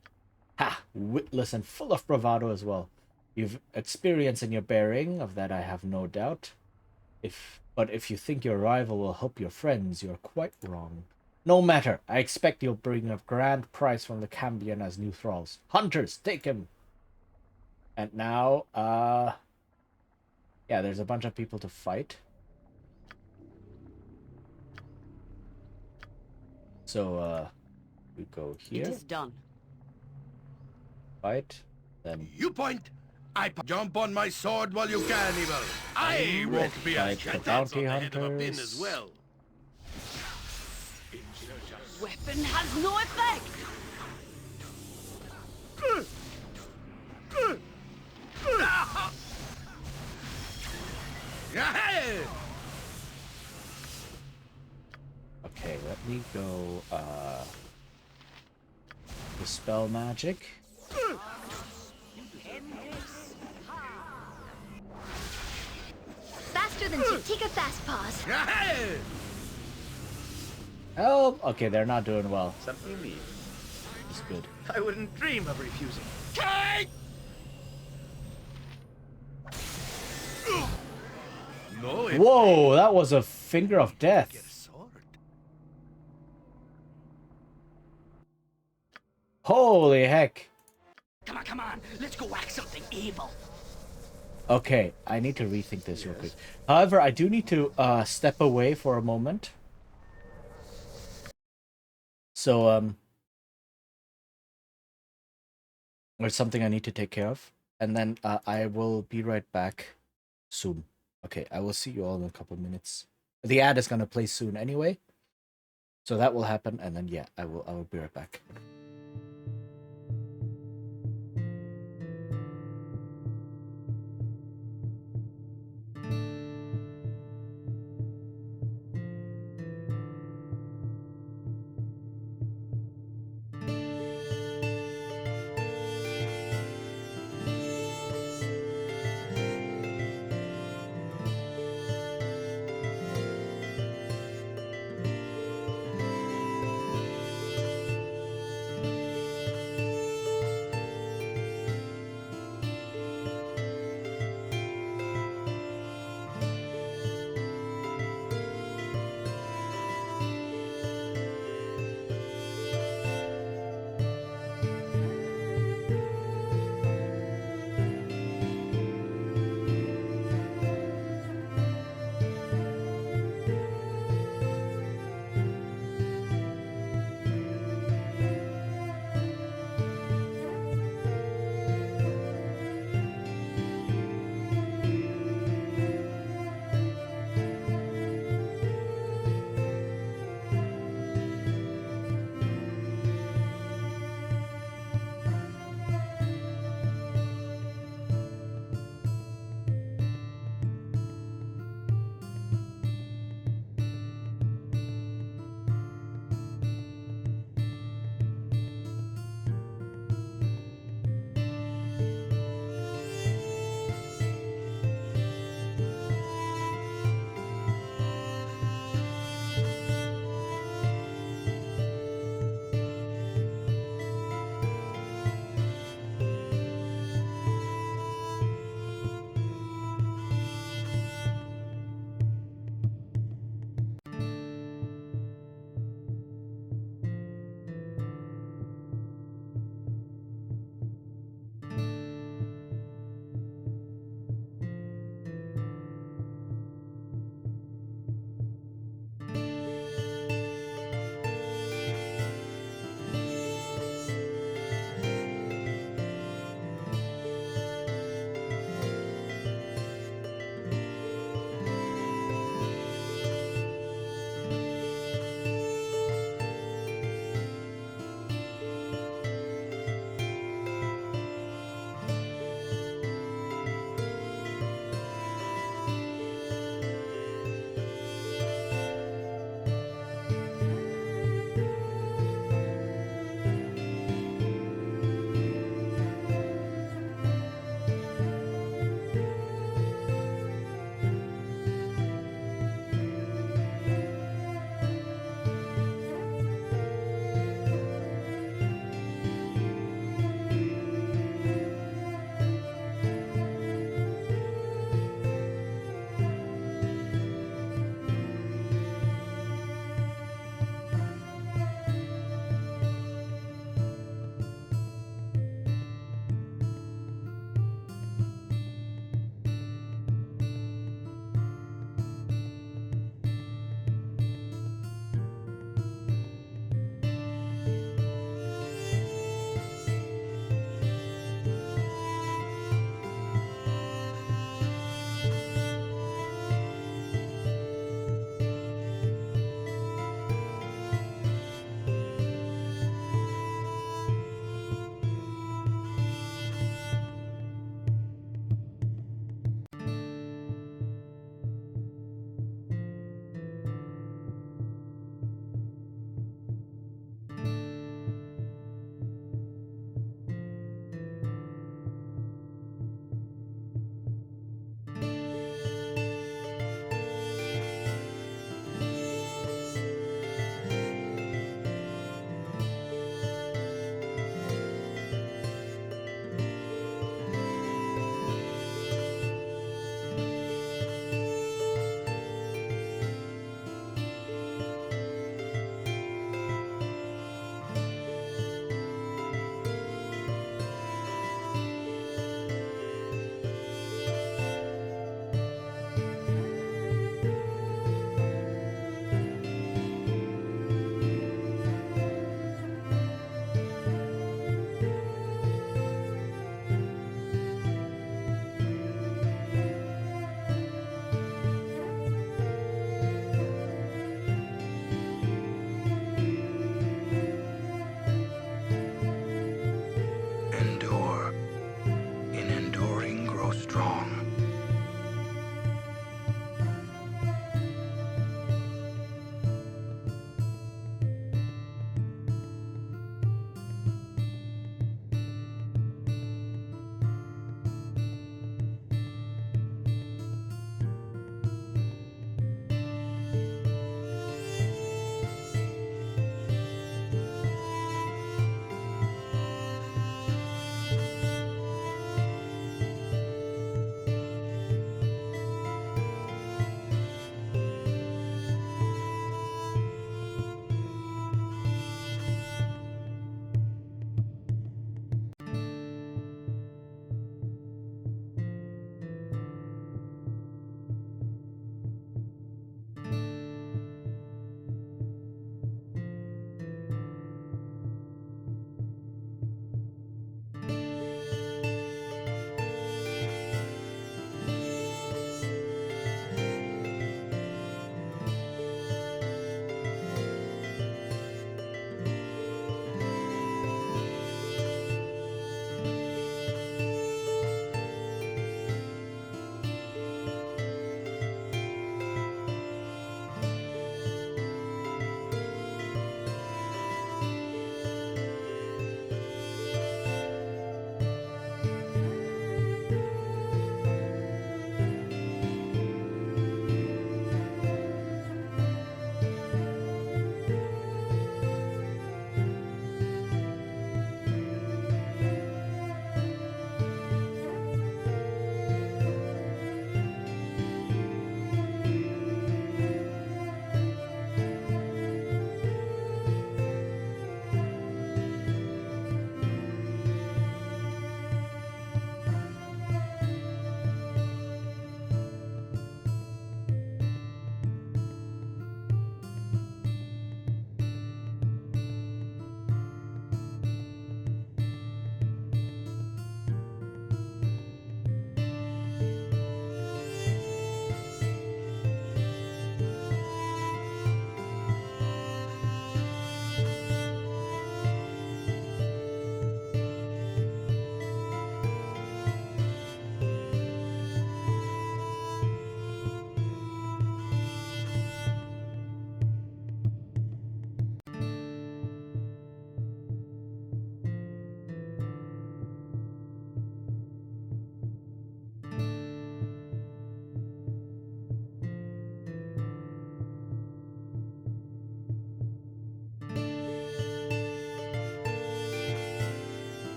Ha! Witless and full of bravado as well. You've experience in your bearing, of that I have no doubt. But if you think your rival will help your friends, you're quite wrong. No matter, I expect you'll bring a grand prize from the Cambion as new thralls. Hunters, take him! And now, yeah, there's a bunch of people to fight. So, we go here. It is done. Fight, then... You point, I jump on my sword while you can, evil. I won't be a bounty on the head of a pin hunters. as well. Weapon has no effect! Okay, let me go, dispel magic. Faster than Chitika Fast Paws. Help! Okay, they're not doing well. Something you need. It's good. I wouldn't dream of refusing. No, Whoa, that was a finger of death. Holy heck. Come on, let's go whack something evil. Okay, I need to rethink this real quick. However, I do need to step away for a moment. So, there's something I need to take care of. And then I will be right back soon. Okay, I will see you all in a couple minutes. The ad is going to play soon anyway. So that will happen, and then yeah, I will be right back.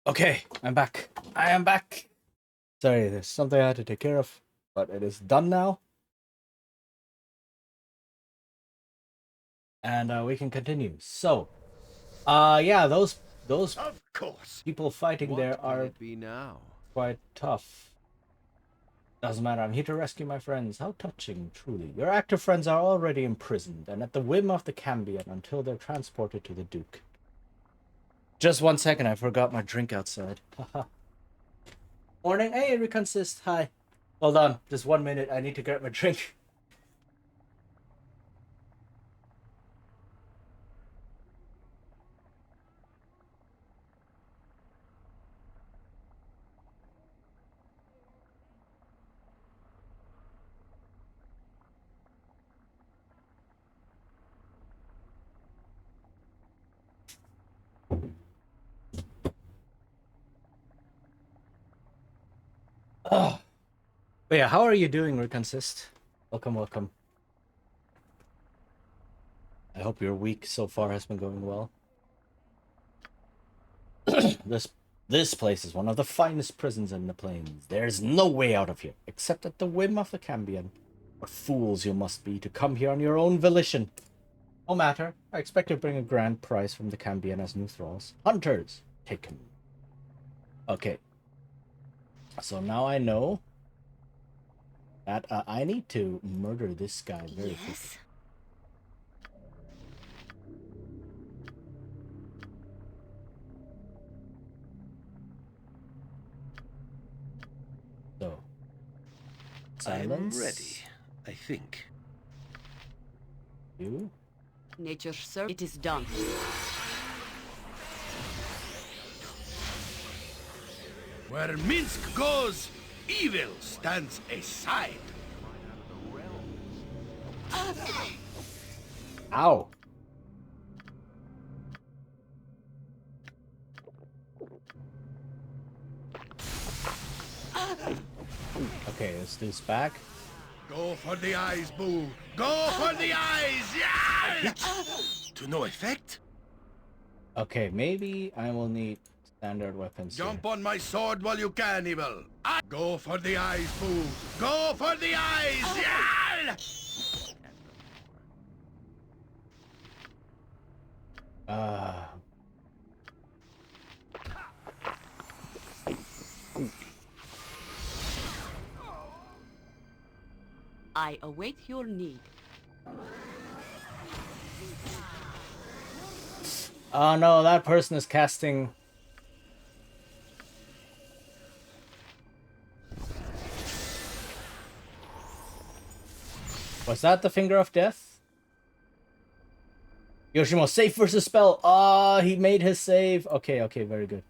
Okay, I'm back. I am back. Sorry, there's something I had to take care of, but it is done now. And we can continue. So, yeah, those of course people fighting there are it be now? quite tough. Doesn't matter, I'm here to rescue my friends. How touching, truly. Your active friends are already imprisoned and at the whim of the Cambion until they're transported to the Duke. Just 1 second, I forgot my drink outside. Haha. Morning, hey, Reconsist, hi. Hold on, just 1 minute, I need to get my drink. Oh. But yeah, how are you doing, Reconsist? Welcome, welcome. I hope your week so far has been going well. This place is one of the finest prisons in the plains. There's no way out of here, except at the whim of the Cambion. What fools you must be to come here on your own volition. No matter, I expect to bring a grand prize from the Cambion as new thralls. Hunters, take them. Okay. So now I know that I need to murder this guy very quickly. So, silence. I'm ready, I think. You? Nature, sir, it is done. Where Minsk goes, evil stands aside. Ow. Okay, let's do this back. Go for the eyes, Boo. Go for the eyes. Yeah! To no effect. Okay, maybe I will need standard weapons. Jump on my sword while you can, evil. Go for the eyes, Boo. Go for the eyes. Yeah! I await your need. Oh no, that person is casting. Was that the Finger of Death? Yoshimo, safe versus spell. Ah, he made his save. Okay, okay, very good.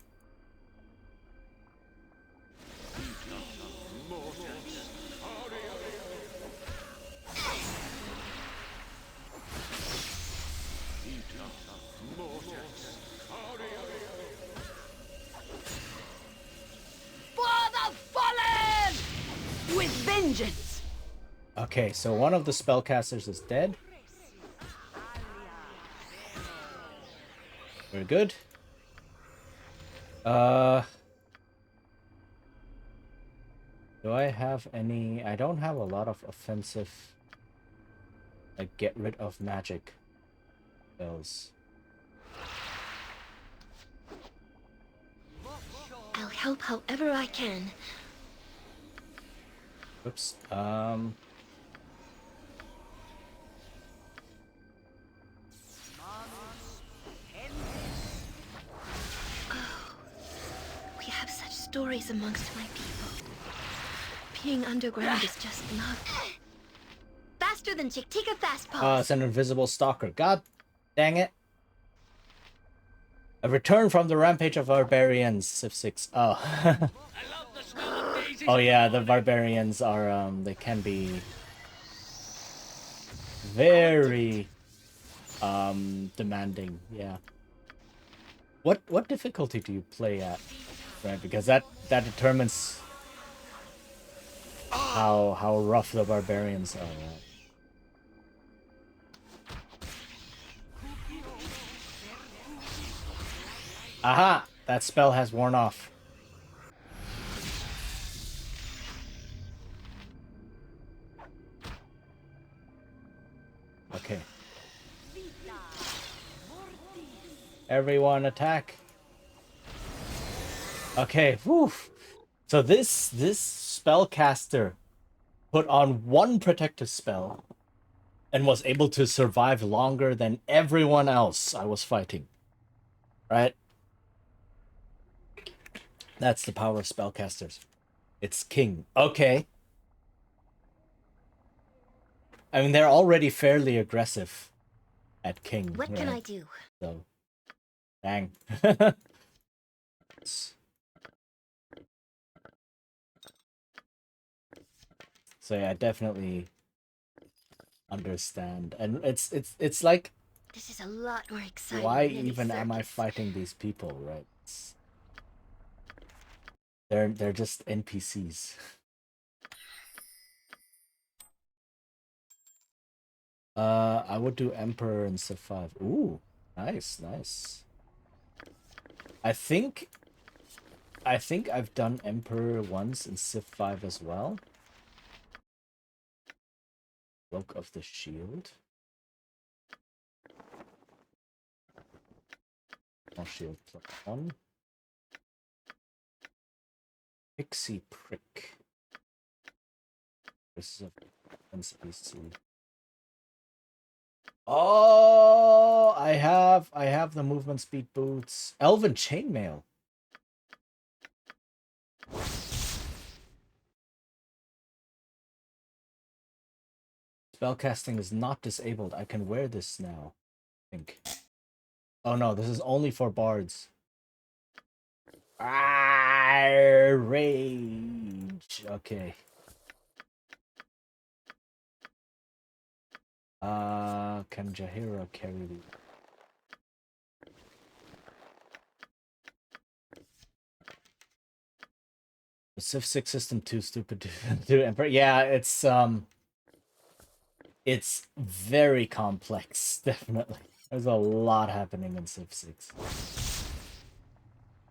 For the fallen! With vengeance! Okay, so one of the spellcasters is dead. Very good. Do I have any... I don't have a lot of offensive... like, get rid of magic spells. I'll help however I can. Oops. We have such stories amongst my people. Being underground is just not... Faster than Chick-Tika Fastpaws. It's an invisible stalker. God dang it. A return from the rampage of barbarians, Civ 6. Oh. Oh yeah, the barbarians are, they can be very, demanding, yeah. What difficulty do you play at? Right, because that determines how rough the barbarians are, right? Aha! that spell has worn off. Okay. Everyone attack. Okay, whew. So this spellcaster put on one protective spell and was able to survive longer than everyone else I was fighting. Right? That's the power of spellcasters. It's king. Okay. I mean, they're already fairly aggressive at king. What can I do? So, dang. So yeah, I definitely understand. And it's like, This is a lot more exciting why than any even am I circus. fighting these people, right? They're just NPCs. I would do Emperor and Civ 5. Ooh, nice, nice. I think I've done Emperor once in Civ 5 as well. Cloak of the Shield. Oh, shield +1. Pixie Prick. This is a NPC. Oh, I have the movement speed boots. Elven chainmail. Spellcasting is not disabled. I can wear this now, I think. Oh no, this is only for bards. Rage. Okay. Can Jahira carry the... The Civ 6 system too stupid to do Emperor. Yeah, it's very complex, definitely. There's a lot happening in Civ 6.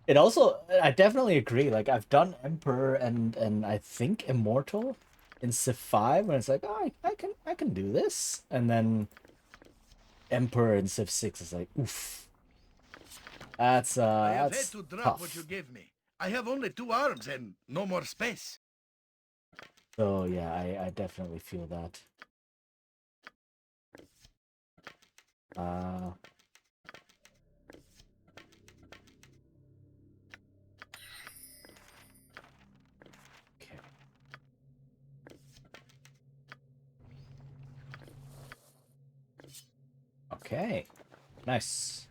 It also, I definitely agree. Like, I've done Emperor and I think Immortal in Civ 5, and it's like, oh, I can do this. And then Emperor in Civ 6 is like, oof. That's I have that's had to drop tough. what you gave me. I have only 2 arms and no more space. So yeah, I definitely feel that. Okay. Okay. Nice.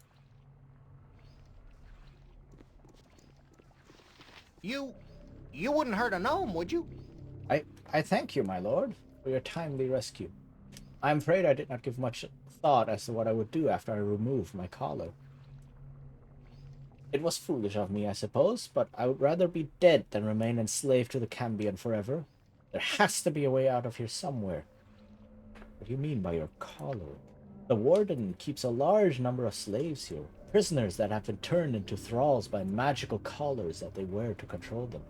You wouldn't hurt a gnome, would you? I thank you, my lord, for your timely rescue. I'm afraid I did not give much thought as to what I would do after I removed my collar. It was foolish of me, I suppose, but I would rather be dead than remain enslaved to the Cambion forever. There has to be a way out of here somewhere. What do you mean by your collar? The warden keeps a large number of slaves here, prisoners that have been turned into thralls by magical collars that they wear to control them.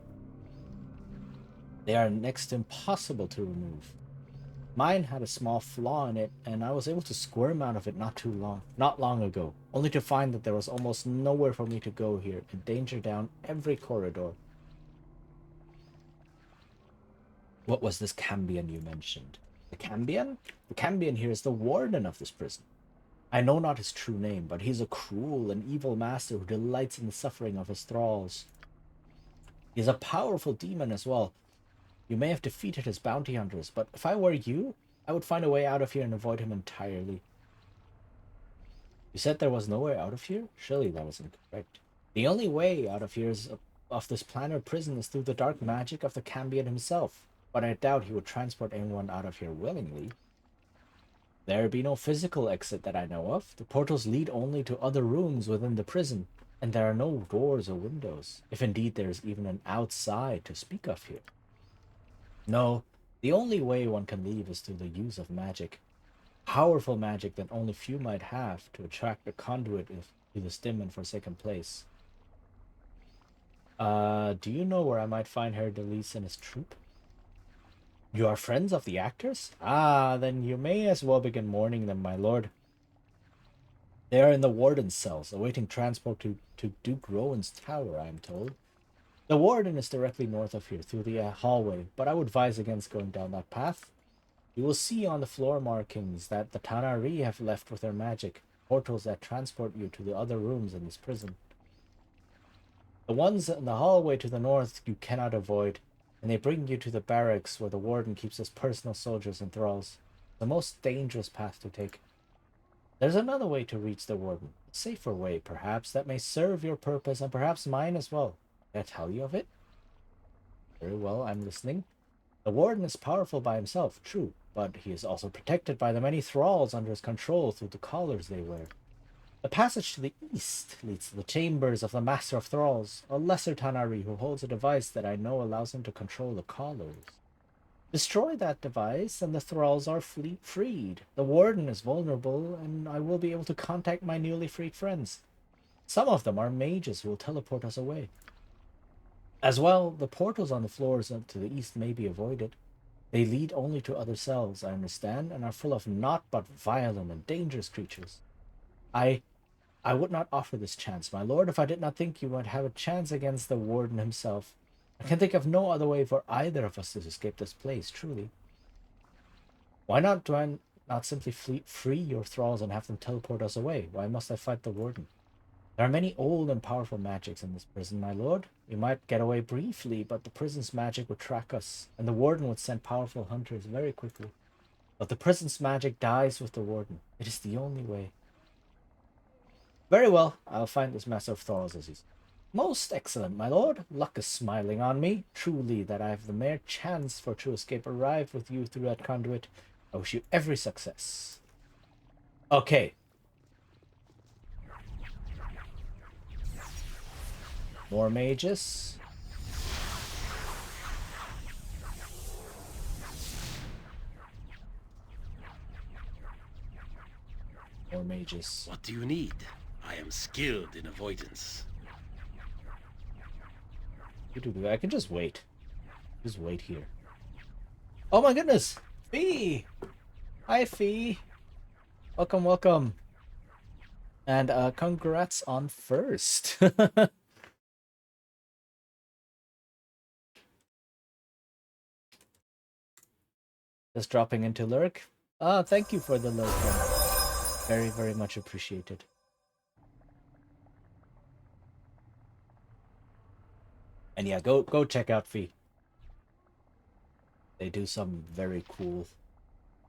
They are next to impossible to remove. Mine had a small flaw in it, and I was able to squirm out of it not long ago, only to find that there was almost nowhere for me to go here, and danger down every corridor. What was this Cambion you mentioned? The Cambion? The Cambion here is the warden of this prison. I know not his true name, but he's a cruel and evil master who delights in the suffering of his thralls. He is a powerful demon as well. You may have defeated his bounty hunters, but if I were you, I would find a way out of here and avoid him entirely. You said there was no way out of here? Surely that was incorrect. The only way out of here of this planar prison is through the dark magic of the Cambion himself, but I doubt he would transport anyone out of here willingly. There be no physical exit that I know of. The portals lead only to other rooms within the prison, and there are no doors or windows, if indeed there is even an outside to speak of here. No, the only way one can leave is through the use of magic. Powerful magic that only few might have to attract a conduit to this dim and forsaken place. Do you know where I might find Herr Delis and his troop? You are friends of the actors? Ah, then you may as well begin mourning them, my lord. They are in the warden's cells, awaiting transport to Duke Rowan's tower, I am told. The warden is directly north of here, through the hallway, but I would advise against going down that path. You will see on the floor markings that the Tanari have left with their magic, portals that transport you to the other rooms in this prison. The ones in the hallway to the north you cannot avoid, and they bring you to the barracks where the warden keeps his personal soldiers and thralls. The most dangerous path to take. There's another way to reach the warden, a safer way, perhaps, that may serve your purpose and perhaps mine as well. May I tell you of it? Very well, I'm listening. The warden is powerful by himself, true, but he is also protected by the many thralls under his control through the collars they wear. The passage to the east leads to the chambers of the Master of Thralls, a lesser Tanari who holds a device that I know allows him to control the collars. Destroy that device, and the thralls are freed. The warden is vulnerable, and I will be able to contact my newly freed friends. Some of them are mages who will teleport us away. As well, the portals on the floors to the east may be avoided. They lead only to other cells, I understand, and are full of naught but violent and dangerous creatures. I would not offer this chance, my lord, if I did not think you would have a chance against the warden himself. I can think of no other way for either of us to escape this place, truly. Why not do I not simply free your thralls and have them teleport us away? Why must I fight the warden? There are many old and powerful magics in this prison, my lord. We might get away briefly, but the prison's magic would track us, and the warden would send powerful hunters very quickly. But the prison's magic dies with the warden. It is the only way. Very well, I'll find this Master of Thralls as you say. Most excellent, my lord. Luck is smiling on me. Truly, that I have the mere chance for true escape arrived with you through that conduit. I wish you every success. Okay. More mages. More mages. What do you need? I am skilled in avoidance. I can just wait. Just wait here. Oh my goodness! Fee! Hi, Fee! Welcome, welcome. And congrats on first. Just dropping into lurk. Thank you for the lurk. Very, very much appreciated. And yeah, go check out Fee. They do some very cool,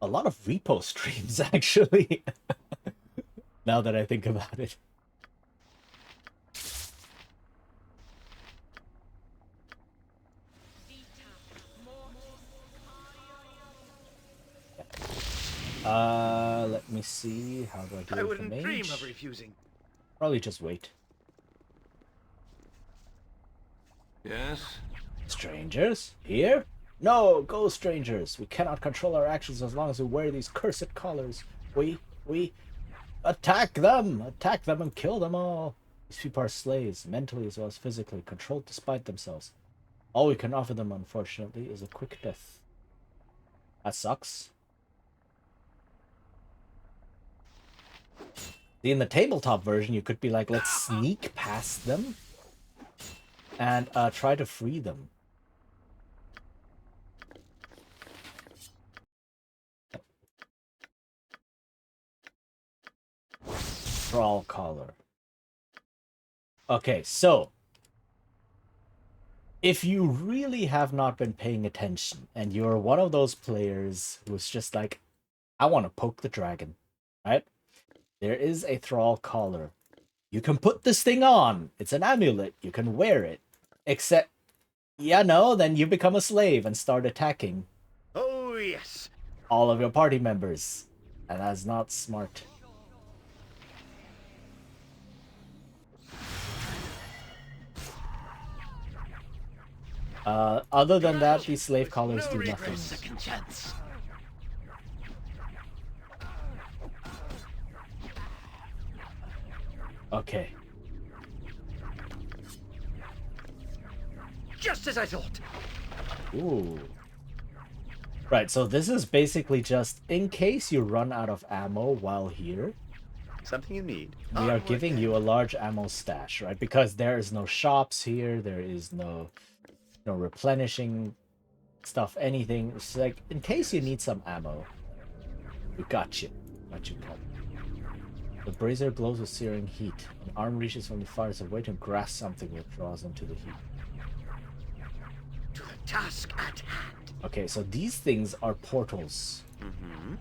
a lot of repo streams actually. Now that I think about it. Let me see. How do I do it? I wouldn't dream of refusing. Probably just wait. Yes? Strangers? Here? No, go strangers. We cannot control our actions as long as we wear these cursed collars. We attack them and kill them all. These people are slaves, mentally as well as physically, controlled despite themselves. All we can offer them, unfortunately, is a quick death. That sucks. See, in the tabletop version, you could be like, let's sneak past them and try to free them. Brawl collar. Okay, so if you really have not been paying attention and you're one of those players who's just like, I want to poke the dragon, right? There is a thrall collar. You can put this thing on. It's an amulet. You can wear it. Except, yeah, no, then you become a slave and start attacking. Oh, yes. All of your party members. And that's not smart. Other than that, these slave collars do nothing. Second chance. Okay. Just as I thought. Ooh. Right, so this is basically just in case you run out of ammo while here. Something you need. We are giving you a large ammo stash, right? Because there is no shops here, there is no replenishing stuff, anything. It's like in case you need some ammo, we got you. Got you covered. The brazier glows with searing heat. An arm reaches from the fires away to grasp something that draws into the heat. To the task at hand. Okay, so these things are portals.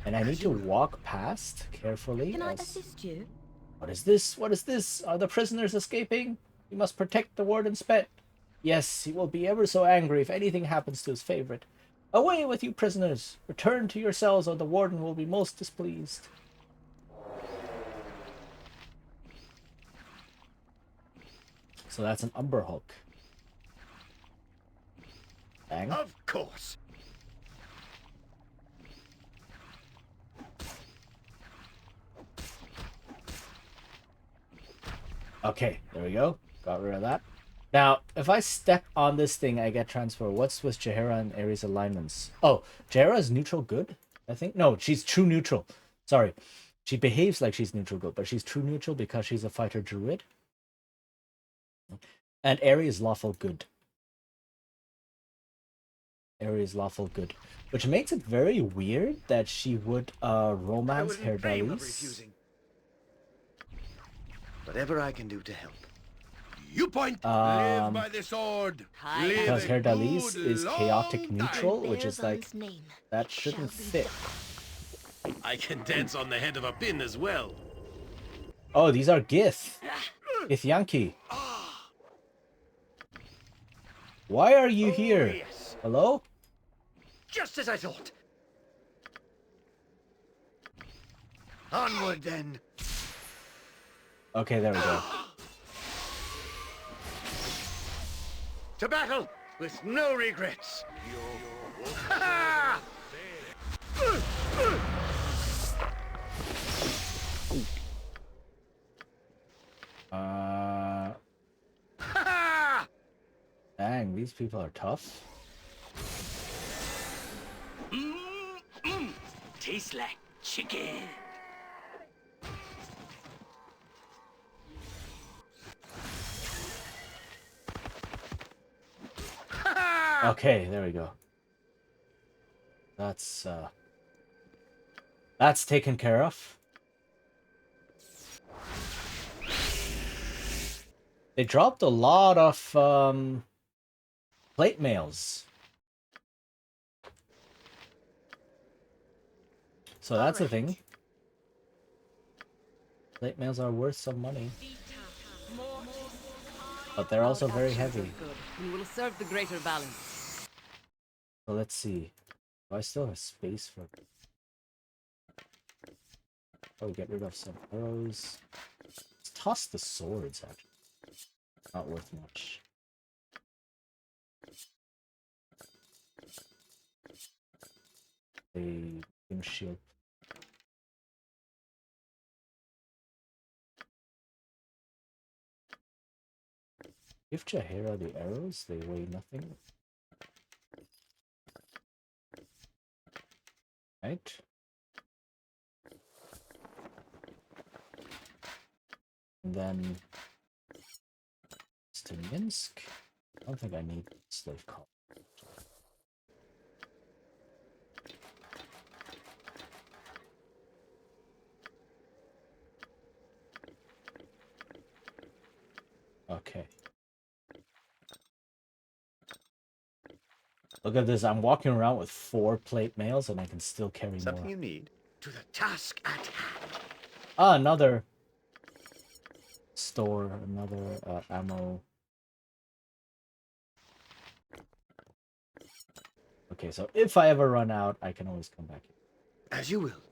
And I need to walk past carefully. Can I assist you? What is this? What is this? Are the prisoners escaping? We must protect the warden's pet. Yes, he will be ever so angry if anything happens to his favorite. Away with you, prisoners! Return to your cells or the warden will be most displeased. So that's an Umber Hulk. Bang. Of course. Okay, there we go. Got rid of that. Now, if I step on this thing, I get transfer. What's with Jaheira and Ares' alignments? Oh, Jaheira is neutral good, I think? No, she's true neutral. Sorry. She behaves like she's neutral good, but she's true neutral because she's a fighter druid. And Ares is lawful good. Ares is lawful good. Which makes it very weird that she would romance Herdalis. Whatever I can do to help. You point. Live by the sword. Because Herdalis is chaotic neutral, which is like, that shouldn't fit. I can dance on the head of a pin as well. Oh, these are Gith. Githyanki. Why are you here? Yes. Hello? Just as I thought. Onward then. Okay, there we go. To battle with no regrets. Dang, these people are tough. Tastes like chicken. Okay, there we go. That's taken care of. They dropped a lot of plate mails. So that's the thing. Plate mails are worth some money. But they're also very heavy. We will serve the greater balance. So let's see. Do I still have space for... Oh, get rid of some arrows. Let's toss the swords, actually. Not worth much. A shield. Give Jaheira the arrows, they weigh nothing. Right? And then it's to Minsk. I don't think I need slave call. Okay. Look at this, I'm walking around with 4 plate mails and I can still carry Something more. you need. To the task at hand. Ah, another store, another ammo. Okay, so if I ever run out, I can always come back here. As you will.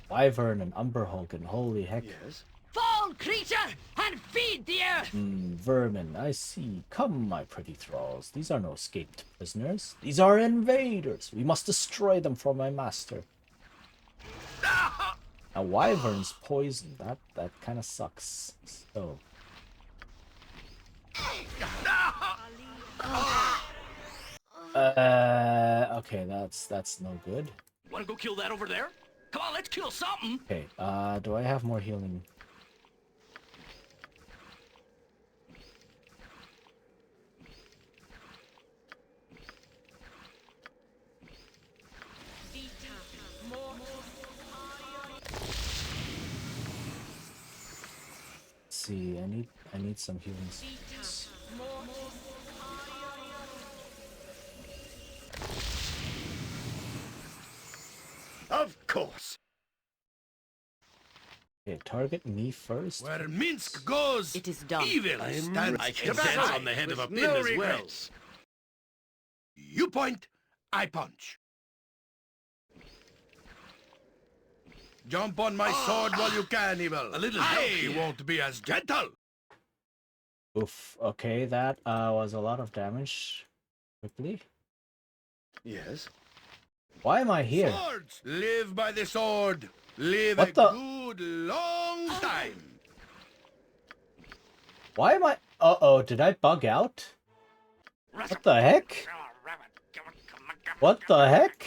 Wyvern and Umber Hulk, and holy heck. Yes. Fall, creature, and feed the earth! Vermin, I see. Come, my pretty thralls. These are no escaped prisoners. These are invaders. We must destroy them for my master. Now, Wyvern's poison. That kind of sucks. So. Okay, that's no good. Wanna go kill that over there? Come on, let's kill something! Okay, do I have more healing? Let's see, I need some healing spots. Of course. Okay, target me first. Where Minsk goes, it is done. Evil stands. I can dance on the head of a pin as well. You point, I punch. Jump on my sword while you can, Evil. A little I won't be as gentle. Oof. Okay, that was a lot of damage. Quickly. Yes. Why am I here? Swords, live by the sword. Live What a the? good long time. Why am I? Uh-oh, did I bug out? What the heck? What the heck?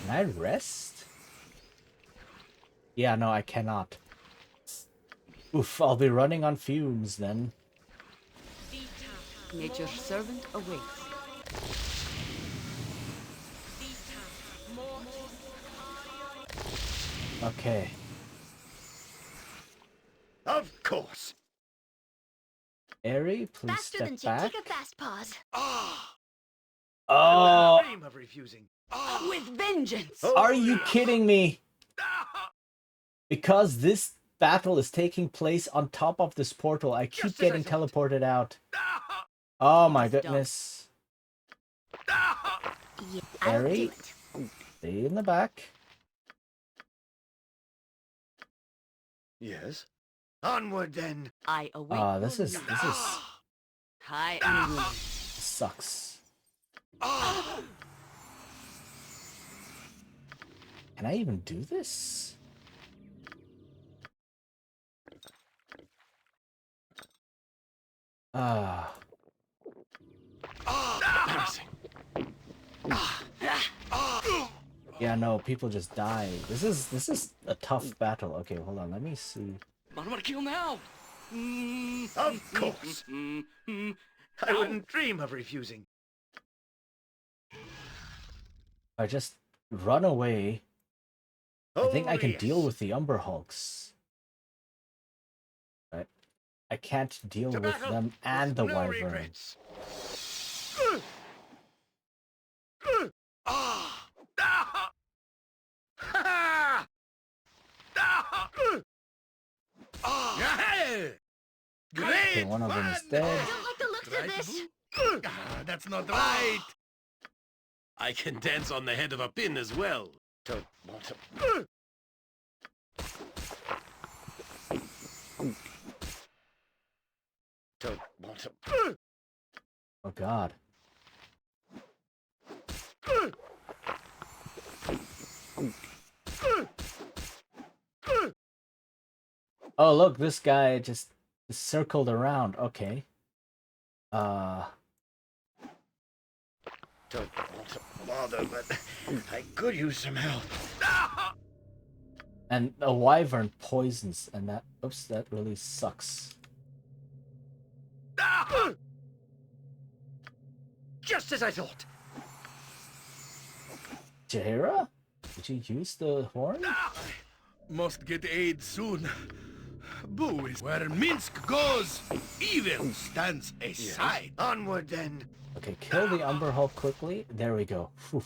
Can I rest? Yeah, no, I cannot. Oof, I'll be running on fumes then. Nature's servant awaits. Okay. Of course. Airy, please Faster than step Chick. back. Take a fast pause. I Oh, wouldn't dream of refusing. With vengeance! are you kidding me? Because this battle is taking place on top of this portal, I keep Just as I getting thought. teleported out. Oh my It's done. goodness. Yeah, I'll do Airy, it. stay in the back. Yes. Onward then. I await. Ah, this is I am willing. sucks. Can I even do this? Ah. Yeah, no, people just die. This is a tough battle. Okay, hold on. Let me see. What do I kill now? Of course. I wouldn't dream of refusing. I just run away. I think I can yes. deal with the Umber Hulks. Right? I can't deal To with battle them and the with no Wyvern. regrets. Great Okay, one of them is fun! dead. I don't like the looks of this. That's not right. I can dance on the head of a pin as well. Don't want to. Don't want to. Oh god. Oh look, this guy just circled around. Okay. Don't want to bother, but I could use some help. And a Wyvern poisons, and that oops, that really sucks. Just as I thought. Jahira? Did you use the horn? Must get aid soon. Boo is where Minsk goes. Evil stands aside. Onward then. Okay, kill the Umber Hulk quickly. There we go. Whew.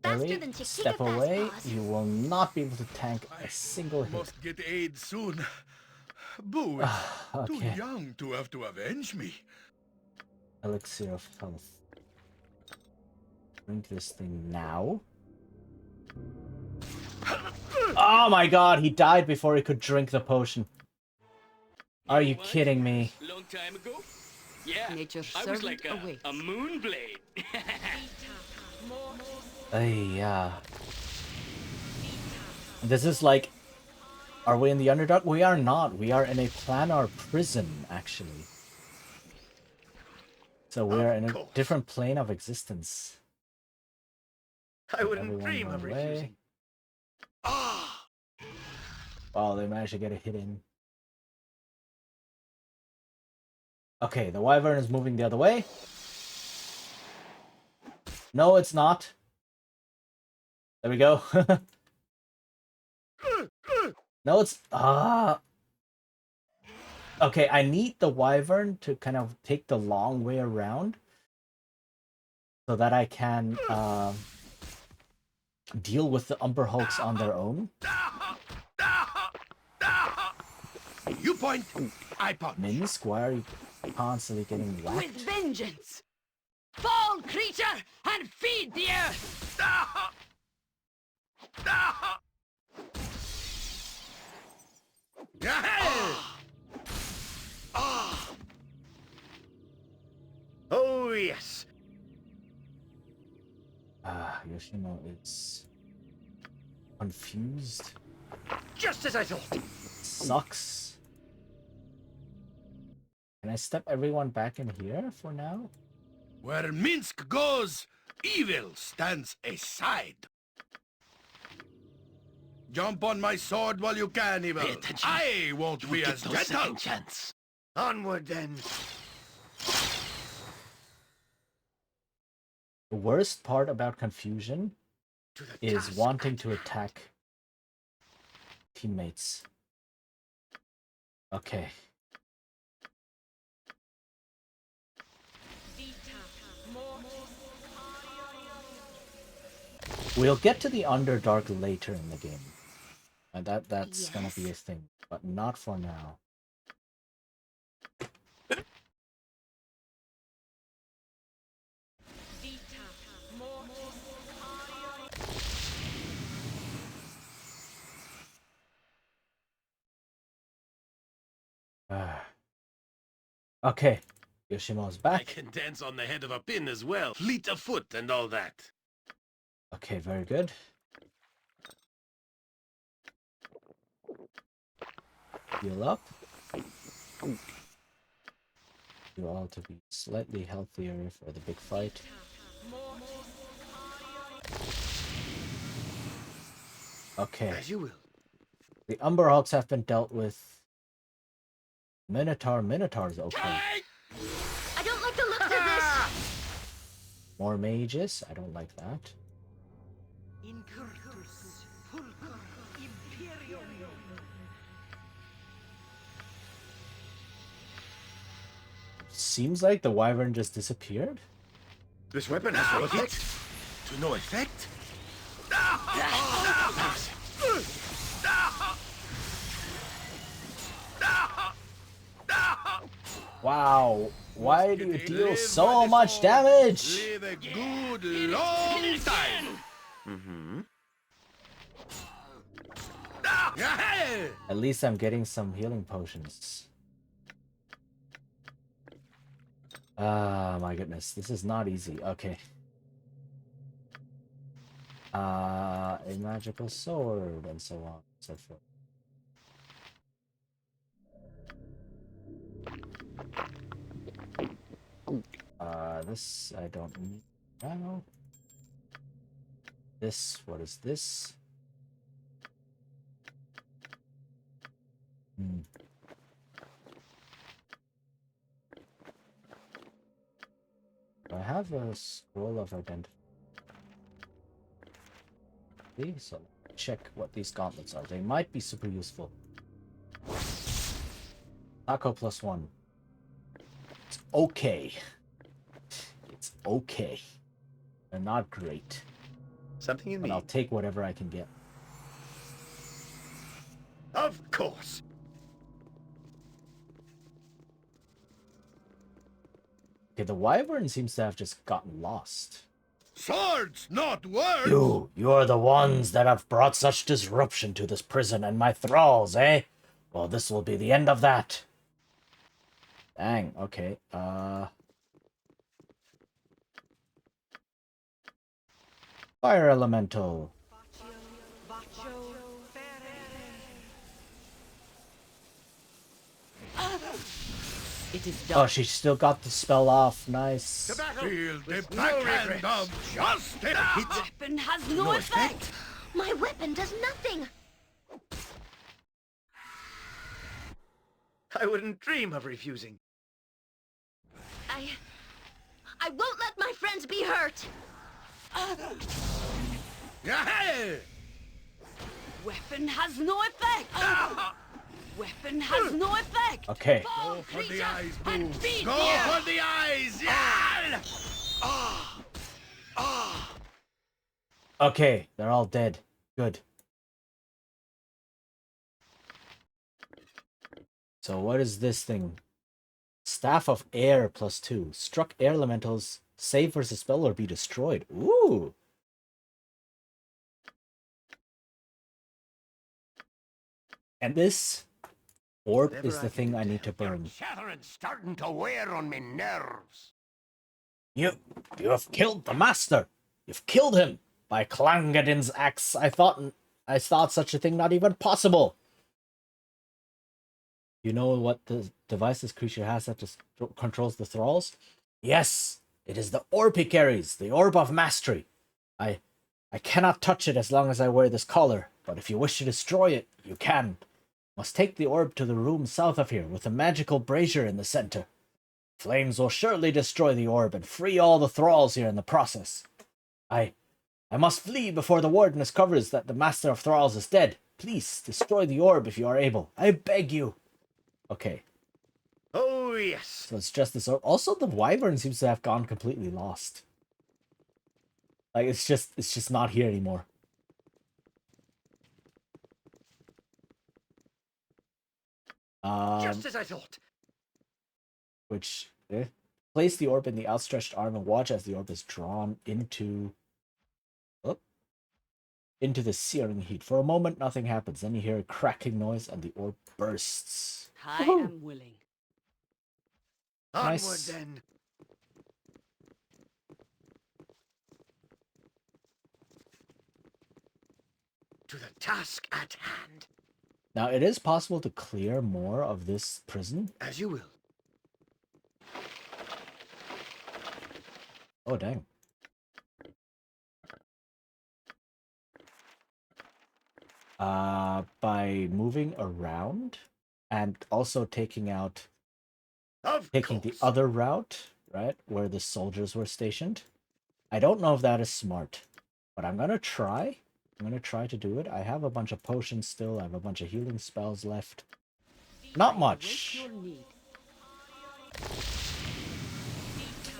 Faster Harry, than Chick. Take a step fast away. pause. You will not be able to tank a single hit. Must get aid soon. Boo is too Okay. young to have to avenge me. Elixir of health. Drink this thing now. Oh my god, he died before he could drink the potion. Are you kidding me? Long time ago? Yeah, Nature's I was servant like awaits. a moon blade. Yeah. This is like, are we in the Underdark? We are not. We are in a planar prison, actually. So we are in a different plane of existence. I wouldn't dream of refusing. Ah! Wow, they managed to get a hit in. Okay, the wyvern is moving the other way. No, it's not. There we go. No, it's... Okay, I need the wyvern to kind of take the long way around so that I can deal with the Umber Hulks on their own. You point, I punch. Minsk, why are you constantly getting whacked? With vengeance! Fall, creature, and feed the earth! Oh, yes. Yoshino is confused. Just as I thought. Sucks. Can I step everyone back in here for now? Where Minsk goes, evil stands aside. Jump on my sword while you can, evil. I won't be as gentle. Chance. Onward, then. The worst part about confusion is wanting to attack teammates. Okay. We'll get to the Underdark later in the game. And that's gonna be a thing, but not for now. Okay, Yoshimo's back. I can dance on the head of a pin as well. Fleet of foot and all that. Okay, very good. Heal up. You all to be slightly healthier for the big fight. Okay. As you will. The Umber Hulks have been dealt with. Minotaur's okay. I don't like the looks of this. More mages? I don't like that. Seems like the wyvern just disappeared. This weapon has no effect. To no effect? Wow, why do you deal so much damage? Live a good long time. At least I'm getting some healing potions. Ah, my goodness, this is not easy. Okay. A magical sword and so on and so forth. This I don't need now. This, what is this? I have a scroll of identity. So check what these gauntlets are. They might be super useful. Taco +1. It's okay. It's okay. They're not great. Something you but need. I'll take whatever I can get. Of course. Okay, the wyvern seems to have just gotten lost. Swords, not words! You're the ones that have brought such disruption to this prison and my thralls, eh? Well, this will be the end of that. Dang, okay, Fire Elemental. It is Oh, done. she still got the spell off. Nice. Feel the backhand of justice! The weapon has no effect! My weapon does nothing! I wouldn't dream of refusing. I won't let my friends be hurt! Weapon has no effect! Weapon has no effect! Okay. Go for the eyes, Boo! and feed Go me. for the eyes! Yeah! Okay, they're all dead. Good. So what is this thing? Staff of Air +2. Struck air elementals. Save versus spell or be destroyed. Ooh. And this orb is the thing I need to burn. Chatterin's starting to wear on me nerves. You have killed the master. You've killed him by Clangadin's axe. I thought such a thing not even possible. You know what the device this creature has that controls the thralls? Yes, it is the orb he carries, the orb of mastery. I cannot touch it as long as I wear this collar, but if you wish to destroy it, you can. Must take the orb to the room south of here with a magical brazier in the center. Flames will surely destroy the orb and free all the thralls here in the process. I must flee before the warden discovers that the master of thralls is dead. Please destroy the orb if you are able. I beg you. Okay. Oh, yes. So it's just this orb. Also, the wyvern seems to have gone completely lost. Like, it's just not here anymore. Just as I thought. Which, place the orb in the outstretched arm and watch as the orb is drawn into the searing heat. For a moment, nothing happens. Then you hear a cracking noise and the orb bursts. I am willing. Onward, Nice. then. To the task at hand. Now, it is possible to clear more of this prison. As you will. Oh, dang. By moving around and also taking the other route, right, where the soldiers were stationed. I don't know if that is smart, but I'm gonna try. I'm gonna try to do it. I have a bunch of potions still. I have a bunch of healing spells left. Not much.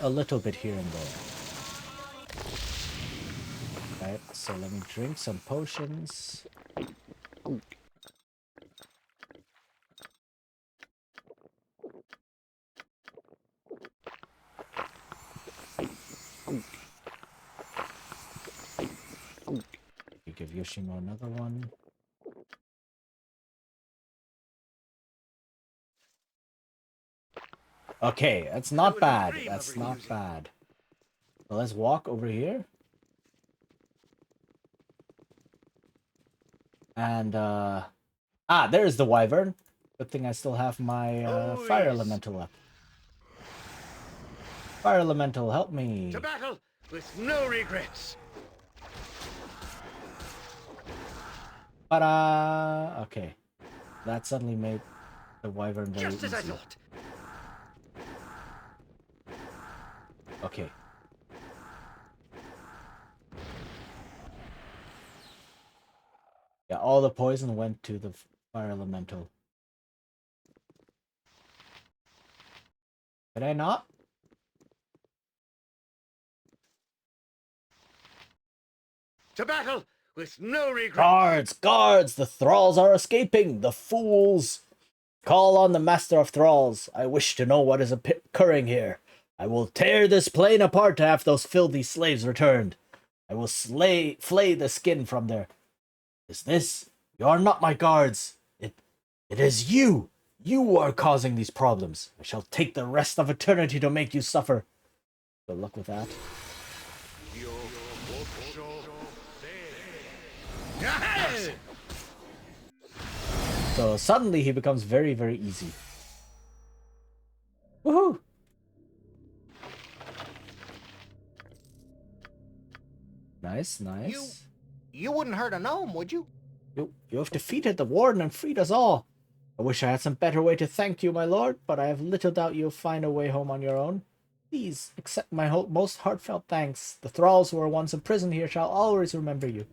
A little bit here and there. Right, so let me drink some potions. You give Yoshimo another one. Okay, that's not bad. That's not bad. So let's walk over here. And, there's the wyvern. Good thing I still have my fire elemental up. Fire elemental, help me. To battle with no regrets. Ta-da! Okay. That suddenly made the wyvern very Just as I easy. thought. Okay. Yeah, all the poison went to the fire elemental. Did I not? To battle with no regrets. Guards! Guards! The thralls are escaping! The fools! Call on the master of thralls. I wish to know what is occurring here. I will tear this plain apart to have those filthy slaves returned. I will flay the skin from their... Is this? You are not my guards. It is you. You are causing these problems. I shall take the rest of eternity to make you suffer. Good luck with that. So suddenly he becomes very, very easy. Nice, nice. You wouldn't hurt a gnome, would you? You have defeated the warden and freed us all. I wish I had some better way to thank you, my lord, but I have little doubt you'll find a way home on your own. Please accept my most heartfelt thanks. The thralls who were once imprisoned here shall always remember you.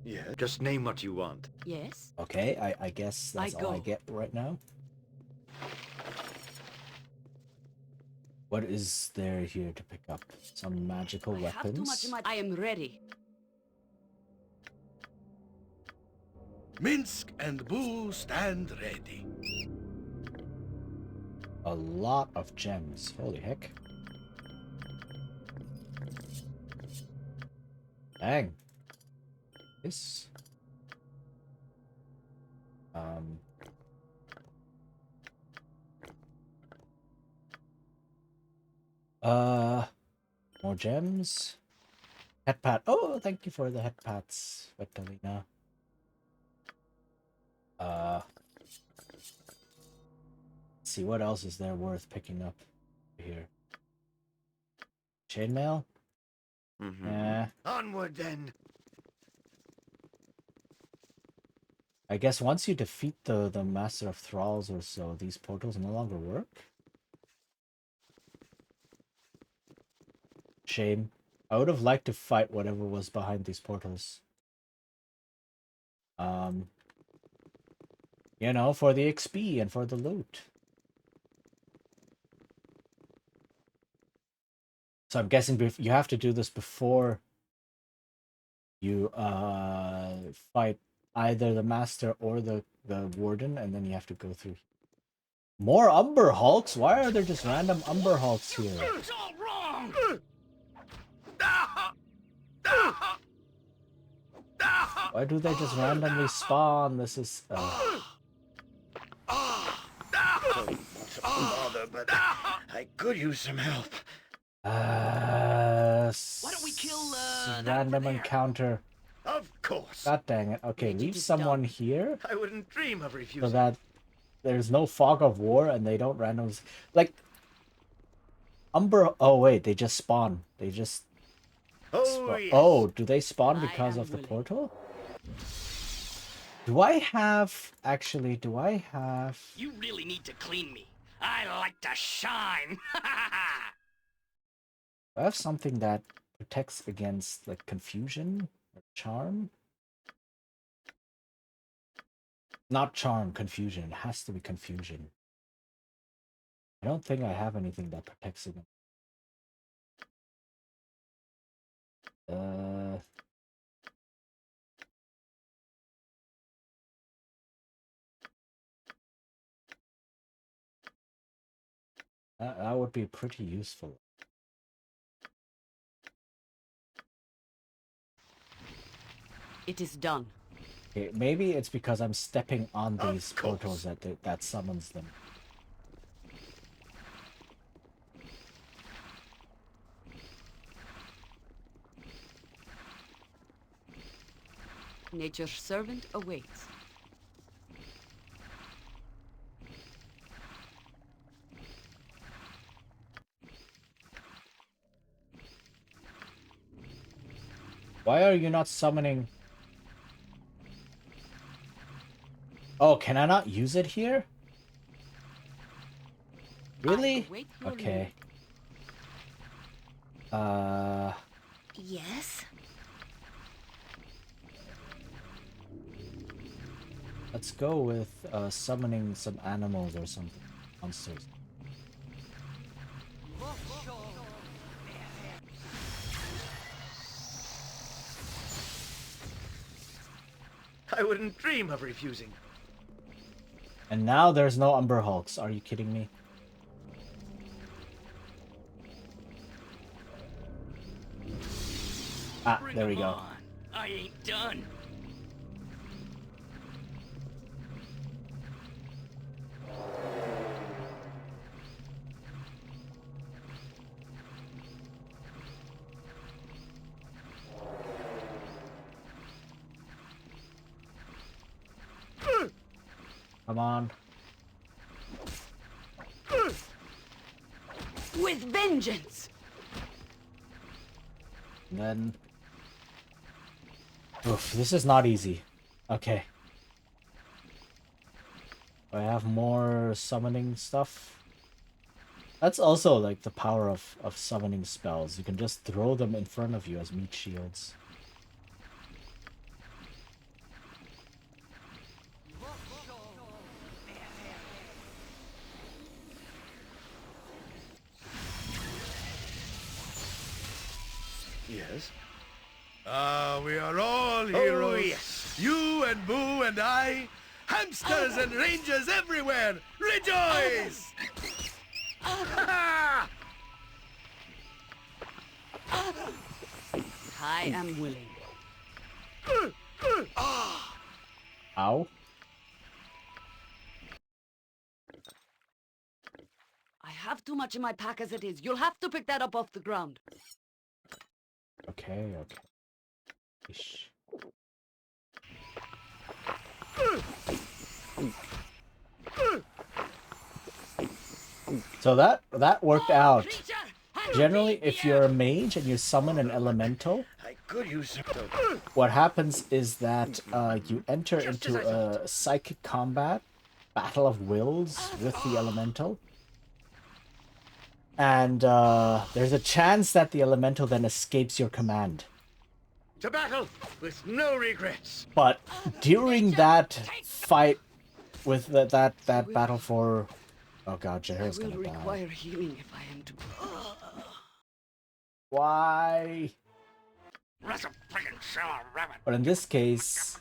Yeah, just name what you want. Yes? Okay, I guess that's all I get right now. What is there here to pick up? Some magical weapons? I am ready. Minsk and Boo stand ready. A lot of gems. Holy heck. Dang. This. More gems. Head pat. Oh, thank you for the head pats, Vitalina. Let's see, what else is there worth picking up here? Chainmail? Yeah. Onward then. I guess once you defeat the Master of Thralls or so, these portals no longer work? Shame. I would have liked to fight whatever was behind these portals. You know, for the XP and for the loot. So I'm guessing you have to do this before you fight either the Master or the Warden, and then you have to go through. More Umber Hulks? Why are there just random Umber Hulks here? It's all wrong! Why do they just randomly spawn? This is... Bother, but I could use some help. Why don't we kill random encounter. Of course. God dang it. Okay, leave someone here. I wouldn't dream of refusing. So that there's no fog of war and they don't randoms... Like... Umber... Oh wait, they just spawn. They just... Yes. Oh, do they spawn because of the portal? Do I have... Actually, do I have... You really need to clean me. I like to shine. Do I have something that protects against, like, confusion or charm? Not charm, confusion. It has to be confusion. I don't think I have anything that protects against. That would be pretty useful. It is done. Okay, maybe it's because I'm stepping on these portals that summons them. Nature's servant awaits. Why are you not summoning? Oh, can I not use it here? Really? Okay. Yes? Let's go with summoning some animals or something. Monsters. I wouldn't dream of refusing. And now there's no Umber Hulks. Are you kidding me? Ah, there we go. I ain't done. Come on. with vengeance. And then... Oof, this is not easy. Okay. Do I have more summoning stuff? That's also like the power of summoning spells. You can just throw them in front of you as meat shields. Yes? We are all heroes. Oh, yes. You and Boo and I. Hamsters and rangers everywhere. Rejoice! I am willing. Ow. I have too much in my pack as it is. You'll have to pick that up off the ground. Okay, okay. Ish. So that worked out. Generally, if you're a mage and you summon an elemental, I could use what happens is that you enter into a psychic combat, battle of wills with the elemental. And there's a chance that the elemental then escapes your command. To battle with no regrets. But during that fight with that battle for... Oh god, Jair's gonna die. Require healing if I am to... Why? But in this case...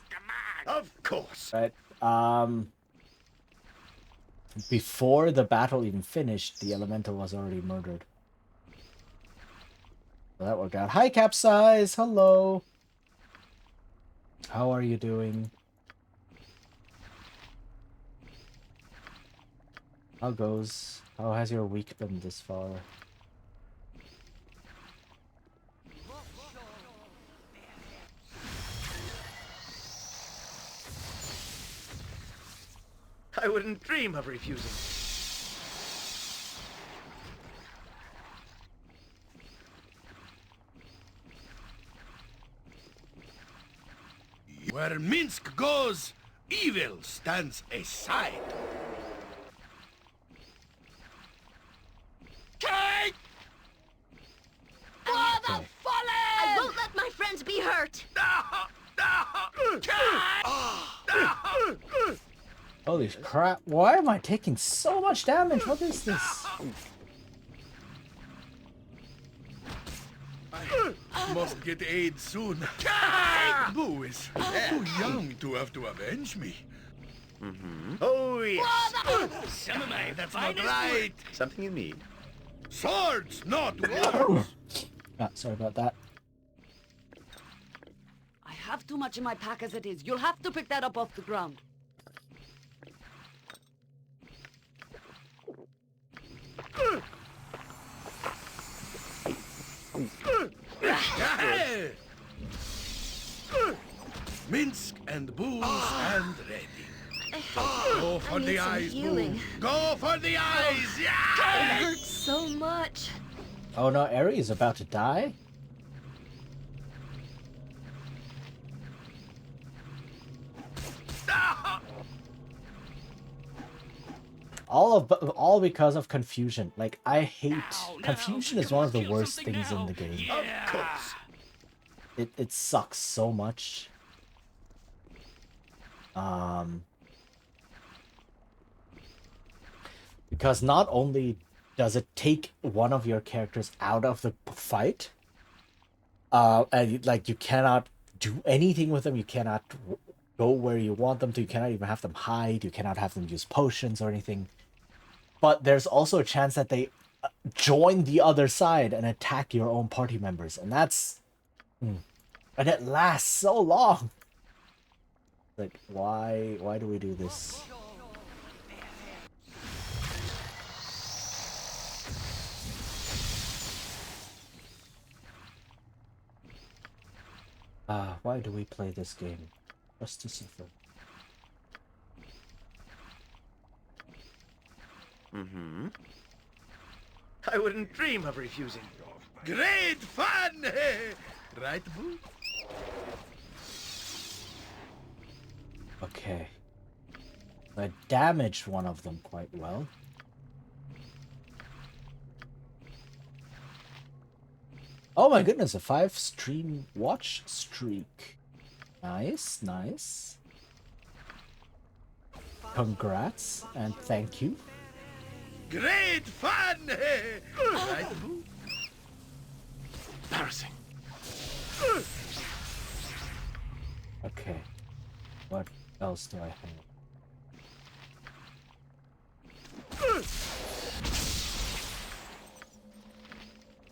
Of course. Right, before the battle even finished, the elemental was already murdered. So that worked out. Hi, Capsize! Hello! How are you doing? How goes? How has your week been this far? I wouldn't dream of refusing. Where Minsk goes, evil stands aside. Kate! For the fallen! I won't let my friends be hurt! Holy crap, why am I taking so much damage? What is this? I must get aid soon. Boo is too young to have to avenge me. Oh, yes. Some of my That's not finest right. work. Something you need. Swords, not words. Ah, sorry about that. I have too much in my pack as it is. You'll have to pick that up off the ground. Minsk and Boo stand ready. Go for the eyes, Boo. Go for the eyes! It Yeah! hurts so much. Oh no, Eri is about to die? All because of confusion. Like, I hate... Confusion is one of the worst things in the game. Of course. It sucks so much. Because not only does it take one of your characters out of the fight, and like you cannot do anything with them, you cannot go where you want them to, you cannot even have them hide, you cannot have them use potions or anything. But there's also a chance that they join the other side and attack your own party members, and that's... And it lasts so long! Like, why do we do this? Why do we play this game? Just to suffer. I wouldn't dream of refusing. Great fun! Right, Boo? Okay. I damaged one of them quite well. Oh my goodness, a 5-stream watch streak. Nice, nice. Congrats and thank you. Great fun! Right, Boo? Embarrassing. Okay. What else do I have?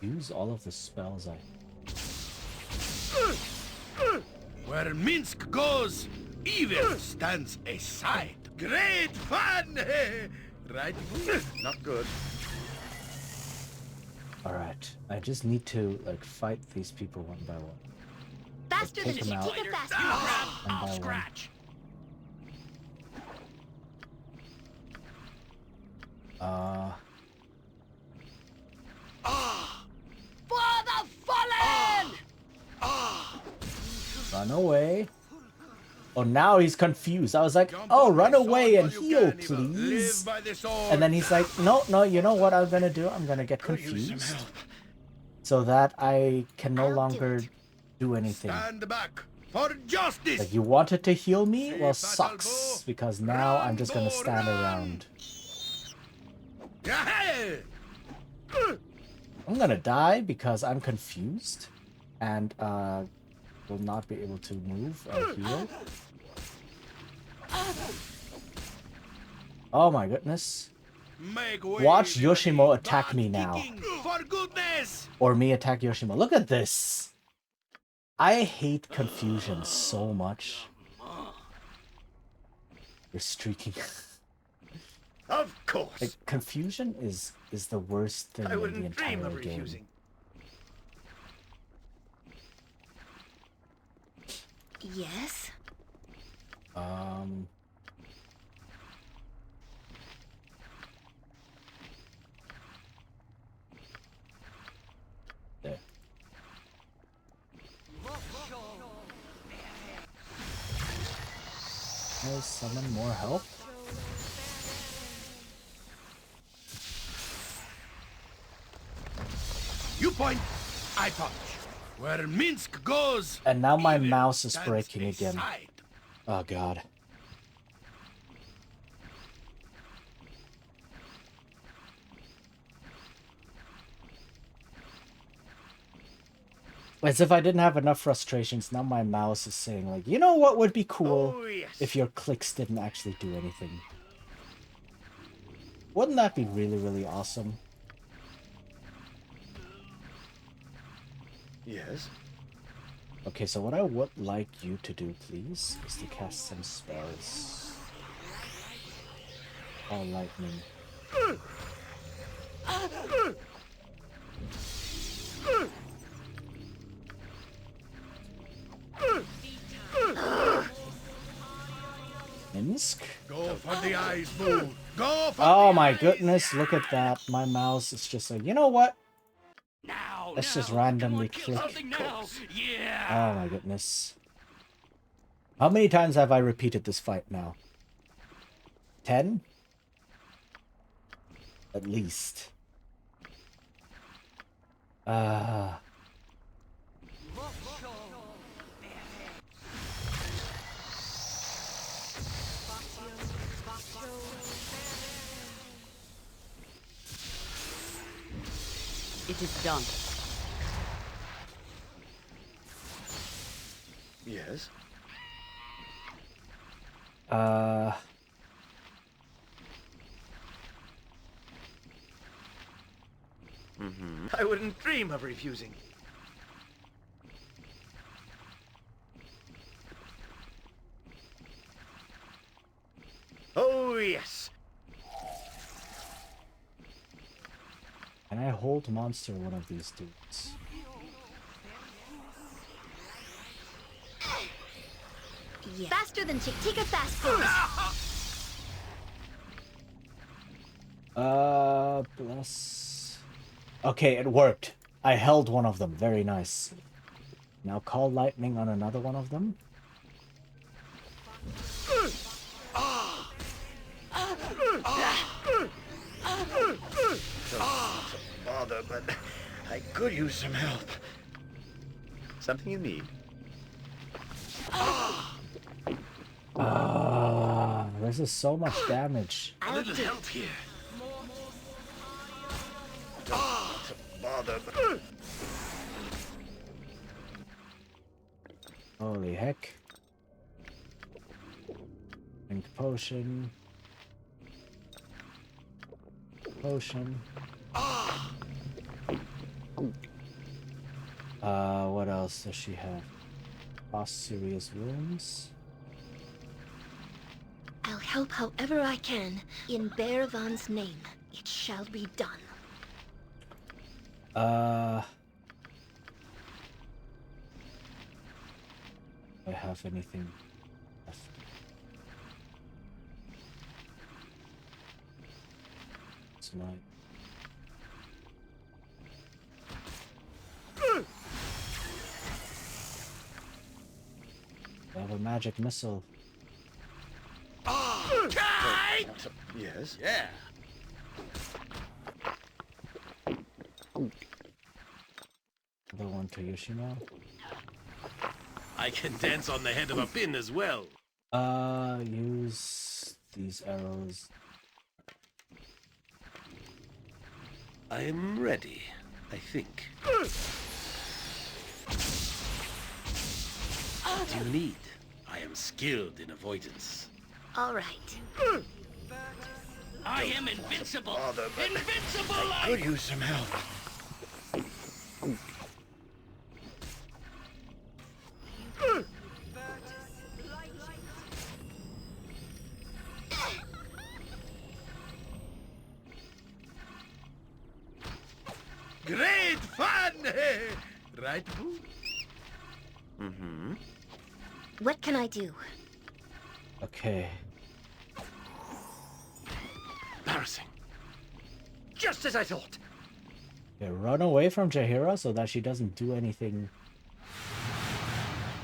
Use all of the spells I... Where Minsk goes, evil stands aside. Great fun! Right, Boo? Not good. Alright, I just need to, like, fight these people one by one. Faster than take them out Chick-Tika, faster. one by one. Scratch. For the fallen! Run away. Oh, now he's confused. I was like, oh, run away and heal, please. And then he's like, no, no, you know what I'm gonna do? I'm gonna get confused. So that I can no longer do anything. Stand back for justice! Like, you wanted to heal me? Well, sucks. Because now I'm just gonna stand around. I'm gonna die because I'm confused. And, will not be able to move or heal. Oh my goodness. Watch Yoshimo attack me now. For goodness! Or me attack Yoshimo. Look at this. I hate confusion so much. You're streaking. Of course. Like, confusion is the worst thing I in the wouldn't dream entire of game. refusing. Yes? There. Can I summon more help? You point, I punch. Where Minsk goes, And now my evil mouse is stands breaking again. aside. Oh god. As if I didn't have enough frustrations, now my mouse is saying, like, you know what would be cool if your clicks didn't actually do anything. Wouldn't that be really, really awesome? Yes? Okay, so what I would like you to do, please, is to cast some spells. All lightning. Minsk? Go for the eyes, Boo. Go for Oh the my eyes. goodness, look at that. My mouse is just like, you know what? Now, Let's just now. randomly Come on, kill click. something now. Yeah. Oh my goodness. How many times have I repeated this fight now? 10? At least. It is done. Yes? I wouldn't dream of refusing. Oh, yes. Can I hold monster one of these dudes? Yeah. Faster than Chick-Tika, fast force. Plus... Okay, it worked. I held one of them. Very nice. Now call lightning on another one of them. Bother, but I could use some help. Something you need? This is so much damage. A little help here. Bother, but... Holy heck. Drink potion. Potion. What else does she have? Lost serious wounds. I'll help however I can. In Bearvan's name, it shall be done. I have anything left? It's not. I have a magic missile. Yes? Yeah. The one to Yoshino. I can dance on the head of a pin as well. Use these arrows. I am ready, I think. What do you need? I am skilled in avoidance. All right. I am invincible. Bother, but Invincible! I could use some help. Great fun! Right, Boo? Mm-hmm. What can I do? Okay. Embarrassing. Just as I thought. Okay, run away from Jaheira so that she doesn't do anything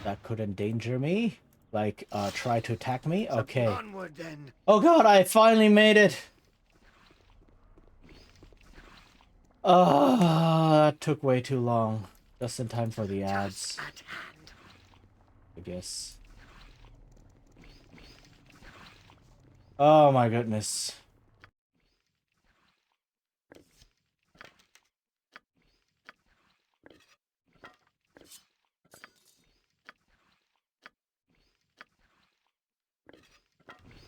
that could endanger me. Like, try to attack me? Okay. Onward, then. Oh god, I finally made it! That took way too long. Just in time for the ads. At hand. I guess. Oh my goodness.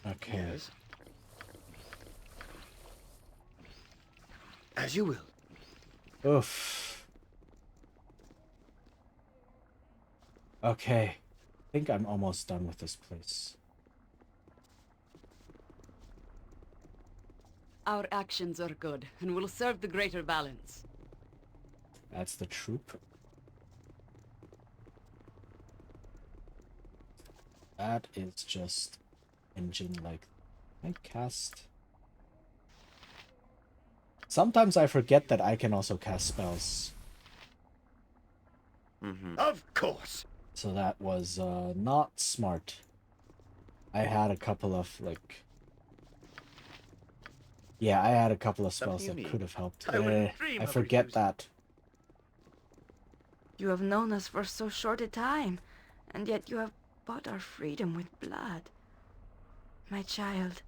Okay. Yes. As you will. Oof. Okay. I think I'm almost done with this place. Our actions are good, and will serve the greater balance. That's the troop. That is just engine like I cast. Sometimes I forget that I can also cast spells. Mm-hmm. Of course. So that was not smart. I had a couple of like I had a couple of spells that could have helped. I forget that. You have known us for so short a time, and yet you have bought our freedom with blood. My child,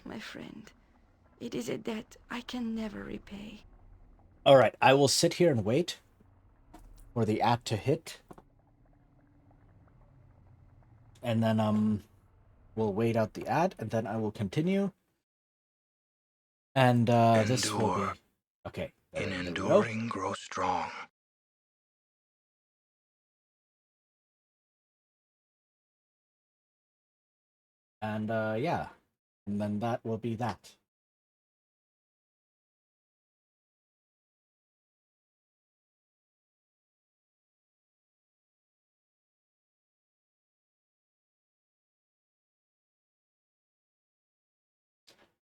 my friend, it is a debt I can never repay. Alright, I will sit here and wait for the ad to hit. And then we'll wait out the ad, and then I will continue. And this will be okay. In enduring, grow strong. And yeah, and then that will be that.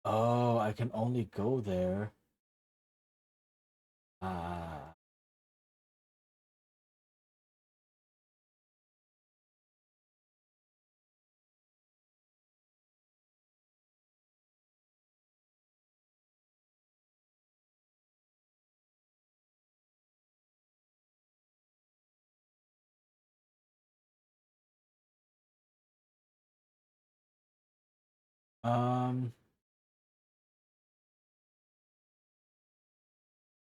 Oh, I can only go there Uh, um,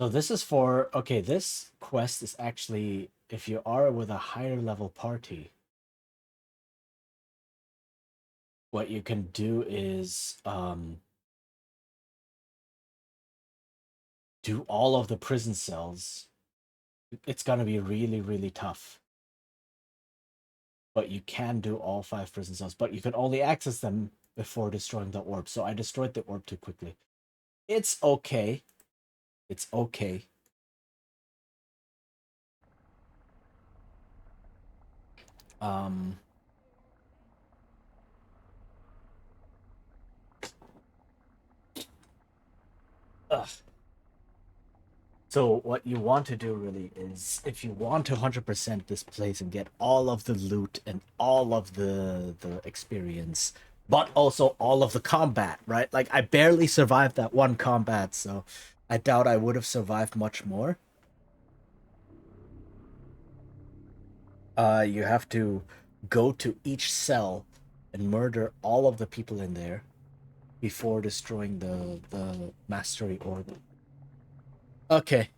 so this is for, okay, this quest is actually, if you are with a higher level party, what you can do is do all of the prison cells. It's gonna be really, really tough. But you can do all 5 prison cells, but you can only access them before destroying the orb. So I destroyed the orb too quickly. It's okay. It's okay. Um, ugh. So what you want to do really is, if you want to 100% this place and get all of the loot and all of the experience, but also all of the combat, right? Like, I barely survived that one combat, so I doubt I would have survived much more. You have to go to each cell and murder all of the people in there before destroying the mastery orb. Okay.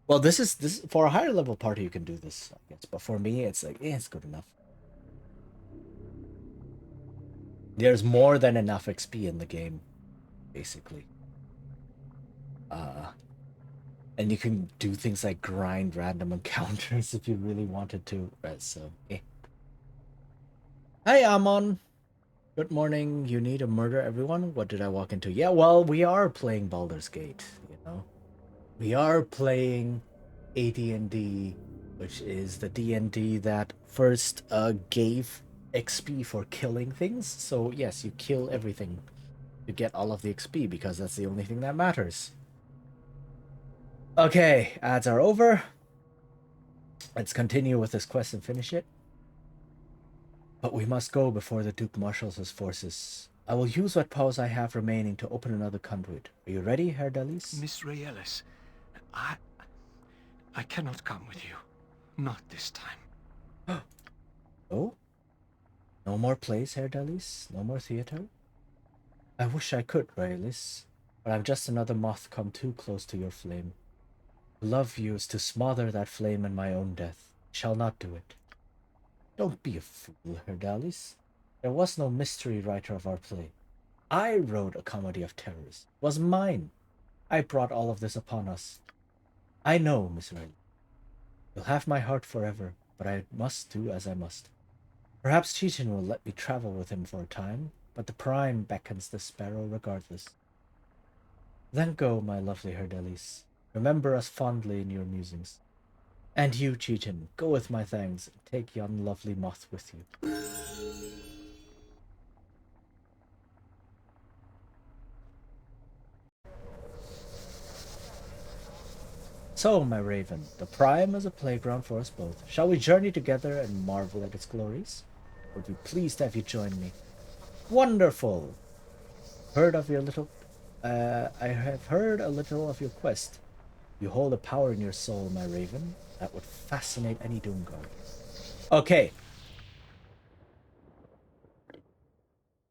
Well, this for a higher level party you can do this, I guess. But for me, it's like, it's good enough. There's more than enough XP in the game, basically. And you can do things like grind random encounters if you really wanted to. Right, so, Hi, Amon. Good morning. You need to murder everyone? What did I walk into? Yeah, well, we are playing Baldur's Gate, you know? We are playing AD&D, which is the D&D that first gave XP for killing things. So yes, you kill everything to get all of the XP because that's the only thing that matters. Okay, ads are over. Let's continue with this quest and finish it. But we must go before the Duke marshals his forces. I will use what powers I have remaining to open another conduit. Are you ready, Herr Delis? Miss Raelis, I cannot come with you. Not this time. Oh? No more plays, Herr Delis? No more theater? I wish I could, Raelis, but I'm just another moth come too close to your flame. To love you is to smother that flame in my own death. I shall not do it. Don't be a fool, Herr Delis. There was no mystery writer of our play. I wrote a comedy of terrors. It was mine. I brought all of this upon us. I know, Miss Riley. You'll have my heart forever, but I must do as I must. Perhaps Cheechan will let me travel with him for a time, but the Prime beckons the sparrow regardless. Then go, my lovely Herr Delis. Remember us fondly in your musings. And you, Cheechan, go with my thanks, and take yon lovely moth with you. So, my raven, the Prime is a playground for us both. Shall we journey together and marvel at its glories? Would be pleased to have you join me. Wonderful! Heard of your little... I have heard a little of your quest. You hold a power in your soul, my raven, that would fascinate any Doomguard. Okay.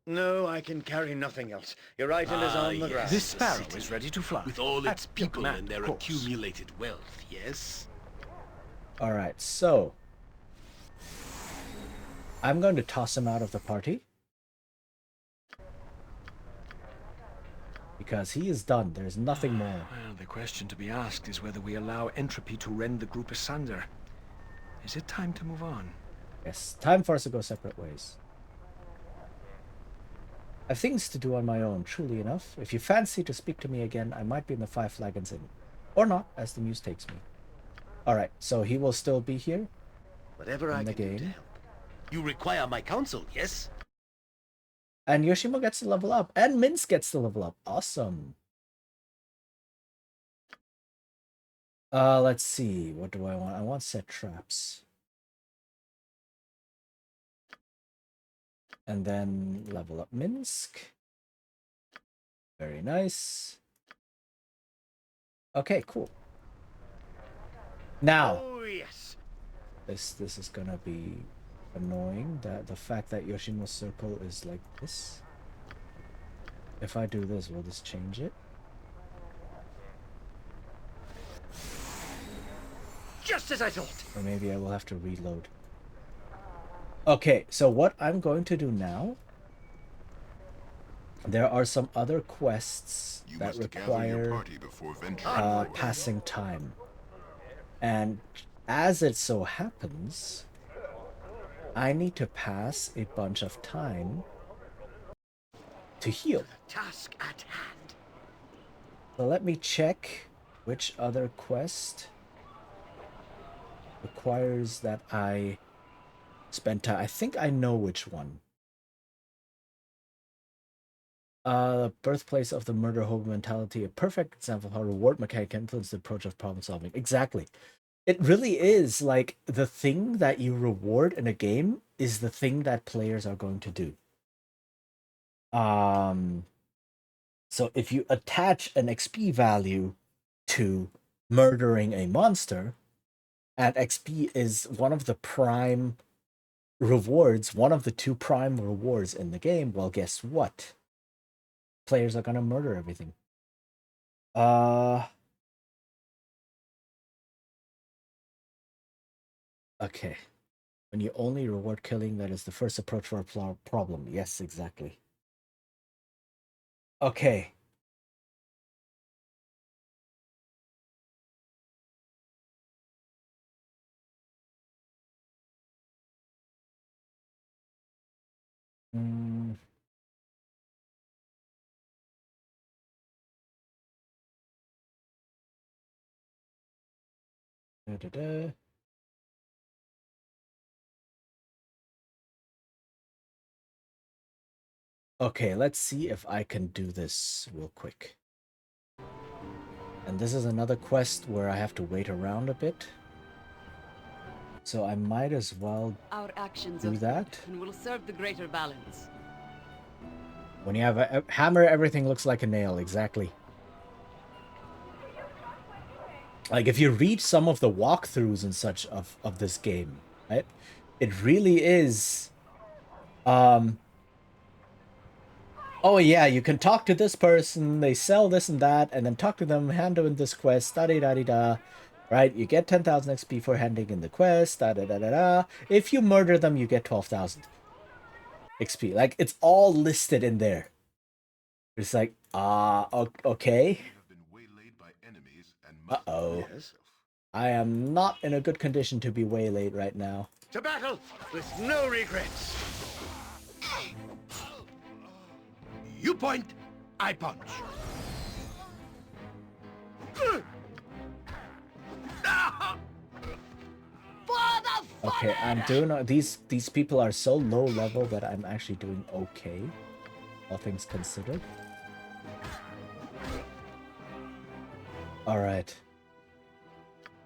No, I can carry nothing else. Your item is on the ground. This sparrow is ready to fly. With all its At people command, and their of course. accumulated wealth, yes? Alright, so... I'm going to toss him out of the party. Because he is done. There's nothing more. Well, the question to be asked is whether we allow entropy to rend the group asunder. Is it time to move on? Yes, time for us to go separate ways. I have things to do on my own, truly enough. If you fancy to speak to me again, I might be in the Five Flagons Inn. Or not, as the muse takes me. Alright, so he will still be here. Whatever I can do to help. You require my counsel, yes? And Yoshimo gets to level up. And Mince gets to level up. Awesome. Let's see. What do I want? I want set traps. And then level up Minsk. Very nice. Okay, cool. Now, Oh, yes. this is gonna be annoying. That the fact that Yoshimo's circle is like this. If I do this, will this change it? Just as I thought. Or maybe I will have to reload. Okay, so what I'm going to do now, there are some other quests that require passing time. And as it so happens, I need to pass a bunch of time to heal. Task at hand. So let me check which other quest requires that I spend time. I think I know which one. The birthplace of the murder hope mentality, a perfect example of how reward mechanic can influence the approach of problem solving. Exactly. It really is like the thing that you reward in a game is the thing that players are going to do. So if you attach an XP value to murdering a monster, and XP is one of the prime rewards, one of the two prime rewards in the game, well, guess what? Players are gonna murder everything. Okay. When you only reward killing, that is the first approach for a problem. Yes, exactly. Okay. Da-da-da. Okay, let's see if I can do this real quick. And this is another quest where I have to wait around a bit. So I might as well Our actions do that. and will serve the greater balance. When you have a hammer, everything looks like a nail. Exactly. Like if you read some of the walkthroughs and such of this game, right? It really is oh yeah, you can talk to this person, they sell this and that, and then talk to them, hand in this quest, da-da-da-da-da. Right? You get 10,000 XP for handing in the quest, da-da-da-da-da. If you murder them, you get 12,000 XP. Like, it's all listed in there. It's like, okay. Uh-oh. Yes. I am not in a good condition to be waylaid right now. To battle with no regrets. You point, I punch. Okay, I'm doing these people are so low level that I'm actually doing okay, all things considered. All right.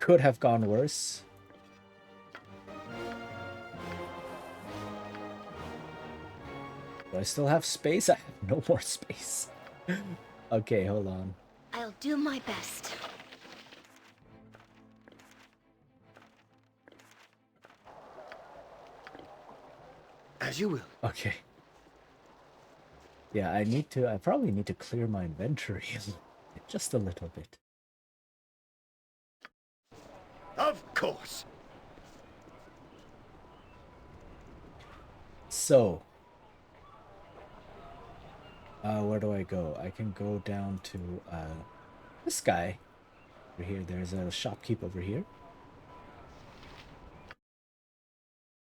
Could have gone worse. Do I still have space? I have no more space. Okay, hold on. I'll do my best. As you will. Okay. Yeah, I probably need to clear my inventory just a little bit. Of course. So, where do I go? I can go down to this guy over here. There's a shopkeep over here.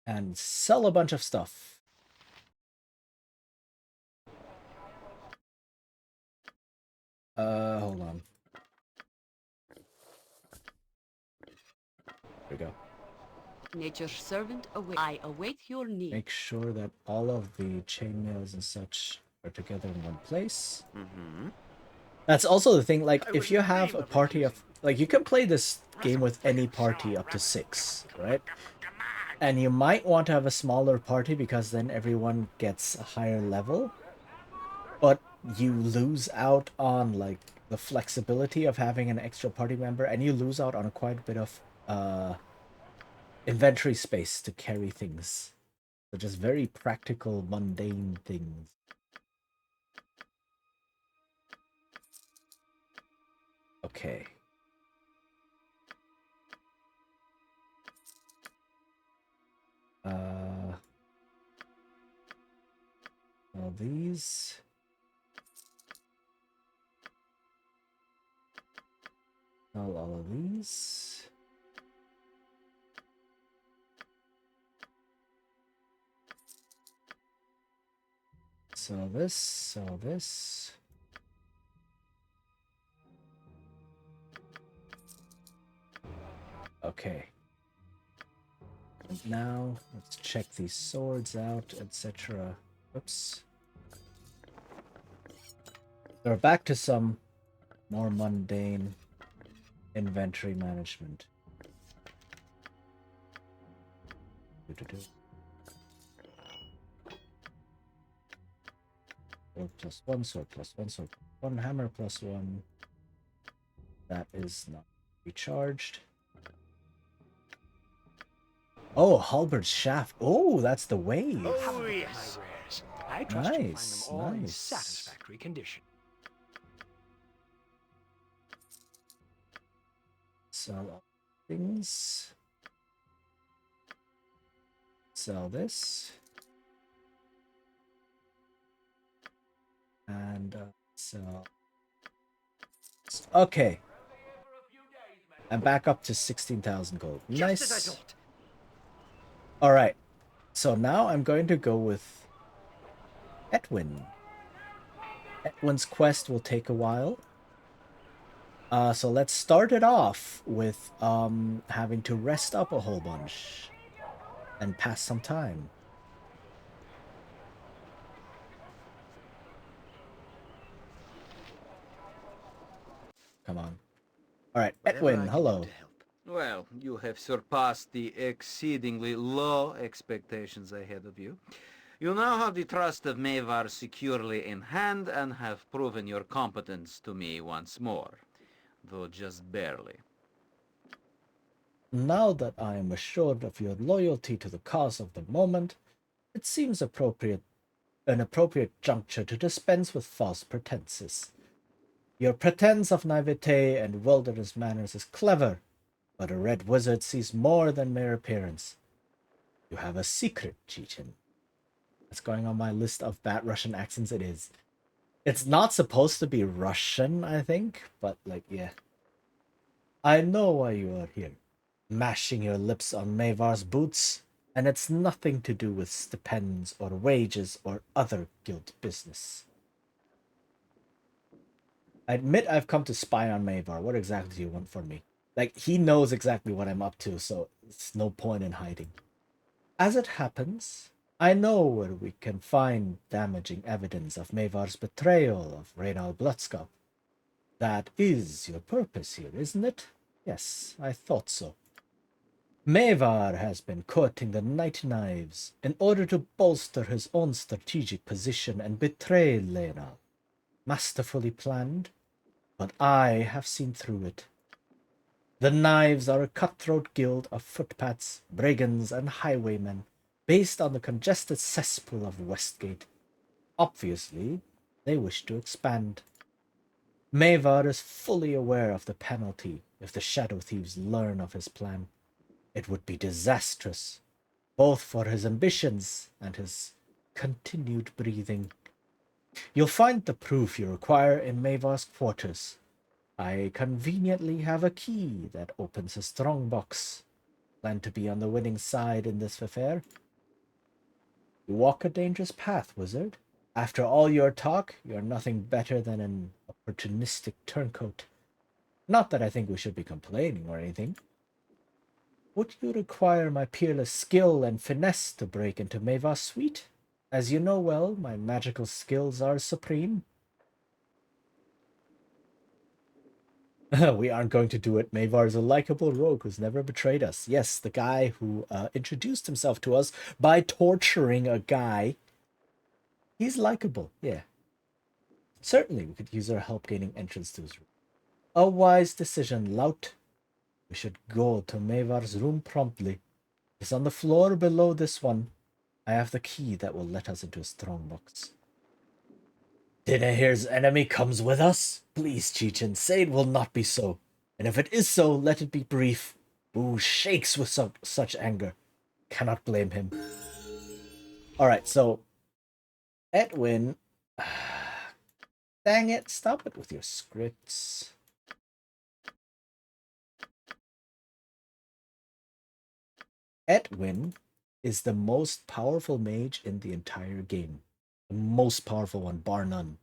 And sell a bunch of stuff. Hold on. There we go. Nature's servant, I await your need. Make sure that all of the chainmails and such are together in one place. Mm-hmm. That's also the thing, like, if you have a party of like you can play this game with any party up to 6, right? And you might want to have a smaller party because then everyone gets a higher level. But you lose out on like the flexibility of having an extra party member, and you lose out on quite a bit of inventory space to carry things. So just very practical, mundane things. Okay. All these. All of these. So this. Okay. And now let's check these swords out, etc. Oops. We're back to some more mundane inventory management. 4+1, sword +1, sword +1, hammer +1. That is not recharged. Oh, halberd shaft. Oh, that's the wave. Oh, yes. I trust you find them all in Nice. satisfactory condition. Sell things. Sell this. And sell. Okay. I'm back up to 16,000 gold. Nice. All right. So now I'm going to go with Edwin. Edwin's quest will take a while. So let's start it off with having to rest up a whole bunch and pass some time. Come on. All right, Edwin, hello. Well, you have surpassed the exceedingly low expectations I had of you. You now have the trust of Mavar securely in hand and have proven your competence to me once more, though just barely. Now that I am assured of your loyalty to the cause of the moment, it seems an appropriate juncture to dispense with false pretenses. Your pretense of naivete and wilderness manners is clever, but a red wizard sees more than mere appearance. You have a secret, Cheechin. That's going on my list of bad Russian accents. It is. It's not supposed to be Russian, I think, but like, yeah. I know why you are here, mashing your lips on Mavar's boots, and it's nothing to do with stipends or wages or other guild business. I admit I've come to spy on Mavar. What exactly do you want from me? Like, he knows exactly what I'm up to, so it's no point in hiding. As it happens, I know where we can find damaging evidence of Mavar's betrayal of Reynald Bloodskop. That is your purpose here, isn't it? Yes, I thought so. Mavar has been courting the Night Knives in order to bolster his own strategic position and betray Lena. Masterfully planned, but I have seen through it. The Knives are a cutthroat guild of footpads, brigands, and highwaymen, based on the congested cesspool of Westgate. Obviously, they wish to expand. Mavar is fully aware of the penalty if the Shadow Thieves learn of his plan. It would be disastrous, both for his ambitions and his continued breathing. You'll find the proof you require in Mavar's quarters. I conveniently have a key that opens a strong box. Plan to be on the winning side in this affair? You walk a dangerous path, wizard. After all your talk, you're nothing better than an opportunistic turncoat. Not that I think we should be complaining or anything. Would you require my peerless skill and finesse to break into Mavar's suite? As you know well, my magical skills are supreme. We aren't going to do it. Mavar is a likable rogue who's never betrayed us. Yes, the guy who introduced himself to us by torturing a guy. He's likable, yeah. Certainly, we could use our help gaining entrance to his room. A wise decision, Lout. We should go to Mavar's room promptly. It's on the floor below this one. I have the key that will let us into his strongbox. Dinahir's enemy comes with us? Please, Chechen, say it will not be so. And if it is so, let it be brief. Boo shakes with such anger. Cannot blame him. Alright, so Edwin... Dang it, stop it with your scripts. Edwin is the most powerful mage in the entire game. The most powerful one, bar none.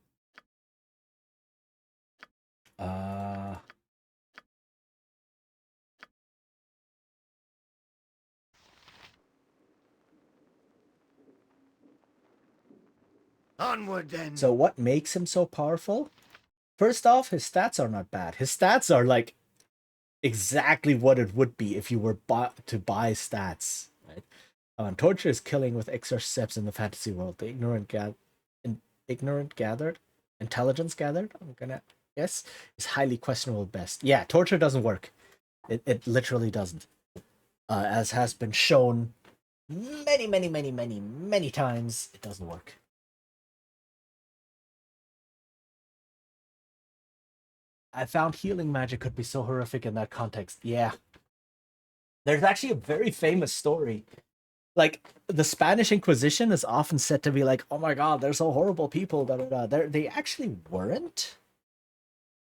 Onward then. So what makes him so powerful? First off, his stats are not bad. His stats are like exactly what it would be if you were to buy stats, right? Torture is killing with extra steps in the fantasy world. The ignorant gathered, intelligence gathered, I'm gonna guess, is highly questionable at best. Yeah, torture doesn't work. It literally doesn't. As has been shown many times, it doesn't work. I found healing magic could be so horrific in that context. Yeah. There's actually a very famous story. Like, the Spanish Inquisition is often said to be like, oh my god, they're so horrible people. They actually weren't.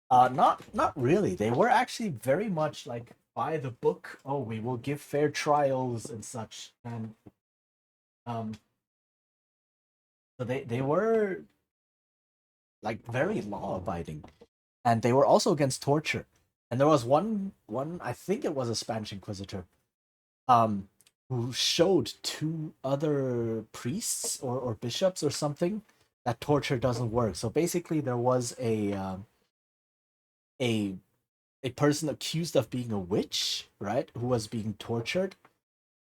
Not really. They were actually very much like by the book. Oh, we will give fair trials and such. And so they were like very law abiding. And they were also against torture. And there was one I think it was a Spanish Inquisitor, who showed two other priests or bishops or something that torture doesn't work. So basically, there was a person accused of being a witch, right, who was being tortured,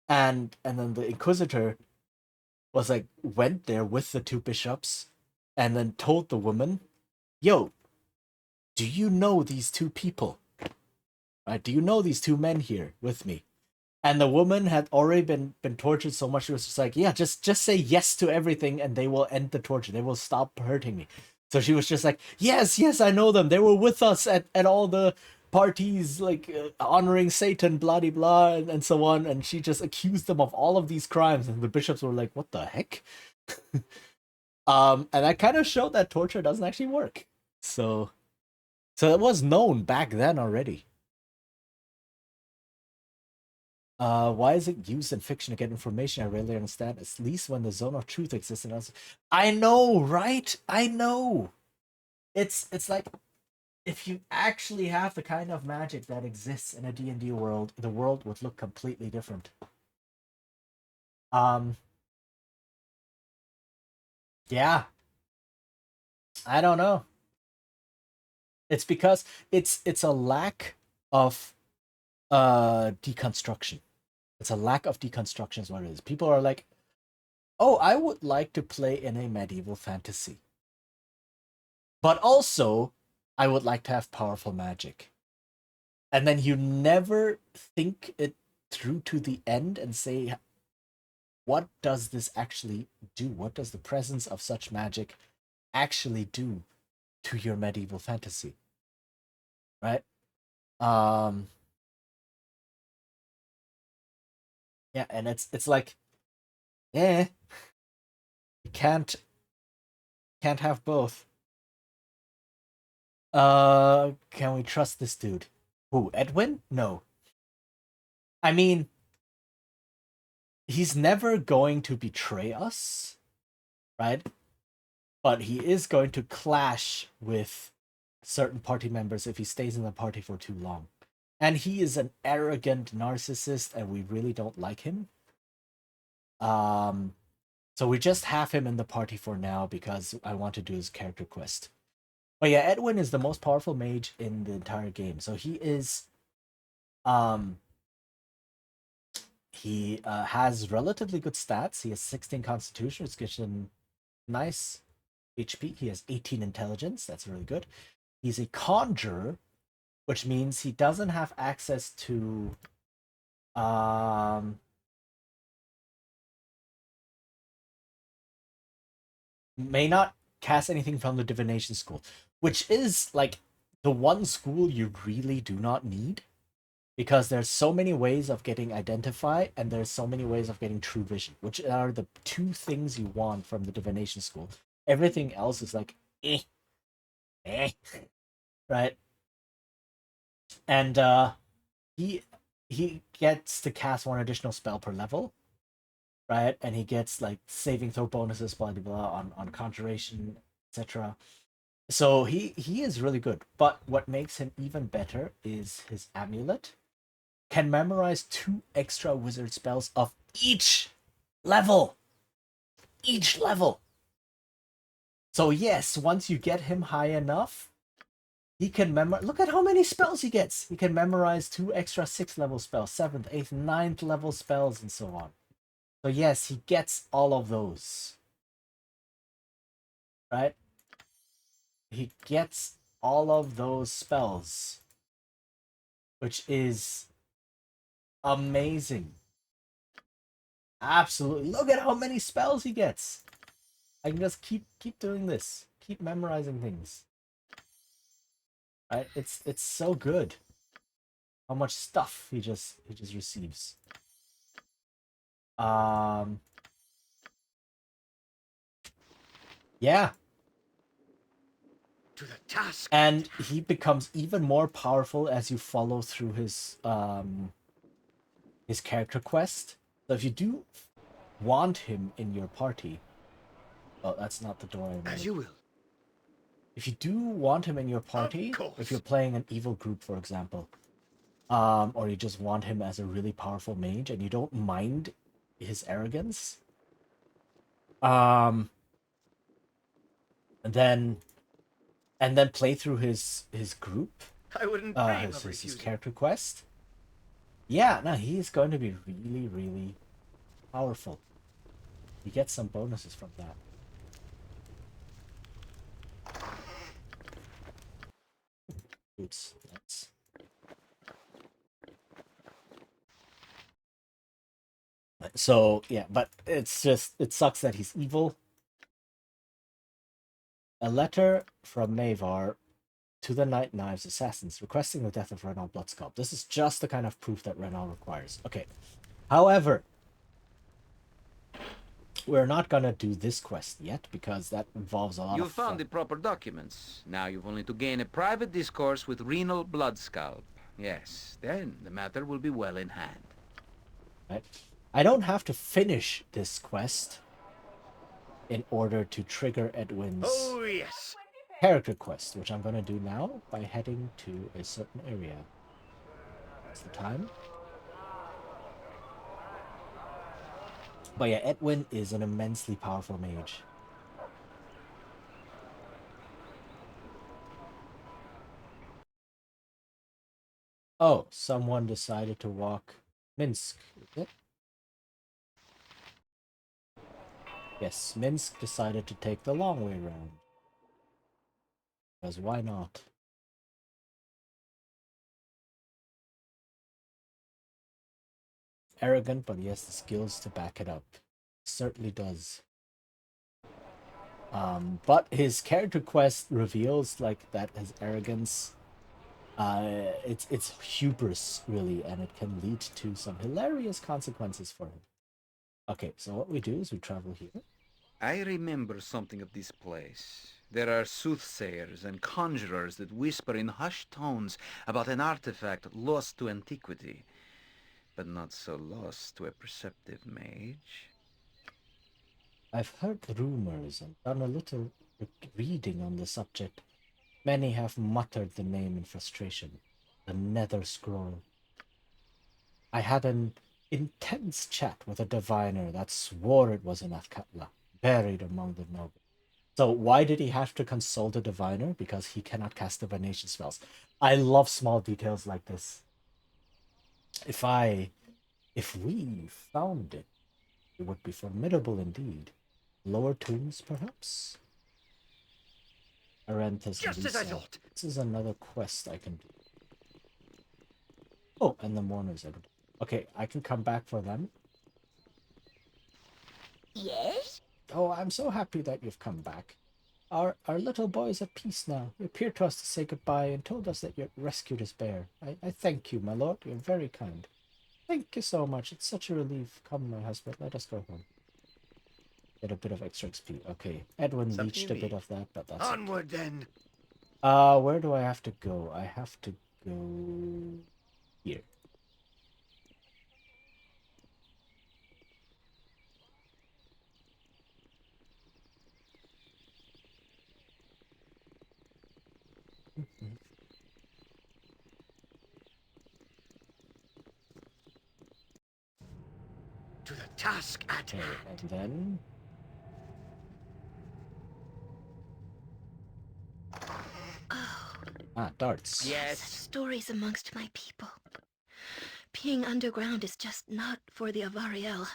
and then the Inquisitor was like went there with the two bishops, and then told the woman, "Yo, do you know these two people? Right? Do you know these two men here with me?" And the woman had already been tortured so much, she was just like, "Yeah, just say yes to everything, and they will end the torture. They will stop hurting me." So she was just like, "Yes, I know them. They were with us at all the parties, like honoring Satan, blah blah blah, and so on." And she just accused them of all of these crimes, and the bishops were like, "What the heck?" And that kind of showed that torture doesn't actually work. So it was known back then already. Why is it used in fiction to get information? I rarely understand. At least when the zone of truth exists in us. I know, right? I know. It's like if you actually have the kind of magic that exists in a D&D world, the world would look completely different. Yeah. I don't know. It's because it's a lack of deconstruction. It's a lack of deconstruction is what it is. People are like, "Oh, I would like to play in a medieval fantasy. But also, I would like to have powerful magic." And then you never think it through to the end and say, what does this actually do? What does the presence of such magic actually do to your medieval fantasy? Right? Yeah, and it's like, you can't have both. Can we trust this dude? Who, Edwin? No. I mean, he's never going to betray us, right? But he is going to clash with certain party members if he stays in the party for too long. And he is an arrogant narcissist, and we really don't like him. So we just have him in the party for now because I want to do his character quest. But yeah, Edwin is the most powerful mage in the entire game. So he is, um, he has relatively good stats. He has 16 Constitution, which gives him nice HP. He has 18 Intelligence. That's really good. He's a conjurer, which means he doesn't have access to may not cast anything from the divination school, which is like the one school you really do not need, because there's so many ways of getting identify and there's so many ways of getting true vision, which are the two things you want from the divination school. Everything else is like eh, right? And he he gets to cast one additional spell per level, right? And he gets like saving throw bonuses, blah blah blah, on conjuration, etc. So he is really good. But what makes him even better is his amulet can memorize 2 extra wizard spells of each level. Each level. So yes, once you get him high enough, he can memorize. Look at how many spells he gets. He can memorize 2 extra 6th level spells, 7th, 8th, 9th level spells, and so on. So yes, he gets all of those. Right? He gets all of those spells, which is amazing. Absolutely. Look at how many spells he gets. I can just keep doing this. Keep memorizing things. Right? It's so good. How much stuff he just receives. Yeah. To the task. And he becomes even more powerful as you follow through his character quest. So if you do want him in your party, oh, that's not the door I wanted. As you will. If you do want him in your party, if you're playing an evil group, for example, or you just want him as a really powerful mage and you don't mind his arrogance, and then play through his group, I wouldn't dream of his character quest. Yeah, no, he's going to be really, really powerful. You get some bonuses from that. Oops, that's... So, yeah, but it's just, it sucks that he's evil. A letter from Mavar to the Night Knives assassins requesting the death of Renal Bloodsculp. This is just the kind of proof that Renal requires. Okay. However, we're not gonna do this quest yet because that involves a lot You of found the proper documents. Now you've only to gain a private discourse with Renal Bloodsculp. Yes, then the matter will be well in hand. Right? I don't have to finish this quest in order to trigger Edwin's character quest, which I'm going to do now by heading to a certain area. That's the time. But yeah, Edwin is an immensely powerful mage. Oh, someone decided to walk Minsk, is it? Yes, Minsk decided to take the long way round. Because why not? Arrogant, but he has the skills to back it up. Certainly does. But his character quest reveals like that his arrogance, it's hubris really, and it can lead to some hilarious consequences for him. Okay, so what we do is we travel here. I remember something of this place. There are soothsayers and conjurers that whisper in hushed tones about an artifact lost to antiquity, but not so lost to a perceptive mage. I've heard rumors and done a little reading on the subject. Many have muttered the name in frustration. The Nether Scroll. I had an intense chat with a diviner that swore it was in Athkatla, buried among the nobles. So why did he have to consult a diviner? Because he cannot cast divination spells. I love small details like this. If we found it, it would be formidable indeed. Lower tombs, perhaps? Aranthus and Just as I Lisa. thought. This is another quest I can do. Oh, and the mourners. Okay, I can come back for them. Yes? Oh, I'm so happy that you've come back. Our little boy is at peace now. He appeared to us to say goodbye and told us that you rescued his bear. I thank you, my lord. You're very kind. Thank you so much. It's such a relief. Come, my husband, let us go home. Get a bit of extra XP. Okay, Edwin Something leached you a bit need. of that, but that's Onward then. where do I have to go? I have to go here. To the task at Okay, hand. and then darts. Yes. Such stories amongst my people. Peeing underground is just not for the Avariel.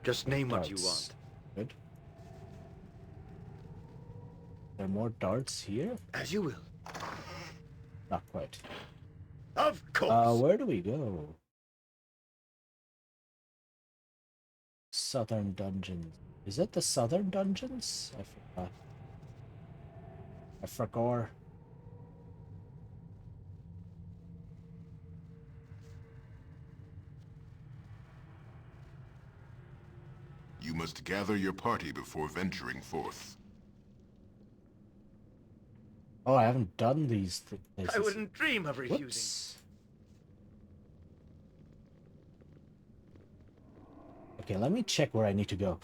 Just name what you Darts. want. Good. There are more darts here? As you will. Not quite. Of course. Where do we go? Southern Dungeons. Is it the Southern Dungeons? I forgot. I forgot. You must gather your party before venturing forth. Oh, I haven't done these places. I wouldn't dream of refusing. Whoops. Okay, let me check where I need to go.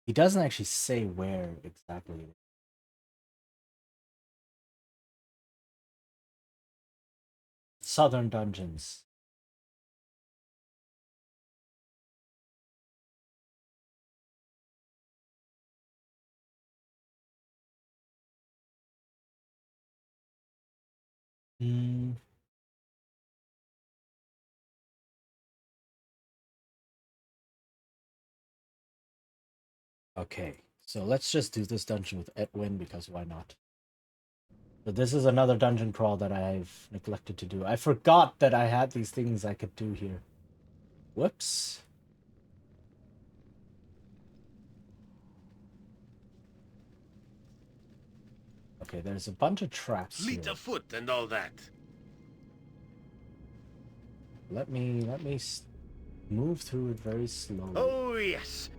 He doesn't actually say where exactly. Southern Dungeons. Hmm. Okay, so let's just do this dungeon with Edwin because why not? But this is another dungeon crawl that I've neglected to do. I forgot that I had these things I could do here. Whoops. Okay, there's a bunch of traps Fleet here. of foot and all that. Let me move through it very slowly. Oh, yes.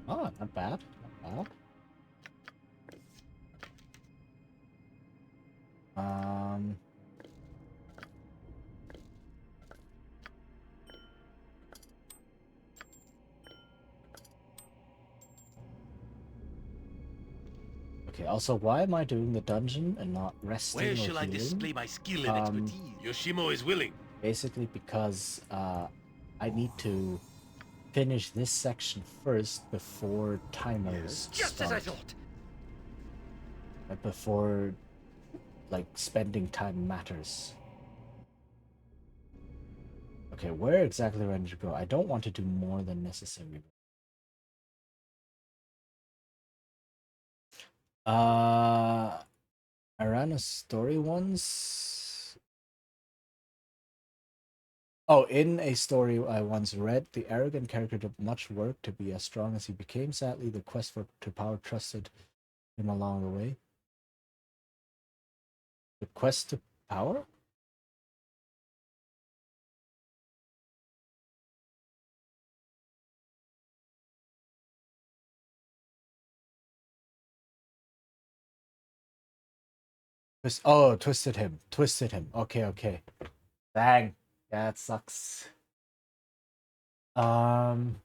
Oh, not bad. Not bad. Okay, also, why am I doing the dungeon and not resting Where or shall I healing? display my skill and expertise? Yoshimo is willing. Basically because I need to finish this section first before timers Just start. as I thought. Before, like, spending time matters. Okay, where exactly do I need to go? I don't want to do more than necessary. I ran a story once. Oh, in a story I once read, the arrogant character did much work to be as strong as he became. Sadly, the quest to power trusted him along the way. The quest to power? Twisted him. Twisted him. Okay, okay. Dang. Yeah, it sucks. Um,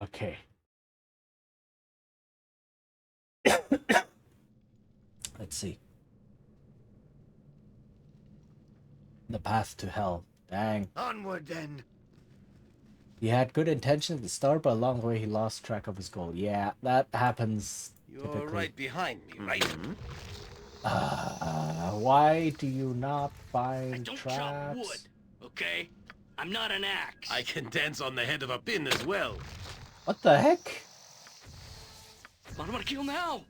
Okay. Let's see. The path to hell. Dang. Onward then. He had good intentions at the start, but along the way he lost track of his goal. Yeah, that happens You're typically. right behind me, right? Why do you not I find don't traps? chop wood, okay? I'm not an axe. I can dance on the head of a pin as well. What the heck? What do I kill now?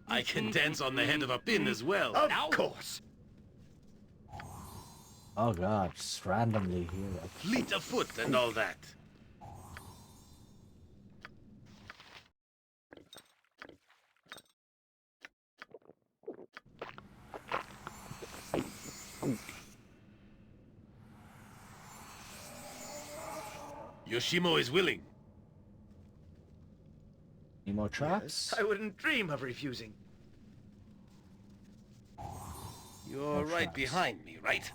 I can dance on the head of a pin as well. Of course. Oh god, just randomly here. Fleet of foot and all that. Yoshimo is willing. Any more traps? I wouldn't dream of refusing. You're right behind me, right?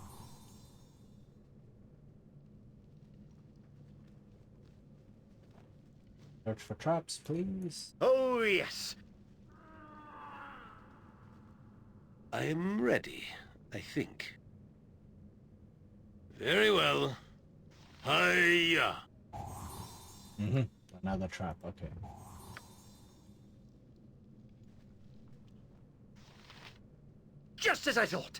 Search for traps, please. Oh, yes. I am ready, I think. Very well. Hiya! Another trap, okay. Just as I thought.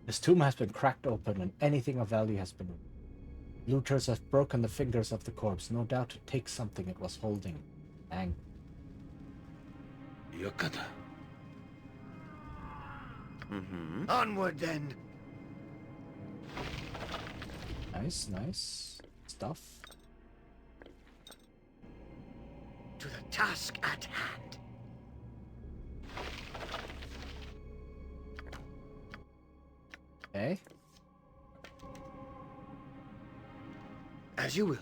This tomb has been cracked open and anything of value has been removed. Looters have broken the fingers of the corpse, no doubt to take something it was holding. Dang. Yokata. Onward then. Nice, nice stuff. To the task at hand. Okay. As you will.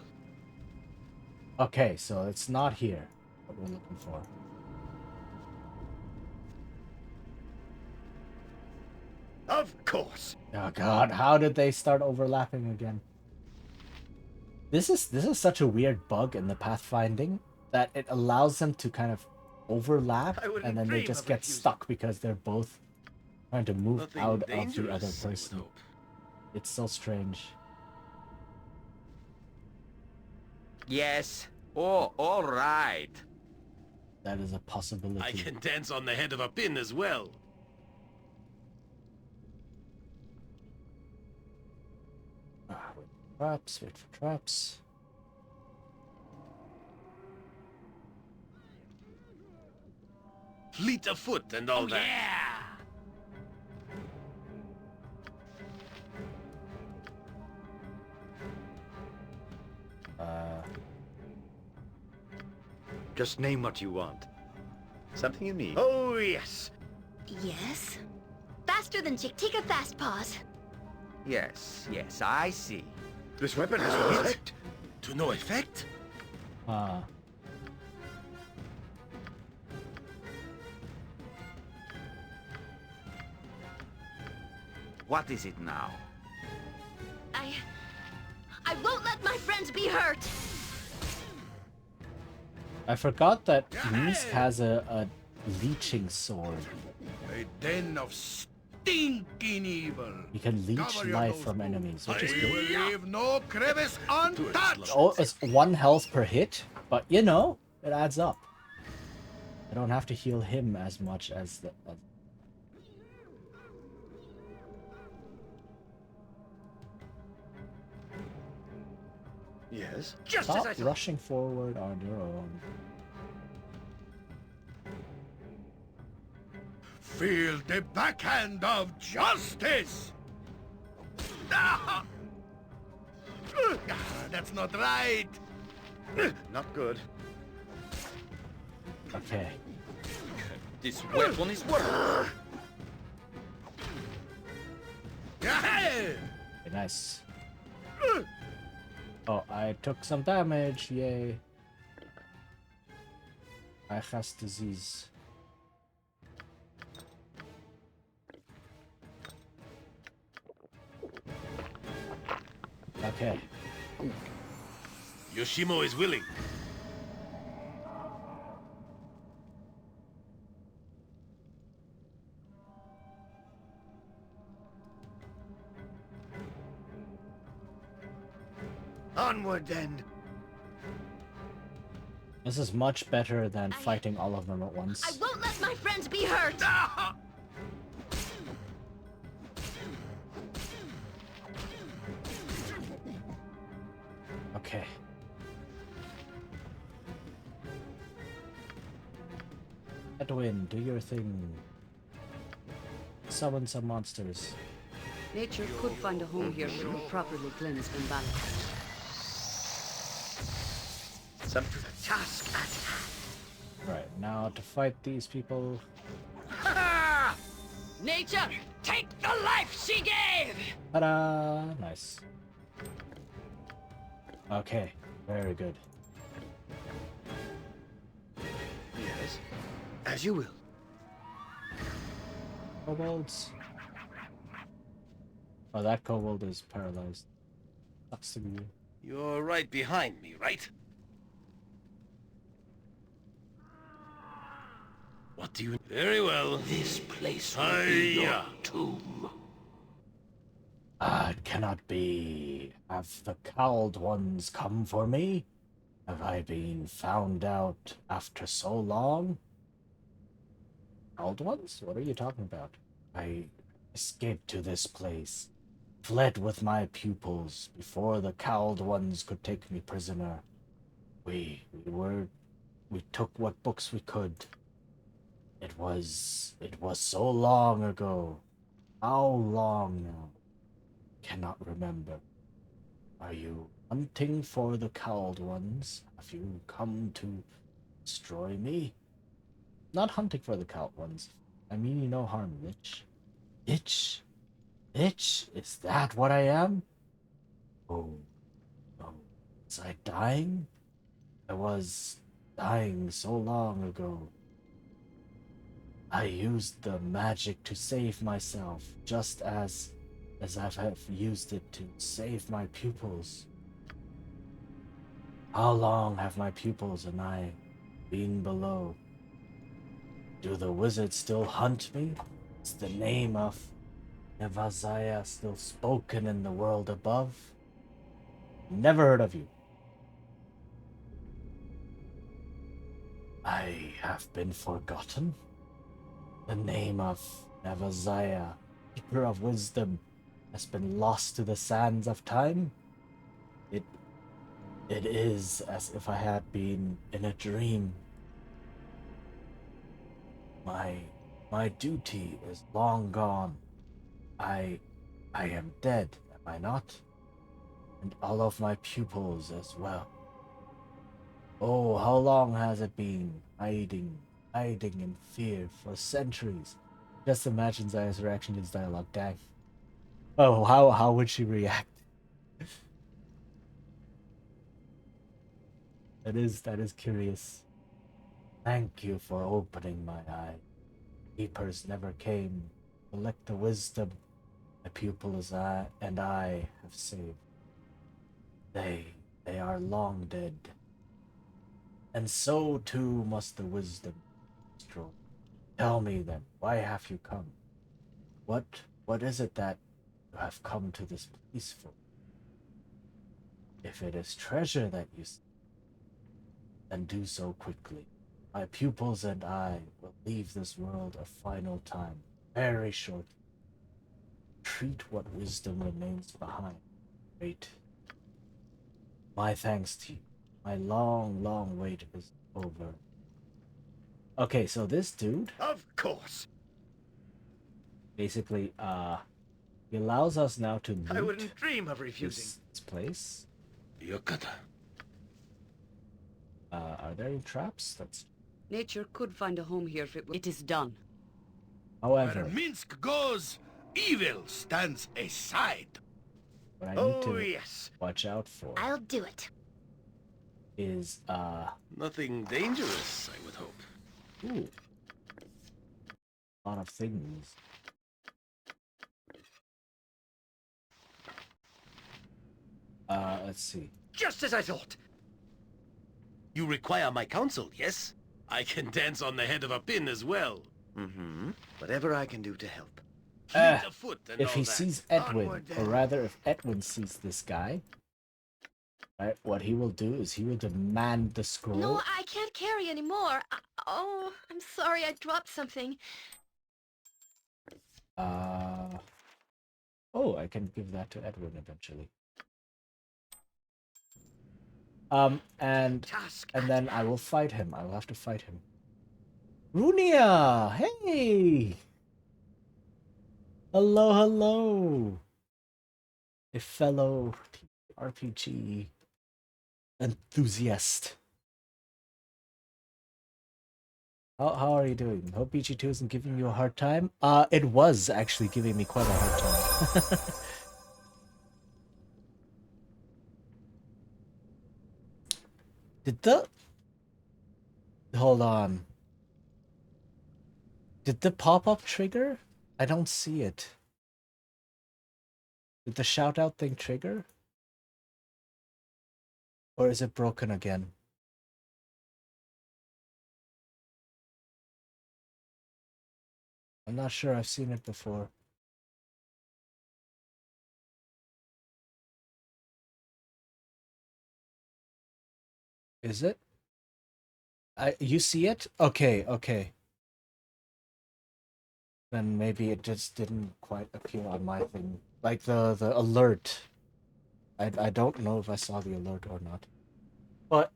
Okay, so it's not here. What we're looking for. Of course. Oh god, how did they start overlapping again? This is such a weird bug in the pathfinding that it allows them to kind of overlap and then they just get stuck because they're both trying to move out of the other person. It's so strange. Yes. Oh, all right. That is a possibility. I can dance on the head of a pin as well. Wait for traps, wait for traps. Fleet of foot and all that. Yeah! Just name what you want. Something you need. Oh, yes. Yes? Faster than Chick-Tika Fast Paws. Yes, yes, I see. This weapon has no effect. To no effect? What is it now? I won't let my friends be hurt. I forgot that Minsk has a leeching sword. A den of stinking evil. You can leech life from enemies, which is I good. will leave no crevice untouched. Oh, it's 1 health per hit, but you know, it adds up. I don't have to heal him as much as the... Yes. Just Stop rushing forward on your own. Feel the backhand of justice. Ah! That's not right. Not good. Okay. This weapon is worth. Okay, nice. Oh, I took some damage, yay. I has disease. Okay. Yoshimo is willing. Onward, then. This is much better than fighting all of them at once. I won't let my friends be hurt! Okay. Edwin, do your thing. Summon some monsters. Nature could find a home here if it were properly cleansed and balanced. Some to the task at hand. Right, now to fight these people. Nature, take the life she gave! Ta-da! Nice. Okay, very good. Yes, as you will. Kobolds. Oh, that kobold is paralyzed. Sucks to be you. You're right behind me, right? What do you... Very well. This place will be your tomb. It cannot be. Have the cowled ones come for me? Have I been found out after so long? Cowled ones? What are you talking about? I escaped to this place, fled with my pupils before the cowled ones could take me prisoner. We took what books we could. It was so long ago. How long now? Cannot remember. Are you hunting for the cowled ones? Have you come to destroy me? Not hunting for the cowled ones. I mean you no harm, Lich. Lich? Lich? Is that what I am? Oh. Was I dying? I was dying so long ago. I used the magic to save myself, just as I have used it to save my pupils. How long have my pupils and I been below? Do the wizards still hunt me? Is the name of Nevazaya still spoken in the world above? Never heard of you. I have been forgotten. The name of Nevazaya, Keeper of Wisdom, has been lost to the sands of time. It is as if I had been in a dream. My duty is long gone. I am dead, am I not? And all of my pupils as well. Oh, how long has it been hiding in fear for centuries? Just imagine Zaya's reaction to this dialogue, dang. Oh, how would she react? That is curious. Thank you for opening my eye. Keepers never came. Collect the wisdom my pupils and I have saved. They are long dead. And so too must the wisdom destroy. Tell me then, why have you come? What is it that you have come to this place for? If it is treasure that you seek, then do so quickly. My pupils and I will leave this world a final time, very shortly. Treat what wisdom remains behind. Wait. My thanks to you. My long wait is over. Okay, so this dude... Of course. Basically, he allows us now to loot I wouldn't dream of refusing. this place. Yokata. Are there any traps? That's... Nature could find a home here if it is done. However, Where Minsk goes, evil stands aside. what I need to watch out for I'll do it. is, Nothing dangerous, I would hope. ooh, a lot of things. Let's see. Just as I thought. You require my counsel, yes? I can dance on the head of a pin as well. Mm-hmm. Whatever I can do to help. Fleet of foot and If all he that. sees Edwin, Onward, or then. rather if Edwin sees this guy, right, what he will do is he will demand the scroll. No, I can't carry anymore. Oh, I'm sorry, I dropped something. Oh, I can give that to Edwin eventually. And then I will fight him. I will have to fight him. Runia! Hey! Hello, hello! A fellow RPG enthusiast. How are you doing? Hope BG2 isn't giving you a hard time. It was actually giving me quite a hard time. Did the... Hold on. Did the pop-up trigger? I don't see it. Did the shout-out thing trigger? Or is it broken again? I'm not sure. I've seen it before. Is it? You see it? Okay, okay. Then maybe it just didn't quite appear on my thing. Like the alert. I don't know if I saw the alert or not. But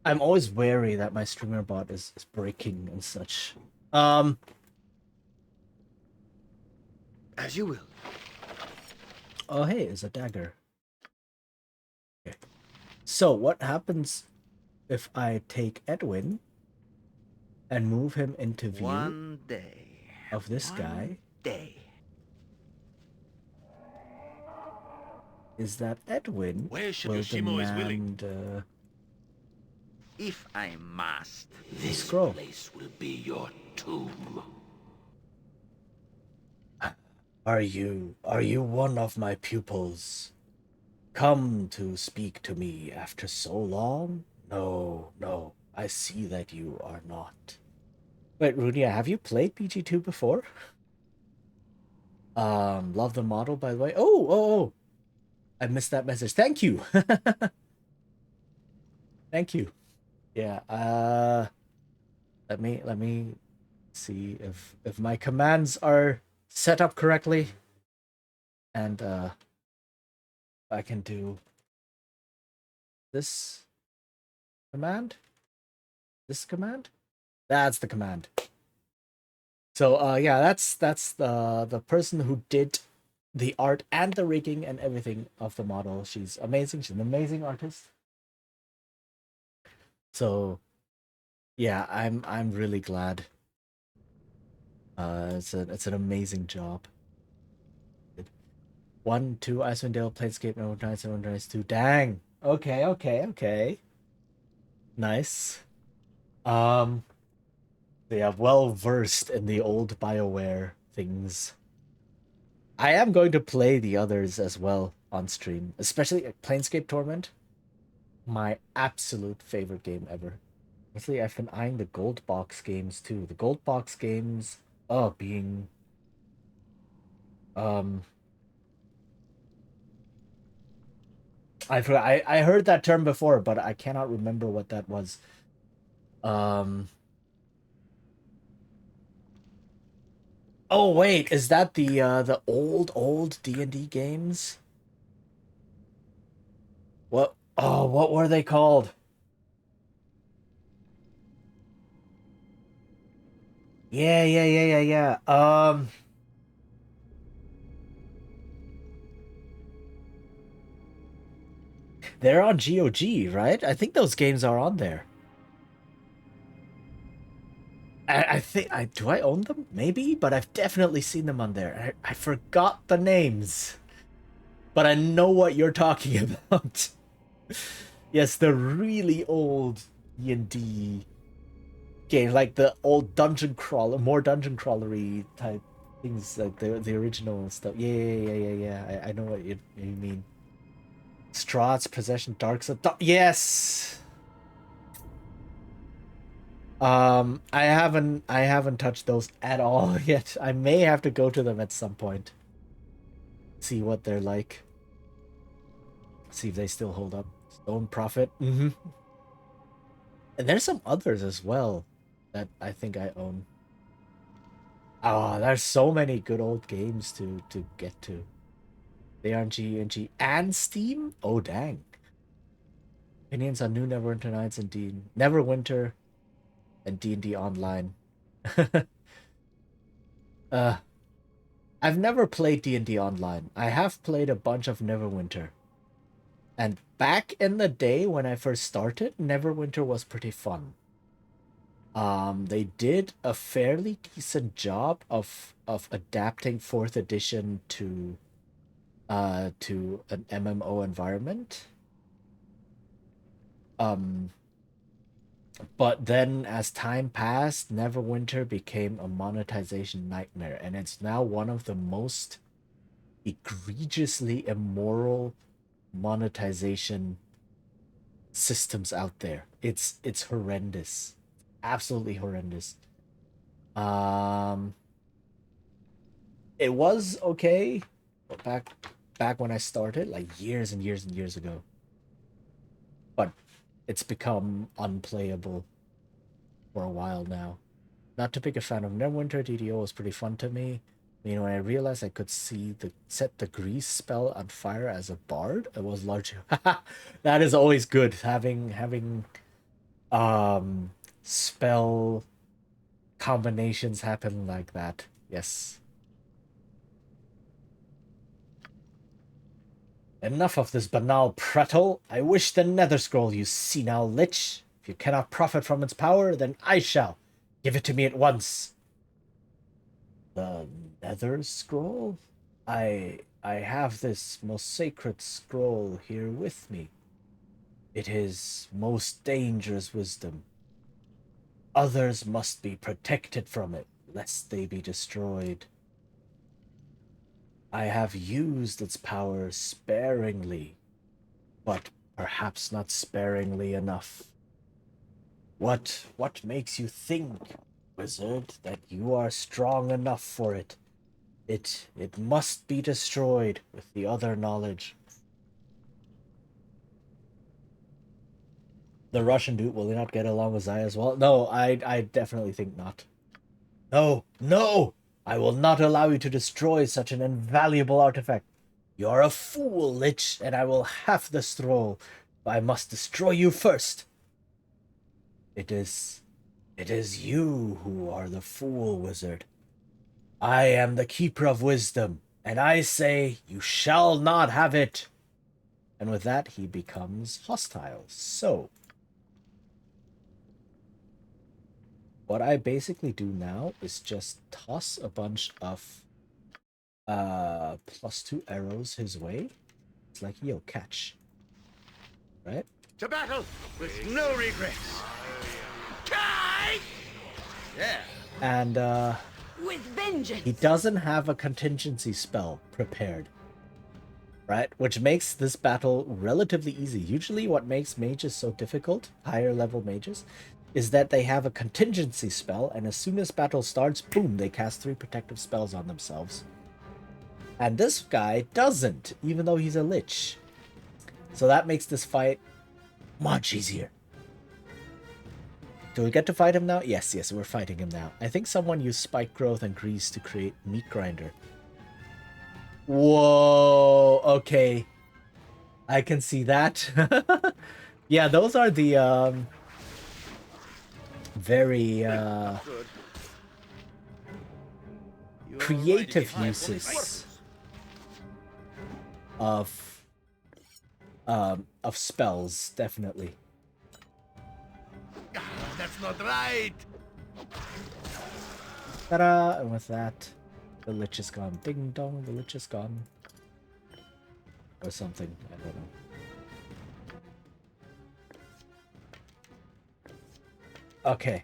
I'm always wary that my streamer bot is breaking and such. As you will. Oh hey, it's a dagger. Okay. So what happens if I take Edwin and move him into view One day. of this guy? Day. Is that Edwin Where will Yoshimo is willing. demand If I must. This scroll. place will be your tomb. Are you one of my pupils? Come to speak to me after so long? No, I see that you are not. Wait, Runia, have you played BG2 before? Love the model, by the way. Oh, I missed that message. Thank you. Thank you. Yeah, let me see if my commands are set up correctly. And I can do this command. This command? That's the command. So yeah, that's the person who did the art and the rigging and everything of the model. She's amazing. She's an amazing artist. So yeah, I'm really glad. It's an amazing job. 1, 2, Icewind Dale, Planescape, no Nice, no Nice 2. Dang. Okay. Nice. They are well versed in the old BioWare things. I am going to play the others as well on stream, especially Planescape Torment. My absolute favorite game ever. Honestly, I've been eyeing the gold box games too. The gold box games, being I forgot. I heard that term before, but I cannot remember what that was. Oh wait, is that the old D&D games? What were they called? Yeah. They're on GOG, right? I think those games are on there. I think do I own them? Maybe, but I've definitely seen them on there. I forgot the names, but I know what you're talking about. Yes, the really old D&D game, like the old dungeon crawler, more dungeon crawlery type things like the original stuff. Yeah. I know what you mean. Strahd's Possession, Dark Sun. Yes. I haven't touched those at all yet. I may have to go to them at some point. See what they're like. See if they still hold up. Stone Prophet. And there's some others as well that I think I own. Oh, there's so many good old games to get to. They are on GNG and Steam? Oh, dang. Opinions on new Neverwinter Nights and Neverwinter and D&D Online. I've never played D&D Online. I have played a bunch of Neverwinter. And back in the day when I first started, Neverwinter was pretty fun. They did a fairly decent job of adapting 4th edition to an MMO environment. But then as time passed, Neverwinter became a monetization nightmare, and it's now one of the most egregiously immoral monetization systems out there. It's horrendous. Absolutely horrendous. It was okay back when I started, like years and years and years ago. But it's become unplayable for a while now. Not too big a fan of Neverwinter. DDO was pretty fun to me. You know, when I realized I could set the grease spell on fire as a bard, it was largely that is always good. Having spell combinations happen like that. Yes. Enough of this banal prattle. I wish the nether scroll, you senile lich. If you cannot profit from its power, then I shall. Give it to me at once. The nether scroll? I have this most sacred scroll here with me. It is most dangerous wisdom. Others must be protected from it, lest they be destroyed. I have used its power sparingly, but perhaps not sparingly enough. What makes you think, wizard, that you are strong enough for it? It must be destroyed with the other knowledge. The Russian dude, will he not get along with Zaya as well? No, I definitely think not. No! I will not allow you to destroy such an invaluable artifact. You're a fool, Lich, and I will have the scroll. I must destroy you first. It is you who are the fool, wizard. I am the keeper of wisdom, and I say you shall not have it. And with that, he becomes hostile. So, what I basically do now is just toss a bunch of +2 arrows his way. It's like, yo, catch. Right? To battle with no regrets. Yeah. And With vengeance. he doesn't have a contingency spell prepared. Right? Which makes this battle relatively easy. Usually what makes mages so difficult, higher level mages, is that they have a contingency spell, and as soon as battle starts, boom, they cast 3 protective spells on themselves. And this guy doesn't, even though he's a lich. So that makes this fight much easier. Do we get to fight him now? Yes, we're fighting him now. I think someone used spike growth and grease to create meat grinder. Whoa, okay. I can see that. Yeah, those are the very creative uses of spells, definitely. That's not right. Ta-da! And with that, the lich is gone. Ding dong, the lich is gone. Or something, I don't know. Okay.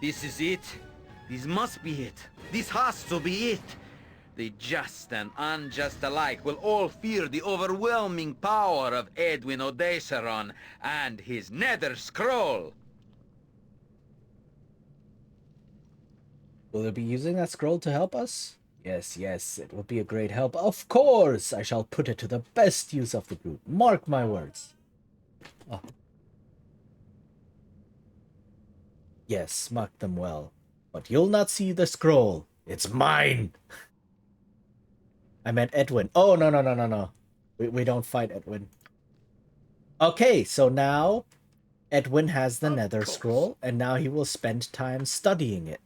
This is it. This must be it. This has to be it. The just and unjust alike will all fear the overwhelming power of Edwin Odeseron and his nether scroll. Will it be using that scroll to help us? Yes, yes, it will be a great help. Of course, I shall put it to the best use of the group. Mark my words. Oh. Yes, mark them well. But you'll not see the scroll. It's mine. I meant Edwin. Oh, no, no, no, no, no. We don't fight Edwin. Okay, so now Edwin has the nether scroll, and now he will spend time studying it.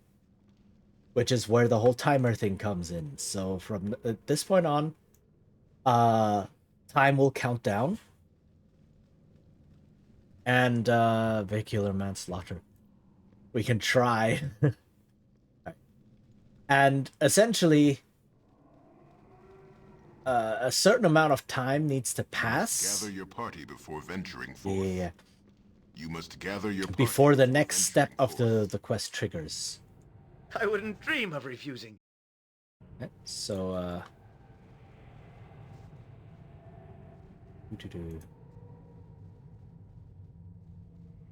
Which is where the whole timer thing comes in. So from this point on, time will count down. And vehicular manslaughter. We can try. And essentially, a certain amount of time needs to pass. Gather your party before venturing forth. Yeah. You must gather your party before the next step of the quest triggers. I wouldn't dream of refusing. Okay, so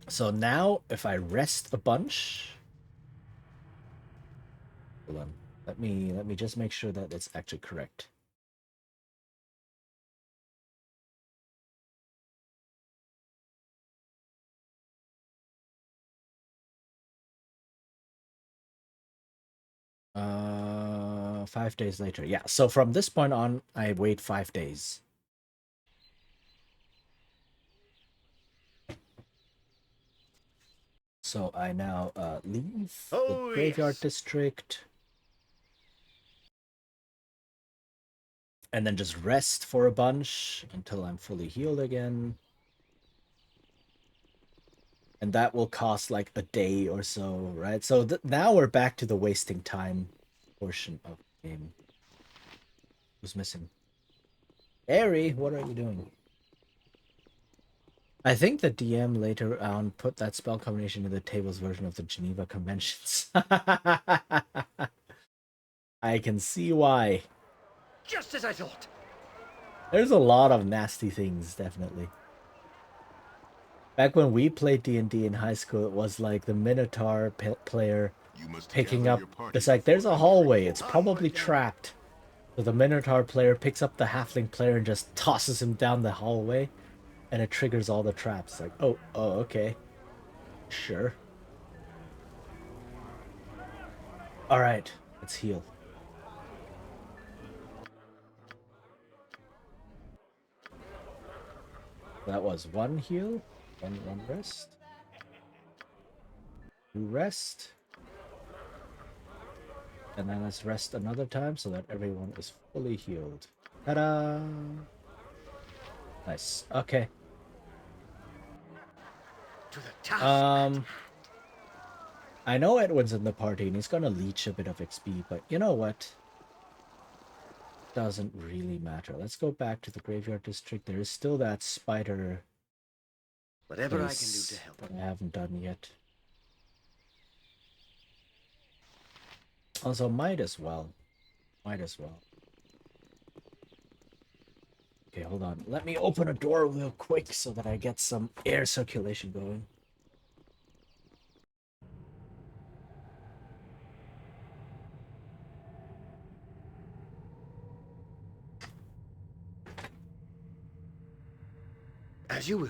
so now if I rest a bunch, hold on. Let me just make sure that it's actually correct. Uh, 5 days later. Yeah, so from this point on, I wait 5 days. So I now leave the graveyard district. And then just rest for a bunch until I'm fully healed again. And that will cost like a day or so, right? So now we're back to the wasting time portion of the game. Who's missing? Harry, what are you doing? I think the DM later on put that spell combination in the table's version of the Geneva Conventions. I can see why. Just as I thought. There's a lot of nasty things, definitely. Back when we played D&D in high school, it was like the Minotaur player picking up... It's like, there's a hallway, it's probably trapped. So the Minotaur player picks up the Halfling player and just tosses him down the hallway. And it triggers all the traps. Like, oh, okay. Sure. Alright, let's heal. That was one heal, one rest. 2 rest. And then let's rest another time so that everyone is fully healed. Ta-da! Nice. Okay. To the task. I know Edwin's in the party and he's gonna leech a bit of XP, but you know what? Doesn't really matter. Let's go back to the graveyard district. There is still that spider. Whatever I can do to help. That I haven't done yet. Also, might as well. Might as well. Okay, hold on. Let me open a door real quick so that I get some air circulation going. As you will.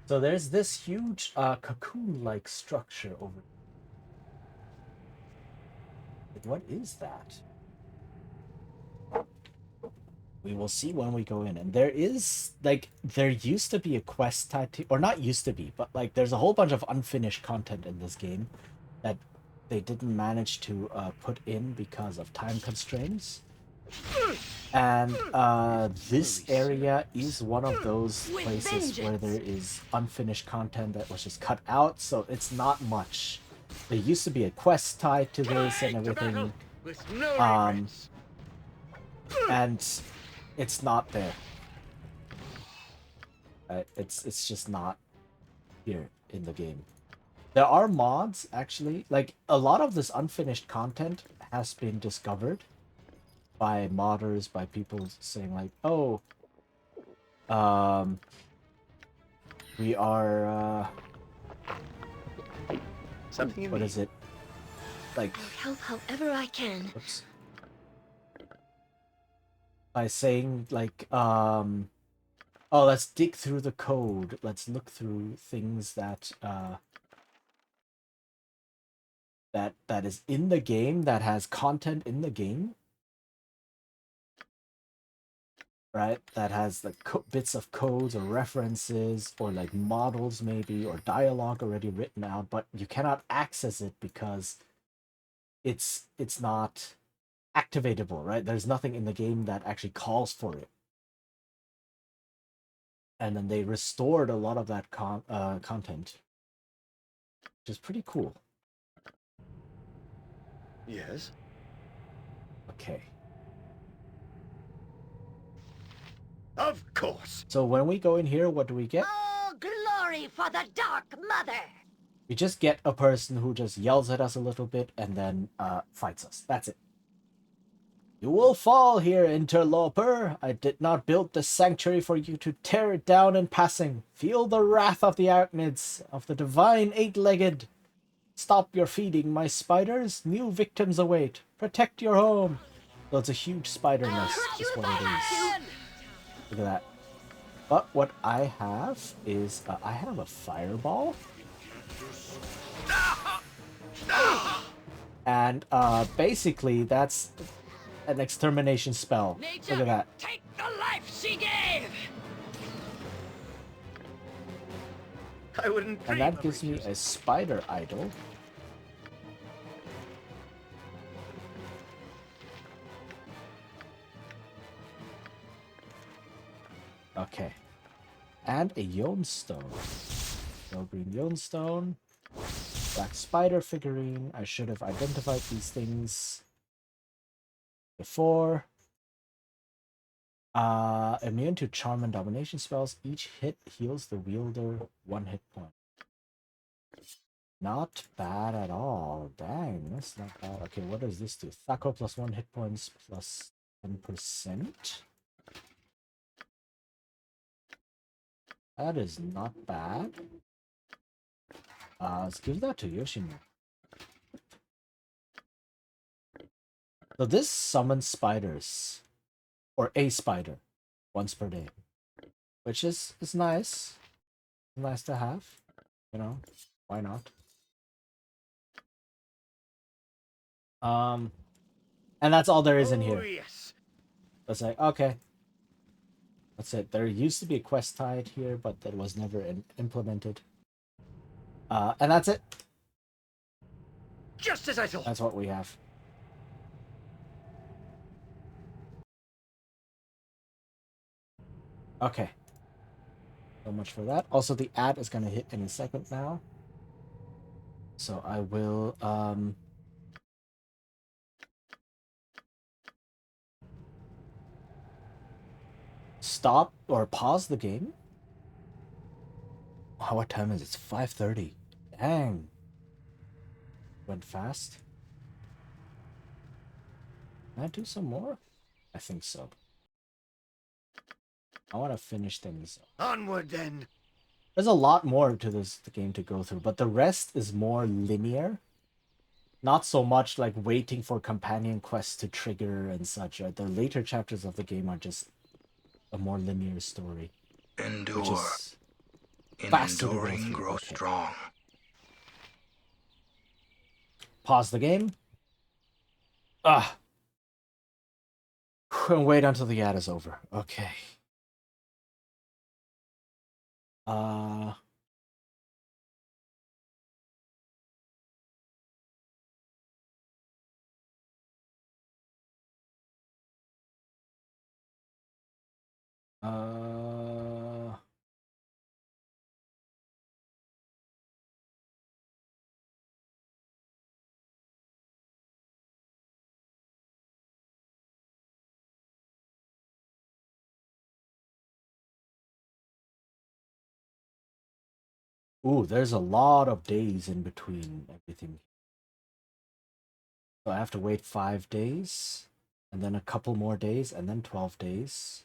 So there's this huge cocoon-like structure over. What is that? We will see when we go in. And there is, like, there used to be a quest tied to, or not used to be, but like there's a whole bunch of unfinished content in this game that they didn't manage to put in because of time constraints. And this area is one of those places where there is unfinished content that was just cut out, so it's not much. There used to be a quest tied to this and everything. And it's not there. It's just not here in the game. There are mods, actually. Like, a lot of this unfinished content has been discovered by modders, by people saying like, oh, we are, Something you what need? is it? Like, I'll help however I can. oops. By saying like, oh, let's dig through the code. Let's look through things that, that is in the game, that has content in the game, right? That has like bits of codes or references or like models maybe or dialogue already written out, but you cannot access it because it's not activatable, right? There's nothing in the game that actually calls for it. And then they restored a lot of that content, which is pretty cool. Yes? Okay. Of course. So when we go in here, what do we get? Oh, glory for the Dark Mother! We just get a person who just yells at us a little bit and then fights us. That's it. You will fall here, interloper. I did not build the sanctuary for you to tear it down in passing. Feel the wrath of the Arachnids, of the divine eight-legged. Stop your feeding, my spiders. New victims await. Protect your home. So it's a huge spider nest, is what it is. Look at that. But what I have is, I have a fireball. And basically, that's an extermination spell. Nature, Look at that. take the life she gave! I wouldn't And that gives me a spider idol. Okay. And a Yone Stone. No green Yone Stone. Black spider figurine. I should have identified these things before. Immune to charm and domination spells. Each hit heals the wielder 1 hit point. Not bad at all. Dang, that's not bad. Okay, what does this do? Thaco plus 1 hit points plus 10%. That is not bad. Let's give that to Yoshino. So this summons spiders. Or a spider. Once per day. Which is nice. Nice to have. You know, why not? And that's all there is in here. Yes. It's like, okay. That's it. There used to be a quest tied here, but that was never implemented. And that's it. Just as I thought. That's what we have. Okay. So much for that. Also, the ad is going to hit any second now. So I will, stop or pause the game. Oh, what time is it? It's 5:30. Dang. Went fast. Can I do some more? I think so. I want to finish things. Onward then. There's a lot more to the game to go through, but the rest is more linear. Not so much like waiting for companion quests to trigger and such. Right? The later chapters of the game are just a more linear story. Endure. In Enduring, grow strong. Pause the game. And wait until the ad is over. Okay. Ooh, there's a lot of days in between everything. So I have to wait 5 days, and then a couple more days, and then 12 days.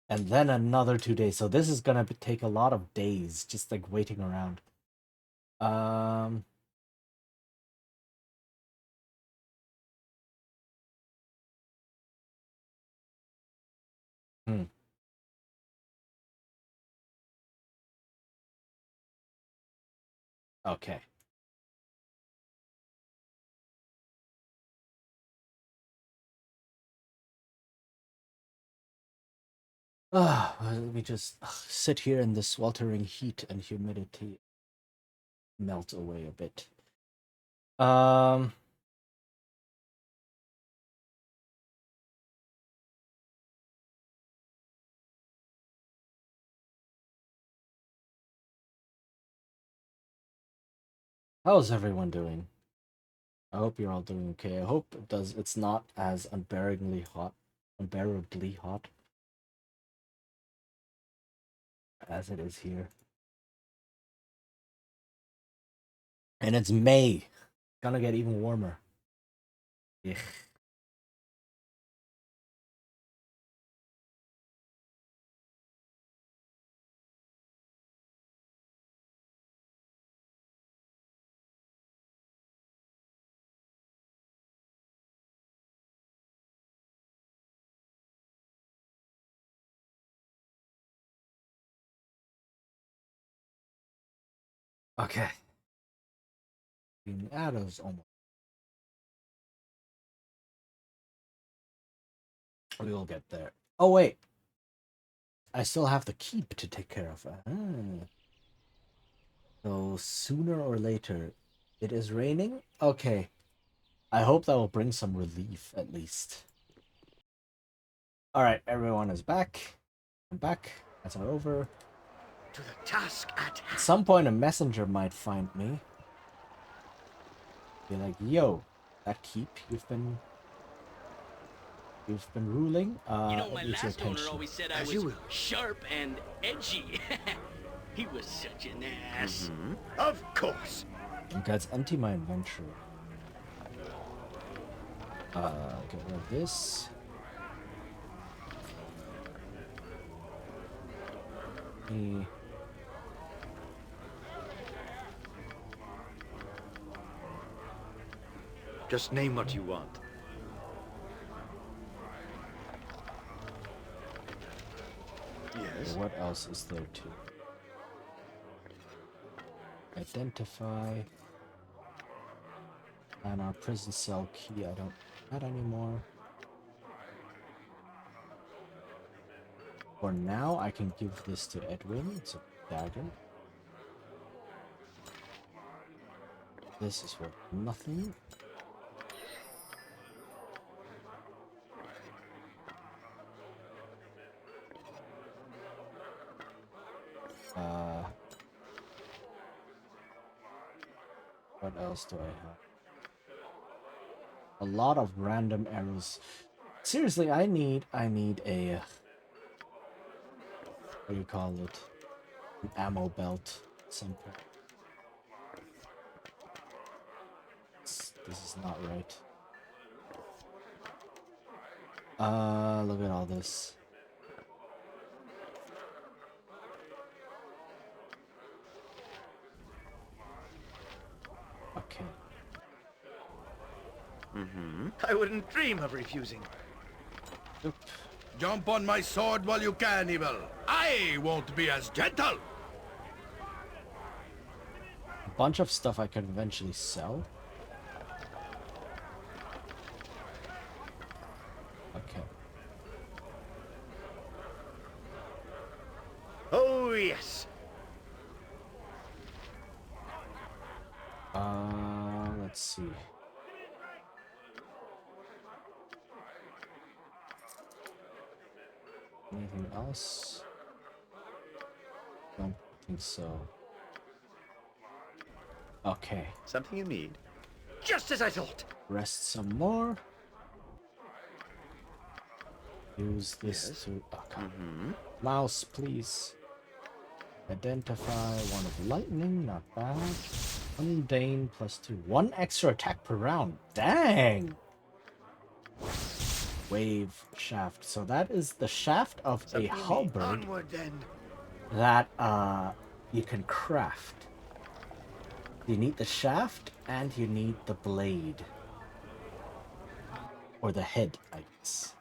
And then another 2 days. So this is gonna take a lot of days, just like waiting around. Hmm. Okay. Let me just sit here in the sweltering heat and humidity. Melt away a bit. How's everyone doing? I hope you're all doing okay. I hope it's not as unbearably hot as it is here. And it's May. Gonna get even warmer. Yeah. Okay. Arrows almost. We will get there. Oh wait. I still have the keep to take care of. So sooner or later, it is raining? Okay. I hope that will bring some relief at least. Alright, everyone is back. I'm back. That's all over. To the task at hand. At some point a messenger might find me. Be like, yo, that keep you've been ruling? You know, my last owner always said I was sharp and edgy. He was such an ass. Of course. Okay, let's empty my inventory. Get rid of this. Just name what you want. Yes. What else is there to identify? And our prison cell key, I don't have anymore. For now, I can give this to Edwin. It's a dagger. This is worth nothing. What else do I have? A lot of random arrows. Seriously, I need a what do you call it? An ammo belt at some point. This is not right. Look at all this. Okay. I wouldn't dream of refusing. Oop. Jump on my sword while you can, Evil. I won't be as gentle. A bunch of stuff I can eventually sell. Okay. Oh, yes. Let's see. Anything else? Don't think so. Okay. Something you need? Just as I thought. rest some more. Use this to... Okay. Mouse, please. Identify one of lightning, not bad. Mundane +2. 1 extra attack per round. Dang! Wave shaft. So that is the shaft of a halberd Onward, then. that you can craft. You need the shaft and you need the blade. Or the head, I guess.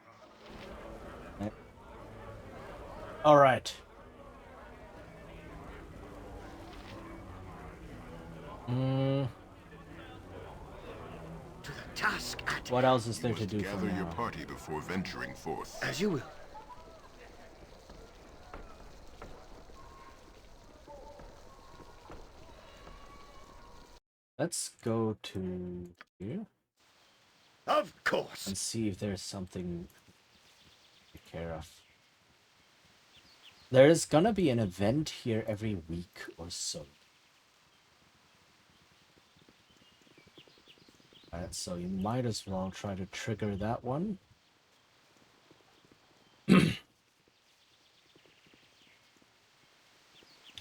Alright. To the task at What else is there to do for Gather your now? party before venturing forth. As you will. Let's go to here. Of course. And see if there's something to take care of. There's gonna be an event here every week or so. Alright, so you might as well try to trigger that one.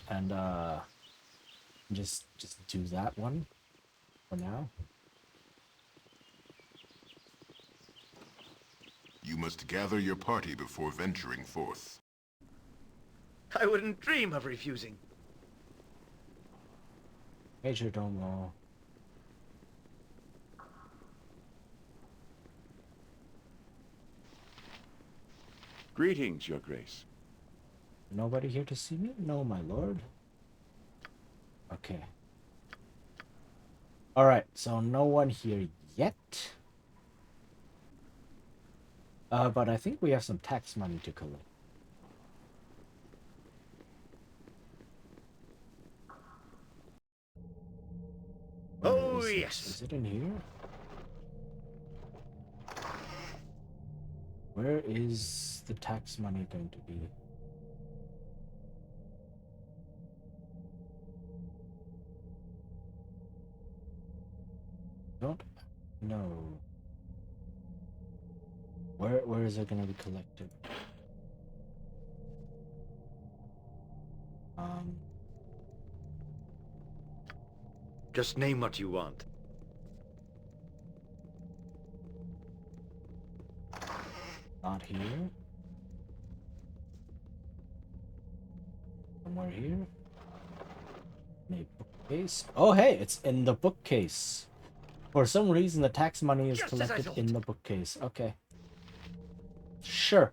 And just do that one for now. You must gather your party before venturing forth. I wouldn't dream of refusing. Major Domo. Greetings, Your Grace. Nobody here to see me? No, my lord. Okay. Alright, so no one here yet. But I think we have some tax money to collect. Oh, yes. Is it in here? Where is the tax money going to be? Don't know. Where is it going to be collected? Just name what you want. Not here. Somewhere here. Maybe bookcase. Oh, hey, it's in the bookcase. For some reason, the tax money is collected in the bookcase. Okay. Sure.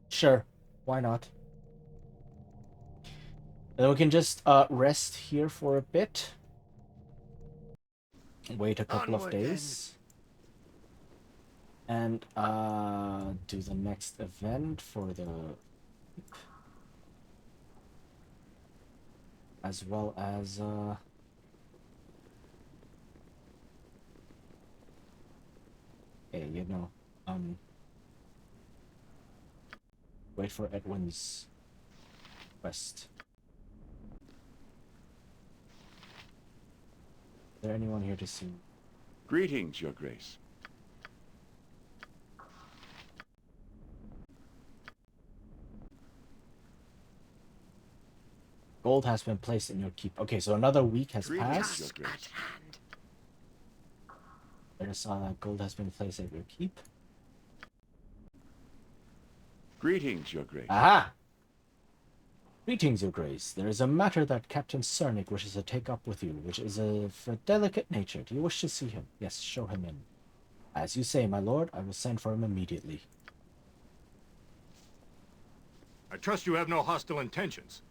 Sure. Why not? Then we can just rest here for a bit. Wait a couple of days. And do the next event for the... as well as hey, you know, wait for Edwin's quest. Is there anyone here to see? Greetings, Your Grace. Gold has been placed in your keep. Okay, so another week has passed. I just saw that gold has been placed at your keep. Greetings, Your Grace. Aha! Greetings, Your Grace. There is a matter that Captain Cernic wishes to take up with you, which is of a delicate nature. Do you wish to see him? Yes, show him in. As you say, my lord, I will send for him immediately. I trust you have no hostile intentions.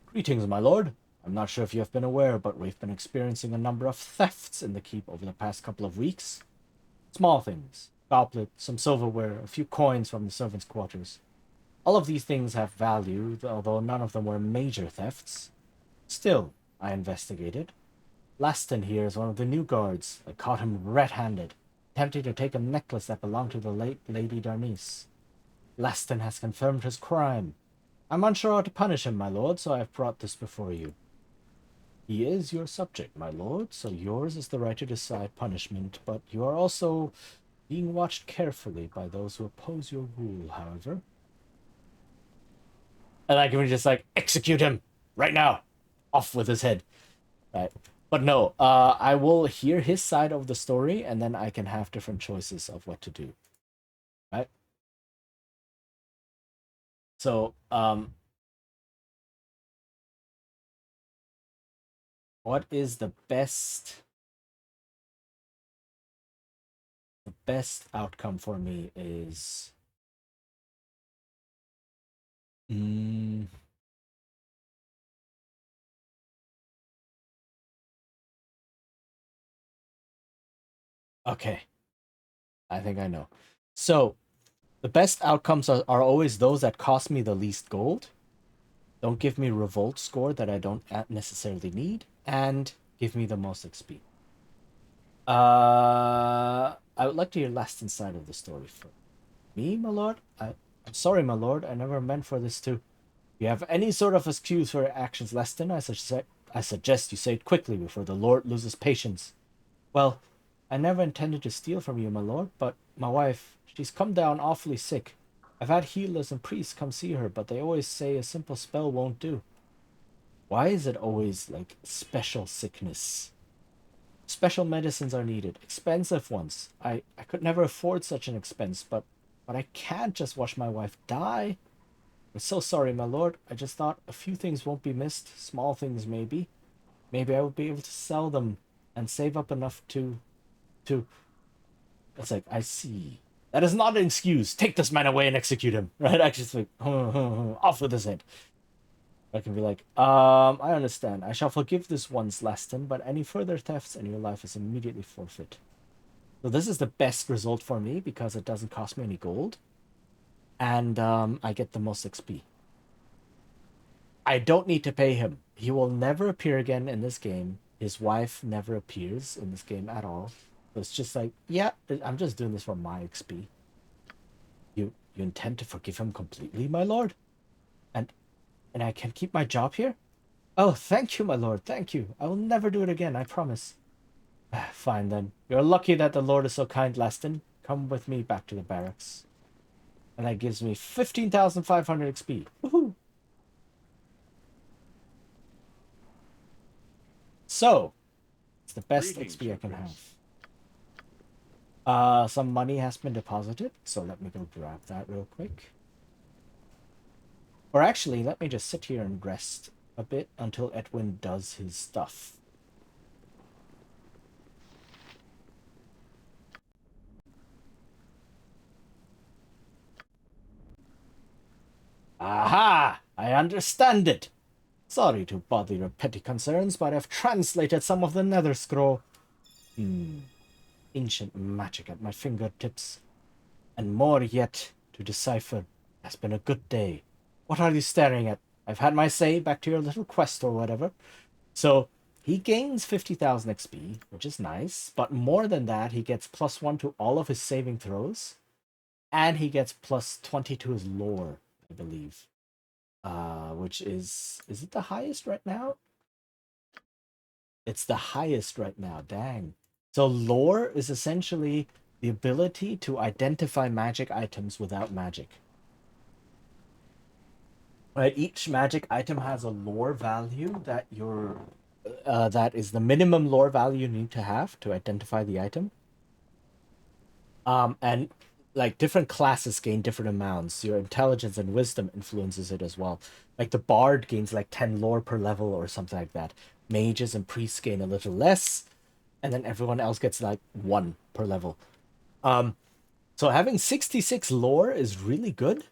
Greetings, my lord. I'm not sure if you have been aware, but we've been experiencing a number of thefts in the keep over the past couple of weeks. Small things. Goblet, some silverware, a few coins from the servants' quarters. All of these things have value, although none of them were major thefts. Still, I investigated. Laston here is one of the new guards. I caught him red-handed, attempting to take a necklace that belonged to the late Lady Darnice. Laston has confirmed his crime. I'm unsure how to punish him, my lord, so I have brought this before you. He is your subject, my lord, so yours is the right to decide punishment, but you are also being watched carefully by those who oppose your rule, however. And I can just like execute him right now. Off with his head. Right. But no, I will hear his side of the story and then I can have different choices of what to do. Right? So, what is the best outcome for me is okay. I think I know. So, the best outcomes are always those that cost me the least gold, don't give me revolt score that I don't necessarily need, and give me the most XP. I would like to hear last inside of the story for me, my lord. I'm sorry, my lord. I never meant for this to. If you have any sort of excuse for your actions, Leston, I suggest you say it quickly before the lord loses patience. Well, I never intended to steal from you, my lord, but my wife, she's come down awfully sick. I've had healers and priests come see her, but they always say a simple spell won't do. Why is it always like special sickness? Special medicines are needed, expensive ones. I could never afford such an expense, but I can't just watch my wife die. I'm so sorry, my lord. I just thought a few things won't be missed, small things maybe. Maybe I will be able to sell them and save up enough to. It's like, I see. That is not an excuse. Take this man away and execute him. Right? I just like, off with his head. I can be like, I understand. I shall forgive this once, Leston, but any further thefts and your life is immediately forfeit. So this is the best result for me because it doesn't cost me any gold. And I get the most XP. I don't need to pay him. He will never appear again in this game. His wife never appears in this game at all. So it's just like, yeah, I'm just doing this for my XP. You intend to forgive him completely, my lord? And I can keep my job here? Oh, thank you, my lord, thank you. I will never do it again, I promise. Fine, then. You're lucky that the lord is so kind, Leston. Come with me back to the barracks. And that gives me 15,500 XP. Woohoo! So, it's the best XP I can have. Some money has been deposited, so let me go grab that real quick. Or actually, let me just sit here and rest a bit until Edwin does his stuff. Aha! I understand it. Sorry to bother your petty concerns, but I've translated some of the nether scroll. Ancient magic at my fingertips. And more yet to decipher. Has been a good day. What are you staring at? I've had my say. Back to your little quest or whatever. So, he gains 50,000 XP, which is nice. But more than that, he gets +1 to all of his saving throws. And he gets +20 to his lore, I believe. Which is it the highest right now? It's the highest right now, dang. So lore is essentially the ability to identify magic items without magic. Right, each magic item has a lore value that that is the minimum lore value you need to have to identify the item. And like different classes gain different amounts. Your intelligence and wisdom influences it as well. Like the bard gains like 10 lore per level or something like that. Mages and priests gain a little less, and then everyone else gets like 1 per level. So having 66 lore is really good.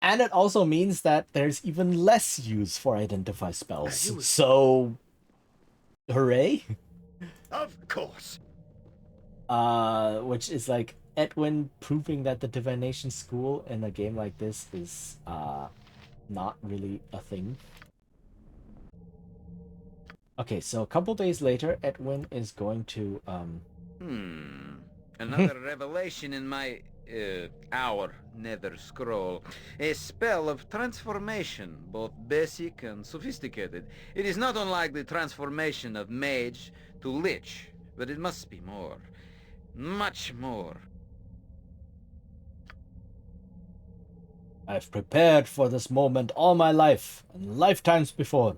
And it also means that there's even less use for identify spells. So hooray. Of course. Which is like Edwin proving that the divination school in a game like this is not really a thing. Okay, so a couple days later, Edwin is going to Another revelation in my our nether scroll, a spell of transformation, both basic and sophisticated. It is not unlike the transformation of mage to lich, but it must be more. Much more. I've prepared for this moment all my life, and lifetimes before.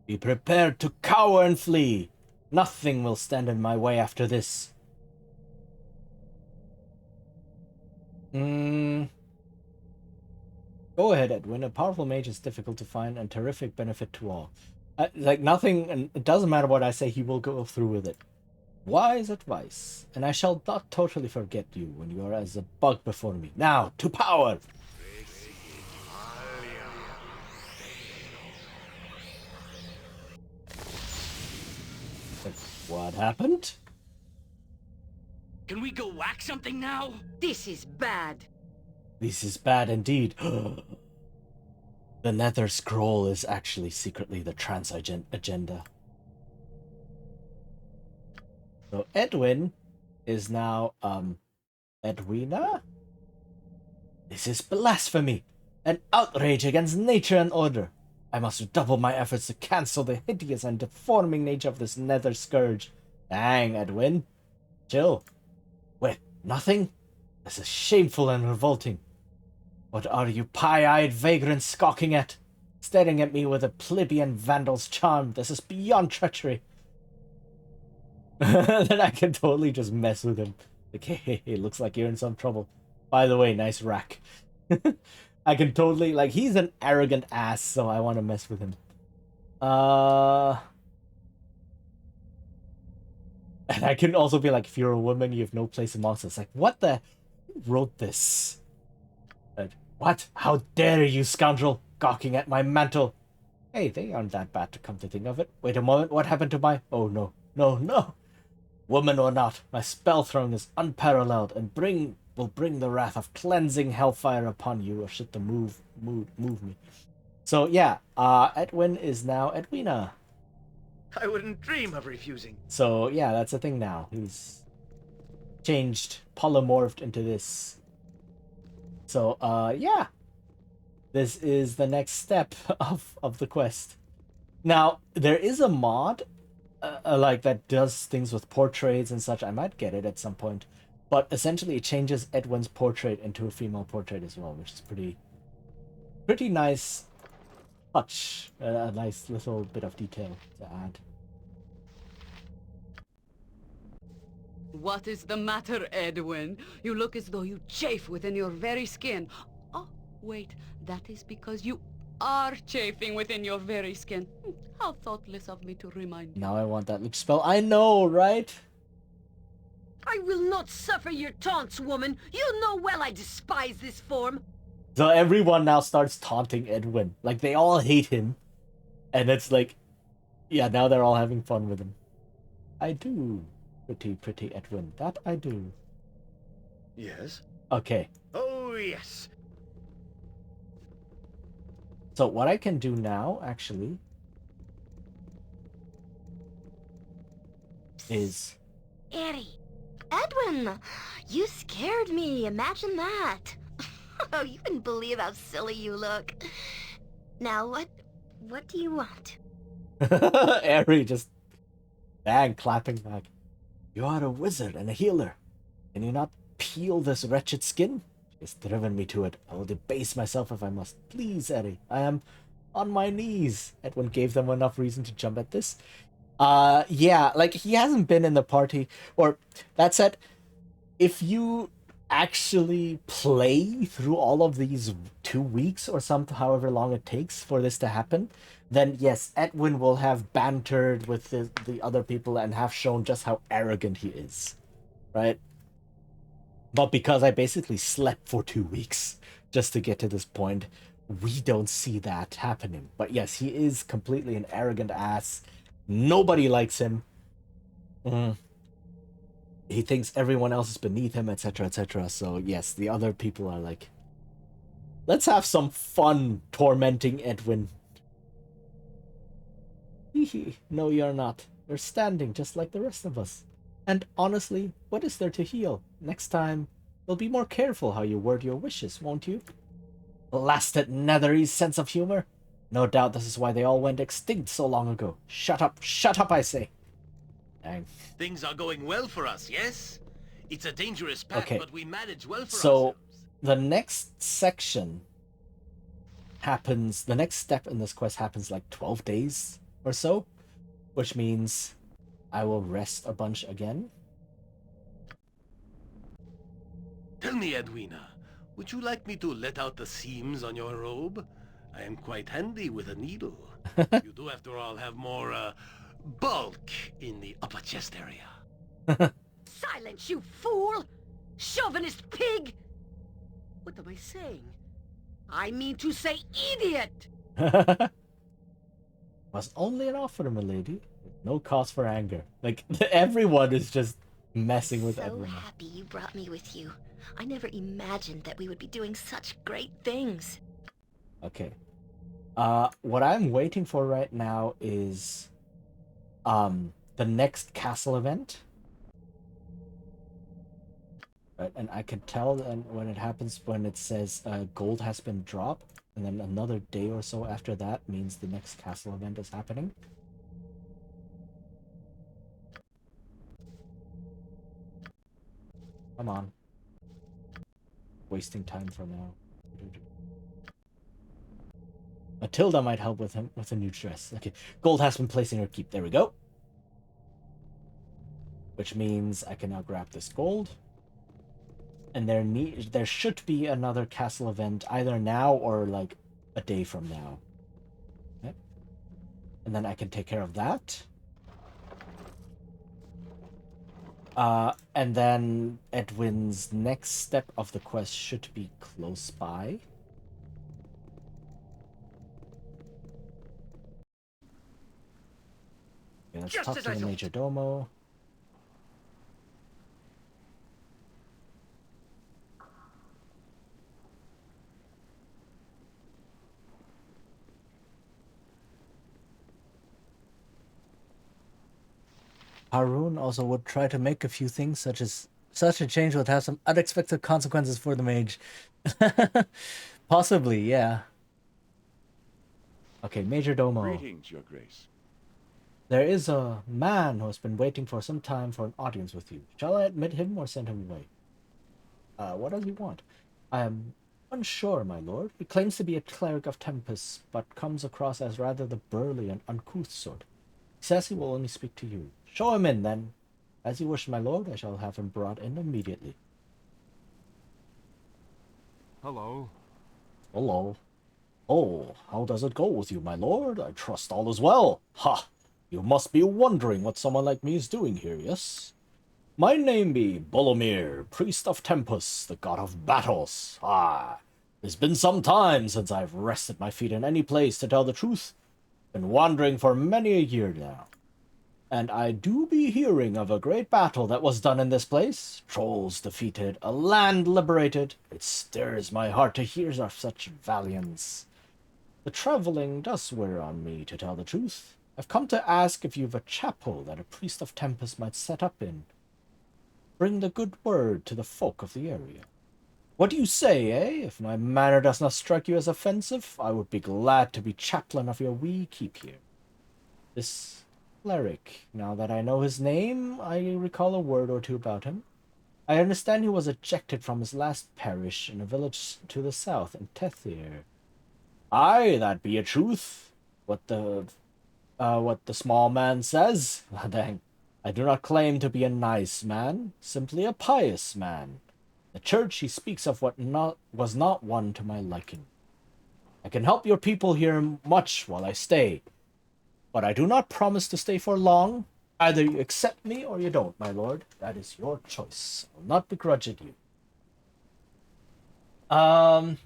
Be prepared to cower and flee. Nothing will stand in my way after this. Go ahead, Edwin. A powerful mage is difficult to find and terrific benefit to all. Like nothing, and it doesn't matter what I say, he will go through with it. Wise advice, and I shall not totally forget you when you are as a bug before me. Now, to power! What happened? Can we go whack something now? This is bad. This is bad indeed. The Nether Scroll is actually secretly the trans agenda. So Edwin is now, Edwina? This is blasphemy! An outrage against nature and order. I must redouble my efforts to cancel the hideous and deforming nature of this Nether Scourge. Dang, Edwin. Chill. Wait, nothing? This is shameful and revolting. What are you pie-eyed vagrants skulking at? Staring at me with a plebeian vandal's charm. This is beyond treachery. Then I can totally just mess with him. Like, hey, looks like you're in some trouble. By the way, nice rack. I can totally, like, he's an arrogant ass, so I want to mess with him. And I can also be like, if you're a woman, you have no place amongst us. Like, what the? Who wrote this? What? How dare you, scoundrel, gawking at my mantle? Hey, they aren't that bad to come to think of it. Wait a moment, what happened to my... Oh, no. No. Woman or not, my spell throwing is unparalleled and will bring the wrath of cleansing hellfire upon you, or should the move me. So yeah, Edwin is now Edwina. I wouldn't dream of refusing. So yeah, that's a thing now. He's changed, polymorphed into this. So yeah, this is the next step of the quest. Now there is a mod like that does things with portraits and such. I might get it at some point, but essentially it changes Edwin's portrait into a female portrait as well, which is pretty nice touch. A nice little bit of detail to add. What is the matter, Edwin? You look as though you chafe within your very skin. Oh, wait, that is because you are chafing within your very skin. How thoughtless of me to remind you. Now I want that lip spell. I know, right? I will not suffer your taunts, woman. You know well I despise this form. So everyone now starts taunting Edwin. Like, they all hate him. And it's like, yeah, now they're all having fun with him. I do. Pretty Edwin. That I do. Yes? Okay. Oh, yes. So what I can do now, actually, is... Eddie. Edwin, you scared me. Imagine that. Oh, you wouldn't believe how silly you look. Now, what do you want? Eri just clapping back. You are a wizard and a healer. Can you not peel this wretched skin? It's driven me to it. I will debase myself if I must. Please, Eri. I am on my knees. Edwin gave them enough reason to jump at this. Yeah, like, he hasn't been in the party. Or, that said, if you actually play through all of these 2 weeks or something, however long it takes for this to happen, then yes, Edwin will have bantered with the other people and have shown just how arrogant he is, right? But because I basically slept for 2 weeks just to get to this point, we don't see that happening. But yes, he is completely an arrogant ass. Nobody likes him. He thinks everyone else is beneath him, etc., etc. So yes, the other people are like, let's have some fun tormenting Edwin. No, you're not. You're standing just like the rest of us. And honestly, what is there to heal? Next time, You'll be more careful how you word your wishes, won't you? Blasted Nethery's sense of humor. No doubt this is why they all went extinct so long ago. Shut up, I say. Dang. Things are going well for us, yes? It's a dangerous path, Okay. but we manage well for So, ourselves. the next section happens, the next step in this quest happens like 12 days or so, which means I will rest a bunch again. Tell me, Edwina, would you like me to let out the seams on your robe? I am quite handy with a needle. You do, after all, have more, bulk in the upper chest area. Silence, you fool! Chauvinist pig! What am I saying? I mean to say idiot! Was only an offer, milady. No cause for anger. Like, everyone is just messing with so everyone. Happy you brought me with you. I never imagined that we would be doing such great things. Okay. What I'm waiting for right now is the next castle event. Right, and I can tell when it happens when it says gold has been dropped, and then another day or so after that means the next castle event is happening. Come on. Wasting time for now. Matilda might help with him with a new dress. Okay, gold has been placed in her keep. There we go. Which means I can now grab this gold. And there should be another castle event either now or like a day from now. Okay. And then I can take care of that. And then Edwin's next step of the quest should be close by. Okay, let's talk to the Major Domo. Harun also would try to make a few things, such a change would have some unexpected consequences for the mage. Possibly, yeah. Okay, Major Domo. Greetings, Your Grace. There is a man who has been waiting for some time for an audience with you. Shall I admit him or send him away? What does he want? I am unsure, my lord. He claims to be a cleric of Tempest, but comes across as rather the burly and uncouth sort. He says he will only speak to you. Show him in, then. As you wish, my lord, I shall have him brought in immediately. Hello. Hello. Oh, how does it go with you, my lord? I trust all is well. Ha! You must be wondering what someone like me is doing here, yes? My name be Bolomir, priest of Tempus, the god of battles. Ah, it's been some time since I've rested my feet in any place, to tell the truth. Been wandering for many a year now. And I do be hearing of a great battle that was done in this place. Trolls defeated, a land liberated. It stirs my heart to hear of such valiance. The traveling does wear on me, to tell the truth. I've come to ask if you've a chapel that a priest of Tempest might set up in. Bring the good word to the folk of the area. What do you say, eh? If my manner does not strike you as offensive, I would be glad to be chaplain of your wee keep here. This cleric, now that I know his name, I recall a word or two about him. I understand he was ejected from his last parish in a village to the south in Tethir. Aye, that be a truth. What the small man says? Dang. I do not claim to be a nice man, simply a pious man. The church he speaks of was not one to my liking. I can help your people here much while I stay, but I do not promise to stay for long. Either you accept me or you don't, my lord. That is your choice. I will not begrudge it you. Well,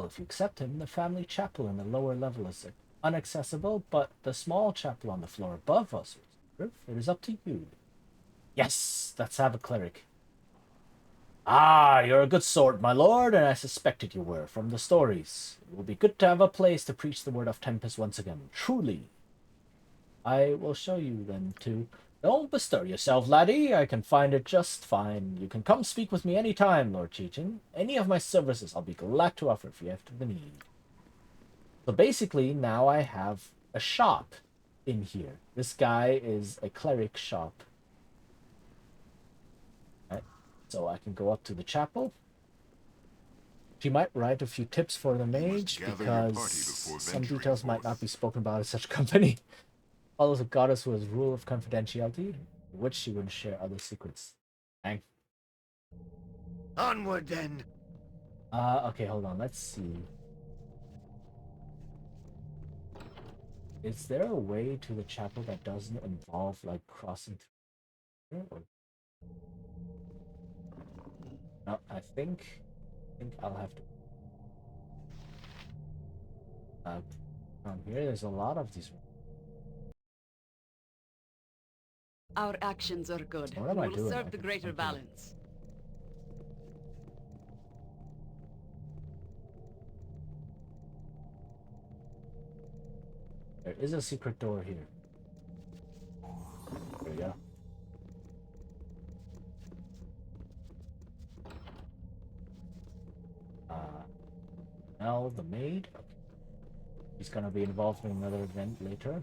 if you accept him, the family chapel in the lower level is inaccessible, but the small chapel on the floor above us, it is up to you. Yes, let's have a cleric. Ah, you're a good sort, my lord, and I suspected you were, from the stories. It will be good to have a place to preach the word of Tempest once again, truly. I will show you then, too. Don't bestir yourself, laddie. I can find it just fine. You can come speak with me any time, Lord Cheechin. Any of my services I'll be glad to offer if you have the need. So basically, now I have a shop in here. This guy is a cleric shop. Right. So I can go up to the chapel. She might write a few tips for the mage, because some details might not be spoken about in such company. Follows a goddess who has rule of confidentiality, which she wouldn't share other secrets. Dang. Onward, then. Okay, hold on. Let's see. Is there a way to the chapel that doesn't involve, like, crossing through? Or... No, I think I'll have to. From here, there's a lot of these. Our actions are good. What am I Will doing? serve the greater balance. There is a secret door here. There we go. Now the maid. Okay. He's gonna be involved in another event later.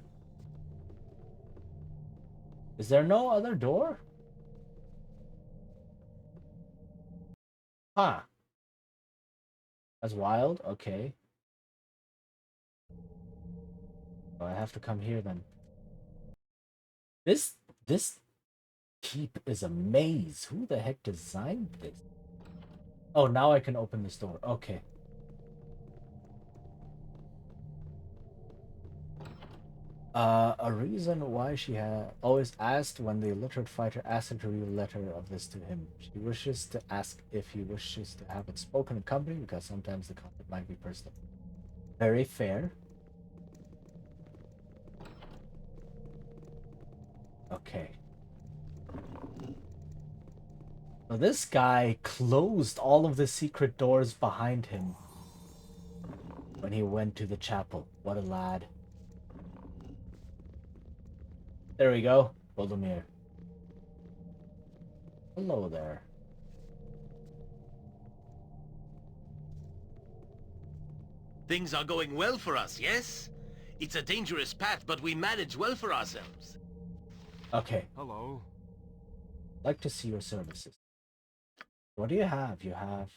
Is there no other door? Huh. That's wild. Okay. Oh, I have to come here then. This keep is a maze. Who the heck designed this? Oh, now I can open this door. Okay. A reason why she had always asked when the illiterate fighter asked her to read a letter of this to him. She wishes to ask if he wishes to have it spoken in company, because sometimes the content might be personal. Very fair. Okay. So this guy closed all of the secret doors behind him when he went to the chapel. What a lad. There we go. Baldur. Hello there. Things are going well for us, yes? It's a dangerous path, but we manage well for ourselves. Okay. Hello. Like to see your services. What do you have? You have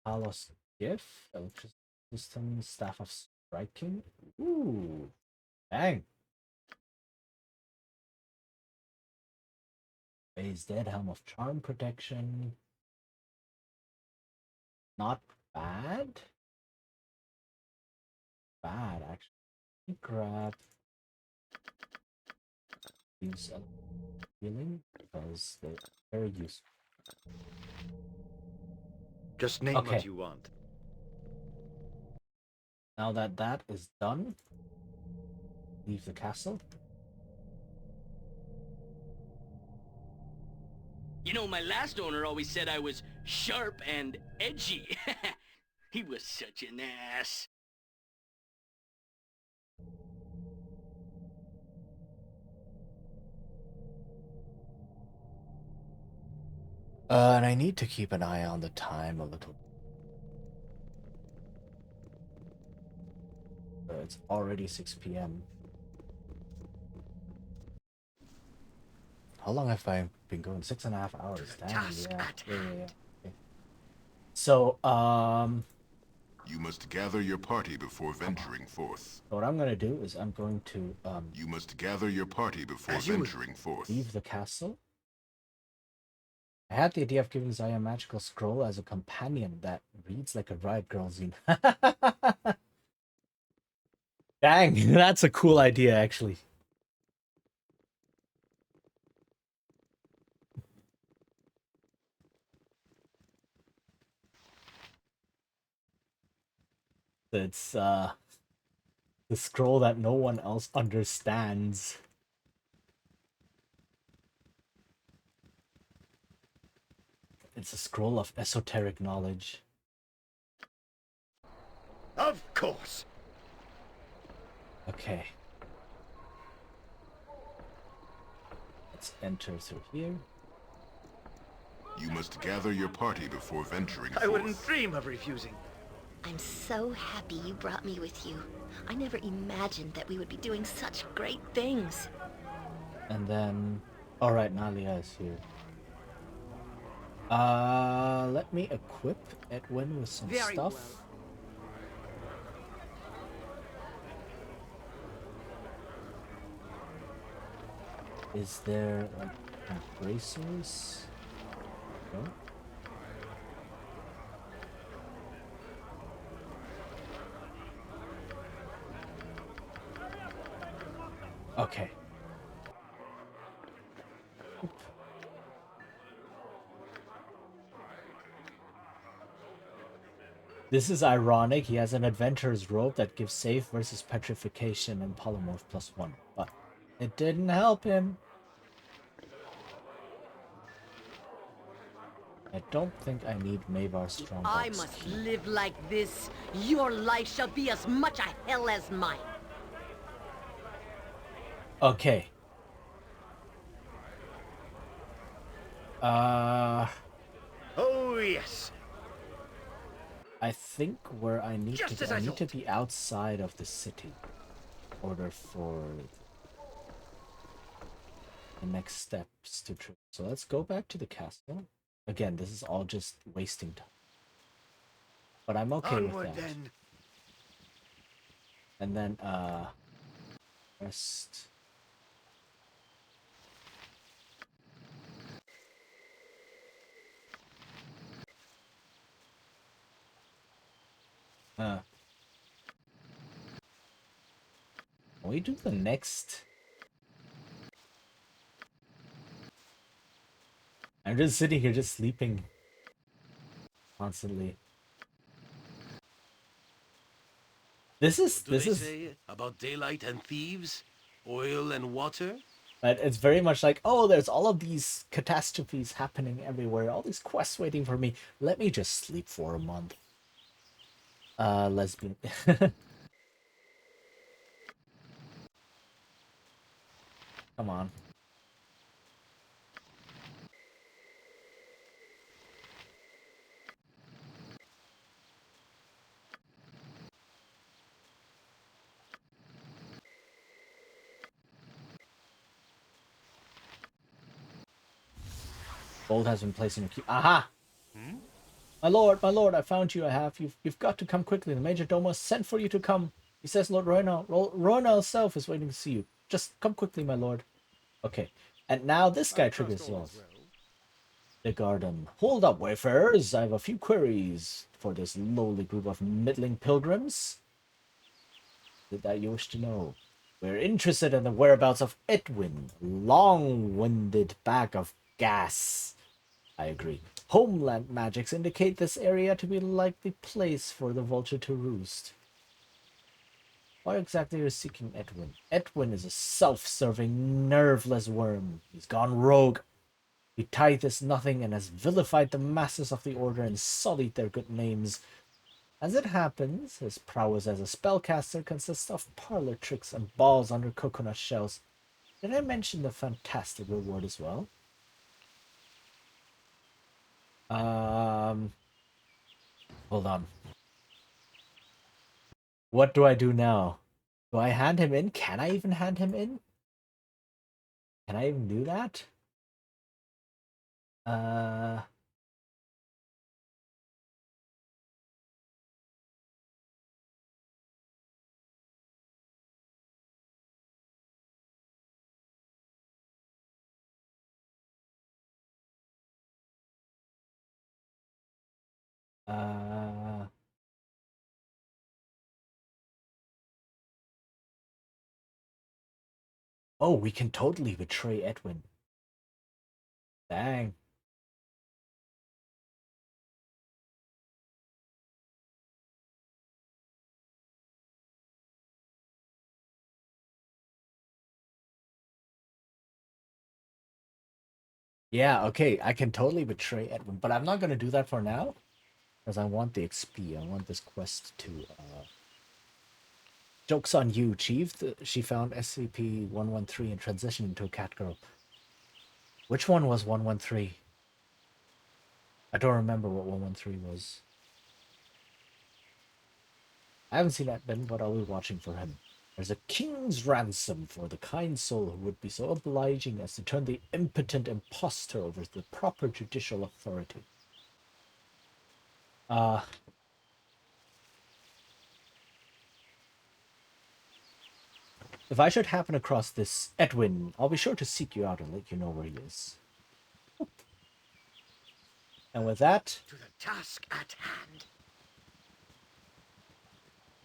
Talos Gift, Electricity System, Staff of Striking. Ooh. Bang. Phase Dead, Helm of Charm Protection. Not bad. Bad, actually. Grab these healing, because they're very useful. Just name what you want. Now that that is done, leave the castle. You know, my last owner always said I was sharp and edgy. He was such an ass. And I need to keep an eye on the time a little. It's already 6 p.m. How long have I been going? 6.5 hours. Damn, yeah. Okay. So, You must gather your party before venturing forth. what I'm gonna do is I'm going to, You must gather your party before venturing forth. leave the castle. I had the idea of giving Zaya a magical scroll as a companion that reads like a riot girl zine. Dang, that's a cool idea, actually. It's, the scroll that no one else understands. It's a scroll of esoteric knowledge. Of course. Okay. Let's enter through here. You must gather your party before venturing I forth. wouldn't dream of refusing. I'm so happy you brought me with you. I never imagined that we would be doing such great things. And then... Alright, Nalia is here. Let me equip Edwin with some Very stuff. well. Is there like bracers? No? Okay. This is ironic. He has an adventurer's robe that gives save versus petrification and polymorph +1, but it didn't help him. I don't think I need Mavar's strongbox. I must live like this. Your life shall be as much a hell as mine. Okay. Oh, yes. I think where I need to go, I need to be outside of the city in order for the next steps to trip. So let's go back to the castle. Again, this is all just wasting time. But I'm okay Onward, with that. then. And then, rest. Can we do the next? I'm just sitting here, just sleeping constantly. This is Say about daylight and thieves, oil and water. But it's very much like, oh, there's all of these catastrophes happening everywhere, all these quests waiting for me. Let me just sleep for a month. Lesbian. Come on. Gold has been placed in a queue. Aha! My lord, I found you. You've got to come quickly. The major domo sent for you to come. He says Lord Roynal himself is waiting to see you. Just come quickly, my lord. Okay. And now this guy triggers laws. The garden. Hold up, wayfarers. I have a few queries for this lowly group of middling pilgrims that you wish to know. We're interested in the whereabouts of Edwin, long-winded bag of gas. I agree. Homeland magics indicate this area to be a likely place for the vulture to roost. Why exactly are you seeking Edwin? Edwin is a self-serving, nerveless worm. He's gone rogue. He tithes nothing and has vilified the masses of the order and sullied their good names. As it happens, his prowess as a spellcaster consists of parlor tricks and balls under coconut shells. Did I mention the fantastic reward as well? Hold on. What do I do now? Do I hand him in? Can I even hand him in? Can I even do that? Oh, we can totally betray Edwin. Dang. Yeah, okay, I can totally betray Edwin, but I'm not going to do that for now, because I want the XP. I want this quest to, Joke's on you, Chief. She found SCP-113 and transitioned into a cat girl. Which one was 113? I don't remember what 113 was. I haven't seen Edmund, but I'll be watching for him. There's a king's ransom for the kind soul who would be so obliging as to turn the impotent impostor over to the proper judicial authority. If I should happen across this Edwin, I'll be sure to seek you out and let you know where he is. And with that, To the task at hand.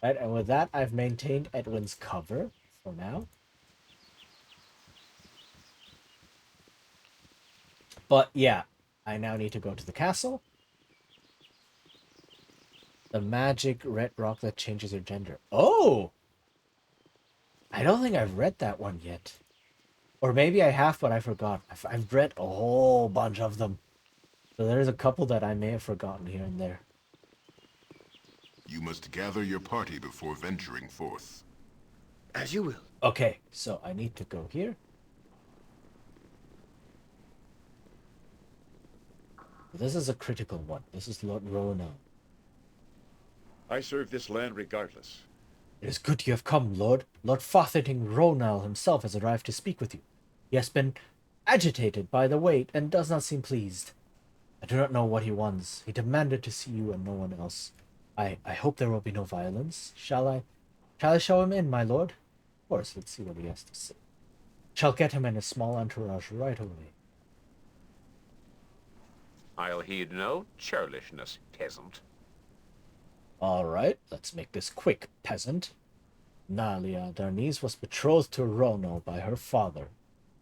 right, and with that, I've maintained Edwin's cover for now. But yeah, I now need to go to the castle. The magic red rock that changes your gender. Oh! I don't think I've read that one yet. Or maybe I have, but I forgot. I've read a whole bunch of them. So there's a couple that I may have forgotten here and there. You must gather your party before venturing forth. As you will. Okay, so I need to go here. This is a critical one. This is Lord Rona. I serve this land regardless. It is good you have come, Lord. Lord Farthington Ronal himself has arrived to speak with you. He has been agitated by the wait and does not seem pleased. I do not know what he wants. He demanded to see you and no one else. I hope there will be no violence. Shall I show him in, my lord? Of course, let's see what he has to say. Shall get him in a small entourage right away. I'll heed no churlishness, peasant. All right, let's make this quick, peasant. Nalia Darnese was betrothed to Rono by her father.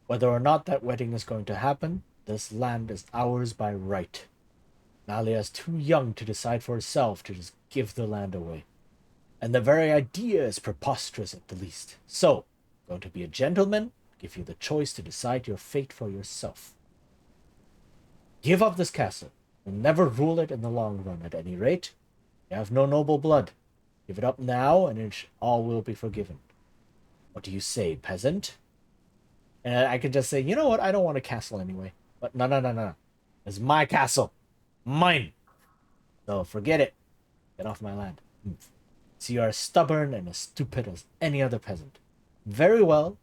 Whether or not that wedding is going to happen, this land is ours by right. Nalia is too young to decide for herself to just give the land away. And the very idea is preposterous at the least. So, going to be a gentleman, give you the choice to decide your fate for yourself. Give up this castle. You'll never rule it in the long run, at any rate. You have no noble blood. Give it up now, and all will be forgiven. What do you say, peasant? And I could just say, you know what, I don't want a castle anyway. But no. It's my castle. Mine. So forget it. Get off my land. So you are as stubborn and as stupid as any other peasant. Very well.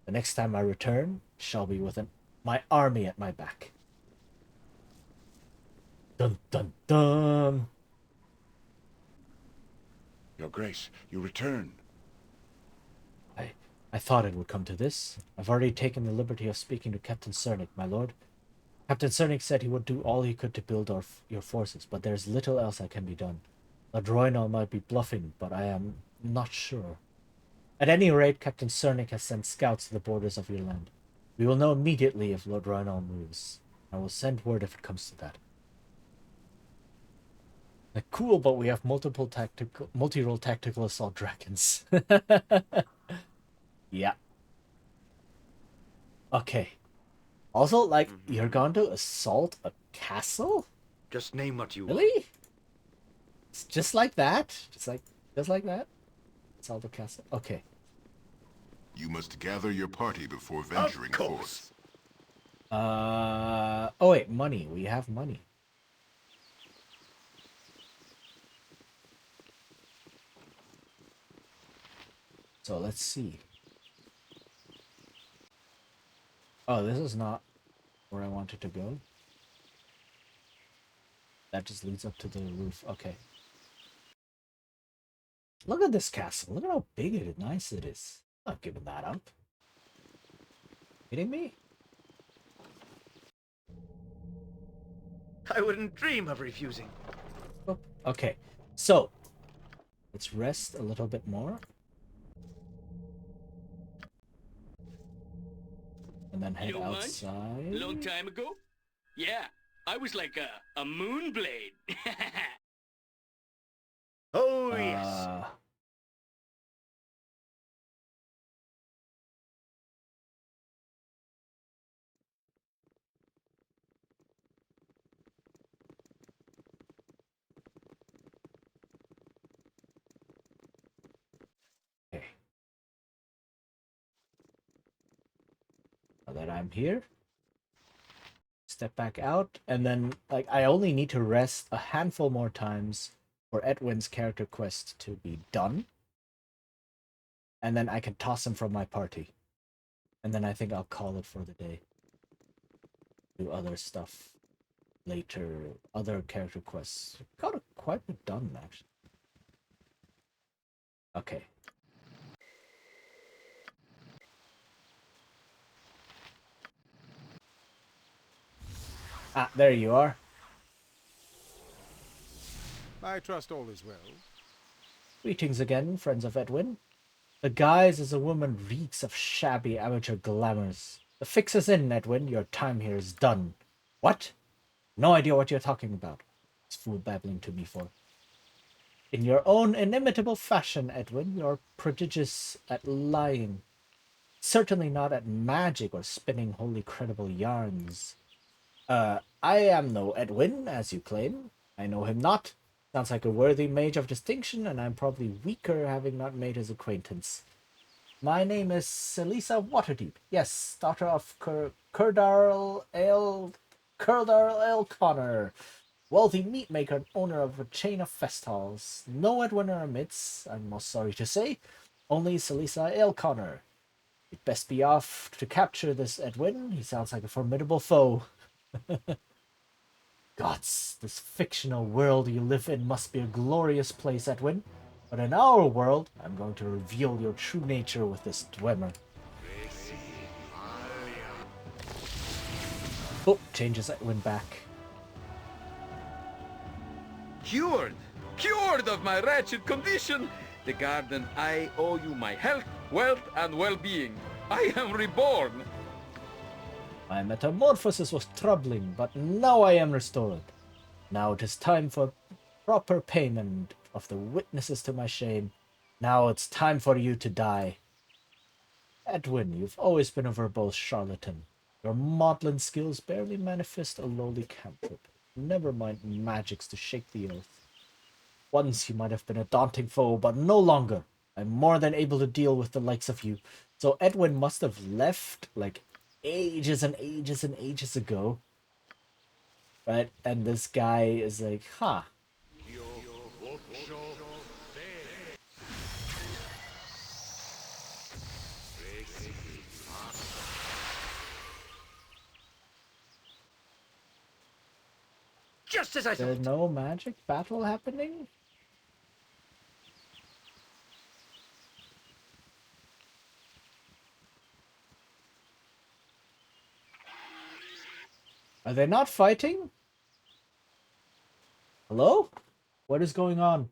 The next time I return shall be with my army at my back. Dun dun dun. Your Grace, you return. I thought it would come to this. I've already taken the liberty of speaking to Captain Cernic, my lord. Captain Cernic said he would do all he could to build your forces, but there's little else that can be done. Lord Roynal might be bluffing, but I am not sure. At any rate, Captain Cernic has sent scouts to the borders of your land. We will know immediately if Lord Roynal moves. I will send word if it comes to that. Cool, but we have multi-role tactical assault dragons. Yeah. Okay. Also, like, you're going to assault a castle? Just name what you want. Really? It's just like that? Just like that? Assault a castle? Okay. You must gather your party before venturing forth. Oh wait, money. We have money. So let's see. Oh, this is not where I wanted to go. That just leads up to the roof. Okay. Look at this castle. Look at how big and nice it is. I'm not giving that up. Kidding me? I wouldn't dream of refusing. Oh, okay. So, let's rest a little bit more. And then head outside. Long time ago? Yeah, I was like a moonblade. Oh, yes. Okay. Now that I'm here, step back out, and then like I only need to rest a handful more times for Edwin's character quest to be done. And then I can toss him from my party. And then I think I'll call it for the day. Do other stuff later, other character quests. Got quite a bit done, actually. Okay. Ah, there you are. I trust all is well. Greetings again, friends of Edwin. The guise as a woman reeks of shabby amateur glamours. The fix is in, Edwin. Your time here is done. What? No idea what you're talking about. This fool babbling to me for. In your own inimitable fashion, Edwin, you're prodigious at lying. Certainly not at magic or spinning wholly credible yarns. I am no Edwin, as you claim. I know him not. Sounds like a worthy mage of distinction, and I'm probably weaker having not made his acquaintance. My name is Selisa Waterdeep. Yes, daughter of Curdarl L. Connor, wealthy meat maker and owner of a chain of fest halls. No Edwin amidst, I'm most sorry to say, only Selisa L. Connor. You'd best be off to capture this Edwin. He sounds like a formidable foe. Gods, this fictional world you live in must be a glorious place, Edwin. But in our world, I'm going to reveal your true nature with this Dwemer. Oh, changes Edwin back. Cured! Cured of my wretched condition! The garden, I owe you my health, wealth, and well-being. I am reborn! My metamorphosis was troubling, but now I am restored. Now it is time for proper payment of the witnesses to my shame. Now it's time for you to die. Edwin, you've always been a verbose charlatan. Your maudlin skills barely manifest a lowly cantrip. Never mind magics to shake the earth. Once you might have been a daunting foe, but no longer. I'm more than able to deal with the likes of you. So Edwin must have left, like, ages and ages and ages ago. Right? And this guy is like, huh. Just as I thought. There's no magic battle happening? Are they not fighting? Hello? What is going on?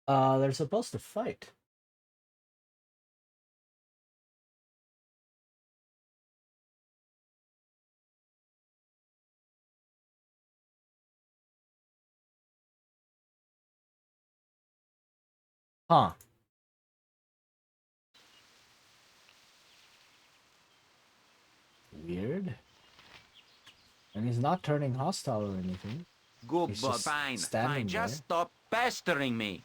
They're supposed to fight. Huh. Weird. And he's not turning hostile or anything. Good, He's but just fine, standing fine. there. Just stop pestering me.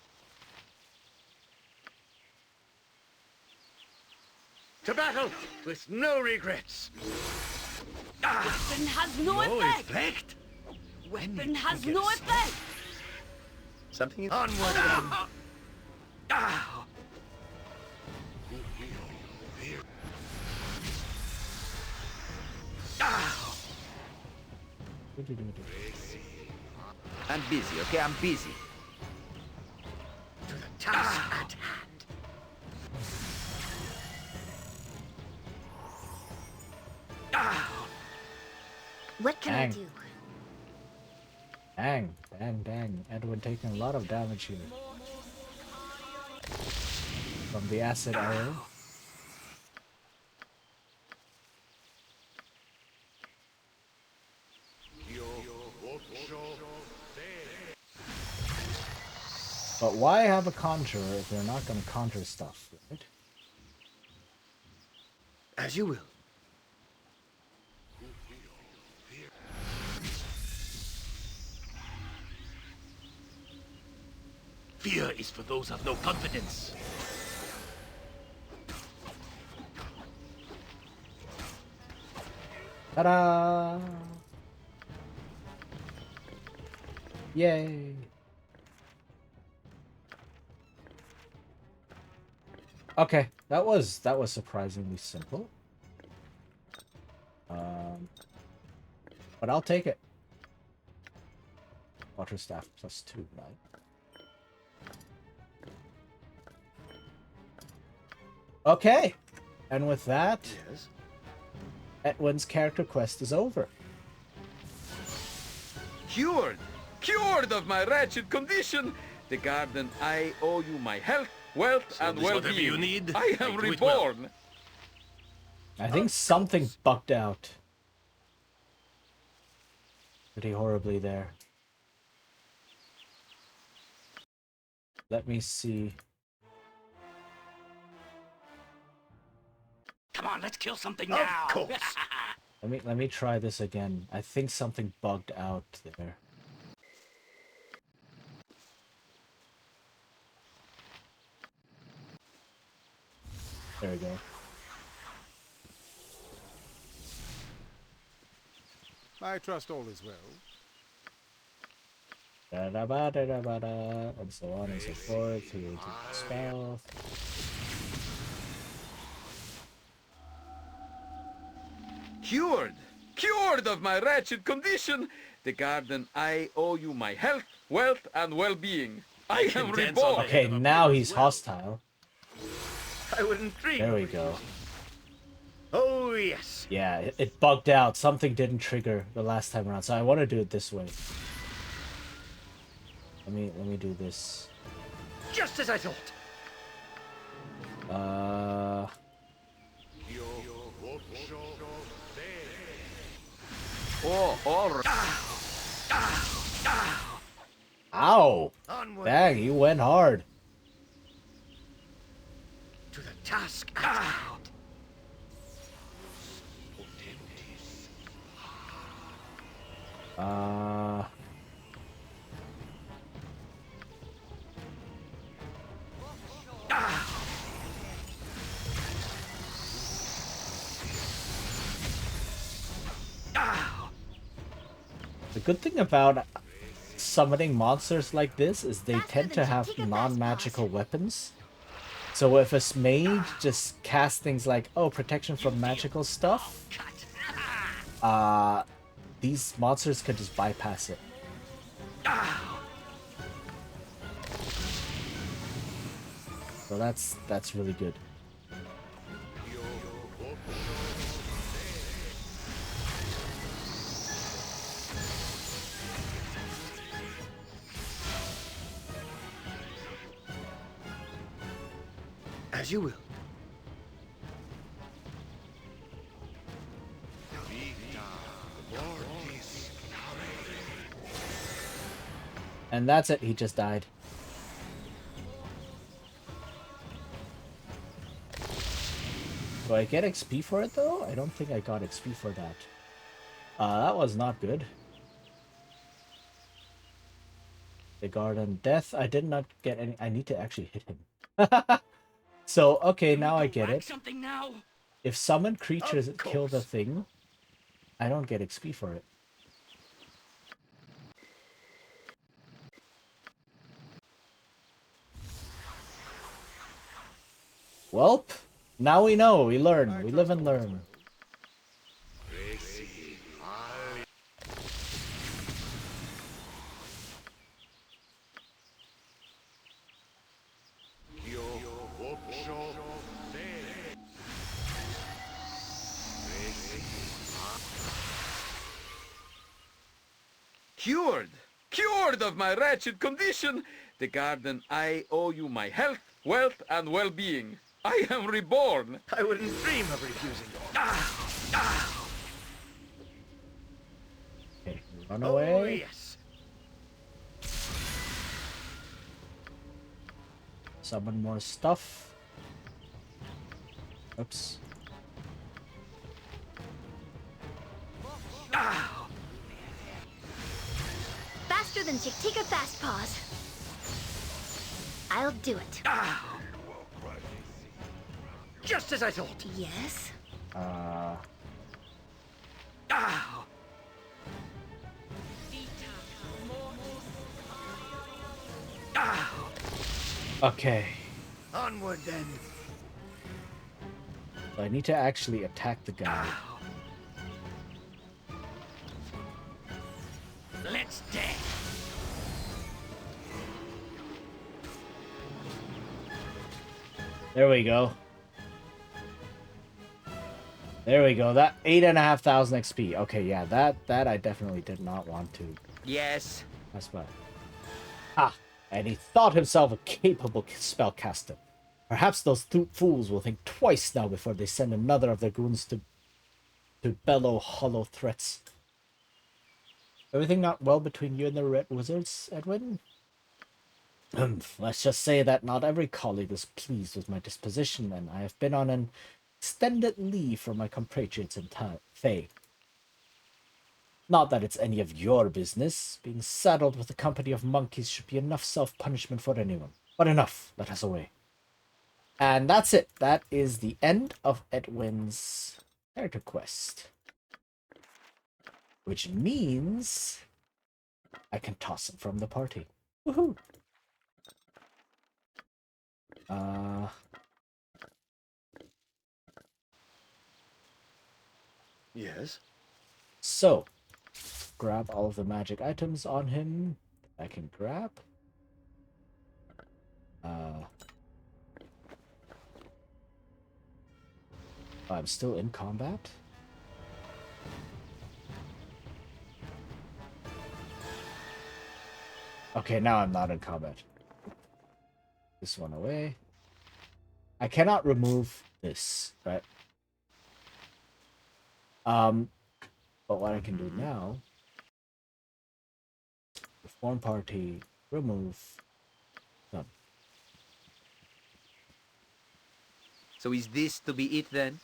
To battle with no regrets. Weapon has no effect. Weapon has no effect. Something onward. I'm busy, okay? I'm busy. To the task at hand. What can I Dang. do? Dang, dang, dang. Edwin taking a lot of damage here. From the acid arrow. But why have a conjurer if they're not going to conjure stuff, right? As you will. Fear is for those of no confidence. Ta-da! Yay! Okay, that was surprisingly simple. But I'll take it. Water staff +2, right? Okay, and with that, Yes. Edwin's character quest is over. Cured! Cured of my wretched condition! The garden, I owe you my health, wealth, and well-being. Whatever you need, I am do it well. reborn! I think something bugged out. Pretty horribly there. Let me see. Come on, let's kill something now. Of course. Let me try this again. I think something bugged out there. There we go. I trust all is well. Da-da-ba-da-da-ba-da, and so on and so forth. Here to the spell. Cured! Cured of my wretched condition! The garden, I owe you my health, wealth, and well-being. I am reborn! Okay, now he's hostile. I wouldn't dream. There we go. Oh, yes. Yeah, it bugged out. Something didn't trigger the last time around, so I want to do it this way. Let me do this. Just as I thought. Oh, all right. Ow! Onward. Dang, you went hard. To the task at hand. The good thing about summoning monsters like this is they tend to have non-magical weapons. So if a mage just casts things like, oh, protection from magical stuff, these monsters could just bypass it. So that's really good. As you will. And that's it, he just died. Do I get XP for it though? I don't think I got XP for that. That was not good. The Garden Death, I did not get any. I need to actually hit him. So, okay, now I get it. If summoned creatures kill the thing, I don't get XP for it. Welp, now we know, we learn, we live and learn. Cured! Cured of my wretched condition! The garden, I owe you my health, wealth, and well-being. I am reborn! I wouldn't dream of refusing. Okay, run away. Oh, yes. Summon more stuff. Oops. Faster than Chick-Tika Fast Paws. I'll do it. Just as I thought. Yes? Ow! Ow! Okay. Onward then. So I need to actually attack the guy. Let's dance. There we go. There we go. That 8,500 XP. Okay, yeah, that I definitely did not want to. Yes. That's fine. Ah, and he thought himself a capable spellcaster. Perhaps those fools will think twice now before they send another of their goons to bellow hollow threats. Everything not well between you and the Red Wizards, Edwin? Let's just say that not every colleague was pleased with my disposition, and I have been on an extended leave from my compatriots in Fae. Not that it's any of your business. Being saddled with a company of monkeys should be enough self-punishment for anyone. But enough, let us away. And that's it. That is the end of Edwin's character quest. Which means I can toss him from the party. Woohoo! Yes? So, grab all of the magic items on him. I can grab. I'm still in combat. Okay, now I'm not in combat. This one away. I cannot remove this, right? But what I can do now, reform party, remove, done. So is this to be it then?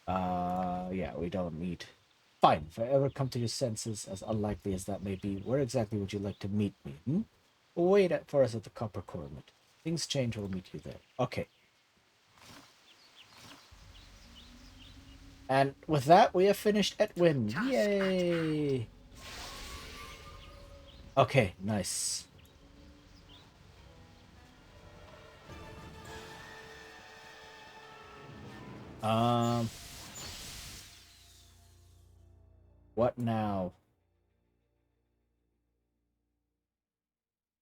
Yeah, we don't need. Fine, if I ever come to your senses, as unlikely as that may be, where exactly would you like to meet me, hmm? Wait for us at the Copper Cornet. Things change, we'll meet you there. Okay. And with that, we have finished Edwin. Yay! Okay, nice. What now?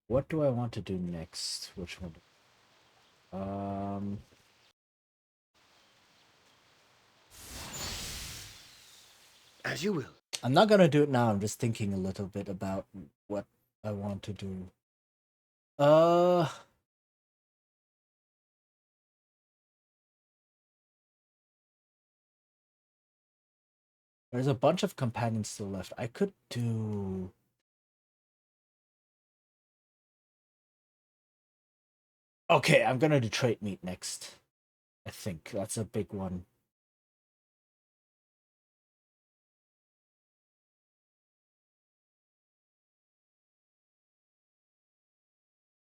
What do I want to do next? Which one? As you will. I'm not gonna do it now. I'm just thinking a little bit about what I want to do. There's a bunch of companions still left. I could do. Okay, I'm gonna do trade meet next. I think that's a big one.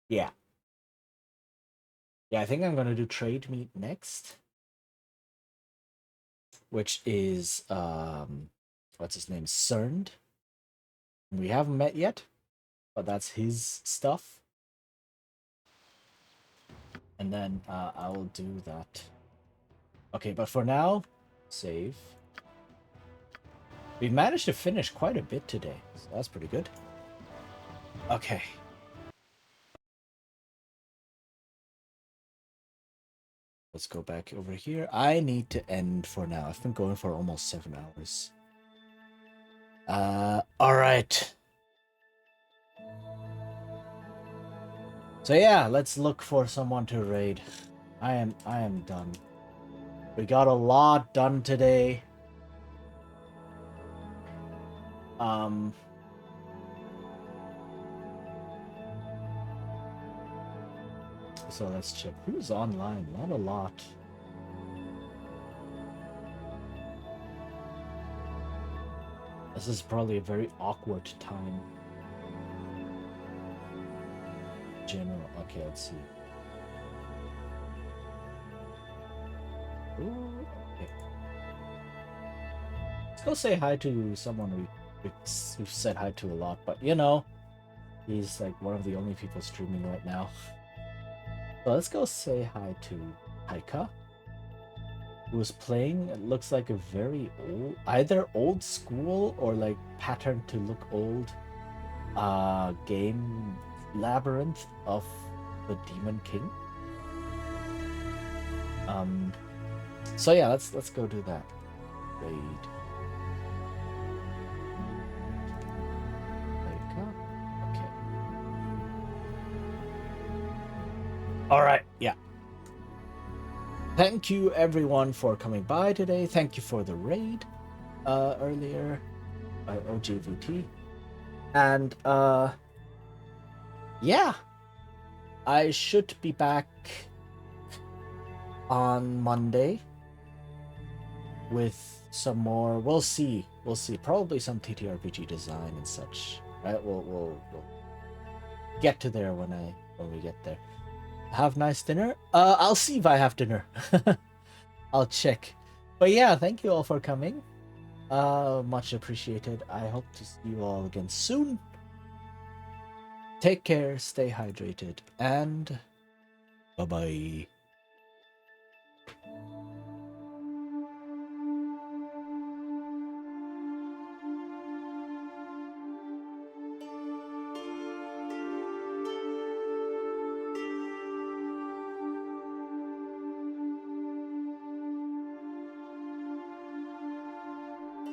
Yeah. Yeah, I think I'm gonna do trade meet next. Which is what's his name? Cerned. We haven't met yet, but that's his stuff. And then I will do that. Okay, but for now, save. We managed to finish quite a bit today, so that's pretty good. Okay. Let's go back over here. I need to end for now. I've been going for almost 7 hours. Alright. So yeah, let's look for someone to raid. I am done. We got a lot done today. So let's check. Who's online? Not a lot. This is probably a very awkward time. General. Okay, let's see. Ooh, okay. go say hi to someone we've said hi to a lot, but you know, he's like one of the only people streaming right now. So let's go say hi to Haika, who's playing. It looks like a very old, either old school or like patterned to look old game Labyrinth of the Demon King. So yeah, let's go do that raid. Okay. All right. Yeah. Thank you everyone for coming by today. Thank you for the raid earlier by OGVT. And yeah, I should be back on Monday with some more. We'll see. Probably some TTRPG design and such. Right? We'll get to there when we get there. Have nice dinner. I'll see if I have dinner. I'll check. But yeah, thank you all for coming. Much appreciated. I hope to see you all again soon. Take care, stay hydrated, and bye-bye.